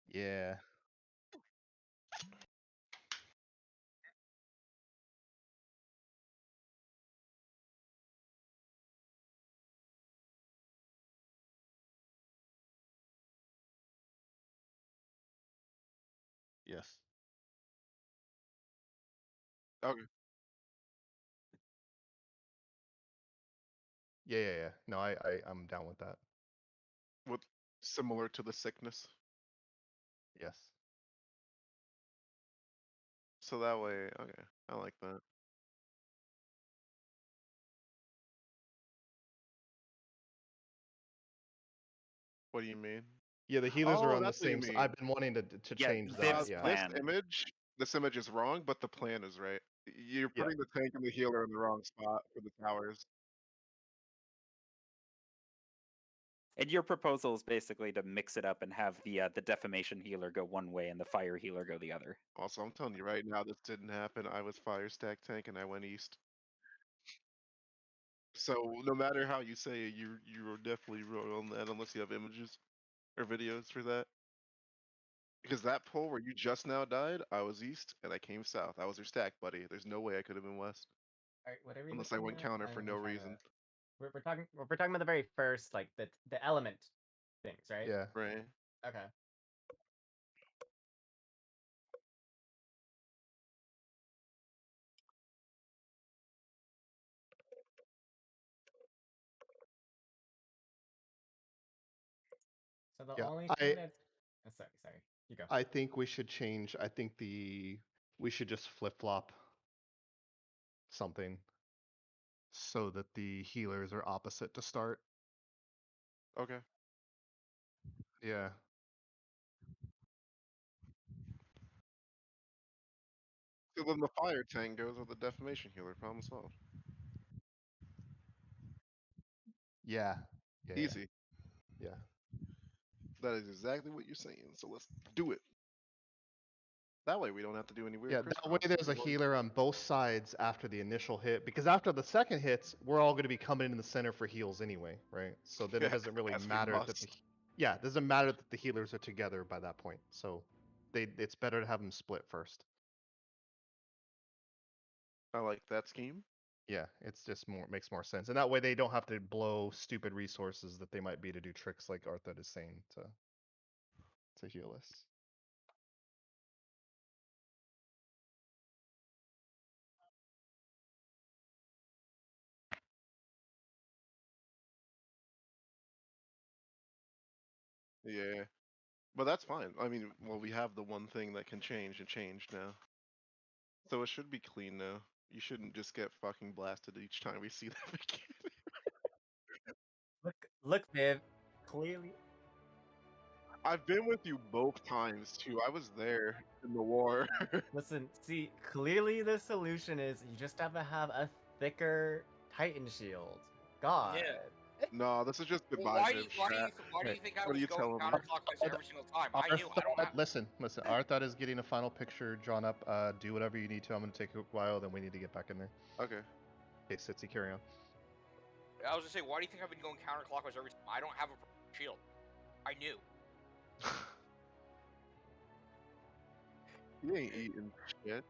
Yeah. Yes. Okay. Yeah. No, I'm down with that. With similar to the sickness. Yes. So that way, okay, I like that. What do you mean? Yeah, the healers are Oh, on the that's what you same. mean. I've been wanting to Yeah, change Viv's that. Yeah. plan. This image is wrong, but the plan is right. You're Yeah. putting the tank and the healer in the wrong spot for the towers. And your proposal is basically to mix it up and have the defamation healer go one way and the fire healer go the other. Also, I'm telling you right now, this didn't happen. I was fire stack tank and I went east. So no matter how you say it, you're definitely wrong on that unless you have images or videos for that. Because that pull where you just now died, I was east and I came south. I was your stack buddy. There's no way I could have been west. All right, whatever you Unless I went counter for no reason. We're talking about the very first, like the element things, right? Yeah. Right. Okay. So the Yeah, only thing that's sorry, you go. I think we should change. I think we should just flip flop something so that the healers are opposite to start. Okay. Yeah. So then the fire tank goes with the defamation healer. Problem solved. Yeah. Yeah. Easy. Yeah. That is exactly what you're saying. So let's do it. That way we don't have to do any weird. Yeah, that way there's a healer on both sides after the initial hit, because after the second hits, we're all going to be coming in the center for heals anyway, right? So then it doesn't really as we matter that must. it doesn't matter that the healers are together by that point. So it's better to have them split first. I like that scheme. Yeah, it's just makes more sense, and that way they don't have to blow stupid resources that they might be to do tricks like Arthur is saying to heal us. Yeah. But that's fine. I mean, well, we have the one thing that can change and change now. So it should be clean now. You shouldn't just get fucking blasted each time we see that again. Look, Viv, clearly. I've been with you both times too. I was there in the war. Listen, see, clearly the solution is you just have to have a thicker Titan shield. God. Yeah. No, this is just Well, goodbye. why do Viv. you think I What are was you going telling me? counterclockwise every single time? I knew. I don't have. Listen. Arthur is getting a final picture drawn up. Do whatever you need to. I'm gonna take a while, then we need to get back in there. Okay. Okay, Sitzy, carry on. I was gonna say, why do you think I've been going counterclockwise every time? I don't have a shield. I knew. You ain't eating shit.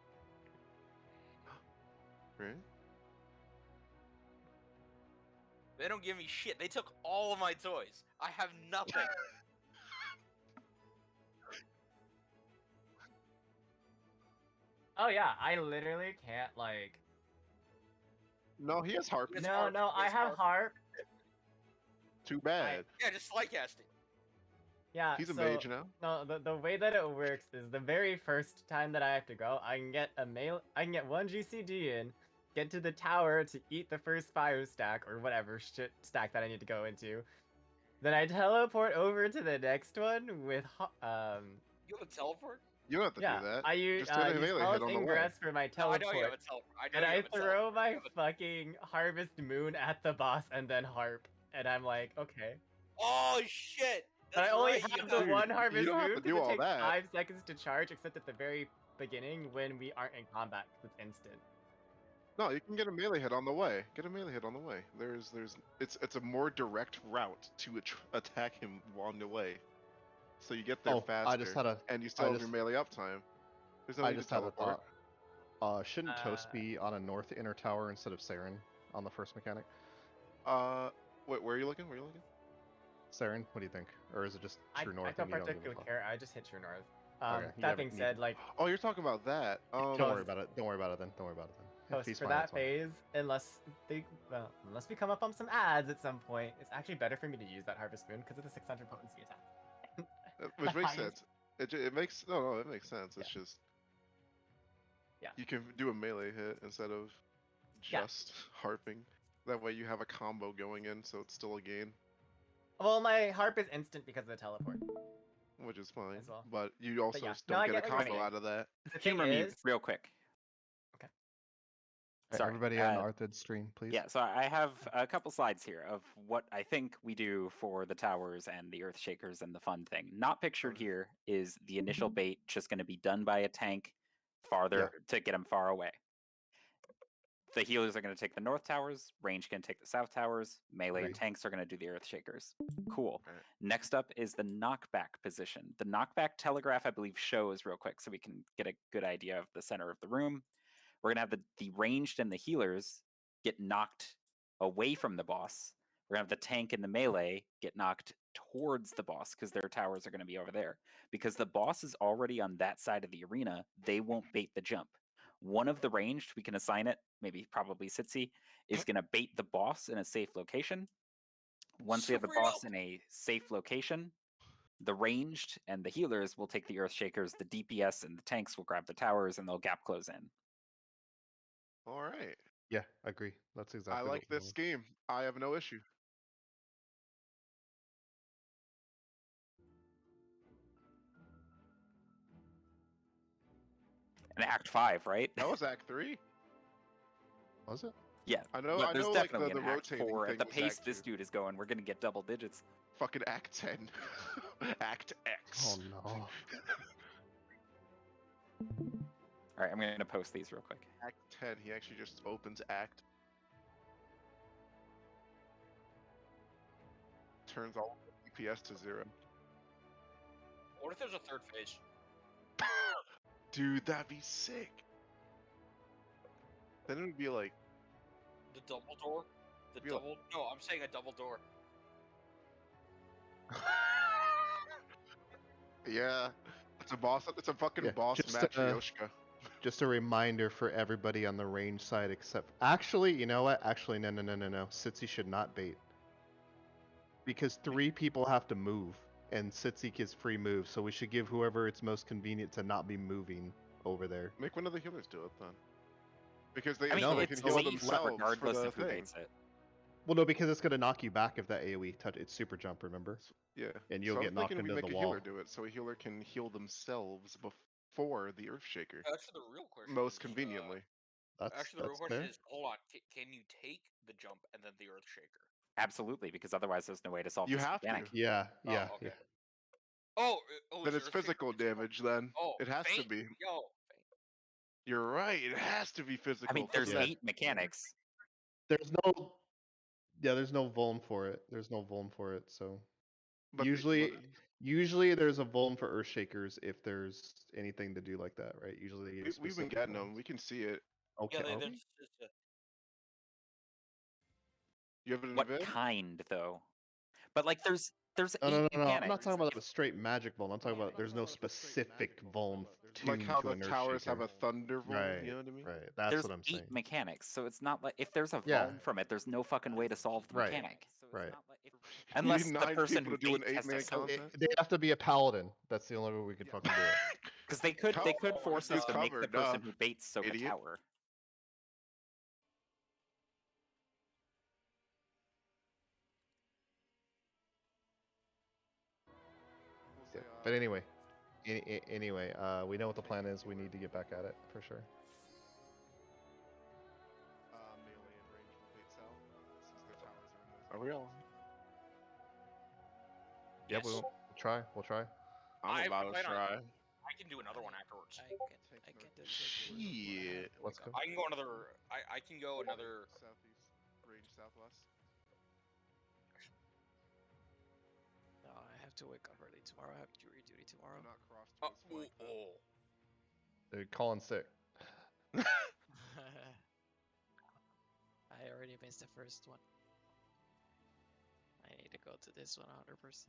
Right? They don't give me shit. They took all of my toys. I have nothing. Oh yeah, I literally can't like. No, he has harp. He has No, harp. no, He I has have harp. harp. Too bad. Yeah, just slide casting. Yeah, He's a so mage now. no, the way that it works is the very first time that I have to go, I can get one GCG in, get to the tower to eat the first fire stack or whatever shit stack that I need to go into. Then I teleport over to the next one with You have a teleport? You don't have to yeah, do that. I use Just get a use melee Hellish hit on the way. Ingress for my No, I know you have teleport, a teleport. I know and you I have a throw teleport. my You have a- fucking Harvest Moon at the boss and then harp, and I'm like, okay. Oh shit! But I That's only right, you have the Dude, one you Harvest don't have Moon to because do it all takes that. 5 seconds to charge, except at the very beginning when we aren't in combat, 'cause it's instant. No, you can get a melee hit on the way. Get a melee hit on the way. It's a more direct route to attack him on the way. So you get there Oh, faster, I just had a. and you still I have just, your melee uptime. There's no I need to just had a teleport. thought. Shouldn't Toast Uh, be on a north inner tower instead of Saren on the first mechanic? Wait, where are you looking? Where are you looking? Saren, what do you think? Or is it just true I north don't and you don't give a particularly fuck? care. I just hit true north. Okay, you That haven't being need- said, like, Oh, you're talking about that. Don't Toast- worry about it. Don't worry about it then. Don't worry about it then. If Toast, he's for fine, that that's fine. phase, unless we come up on some ads at some point, it's actually better for me to use that Harvest Moon because it's a 600 potency attack. Which The makes highest- sense. It makes no, it makes sense. It's just Yeah. you can do a melee hit instead of Yeah. just harping. That way you have a combo going in, so it's still a gain, Well, my harp is instant because of the teleport. which is fine. As well. But you also yeah. don't No, I get get a what you're combo saying. out of that. The thing Humor me is, real quick. Okay. Sorry. Everybody on Arthur's stream, please. Yeah, so I have a couple slides here of what I think we do for the towers and the earth shakers and the fun thing. Not pictured Okay. here is the initial bait just going to be done by a tank farther to get them far away. The healers are going to take the north towers, range can take the south towers, melee Agreed. tanks are going to do the earth shakers. Cool. Alright. Next up is the knockback position. The knockback telegraph, I believe, shows real quick so we can get a good idea of the center of the room. We're going to have the ranged and the healers get knocked away from the boss. We're going to have the tank and the melee get knocked towards the boss because their towers are going to be over there. Because the boss is already on that side of the arena, they won't bait the jump. One of the ranged, we can assign it, maybe probably Sitsi, is going to bait the boss in a safe location. Once we have the boss in a safe location, the ranged and the healers will take the earth shakers, the DPS and the tanks will grab the towers, and they'll gap close in. All right. Yeah, agree. That's exactly. I what like we're this doing. scheme. I have no issue. And Act 5, right? That was Act 3. Was it? Yeah, I know. but I there's know. Like definitely the an Act rotating 4. thing At the was pace Act this 2. dude is going, we're going to get double digits. Fucking Act 10. Act X. Oh no. All right, I'm going to post these real quick. Act 10. He actually just opens Act. Turns all DPS to 0. What if there's a third phase? Dude, that'd be sick. Then it would be like The double door? The Real- double? No, I'm saying a double door. yeah. It's a boss. It's a fucking Yeah, boss just, Matryoshka. Just a reminder for everybody on the range side, except actually, you know what? Actually, no. Sitsi should not bait because 3 people have to move, and Sitsi gets free move. So we should give whoever it's most convenient to not be moving over there. Make one of the healers do it then. Because they, I mean, so they it's can heal safe themselves regardless for the of who thing. baits it. Well, no, because it's gonna knock you back if that AOE touch. It's super jump, remember? Yeah. And you'll so get I'm knocked thinking into we the make a wall. healer do it, so a healer can heal themselves before the Earthshaker. Actually, the real question Most is, conveniently. Actually, the real That's question fair. is, hold on, can you take the jump and then the earth shaker? Absolutely, because otherwise there's no way to solve You this have mechanic. to. Yeah, yeah, Oh, okay. yeah. Oh, Then is it's Earthshaker physical physical? damage. Then Oh, it has to faint? be. Yo, faint. You're right. It has to be physical. I mean, 'cause there's of that- 8 mechanics. There's no. Yeah, there's no vuln for it. There's no vuln for it. So but usually there's a vuln for Earthshakers if there's anything to do like that, right? Usually they give we've been specific getting them. vulns. We can see it. Okay, Yeah, are there's we? just a, You have it in What vid? kind though? But like there's No, 8 no, no, no. I'm not mechanics. talking about a straight magic vuln. I'm talking about there's no specific vuln Like tuned how to the a nurse towers have shaker. a thunder vuln, Right, you know what I mean? right. That's There's what I'm 8 saying. mechanics, so it's not like if there's a Yeah. vuln from it, there's no fucking way to solve the Right, mechanic. right. Unless need the 9 person people who to do an baits has to 8-man soak it. contest? They have to be a paladin. That's the only way we could fucking do it. Because they could Paladin force do us to make cover, the person duh, who baits soak idiot. a tower. Yeah. But anyway, we know what the plan is. We need to get back at it for sure. Melee and range will bait Sal, since their towers are in those. Are we all? Yeah, yes. we'll try. We'll try. I'm about to plan on- try. I can do another one afterwards. I can do it. Shit. Let's go. I can go another. I can go another. Southeast, range southwest. No, I have to wake up early tomorrow. I have jury duty tomorrow. Do not cross Oh, towards flank path. They're calling sick. I already missed the first one. I need to go to this one 100%.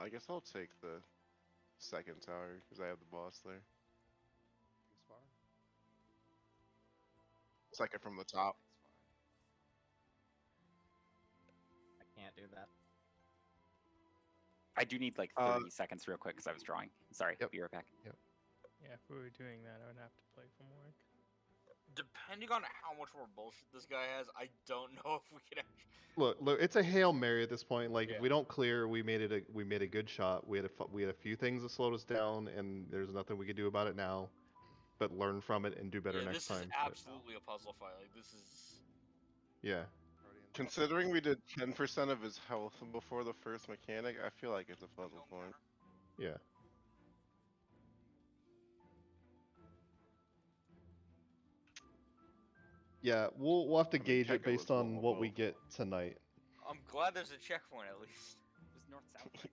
I guess I'll take the second tower because I have the boss there. Second from the top. I can't do that. I do need like 30 seconds real quick because I was drawing. Sorry, Yep. be right back. Yeah, if we were doing that, I would have to play from work. Depending on how much more bullshit this guy has, I don't know if we can actually. Look, it's a Hail Mary at this point. Like, Yeah. if we don't clear, we made a good shot. We had a few things that slowed us down, and there's nothing we could do about it now. But learn from it and do better Yeah, next this time. is but- absolutely a puzzle fight. Like this is. yeah. Considering we did 10% of his health before the first mechanic, I feel like it's a puzzle point. Yeah. Yeah, we'll have to I mean, gauge it Keka was based on what we vulnerable. get tonight. I'm glad there's a checkpoint at least. It was north south.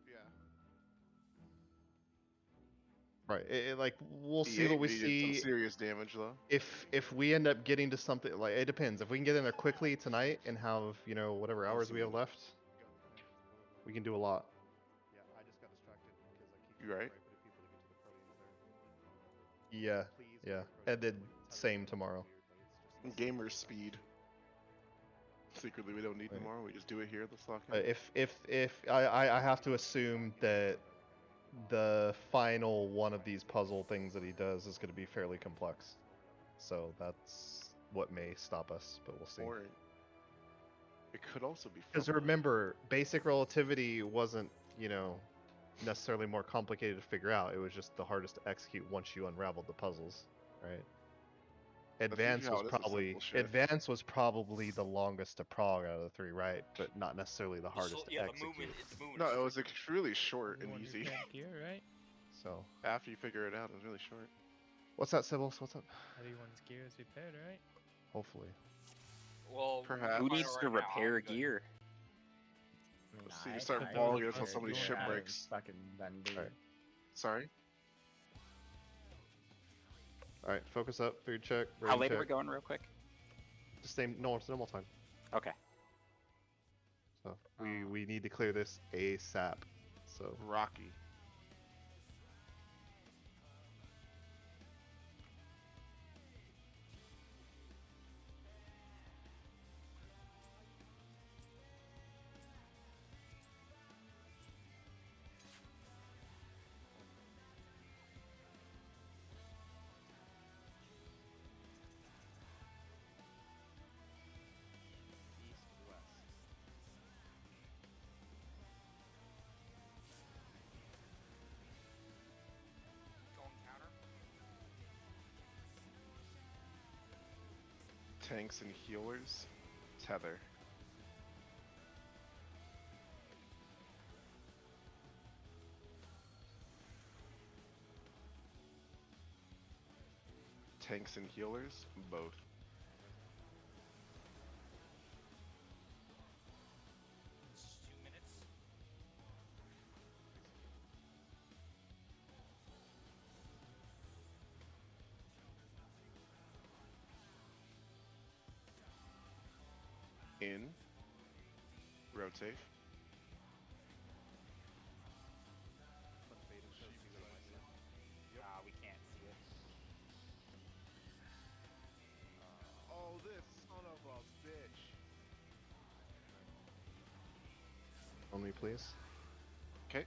Yeah. Right. Like we'll see E8 what we did see. some serious damage though. If we end up getting to something, like, it depends. If we can get in there quickly tonight and have, whatever hours we have left, we can do a lot. Yeah, I just got distracted because I keep You right? Yeah, yeah. And then same tomorrow. Gamer speed. Secretly, we don't need Right. tomorrow. We just do it here. Let's lock in. If I have to assume that the final one of these puzzle things that he does is going to be fairly complex, so that's what may stop us, but we'll see. Or it could also be. Because fun. remember, basic relativity wasn't, necessarily more complicated to figure out. It was just the hardest to execute once you unraveled the puzzles, right? usually how it is with simple shit. Advance was probably the longest to prog out of the three, right? But not necessarily the hardest to Yeah, execute. the movement. No, is it was freaking- really short and One easy. gear, right? So, After you figure it out, it was really short. what's that, Sybil's? What's up? Everyone's gear is repaired, right? Hopefully. Well, Perhaps. Who right needs to now, I'm repair good. gear? I mean, So you I- start I falling don't until care. somebody's Go ship ahead, breaks. Fucking then do. Alright. Sorry. All right, focus up. Food check. How rain late are we check. going, real quick? Just same. No, it's normal time. Okay. So we need to clear this ASAP. So Rocky. Going counter. Tanks and healers. Tether. Tanks and healers, both. It's 2 minutes. In. Rotate. Ah, we can't see it. Oh, this son of a bitch. On me, please. Okay.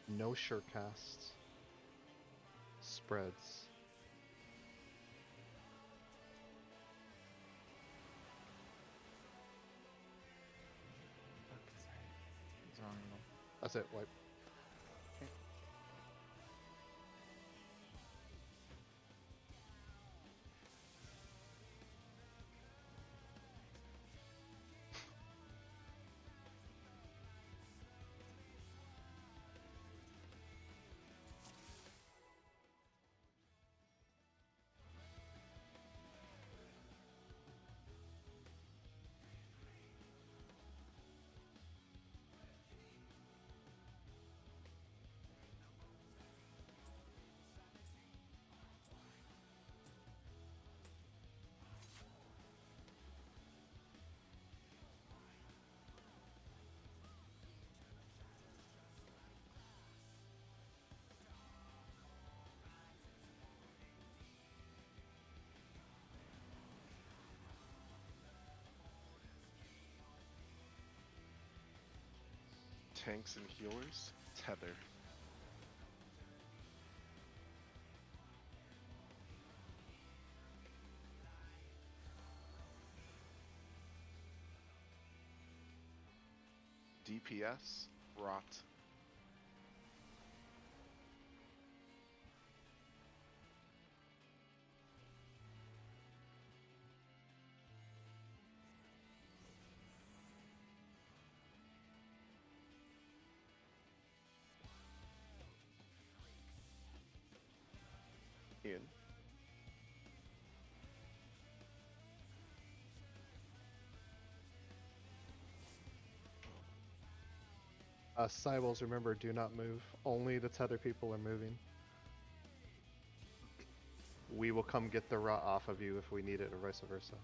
No sure casts. Spreads. Okay, sorry. It's wrong angle. That's it, wipe. Tanks and healers. Tether. DPS. Rot. In. Cybles, remember, do not move. Only the tether people are moving. We will come get the rot off of you if we need it, or vice versa.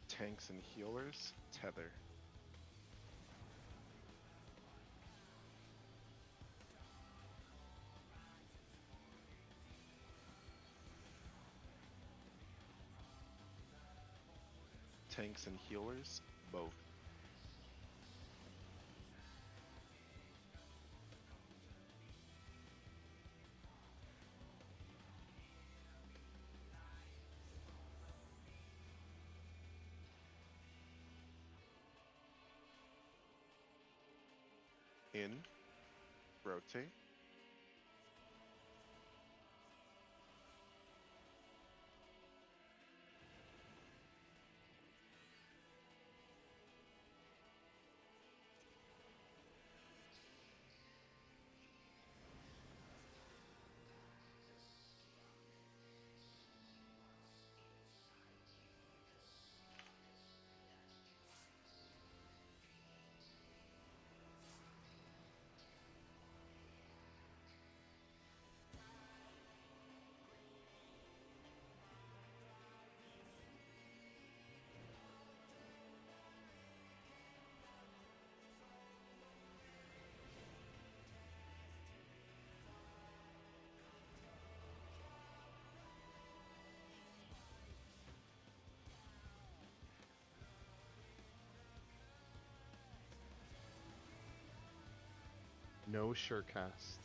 Tanks and healers. Tether. Tanks and healers. Both. In. Rotate. No Surecast.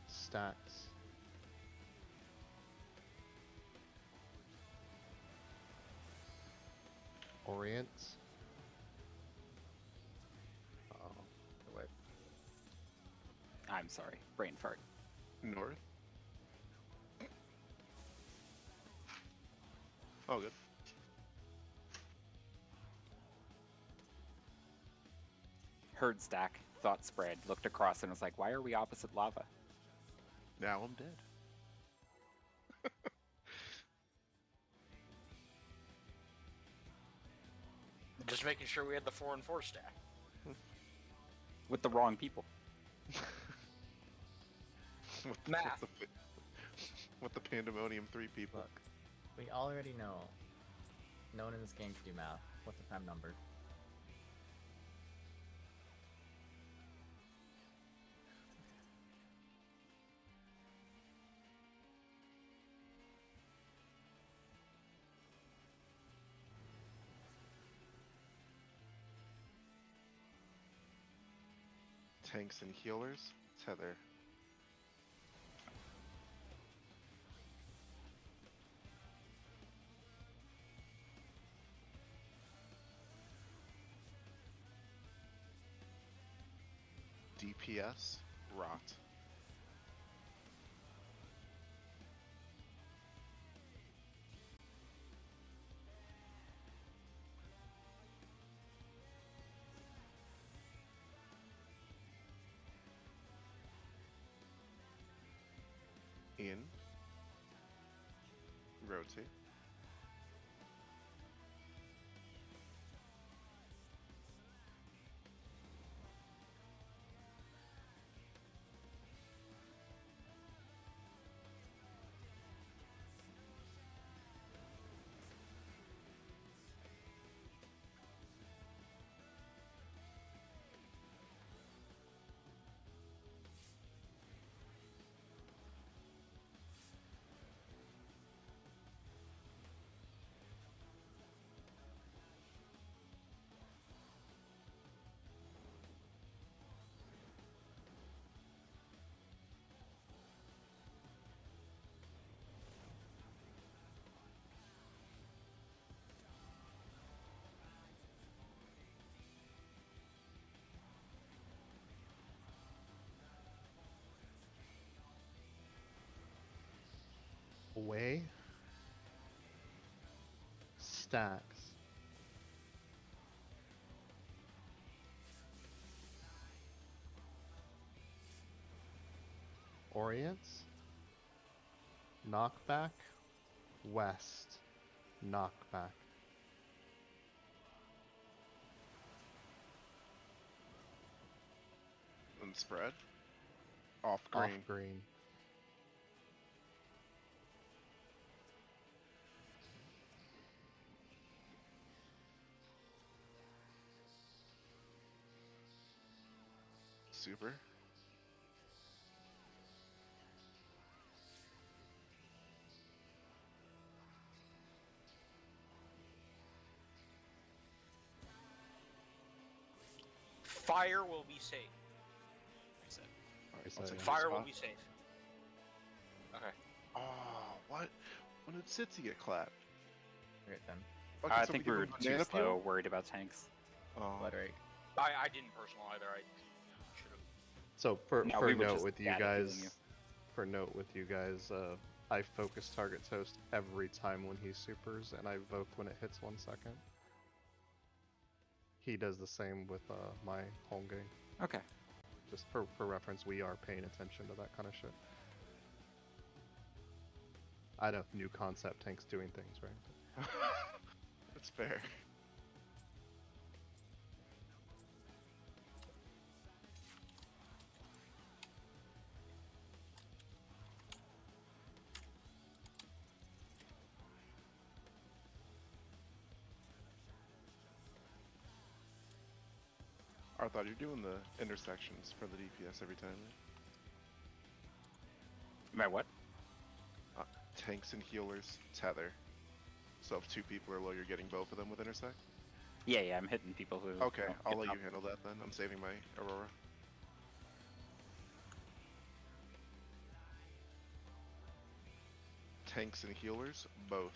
Stacks. Orient. What? I'm sorry, brain fart. North. Oh, good. Heard stack, thought spread, looked across and was like, why are we opposite lava? Now I'm dead. Just making sure we had the 4 and 4 stack. With the wrong people. Math. With the Pandemonium 3 people. Look, we already know. No one in this game can do math. What's the prime number? Tanks and healers. Tether. DPS. Rot. In. Rotate. Away. Stacks. Orients. Knockback. West. Knockback. And spread. Off green. Off green. Super. Fire will be safe. I said. Alright, I'll so take Fire will spot. be safe. Okay. Oh, what? When did Sitzy get clapped? Right then. Okay, I so think give we were him too banana slow, peel? worried about tanks. Oh, Blood rake. I didn't personal either. I should have. So for No, we would note just with you bad at healing guys, you. for note with you guys, I focus target toast every time when he supers, and I voke when it hits 1 second. He does the same with my home game. Okay. Just for reference, we are paying attention to that kind of shit. I know, new concept, tanks doing things, right? that's fair. I thought you're doing the intersections for the DPS every time. My what? Tanks and healers tether. So if 2 people are low, you're getting both of them with intersect? Yeah, I'm hitting people who. Okay, don't I'll get let up. you handle that then. I'm saving my Aurora. tanks and healers, both.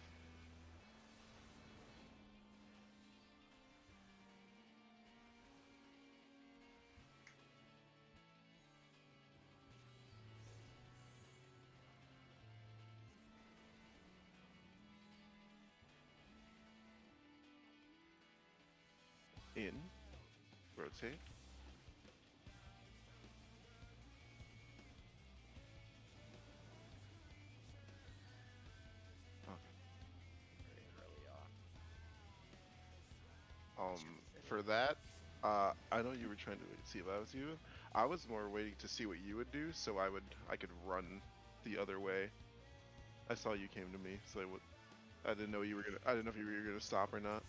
In, rotate. For that, I know you were trying to see if I was you. I was more waiting to see what you would do, so I could run the other way. I saw you came to me, so I didn't know you were gonna. I didn't know if you were gonna stop or not.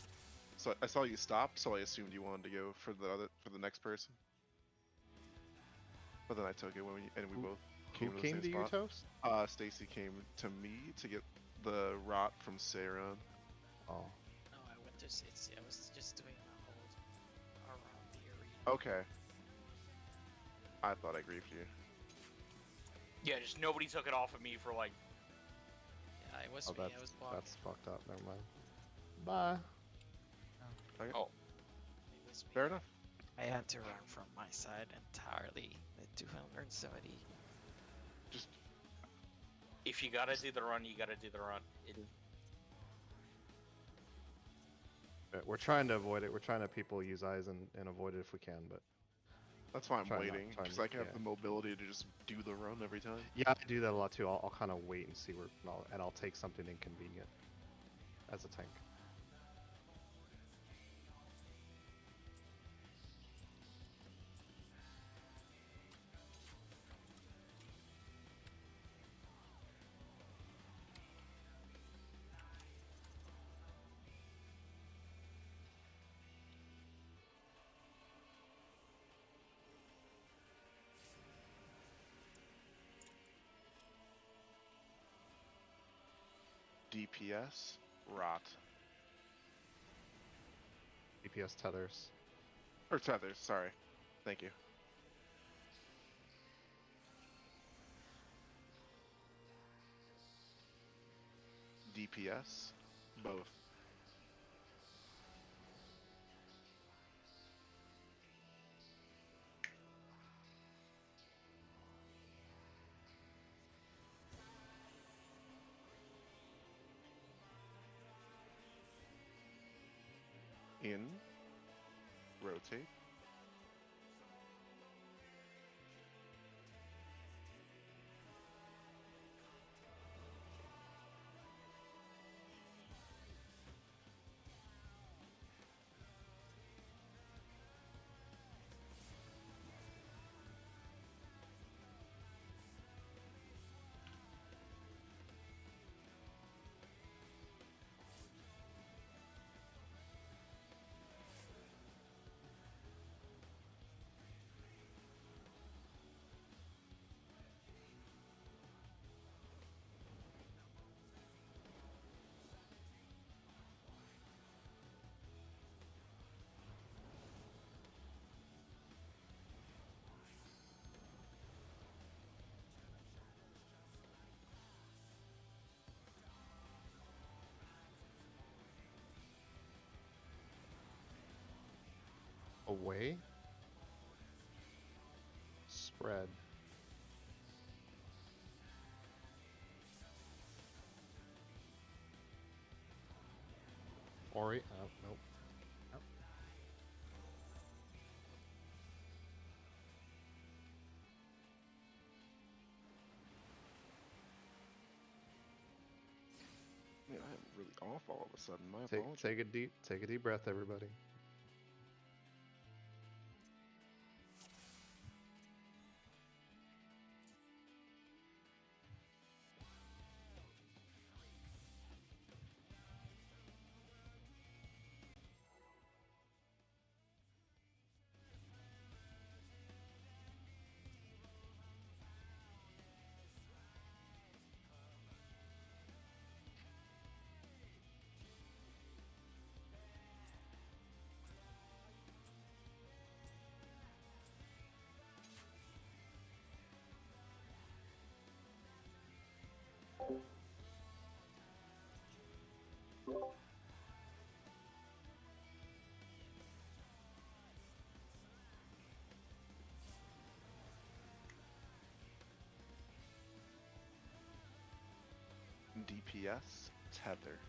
So I saw you stop, so I assumed you wanted to go for the next person. But then I took it and we both Who came to the came same to you, spot. Toast? Stacy came to me to get the rot from Seiron. Oh, No, I went to Sitsi. I was just doing a hold around the arena. Okay. I thought I griefed you. Yeah, just nobody took it off of me for like. Yeah, it was oh, me. I was blocking. that's fucked up. Never mind. Bye. Okay. Oh, It was me. Fair enough. I had to run from my side entirely. The 270. Just if you gotta do the run, you gotta do the run. We're trying to avoid it. We're trying to people use eyes and avoid it if we can, but that's why I'm Try not- waiting, try because not- I can have yeah. the mobility to just do the run every time. yeah, I do that a lot too. I'll kind of wait and see where, and I'll take something inconvenient as a tank. DPS, rot. DPS tethers. Or tethers, sorry. Thank you. DPS, both. In, rotate. Away. Spread. Ori. Oh, nope. Man, I am really off all of a sudden. My Take apologies. take a deep breath, everybody. DPS tether.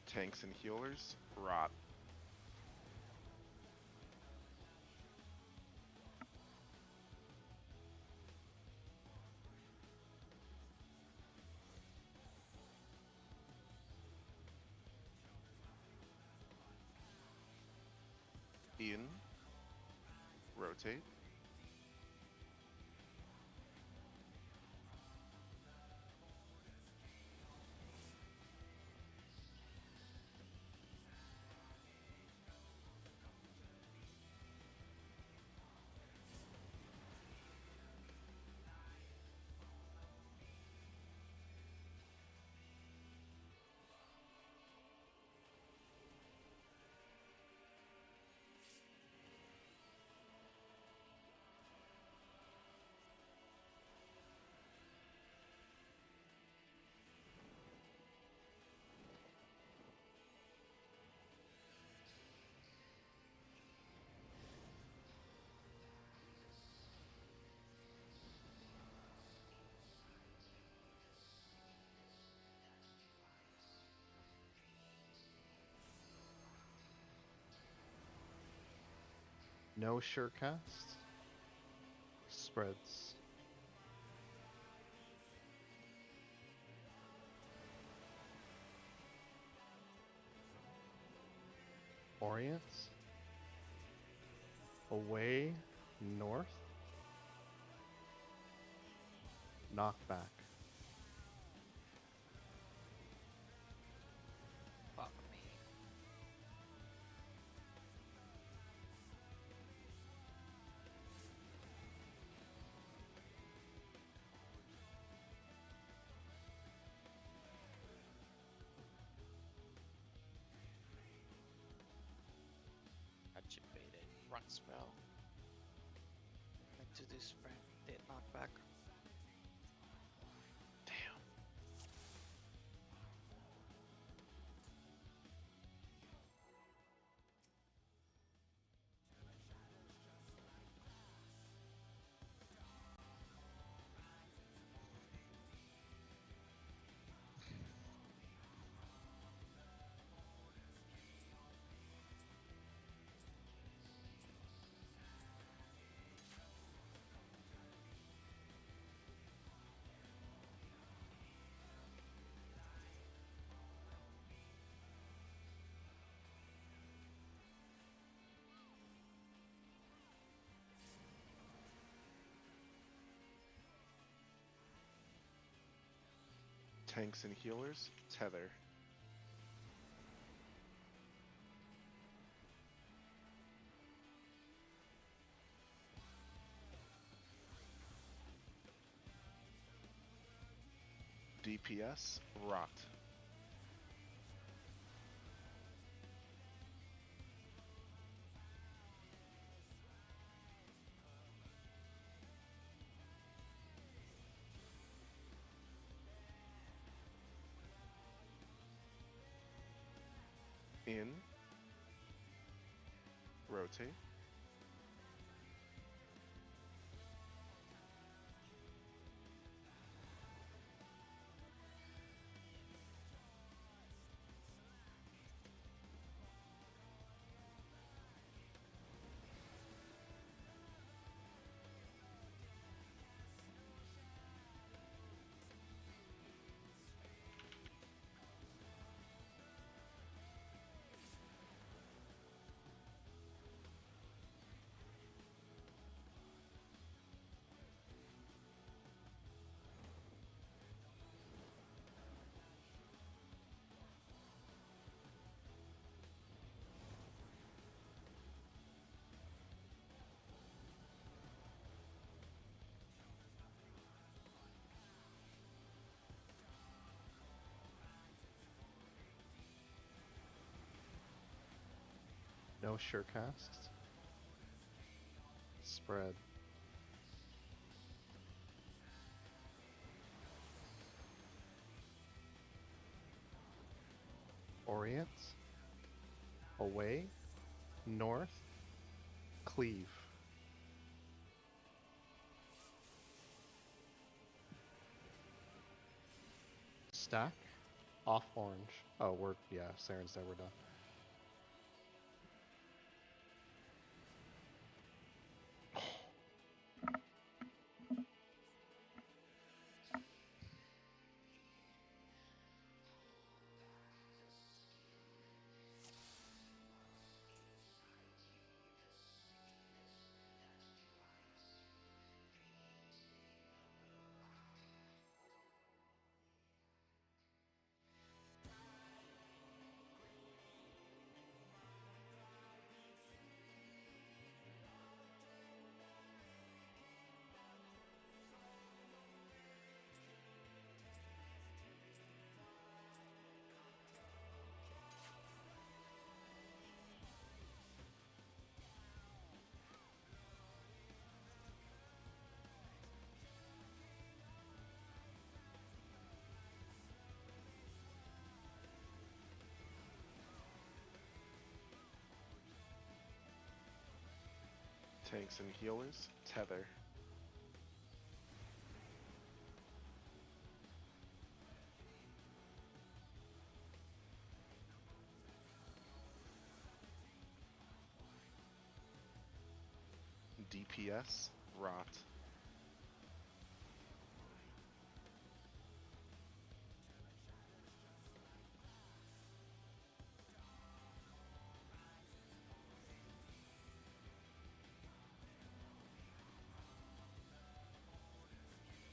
Tanks and healers rot. In, rotate. No surecast. Spreads. Orients. Away north. Knockback. Fuck me. Got you baited. Run spell. Meant to do sprint. Did knockback. Damn. Tanks and healers tether. DPS rot. In, rotate. No surecast. Spread. Orient, away, north, cleave. Stack, off orange. Oh, Saren's there, we're done. Tanks and healers, tether. DPS, rot.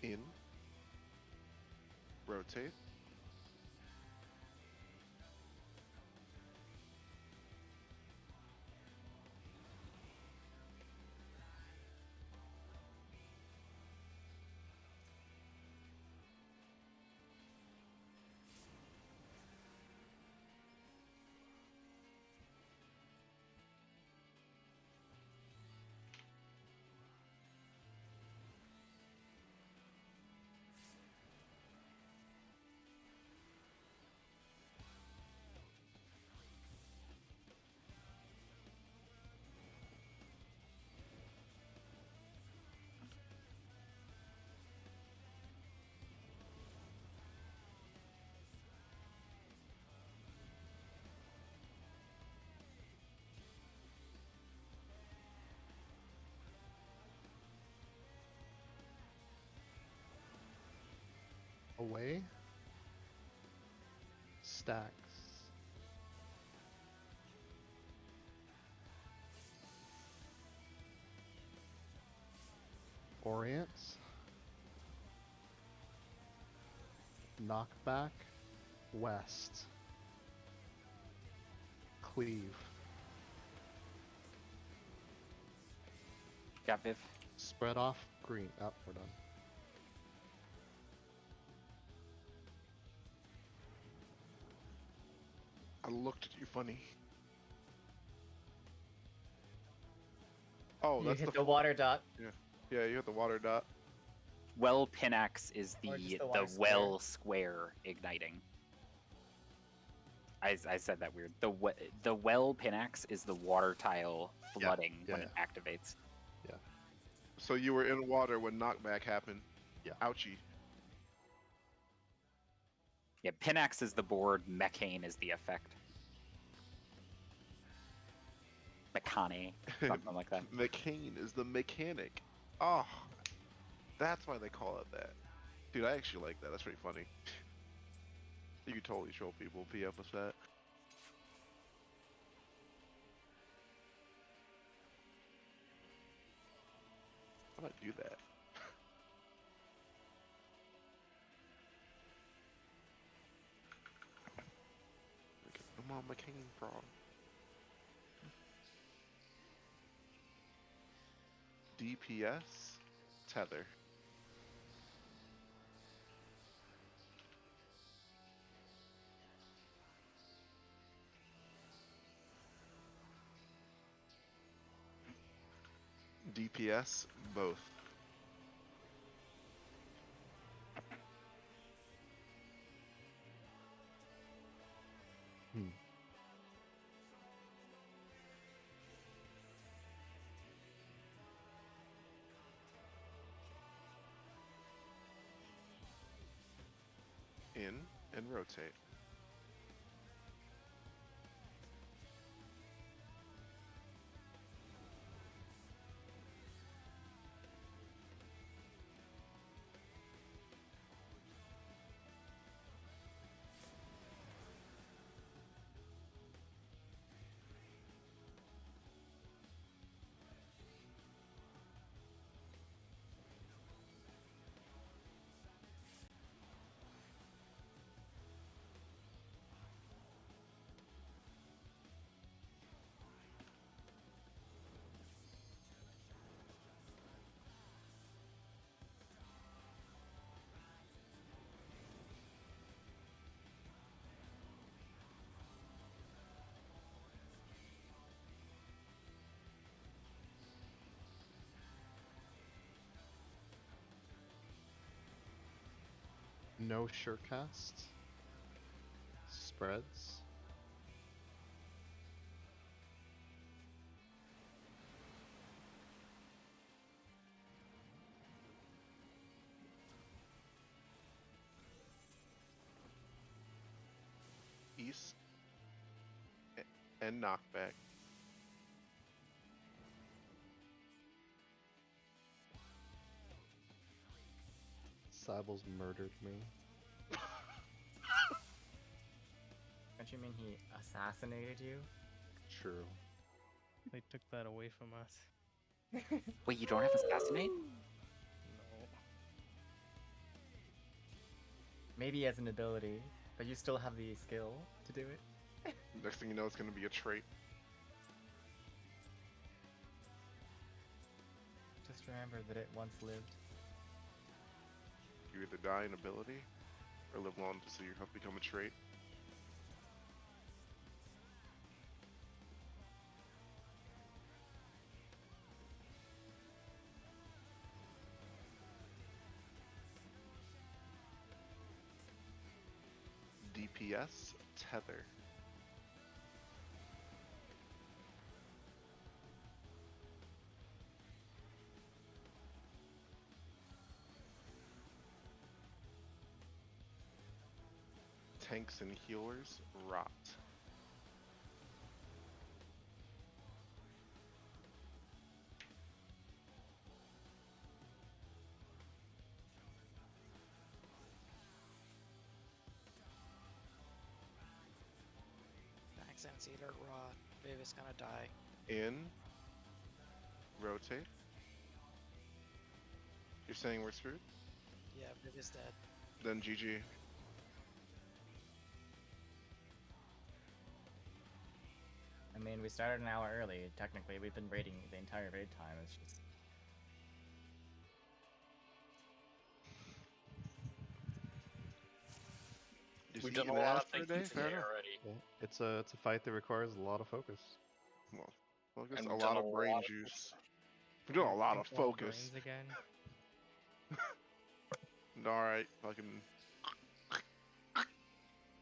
In. Rotate. Away, stacks. Orient, knockback, west, cleave. Got Viv. Spread off, green. Oh, we're done. I looked at you funny. Oh, You that's hit the the water dot. yeah. You hit the water dot. Well Pinax is Or just the the water well square igniting. I said that weird. The well Pinax is the water tile flooding when it activates. So you were in water when knockback happened. Yeah. Ouchie. Yeah, Pinax is the board, Mechane is the effect. Mechane, something like that. McCain is the mechanic. Oh, that's why they call it that. Dude, I actually like that. That's pretty funny. You could totally show people PF with that. How do I do that? Come on, McCain Prog. DPS, tether. DPS, both. and rotate. No sure cast. Spreads. East and knockback. Sybil's murdered me. Don't you mean he assassinated you? True. They took that away from us. Wait, you don't have assassinate? No. Maybe as an ability, but you still have the skill to do it. Next thing you know, it's going to be a trait. Just remember that it once lived. You either die in ability or live long to see your health become a trait. DPS Tether. Tanks and healers rot. Thanks, and Sealer rot. Viv is gonna die. In. Rotate. You're saying we're screwed? Yeah, Viv is dead. Then GG. I mean, we started an hour early. Technically, we've been raiding the entire raid time. It's just Just We've done a eating lot ass of for a thinking day? Fair today enough. already. Yeah. It's a fight that requires a lot of focus. Well, focus, And a we've lot done of a brain lot of juice. We're doing a lot of All focus. brains again. Alright, fucking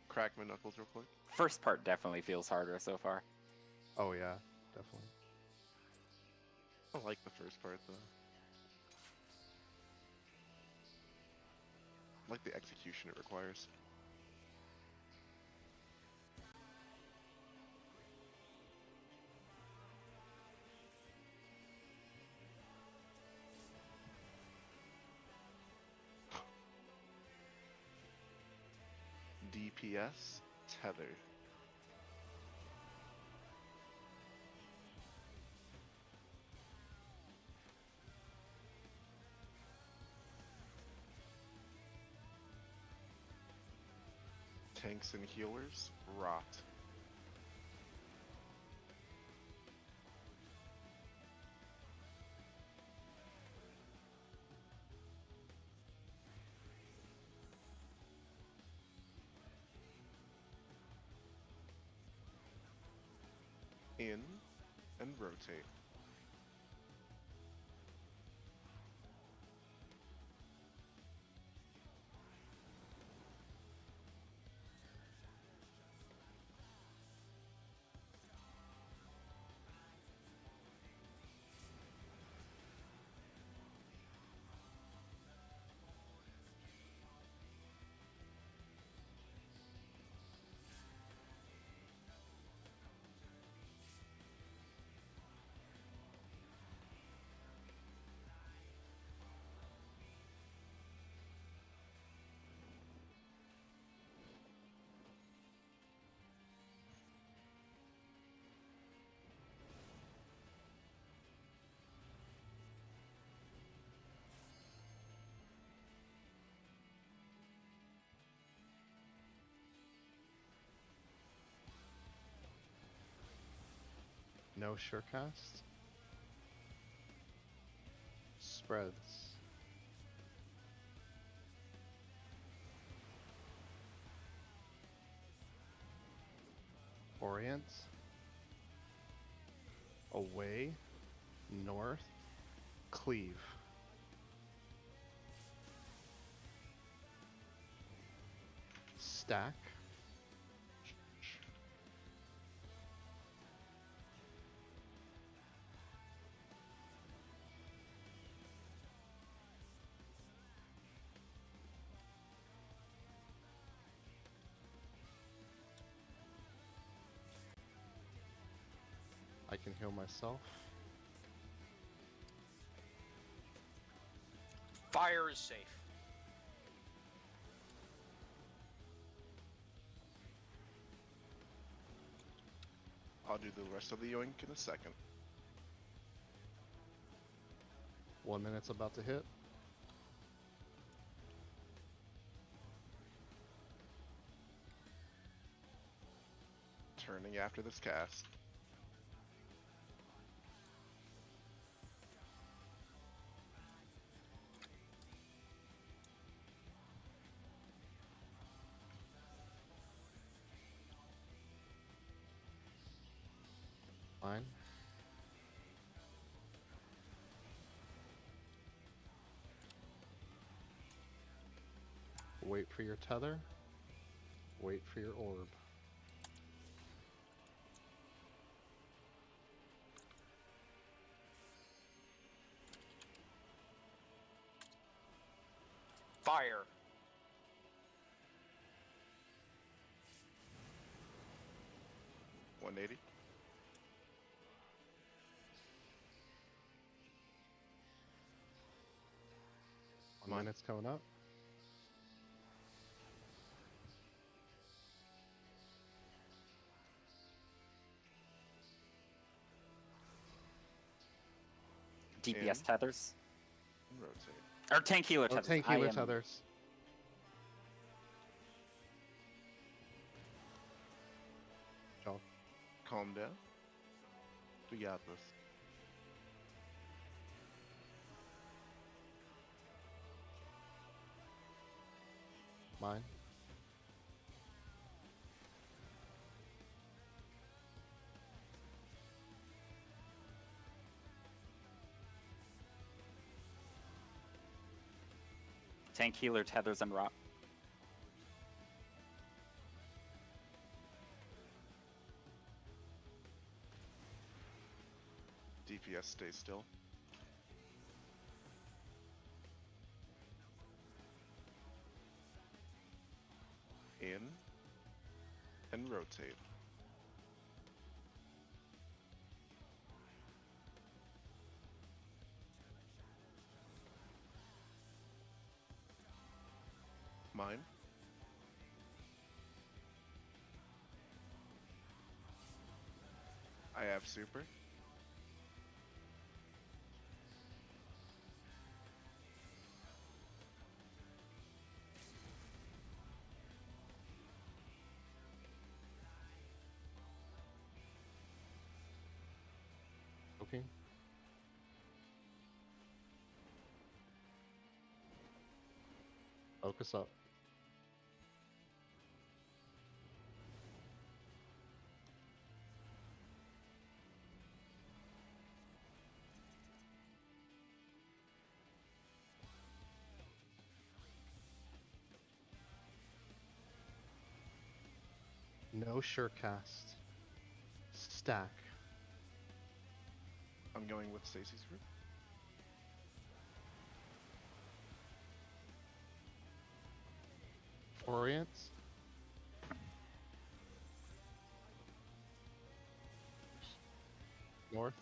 crack my knuckles real quick. First part definitely feels harder so far. Oh yeah, definitely. I like the first part though. I like the execution it requires. DPS Tether. Tanks and healers rot. In and rotate. No surecast. Spreads. Orient. Away. North. Cleave. Stack. I can heal myself. Fire is safe. I'll do the rest of the yoink in a second. 1 minute's about to hit. Turning after this cast. Fine. Wait for your tether. Wait for your orb. Fire. $180. One minute's coming up. DPS In. tethers. Rotate. Or tank healer Oh, tethers. tank I healer am- tethers. Joel. Calm down. We got this. Mine. Tank healer tethers and rock. DPS stays still. In. And rotate. Mine. I have super. Okay. Focus up. No surecast. Stack. I'm going with Stacy's group. Orient. North.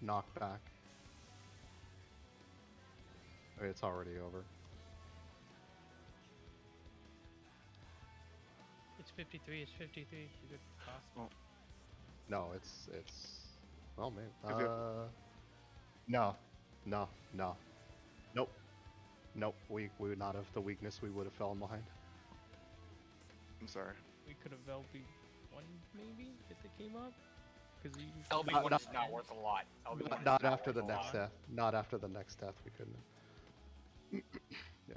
Knockback. Okay, it's already over. It's 53. It's 53. You could toss it. Oh. No, it's. Oh man. If you- No. Nope. Nope. We would not have the weakness. We would have fallen behind. I'm sorry. We could have LB1 maybe if it came up. because you. LB1 Not- is not worth a lot. LB1 is Not after the worth a next lot. death. Not after the next death. We couldn't. Yeah.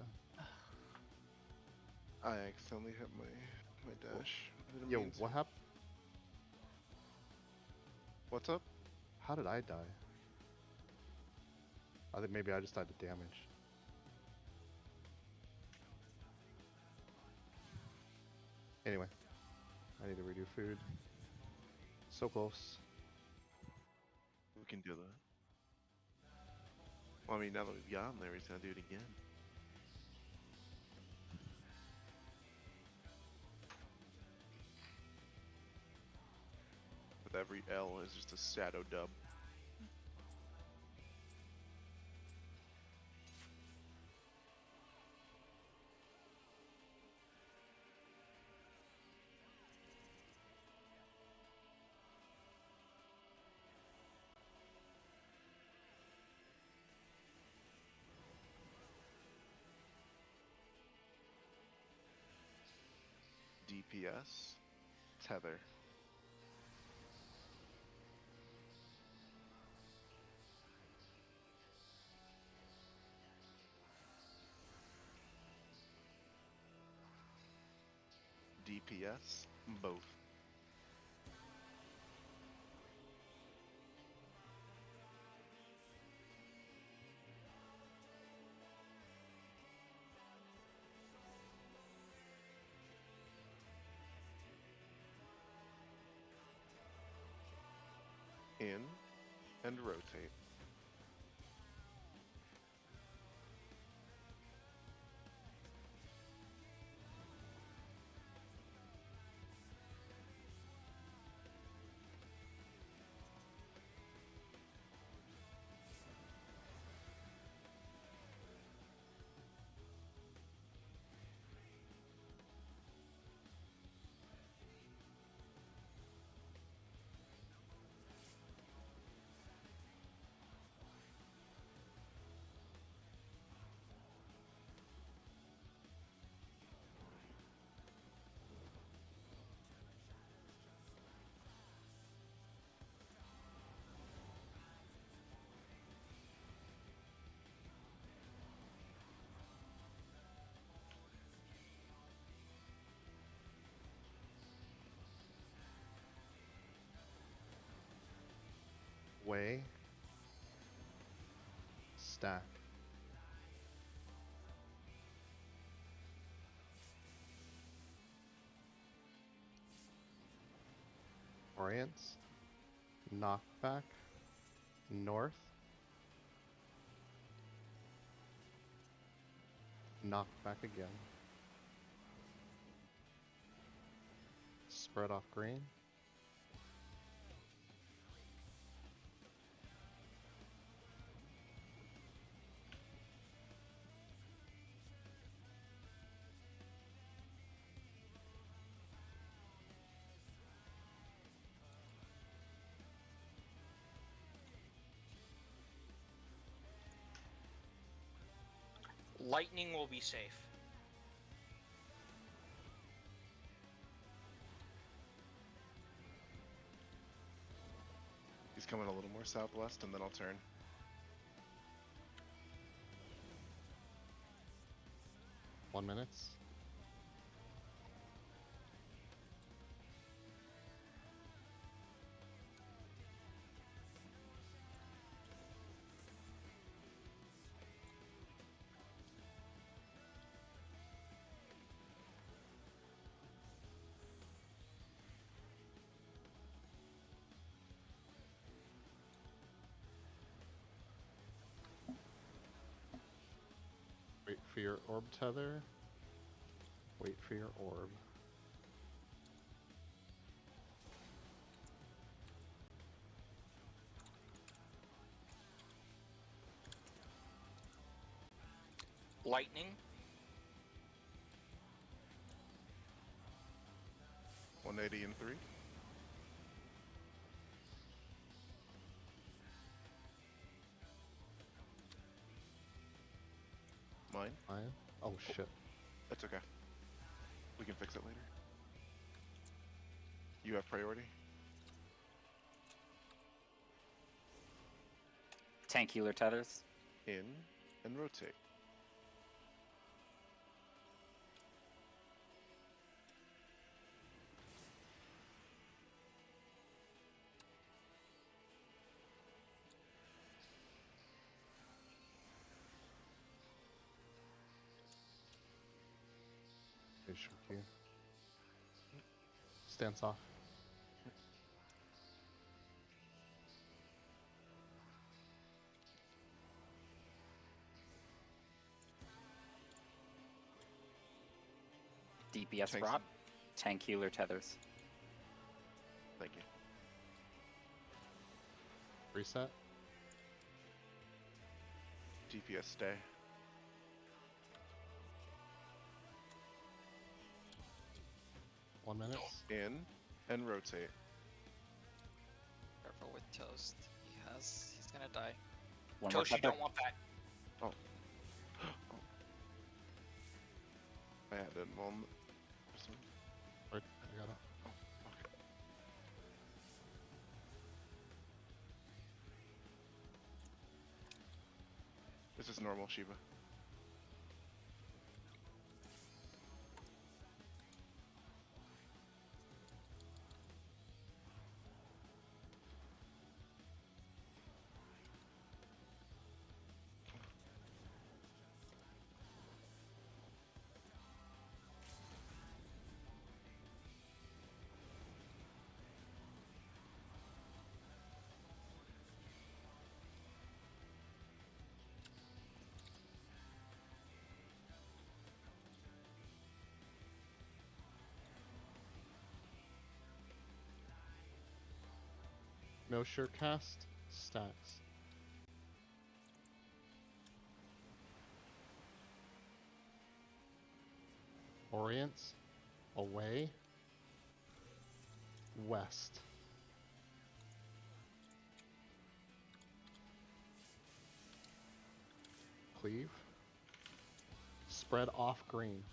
I accidentally hit my dash. I didn't Yo, mean what to. happened? What's up? How did I die? I think maybe I just died to damage. Anyway, I need to redo food. So close. We can do that. Well, I mean, now that we've gotten there, he's gonna do it again. With every L is just a shadow dub. DPS, tether. DPS, both. In and rotate. Way. Stack. Orients. Knockback. North. Knockback again. Spread off green. Lightning will be safe. He's coming a little more southwest, and then I'll turn. One minute. Wait for your orb tether. Wait for your orb. Lightning. 180 and 3. Mine? Mine? Oh shit. That's okay. We can fix it later. You have priority? Tank healer tethers. In and rotate. Okay, sure, Q. Stance off. DPS Tanks. brought. Tank healer tethers. Thank you. Reset. DPS stay. One minute. In and rotate. Careful with Toast. He's gonna die. One more Toast, you tether. don't want that. I had a moment. Right, I got it. Okay. This is normal, Shiba. No sure cast. Stacks. Orients. Away. West. Cleave. Spread off green.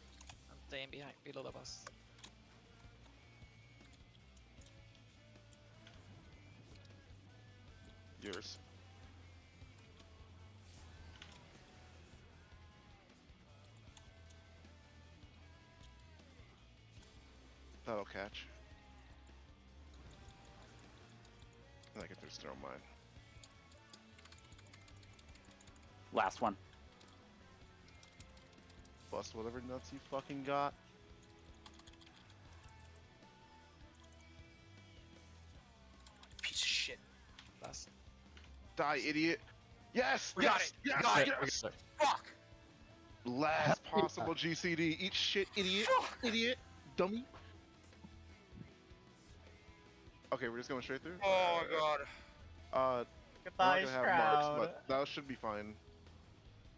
I'm staying below the bus. Yours. That'll catch. And I can just throw mine. Last one. Bust whatever nuts you fucking got. Piece of shit. Last. Die, idiot. Yes! We got yes! it! We Yes! got it! Yes! Fuck! Last possible GCD. Eat shit, idiot. Fuck! Idiot. Dummy. Okay, we're just going straight through? Oh my god. We're not Goodbye, gonna have Shroud. marks, but that should be fine.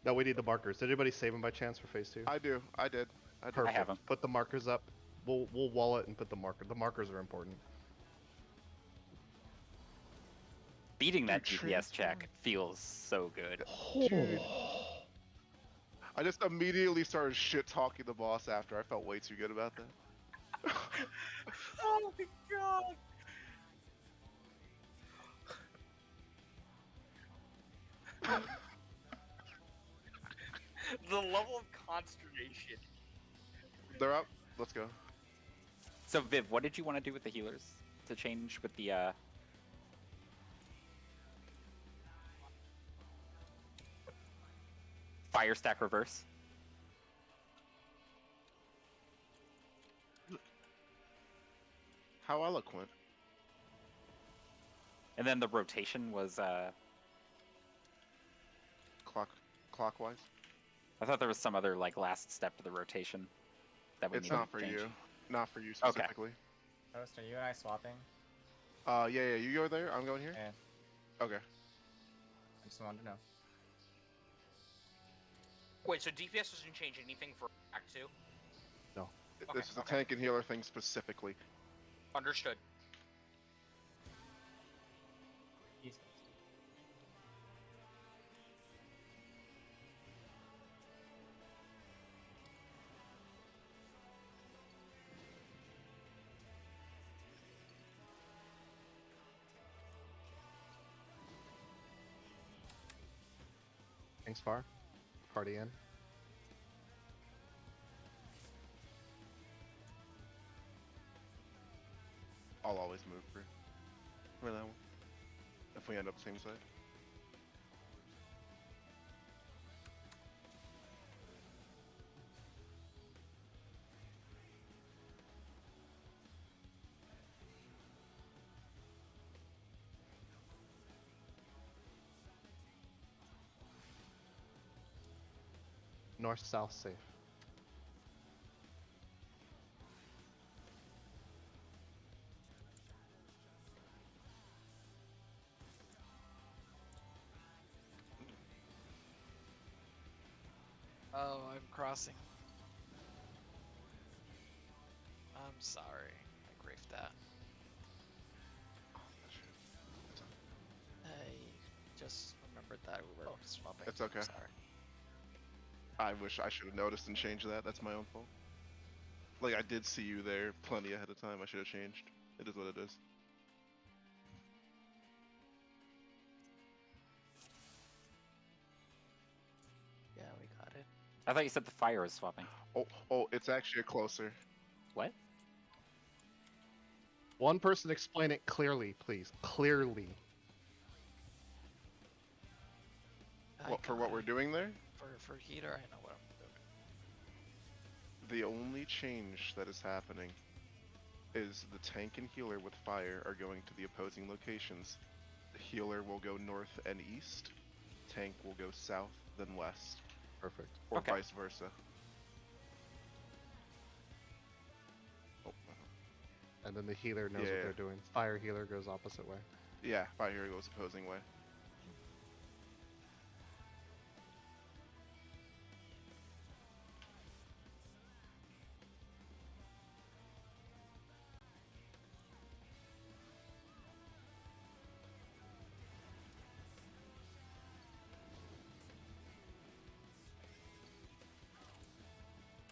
No, we need the markers. Did anybody save them by chance for phase 2? I do. I did. I did. Perfect. have 'em. Put the markers up. We'll wall it and put the marker. The markers are important. Beating that Dude, DPS check feels so good. Dude. I just immediately started shit talking the boss after. I felt way too good about that. Oh my god. The level of consternation. They're up. Let's go. So Viv, what did you want to do with the healers to change with the fire stack reverse? How eloquent. And then the rotation was Clockwise. I thought there was some other like last step to the rotation that we It's needed not to for change. you. Not for you specifically. Toast, are you and I swapping? Yeah, you go there. I'm going here. Yeah. Okay. I just wanted to know. Wait, so DPS doesn't change anything for Act 2? Okay, This is a okay. tank and healer thing specifically. Understood. East. Thanks, Far. Party in. I'll always move for that one. If we end up same side. North, south, safe. Oh, I'm crossing. I'm sorry. I griefed that. Oh, that shit. It's okay. I just remembered that we were swapping. It's okay. Sorry. I wish I should have noticed and changed that. That's my own fault. Like, I did see you there plenty ahead of time. I should have changed. It is what it is. Yeah, we got it. I thought you said the fire was swapping. Oh, it's actually a closer. What? One person explain it clearly, please. Clearly. For what we're doing there? For heater, I know what I'm doing. The only change that is happening is the tank and healer with fire are going to the opposing locations. The healer will go north and east. Tank will go south then west. Perfect. Or Okay. vice versa. Oh, And then the healer knows Yeah. what they're doing. Fire healer goes opposite way. yeah, fire goes opposing way.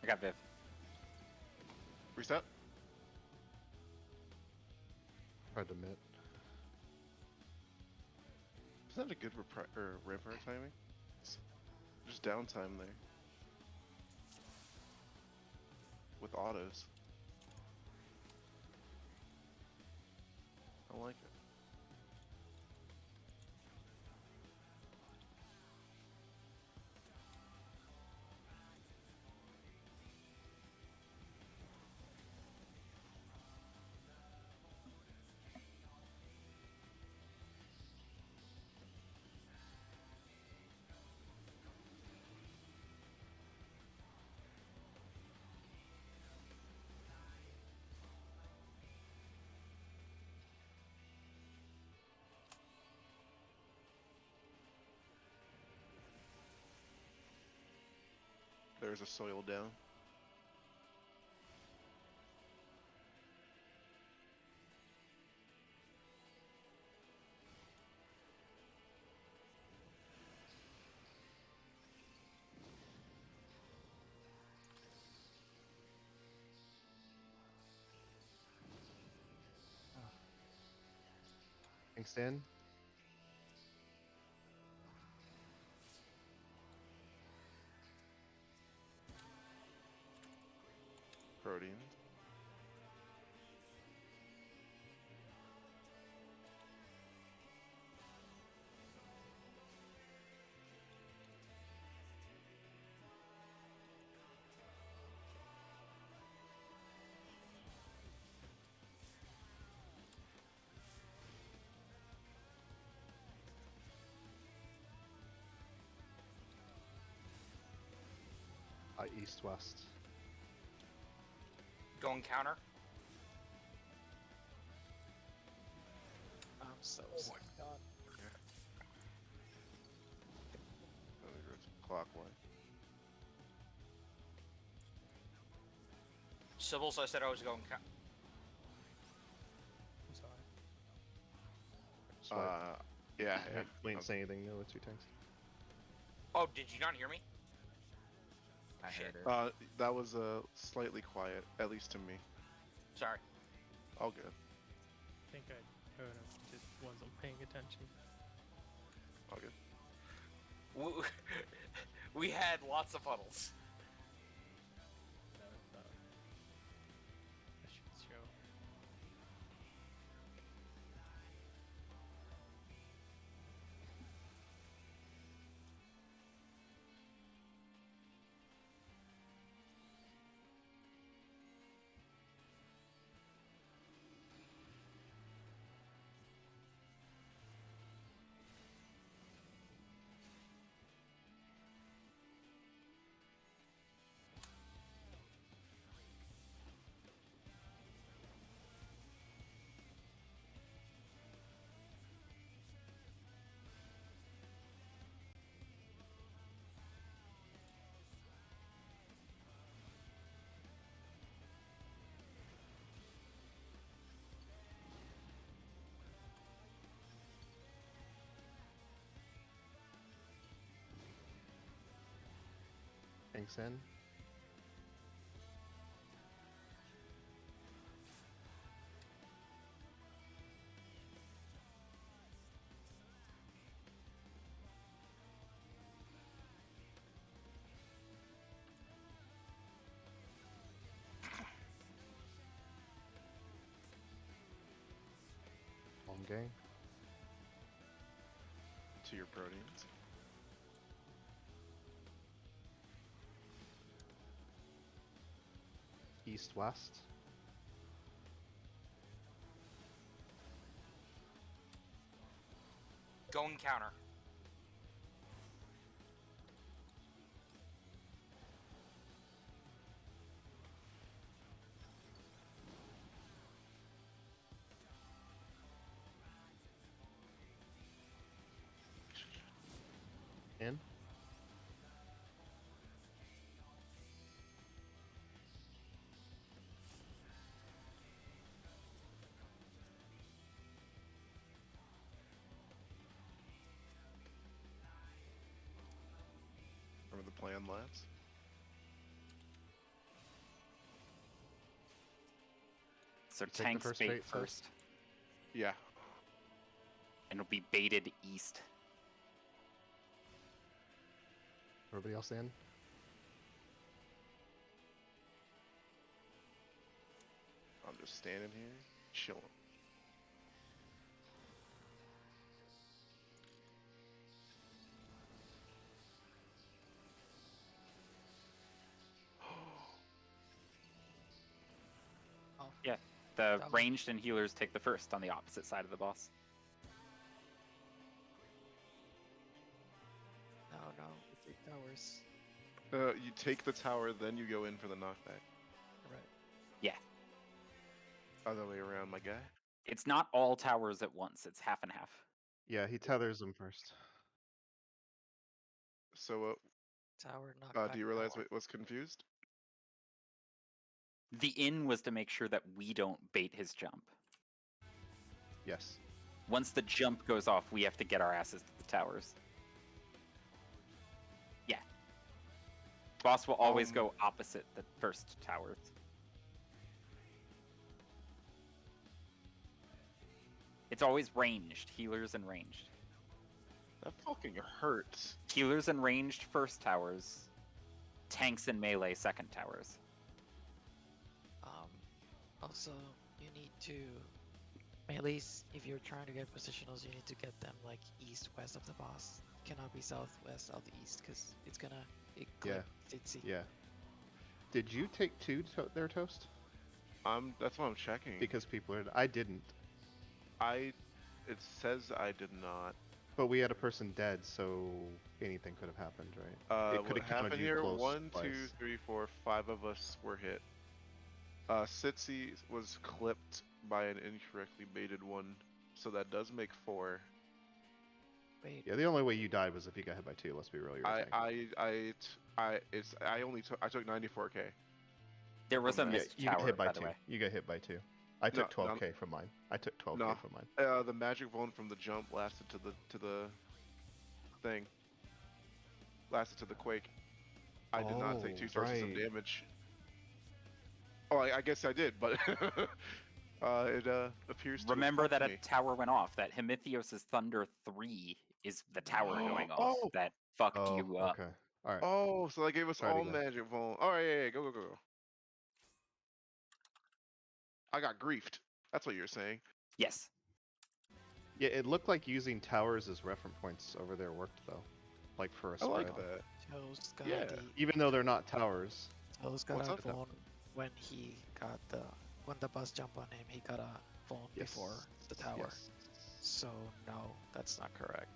I got Viv. Reset. Hard to admit. Isn't that a good rampart timing? Just downtime there. With autos. I like it. There's a soil down. Thanks, in. Proteins. East, west. Going counter. I'm so Oh sorry. my god. It's clockwise. Sybil's, I said I was going counter. I'm sorry. Swipe. Yeah. We didn't say anything new with two tanks. Oh, did you not hear me? I Shit. heard it. That was slightly quiet, at least to me. Sorry. All good. I think I heard him, just wasn't paying attention. All good. We had lots of puddles. That should show. Thanks, in. Long game. To your proteins. East, west. Going counter. In. Remember the plan, lads? So Take the tanks first bait bait first, Yeah. and it'll be baited east. Everybody else in. I'm just standing here, chilling. Oh, Yeah, the That was- ranged and healers take the first on the opposite side of the boss. no, we take towers. You take the tower, then you go in for the knockback. Right. Yeah, Other way around, my guy. it's not all towers at once. It's half and half. Yeah, he tethers them first. So, Tower knockback. do you realize tower. what was confused? The in was to make sure that we don't bait his jump. Yes. Once the jump goes off, we have to get our asses to the towers. Yeah. Boss will always go opposite the first towers. It's always ranged, healers and ranged. That fucking hurts. Healers and ranged first towers, tanks and melee second towers. Also, you need to melees. If you're trying to get positionals, you need to get them like east west of the boss. Cannot be southwest southeast because it's gonna clip Fitzy. Yeah. Did you take two there, Toast? That's what I'm checking. Because people are. I didn't. It says I did not. But we had a person dead, so anything could have happened, right? It What could have counted happened you here? close 1, 2, twice. 3, 4, 5 of us were hit. Sitsi was clipped by an incorrectly baited one, so that does make 4. Wait, Yeah, the only way you died was if you got hit by two. Let's be real. You're a tank. I took 94k. There was a Yeah, missed You got tower, hit by by the two. way. You got hit by two. I took No, 12k from mine. I took 12k No. from mine. The magic bone from the jump lasted to the thing. Lasted to the quake. I did not take 2 sources of right. damage. Oh, I guess I did, but it appears to have Remember that fucked a me. tower went off. That Hemithio's Thunder 3 is the tower going off Oh! that fucked you up. Okay. All right. Oh, so they gave us Try it all again. magic bone. All right, yeah, go, go, go, go. I got griefed. That's what you're saying. Yes. Yeah, it looked like using towers as reference points over there worked though, like for a I like spread. that. Joe's got Yeah. the Even though they're not towers. Joe's got What's a up, though? phone when he got when the bus jumped on him, he got a phone before the tower. Yes. So no, that's not correct.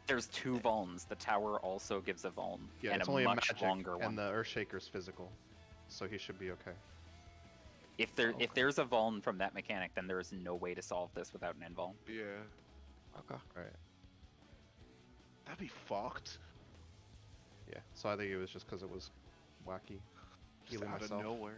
There's two Vulns. The tower also gives a Vuln, Yeah, and it's a only much a magic, longer one. and the Earthshaker's physical, so he should be okay. If there's a Vuln from that mechanic, then there is no way to solve this without an invuln. Yeah. Okay. Right. That'd be fucked. Yeah. So I think it was just because it was wacky. Just Healing out myself. of nowhere.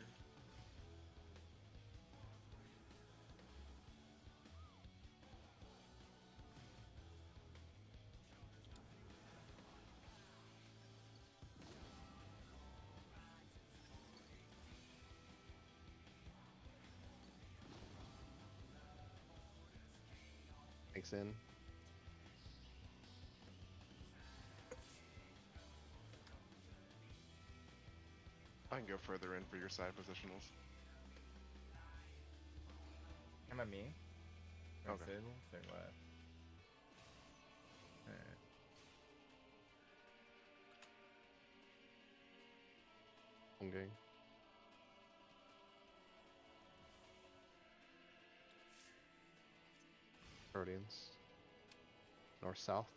Makes in. I can go further in for your side positionals. Come at me. Or Okay. Sid, or what? Alright. Okay. Guardians. North south.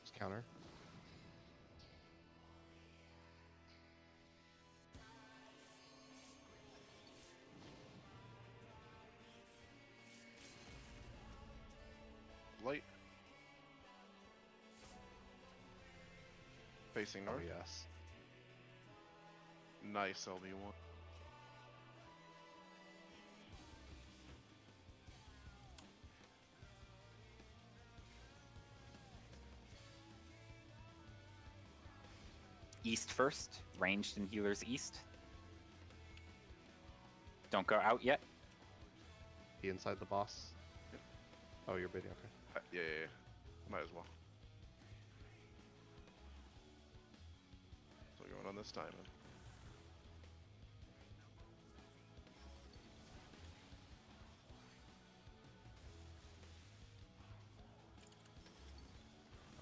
Just counter. Light. Facing Oh north. yes. Nice LB1. East first, ranged and healers east. Don't go out yet. Be inside the boss. Yep. Oh, you're bidding. Okay. Yeah, yeah, yeah. Might as well. So we're going on this time. Then.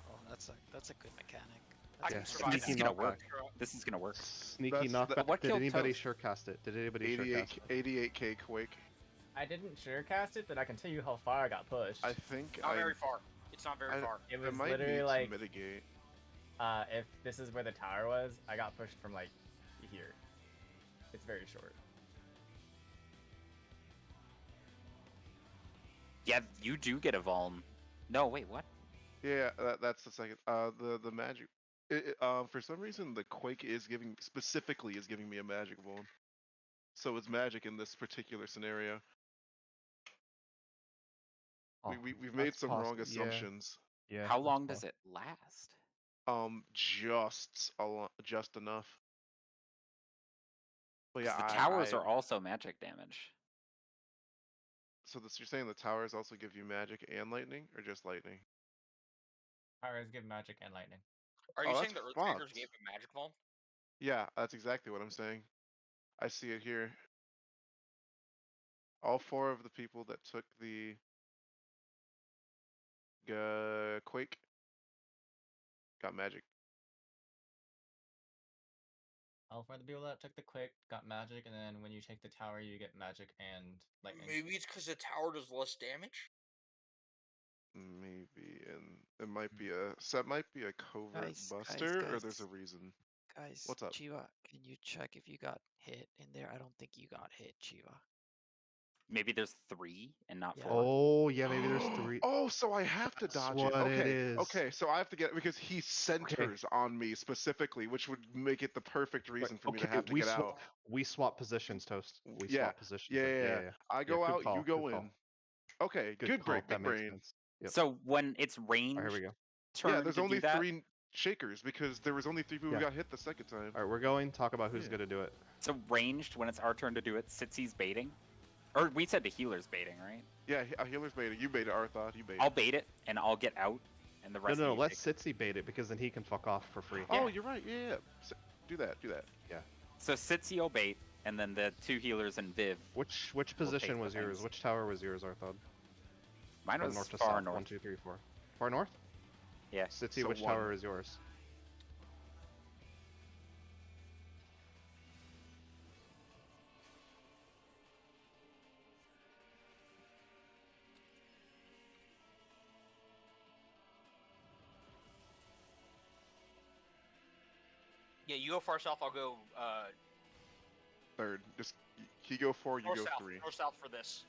Oh, that's a good mechanic. I That's can Yeah, survive This is sneaky that. gonna work. knockback. This is gonna work. Sneaky That's- knockback. What Did killed anybody Toast? surecast it? Did anybody surecast it? 88k Quake. I didn't sure cast it, but I can tell you how far I got pushed. I think Not I. very far. It's not very far. It I was might literally need like, to mitigate. if this is where the tower was, I got pushed from like here. It's very short. Yeah, you do get a Vuln. No, wait, what? Yeah, that's the second. The magic. For some reason, the Quake specifically is giving me a magic bone. So it's magic in this particular scenario. Oh, We've made that's some wrong possible. assumptions. Yeah. How long does it last? Just enough. But 'Cause yeah, the towers are also magic damage. So you're saying the towers also give you magic and lightning, or just lightning? Powers give magic and lightning. Are you Oh, saying the that's Earthshakers fucked. gave him magic ball? Yeah, that's exactly what I'm saying. I see it here. All 4 of the people that took the Quake got magic. All for the people that took the quick got magic, and then when you take the tower, you get magic and lightning. Maybe it's because the tower does less damage. Maybe, and it might be a covert buster, or there's a reason. Guys, What's up? Chiva, can you check if you got hit in there? I don't think you got hit, Chiva. Maybe there's 3 and not Yeah. 4. Oh yeah, maybe there's 3. Oh, so I have to That's dodge what it. it Okay, is. okay, so I have to get because he centers on me specifically, which would make it the perfect reason for me to have to get out. We swap positions, Toast. We Yeah, swap positions. Yeah. I go good out, call, you go good in. call. Okay, good call. brain, That big makes brain. sense. Yep. So when it's ranged Alright, here we go. turn Yeah, there's to only do that, 3. Shakers because there was only 3 people Yeah. who got hit the second time. All right, we're going. Talk about who's Yeah. gonna do it. So ranged, when it's our turn to do it, Sitsy's baiting. Or we said the healer's baiting, right? Yeah, a healer's baited. You baited Arthod. You baited. I'll bait it, and I'll get out, and the No, rest no, of no. you Let take- Sitsy bait it because then he can fuck off for free. Oh, yeah. you're right. Yeah. Do that. Do that. So Sitsy will bait, and then the 2 healers and Viv. Which We'll position take was the yours? things. Which tower was yours, Arthod? Mine From was north to far south. north. 1, 2, 3, 4. Far north? Yeah. Sitsy, So which 1. tower is yours? Yeah, you go far south. I'll go Third. Just he go 4. You north go south. 3. North south for this.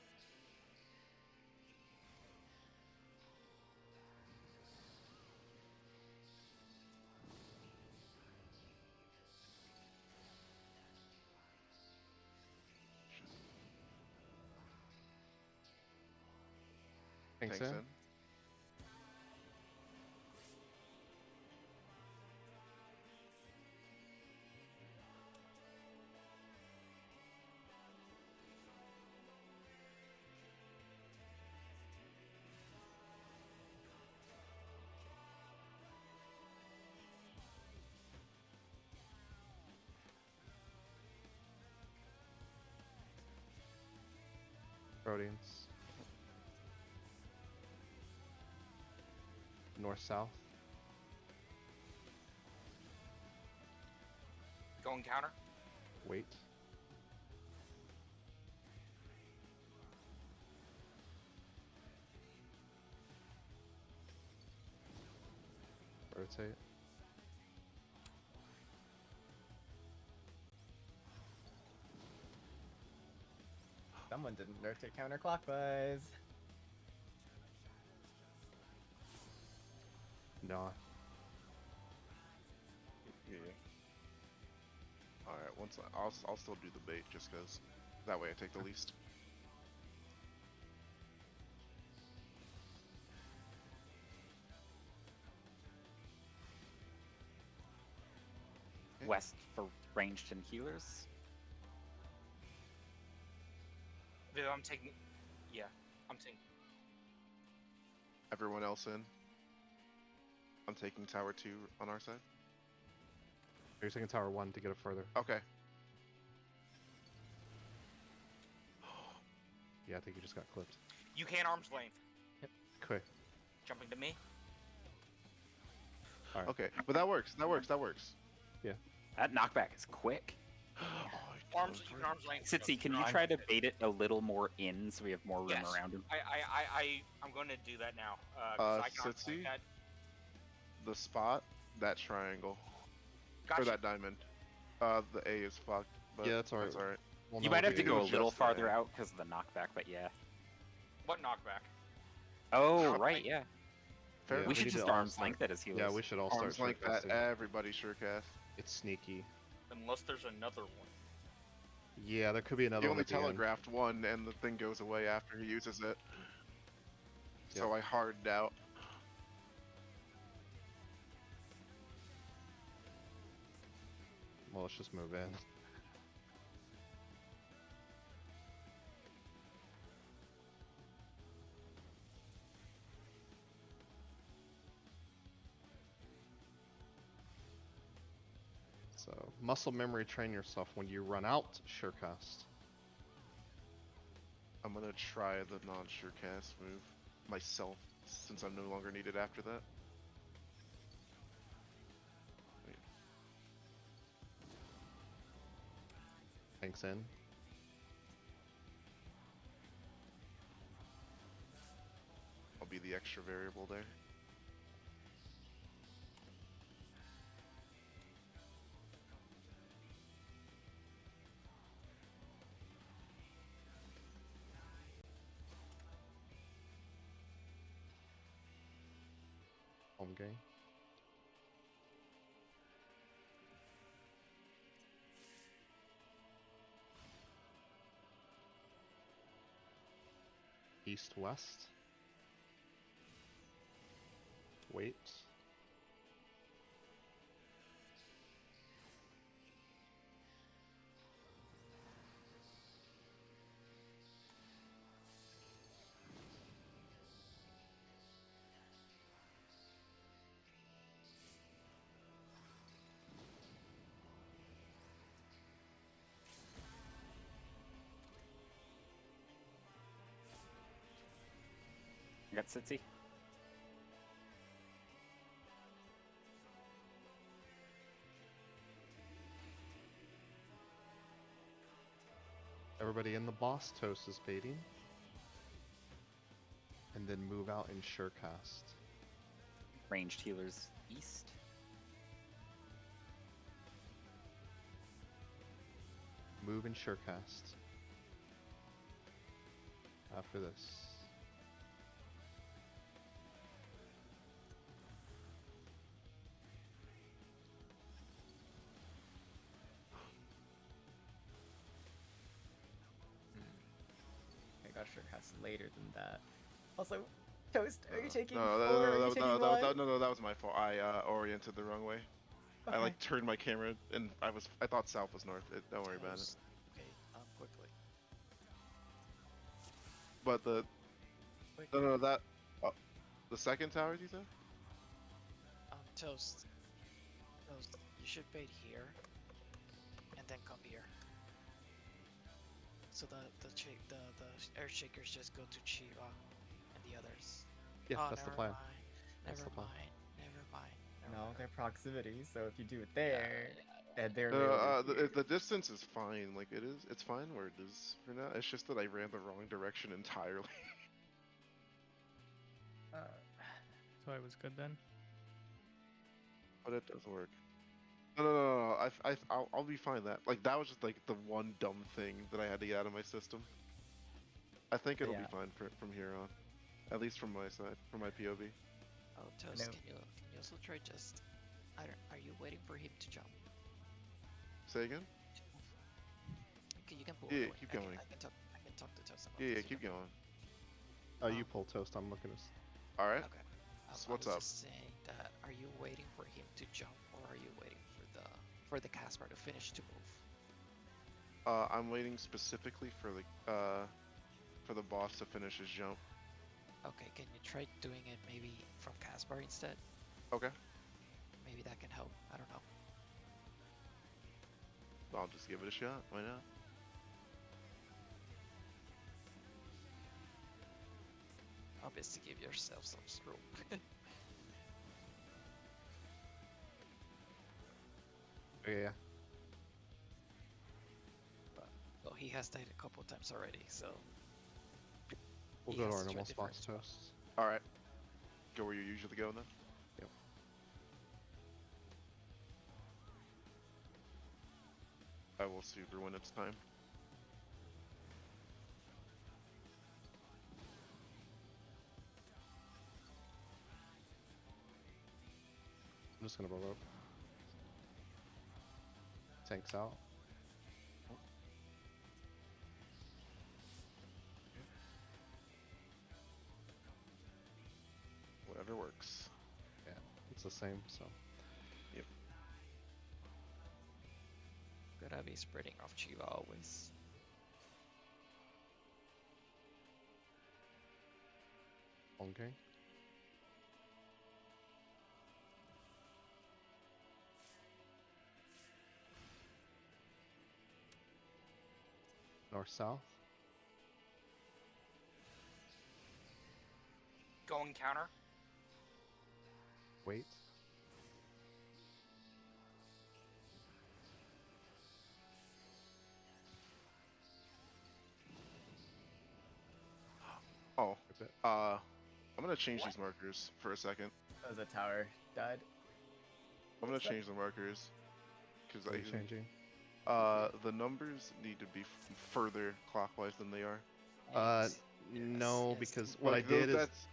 Thanks, Thanks, in. in. Proteins. North, south. Going counter. Wait. Rotate. Someone didn't rotate counterclockwise. Nah. Yeah. All right. I'll still do the bait just because that way I take the least. Okay. West for ranged and healers. Viv, I'm taking. Yeah, I'm taking. Everyone else in. I'm taking tower 2 on our side. You're taking tower 1 to get it further. Okay. Yeah, I think you just got clipped. You can arm's length. Quick. Jumping to me. All right. Okay, but that works. That works. That works. That knockback is quick. Arms. You can arm's length. Sitsy, can you I'm- try to bait it a little more in so we have more room Yes. around him? I'm going to do that now. 'Cause I can arm's Sitsy? length that. The spot, that triangle, Gotcha. or that diamond. The A is fucked. But Yeah, that's all right. That's all right. Well, You no, might have to we- go a was little just farther there. out because of the knockback, but yeah. What knockback? Oh, Arm's right, length. yeah. Fair Yeah, We should need just to all arm's start- length that as healers. Yeah, we should all start Arms like that. shortcasting. Everybody sure cast. It's sneaky. Unless there's another one. Yeah, there could be another He one only at the end. telegraphed one, and the thing goes away after he uses it. So I hardened out. Well, let's just move in. So, muscle memory train yourself when you run out, surecast. I'm gonna try the non-sure cast move myself, since I'm no longer needed after that. Thanks in. I'll be the extra variable there. Home game. East, west. Wait. got Sitzy. Everybody in the boss toast is baiting. And then move out in Surecast. Ranged healers east. Move in Surecast. After this. I got Surecast later than that. Also, Toast, are you taking No, 4? that, Are you no, taking no, 1? no, that was my fault. I oriented the wrong way. I Okay. like turned my camera and I thought south was north. Don't worry about it. Toast. Okay, quickly. But the Quickly. no, that the second tower you said? Toast. Toast. You should bait here, and then come here. So the earth shakers just go to Chiva and the others. Yeah, Oh, that's the never plan. mind. That's Never the plan. mind. Never mind. Never No, mind. they're proximity, so if you do it there, yeah. and they're literally here. The distance is fine. Like it's fine where it is for now. It's just that I ran the wrong direction entirely. So I was good then. But it does work. No. I'll be fine. That was just like the one dumb thing that I had to get out of my system. I think it'll be fine from here on, at least from my side, from my POV. Oh, Toast, can you also try just? Are you waiting for him to jump? Say again? Okay, you can pull. Yeah, away. keep I can- going. I can talk to Toast about Yeah, this. keep going. You pull toast. I'm looking at. All right. Okay. So what's I was up? just saying that are you waiting for him to jump, or are you waiting for the Caspar to finish to move? I'm waiting specifically for the boss to finish his jump. Okay, can you try doing it maybe from Caspar instead? Okay. Maybe that can help. I don't know. I'll just give it a shot. Why not? Obviously, give yourself some room. Yeah. Well, he has died a couple times already, so We'll he go to has our to try normal different spots spot. toast. All right. Go where you usually go then. Yep. I will super when it's time. I'm just gonna roll up. Tanks out. Whatever works. Yeah, it's the same. So. Yep. Gotta be spreading off Chiva always. Okay. North south. Going counter. Wait. Oh. Rip it. I'm gonna change What? these markers for a second. As a tower died. I'm gonna change the markers because What are you changing? the numbers need to be further clockwise than they are. No, yes. because what I Like, did is that's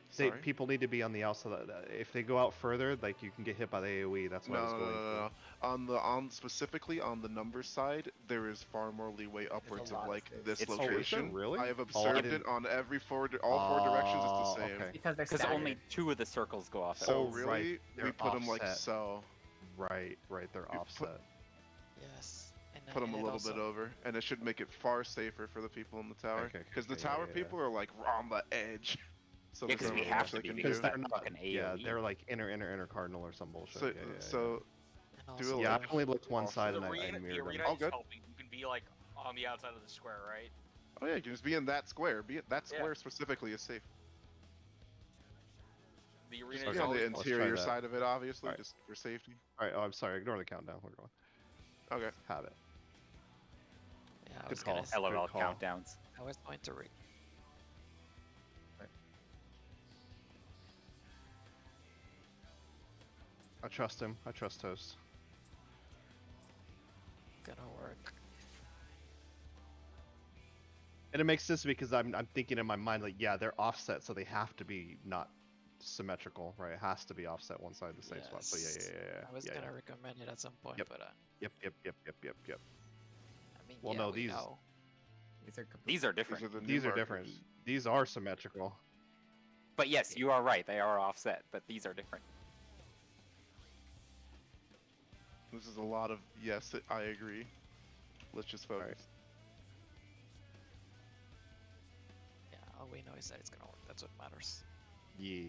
sorry. people need to be on the outside. If they go out further, like you can get hit by the AOE. That's what I was going for. On specifically on the number side, there is far more leeway upwards of lot of like space. this It's true. Oh, is there location. really? I have Oh, I observed didn't- it on all four directions. It's the same. Okay. Because they're Because staggered. only 2 of the circles go off at So Oh, once. right, really, we they're put them like offset. so. Right, they're You offset. Yes. And Put them and a it little also, bit over, and it should make it far safer for the people in the tower. Okay, Because the yeah, tower yeah. people are like on the edge. So Yeah, there's because not we really have much to they be can because do. that They're not. fucking Yeah, AOE. they're like inner kardinal or some bullshit. So yeah. so and do also it Yeah, like I only looked one off- side The and I arena, the mirrored arena them. All is good. helping. You can be like on the outside of the square, right? Oh yeah, you can just be in that square. That Yeah. square specifically is safe. The arena Okay, is Be on the always let's try interior that. side of it, obviously, Alright. just for safety. Alright, oh, I'm sorry. Ignore the countdown. We're going. Okay. Have it. Yeah, I Good was call. gonna. Good LOL call. countdowns. I was going to. I trust him. I trust Toast. Gonna work. And it makes sense because I'm thinking in my mind like, yeah, they're offset, so they have to be not symmetrical, right? It has to be offset one side the same spot. So yeah. I was yeah, gonna recommend it at some point, Yep. but Yep. I mean, Well, yeah, no, we these- know. These are complete. These are different. These are the new These are markers. different. These are symmetrical. But yes, you are right. They are offset, but these are different. This is a lot of yes, I agree. Let's just focus. Alright. Yeah, all we know is that it's gonna work. That's what matters. Yeah.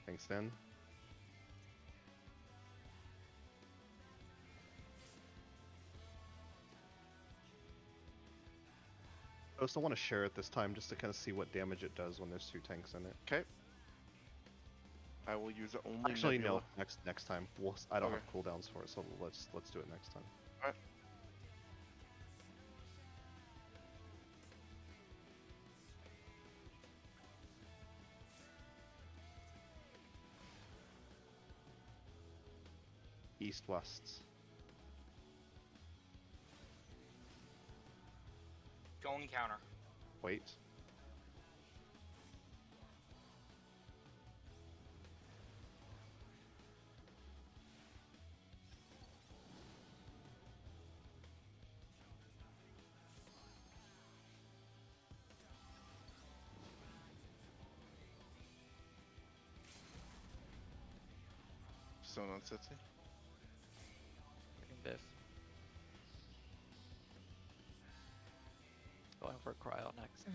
Thanks, then. I also want to share it this time just to kind of see what damage it does when there's 2 tanks in it. Okay. I will use it only. Actually, Nebula. no. Next time. I don't Okay. have cooldowns for it, so let's do it next time. Alright. East-west. going counter. Wait. Stone on City. Freaking Biff. Going for cryo next.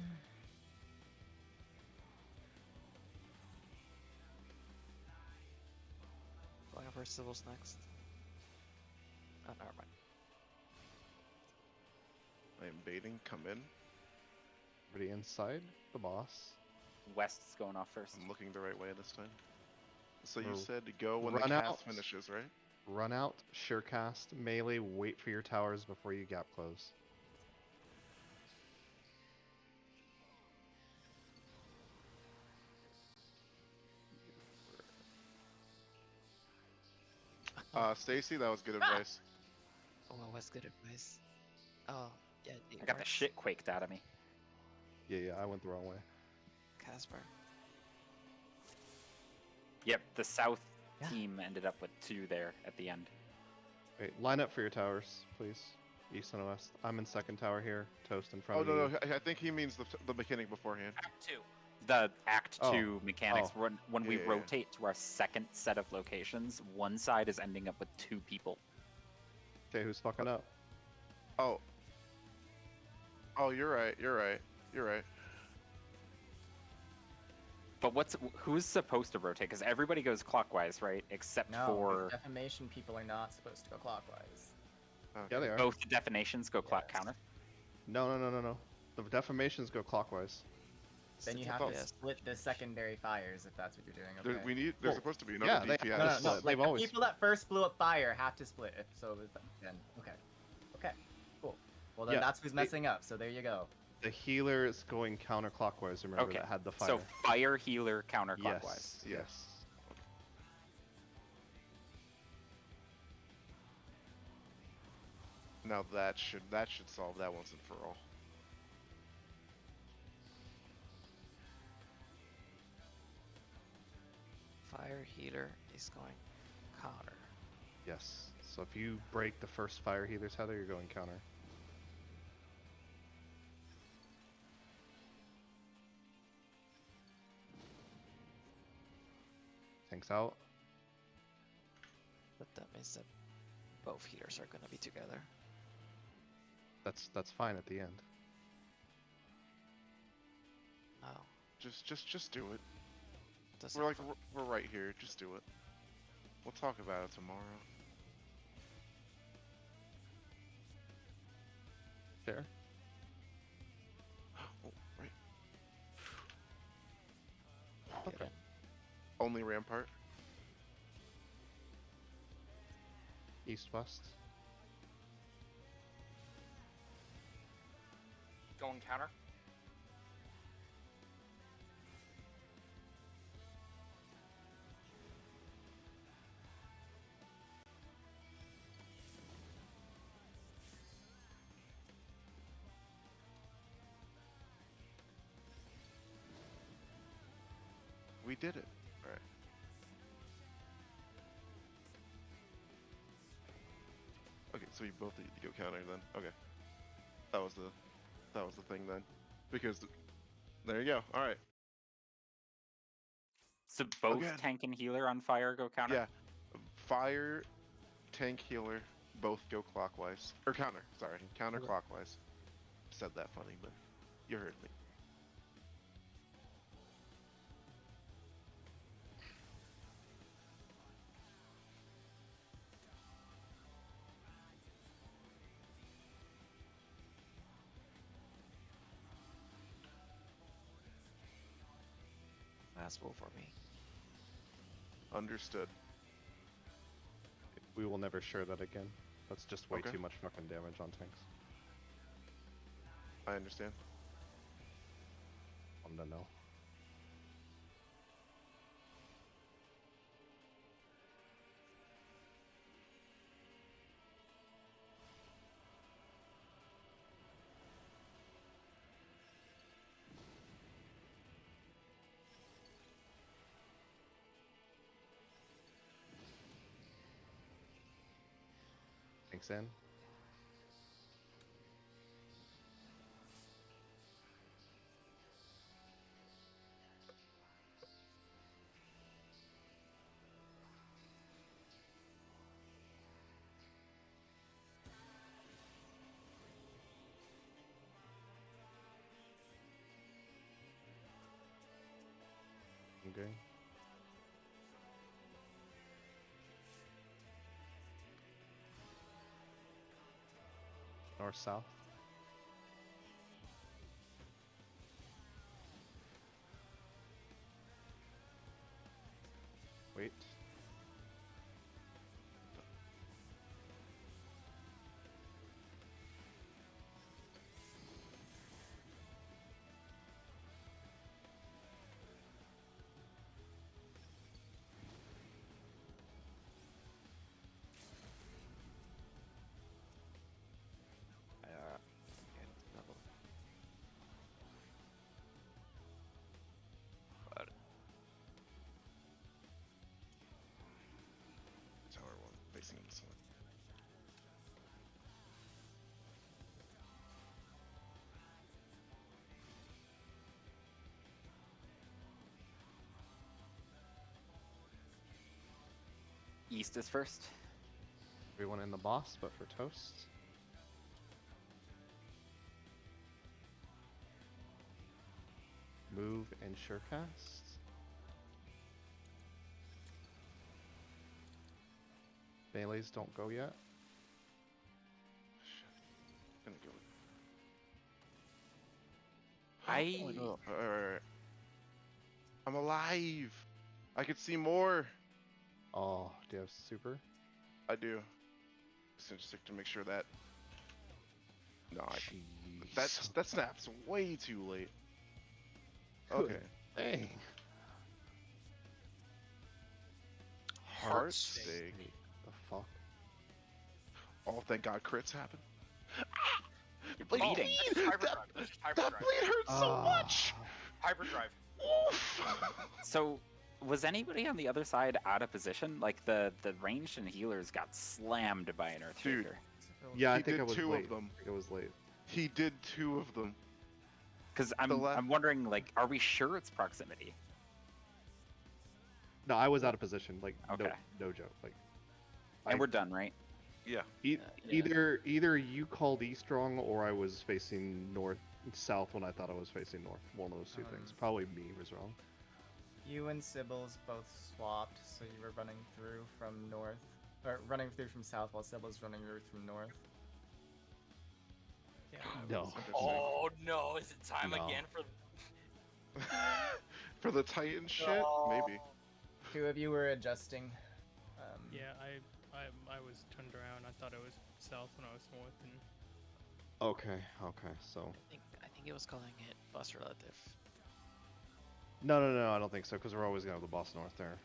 Going for civils next. Oh, never mind. I am baiting. Come in. Everybody inside the boss. West's going off first. I'm looking the right way this time. So you R- said to go when the run cast out. finishes, right? Run out, sure cast, melee, wait for your towers before you gap close. Stacy, that was good advice. Oh, what was good advice? Oh, yeah, it I got the works. shit quaked out of me. Yeah, I went the wrong way. Casper. Yep, the south Yeah. team ended up with 2 there at the end. Wait, line up for your towers, please. East and west. I'm in second tower here. Toast in front Oh of you. no, I think he means the mechanic beforehand. Act 2. The Act Oh. 2 mechanics, Oh. when we Yeah. rotate to our second set of locations, one side is ending up with 2 people. Okay, who's fucking up? Oh. Oh, you're right. But who's supposed to rotate? Because everybody goes clockwise, right? Except No, for defamation people are not supposed to go clockwise. Yeah, they are. both the definitions go clock Yes. counter. No. The defamations go clockwise. Then you Stick have with to this. split the secondary fires if that's what you're doing. Okay. There's Well, supposed to be yeah, another they- DPS. no, No, Split. like They've the always- people that first blew up fire have to split. If so, then okay, cool. Well then Yeah, that's who's they- messing up. So there you go. The healer is going counterclockwise. Remember Okay, that had the fire. So fire healer counterclockwise. Yes. Now that should solve that once and for all. Fire healer is going counter. Yes. So if you break the first fire healer's tether, you're going counter. Tanks out. But that means that both healers are gonna be together. That's fine at the end. No, Just do it. doesn't. We're right here. Just do it. We'll talk about it tomorrow. Share. Oh, right. Get Okay. in. Only Rampart. East west. Going counter. We did it. All right. Okay, so we both need to go counter then. Okay. That was the thing then. Because there you go. All right. So both Again. tank and healer on fire go counter? Yeah. Fire, tank, healer, both go clockwise. Or counter, sorry. Counterclockwise. Said that funny, but you heard me. Last roll for me. Understood. We will never share that again. That's just way Okay. too much fucking damage on tanks. I understand. To know. Thanks, in. Okay. North south. Wait. And level. Tower 1 facing this one. East is first. Everyone in the boss, but for toast. Move and surecast. Melees don't go yet. Shit. Gonna go. I- Oh, no. Alright. I'm alive. I could see more. Oh, do you have super? I do. Just to make sure that. No, Jeez. that snaps way too late. Good Okay. Dang. Heart stake. The fuck? Oh, thank God, crits happen. You're Like, bleeding. bleed! Hyperdrive. That, Just hyperdrive. that bleed hurts so much. Hyperdrive. Oof. So was anybody on the other side out of position? Like the ranged and healers got slammed by an Dude. Earthshaker. Yeah, I He think did I was two late. of them. I think I was late. He did 2 of them. Because The left- I'm wondering, like, are we sure it's proximity? No, I was out of position. Like, Okay. no joke. Like, And I- we're done, right? Yeah. Yeah. Either you called east wrong or I was facing south when I thought I was facing north. One of those two things. Probably me was wrong. You and Sybil's both swapped, so you were running through from north, or running through from south while Sybil's running through from north. Yeah. No. Interesting. Oh no, is it time No. again for For the Titan shit, maybe. Two of you were adjusting. Yeah, I was turned around. I thought it was south when I was north, and Okay, so I think he was calling it bus relative. no, I don't think so because we're always gonna have the boss north there.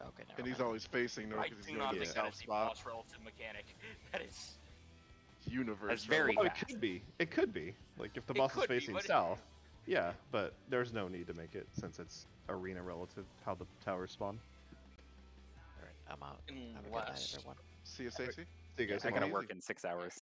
Okay, never And he's mind. always facing north I because do he's not going to think the that south is a spot. boss relative mechanic. That is. Universe. That's very Well, it fast. could be. It could be. Like if the It boss is could be, facing but- south. Yeah, but there's no need to make it since it's arena relative how the towers spawn. Alright, I'm out. Have a good night, Unless. everyone. See you, Stacey. See you guys. I gotta Amazing. work in 6 hours.